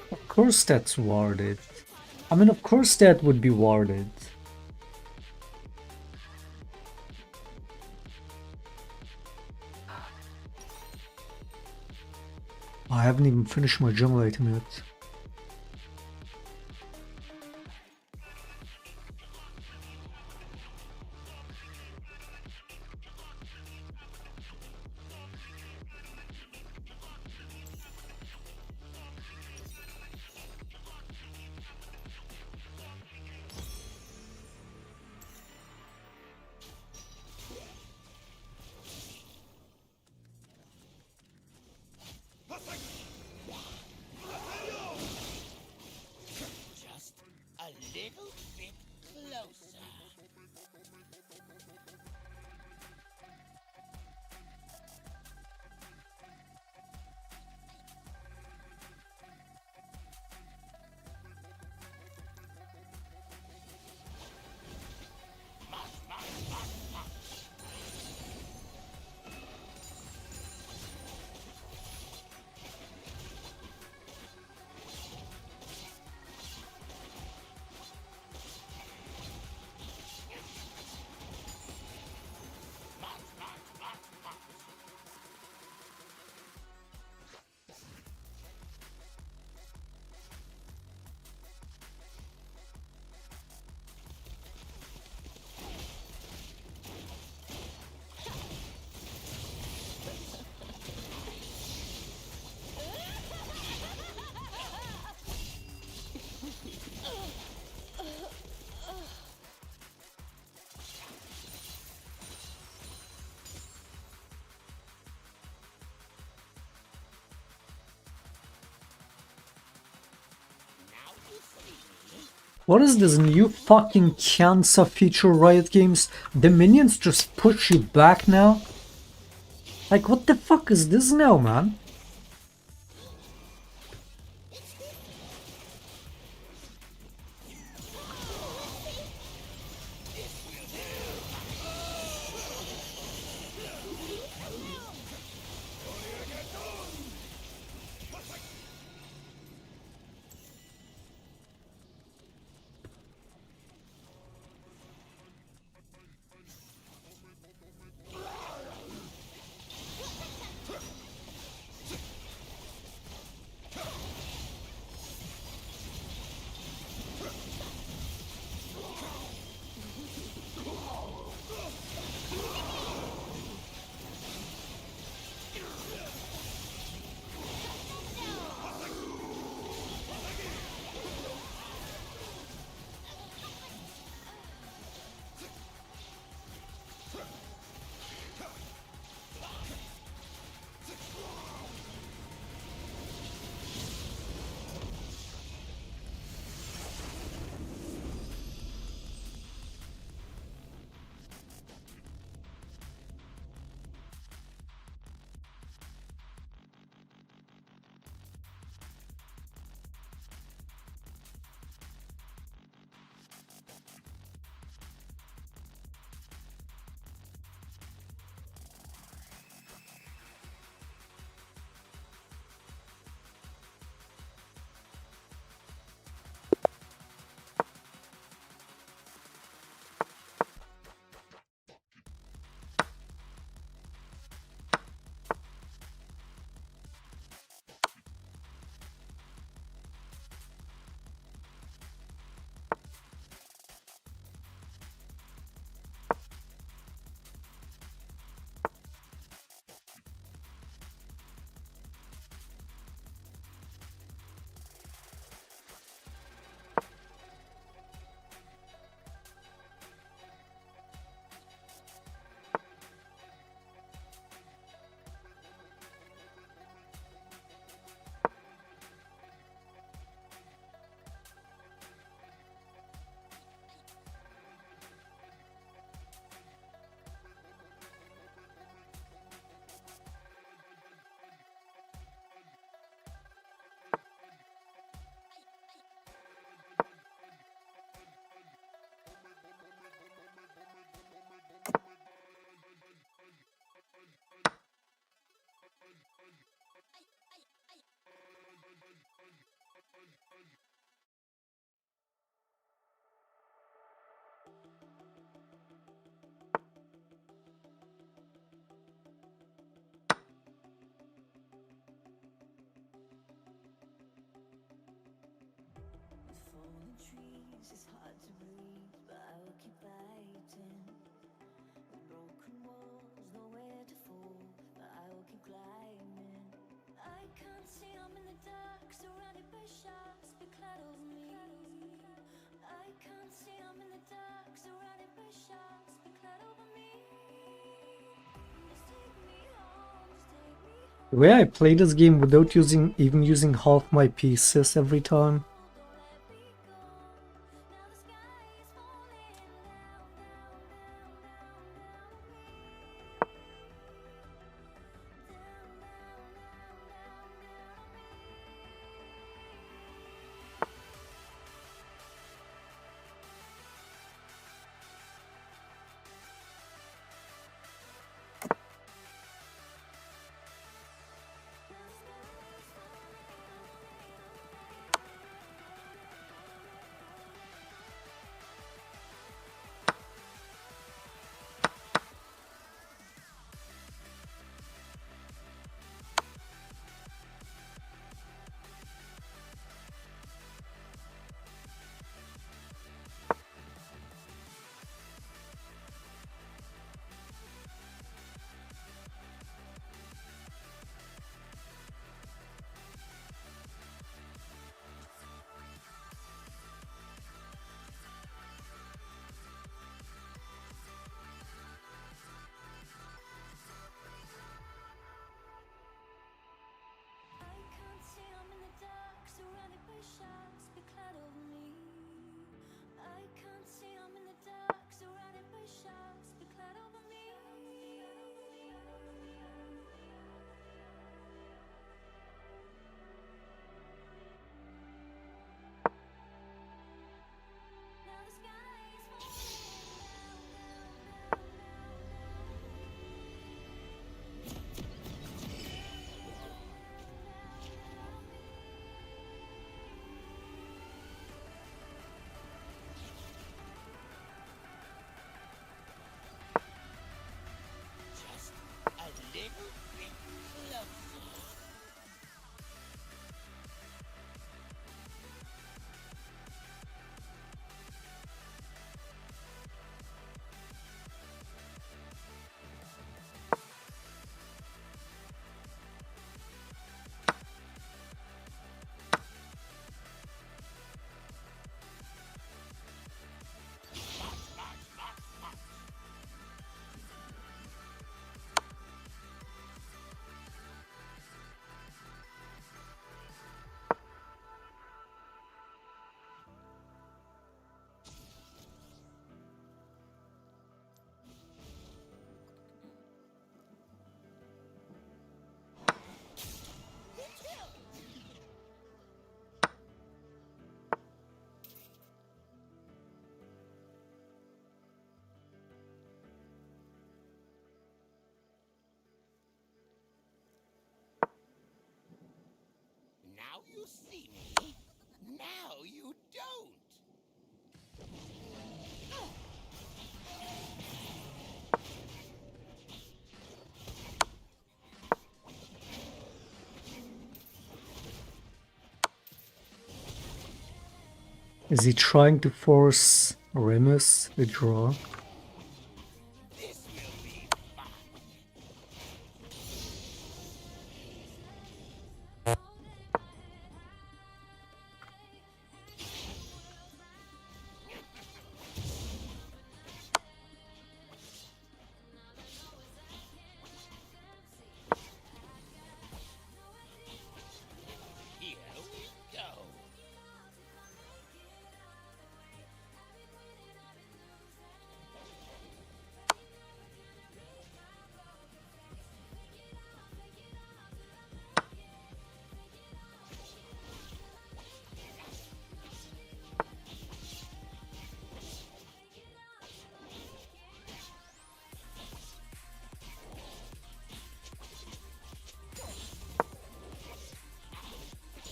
Of course that's warded. I mean, of course that would be warded. I haven't even finished my jungle item yet. little bit closer. What is this new fucking cancer feature, Riot Games? The minions just push you back now? Like, what the fuck is this now, man? The way I play this game without even using half my pieces every time. you see me. Now you don't. Is he trying to force Remus a draw? Here we go.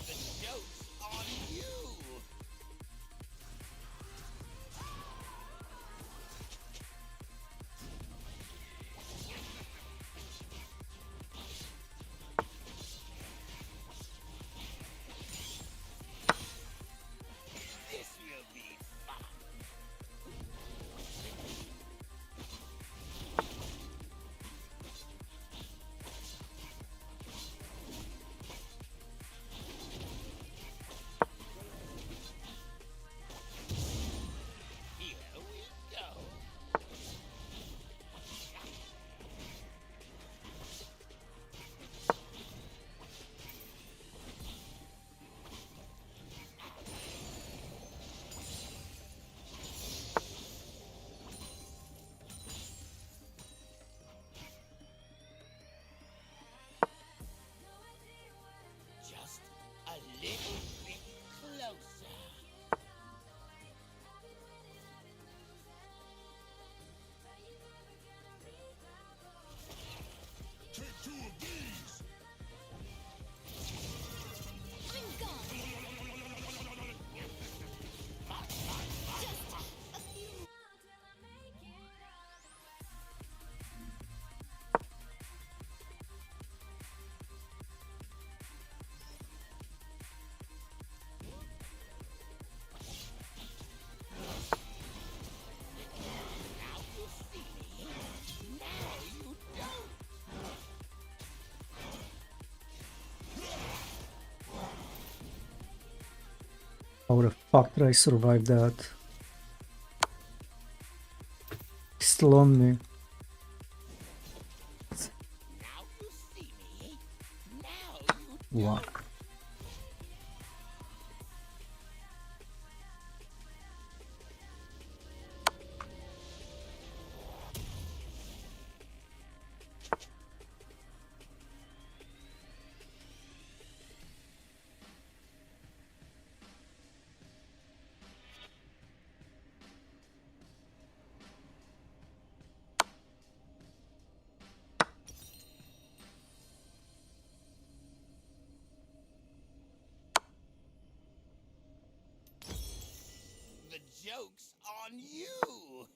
The joke's on you. This will be fun. Here we go. Just a little bit closer. Take two of these. I'm gone. Now you see me. Now you don't. How the fuck did I survive that? He's still on me. Now you see me. Now you What? The joke's on you.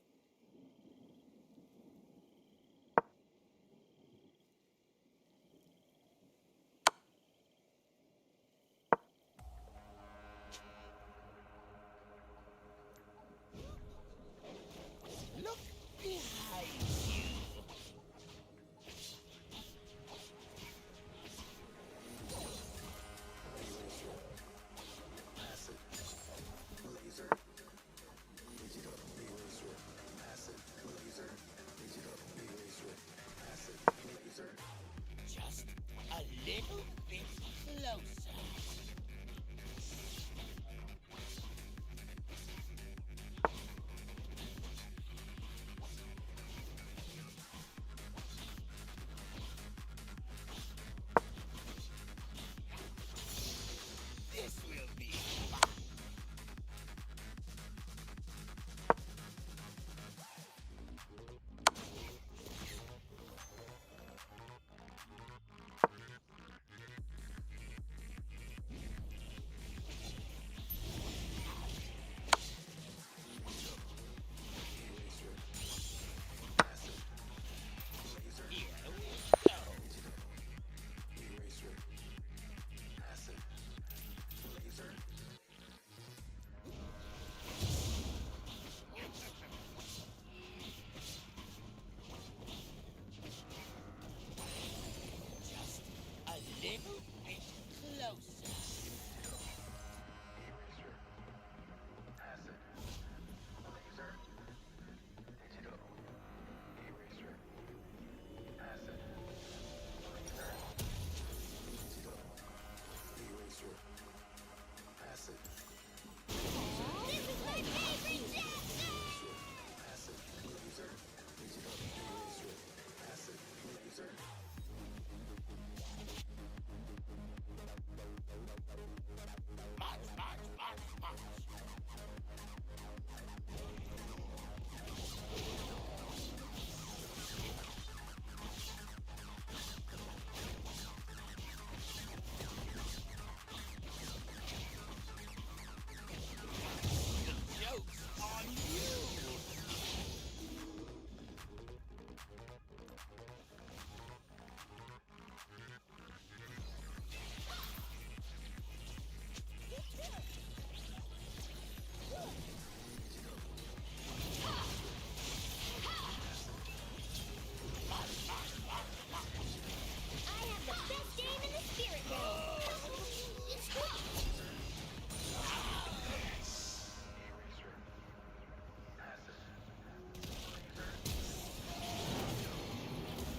Look behind you.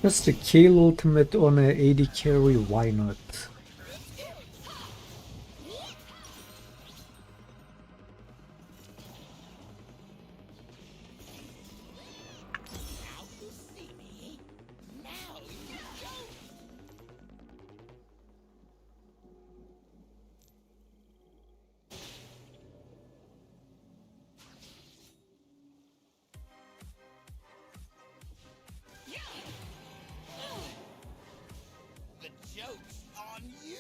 Just a kill ultimate on a AD carry, why not? The joke's on you!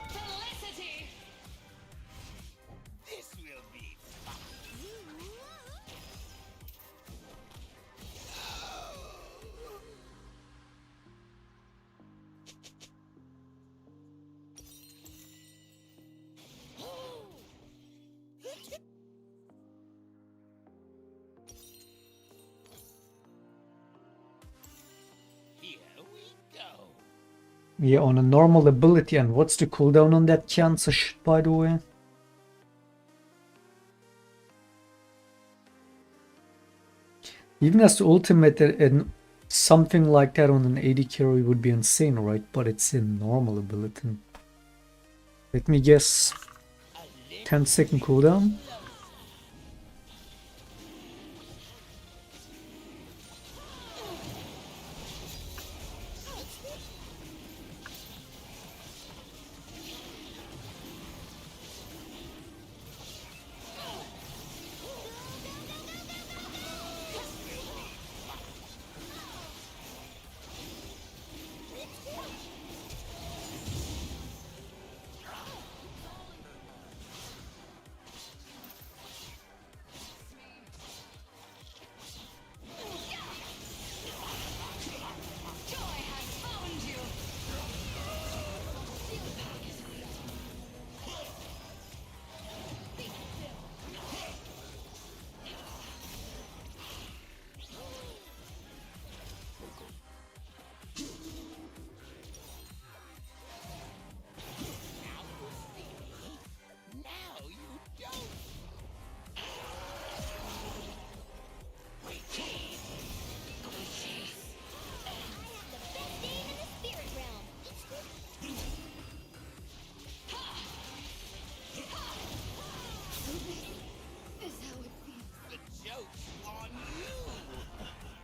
Felicity! This will be fun. Here we go. Yeah, on a normal ability. And what's the cooldown on that cancer shit, by the way? Even as the ultimate and something like that on an AD carry would be insane, right? But it's a normal ability. Let me guess. 10-second cooldown?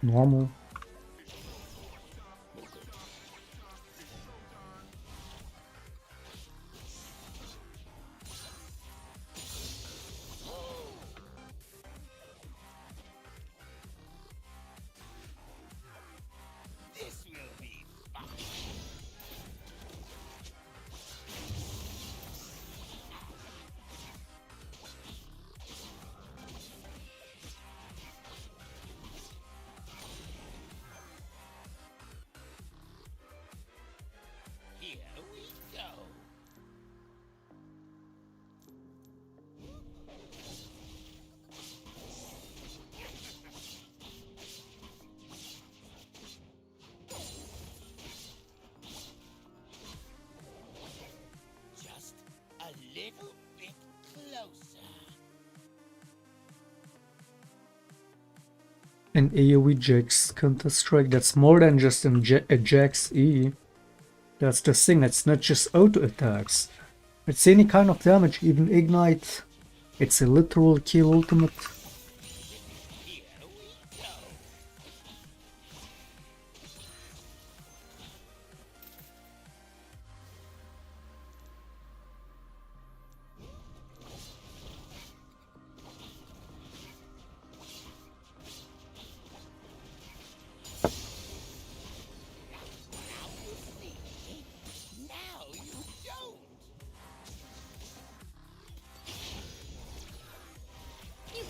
Normal. This will be fun. Here we go. Just a little bit closer. An AoE Jax Counter-Strike, that's more than just a Jax E. That's the thing, it's not just auto attacks. It's any kind of damage, even Ignite. It's a literal kill ultimate. Now you don't. You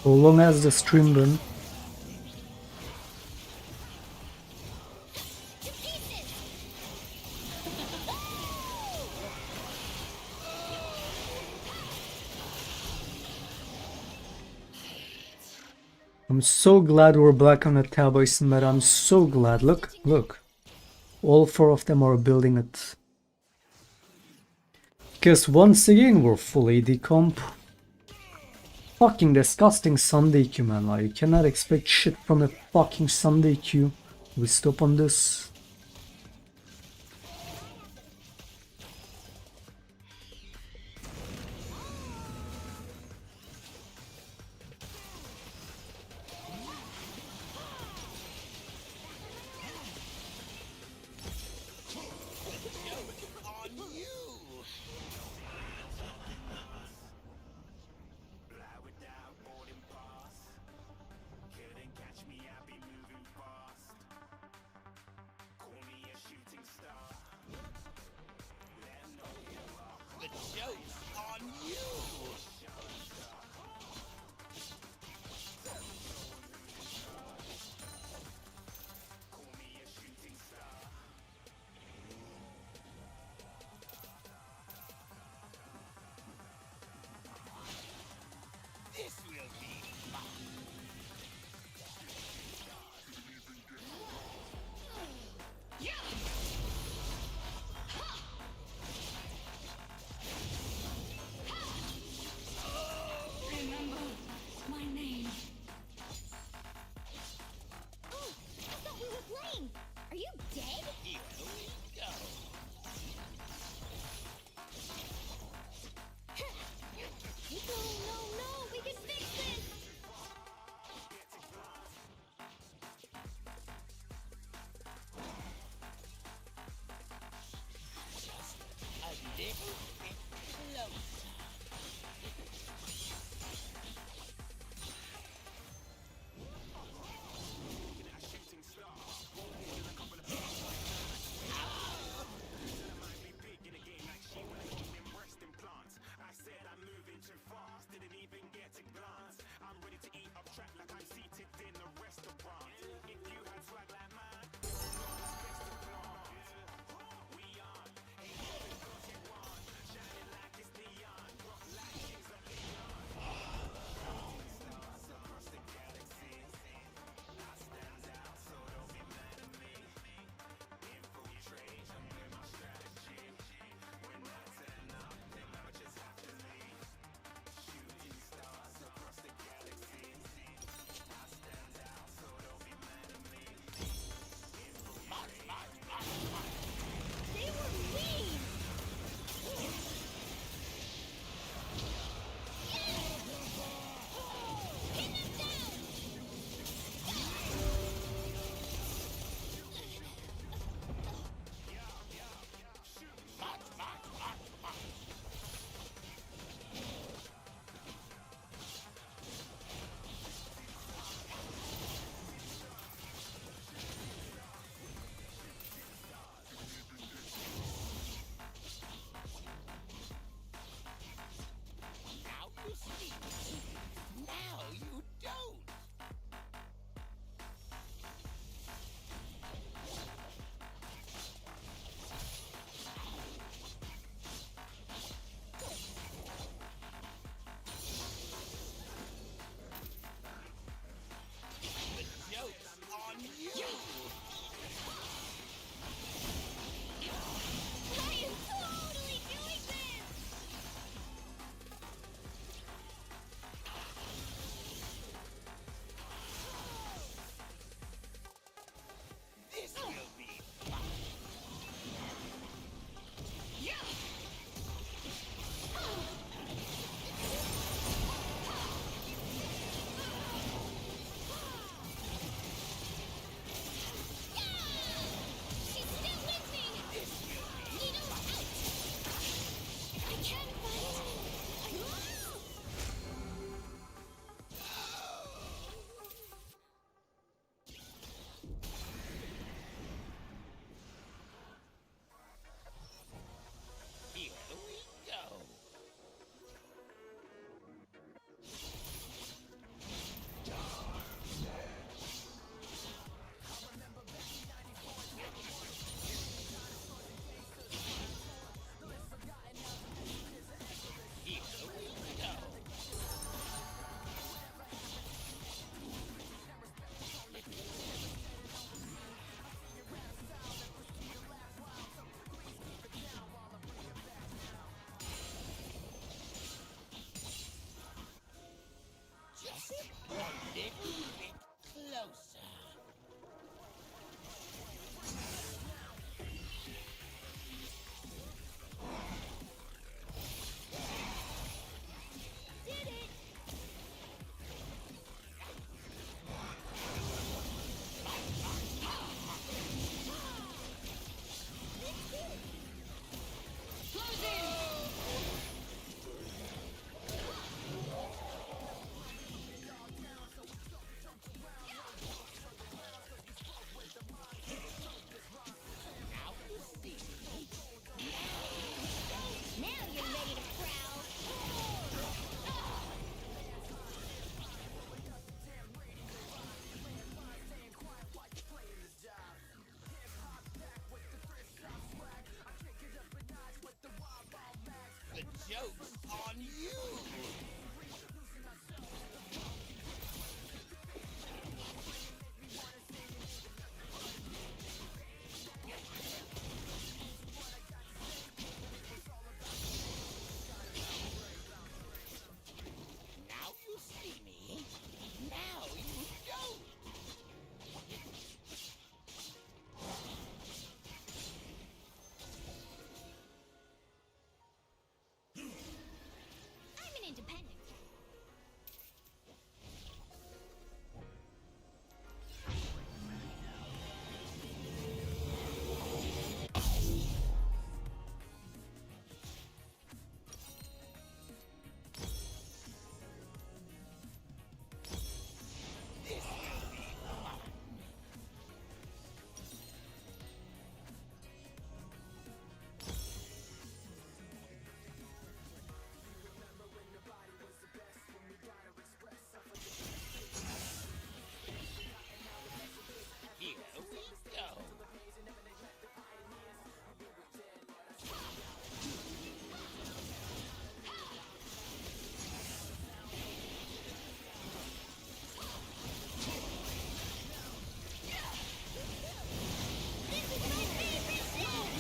So long as the stream done. I'm so glad we're back on the tab, but I'm so glad. Look, look. All four of them are building it. Because once again we're full AD comp. Fucking disgusting Sunday queue, man. Like, you cannot expect shit from a fucking Sunday queue. We stop on this.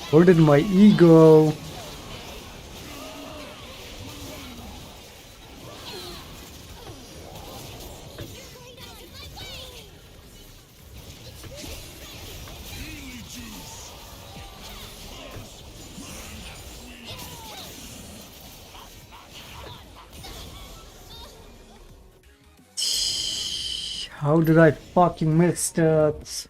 Where did my ego? How did I fucking miss that?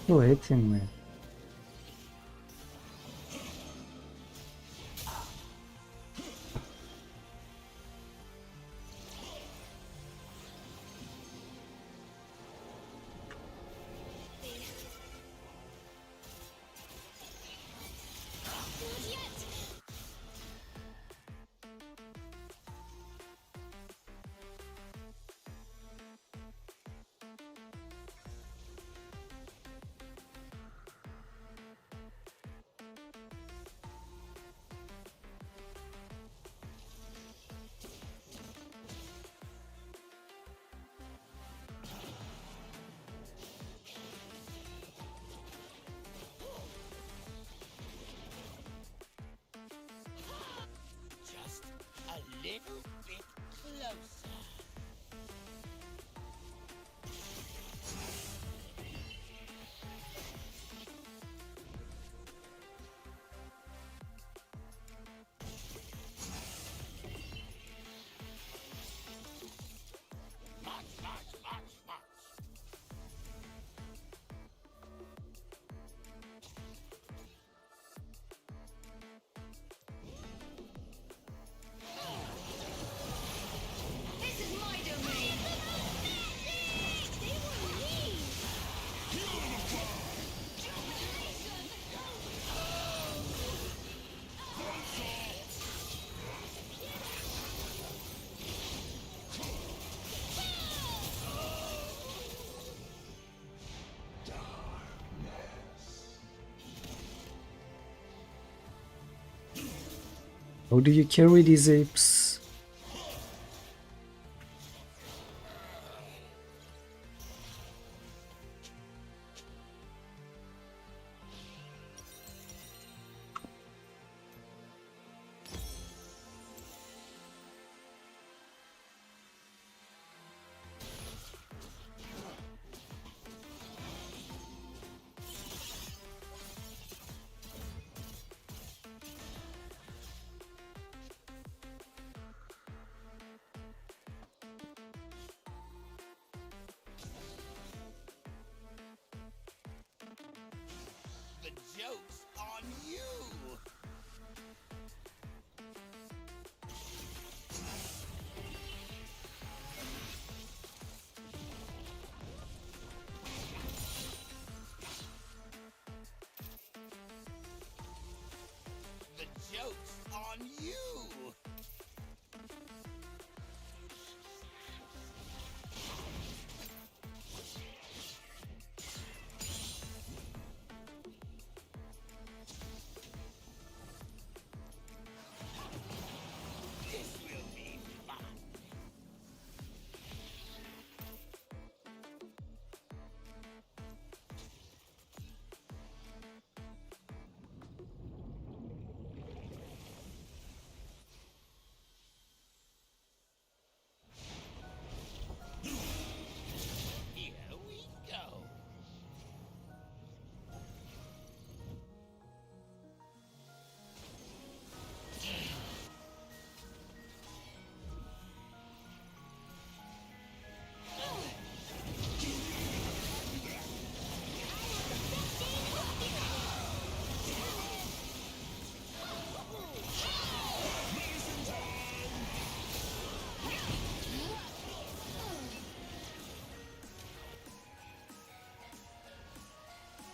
You're hitting me. Just a little bit closer. This is my domain. They were me. How do you carry these apes?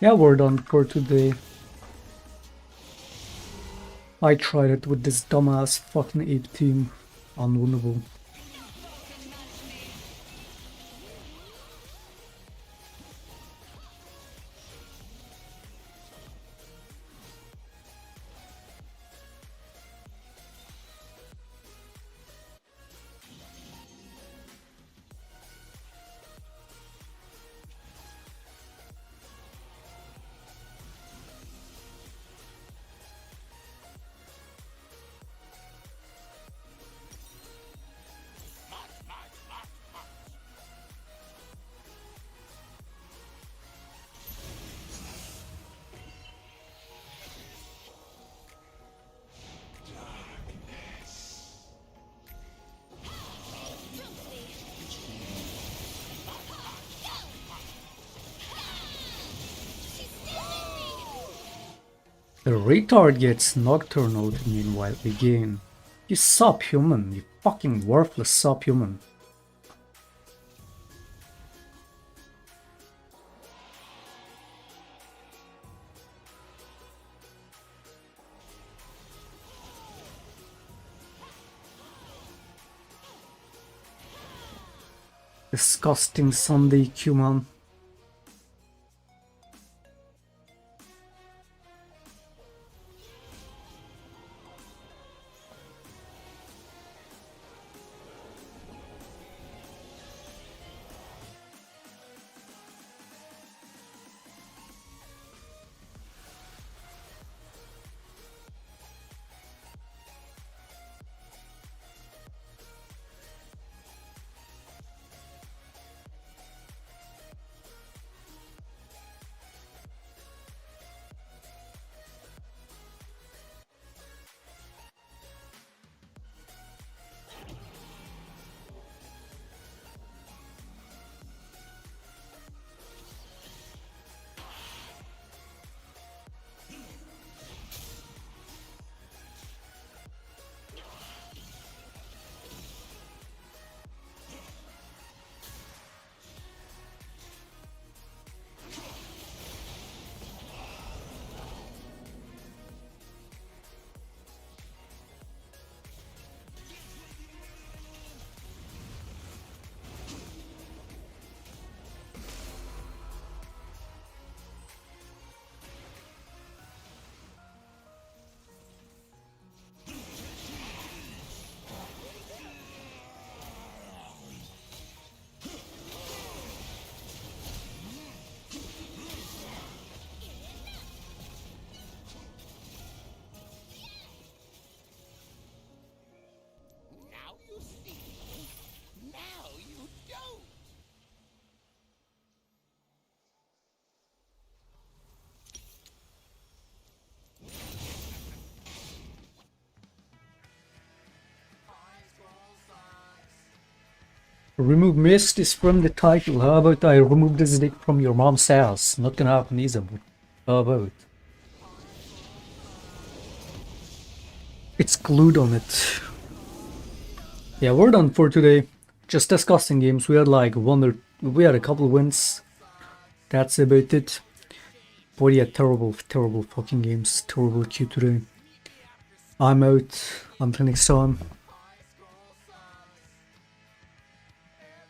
Yeah, we're done for today. I tried it with this dumbass fucking ape team. Unwinnable. The retard gets nocturnal meanwhile again. You subhuman, you fucking worthless subhuman. Disgusting Sunday Q-man. Remove mist is from the title. How about I remove this dick from your mom's house? Not gonna happen either. How about? It's glued on it. Yeah, we're done for today. Just discussing games. We had like we had a couple wins. That's about it. But yeah, terrible fucking games. Terrible queue today. I'm out. Until next time.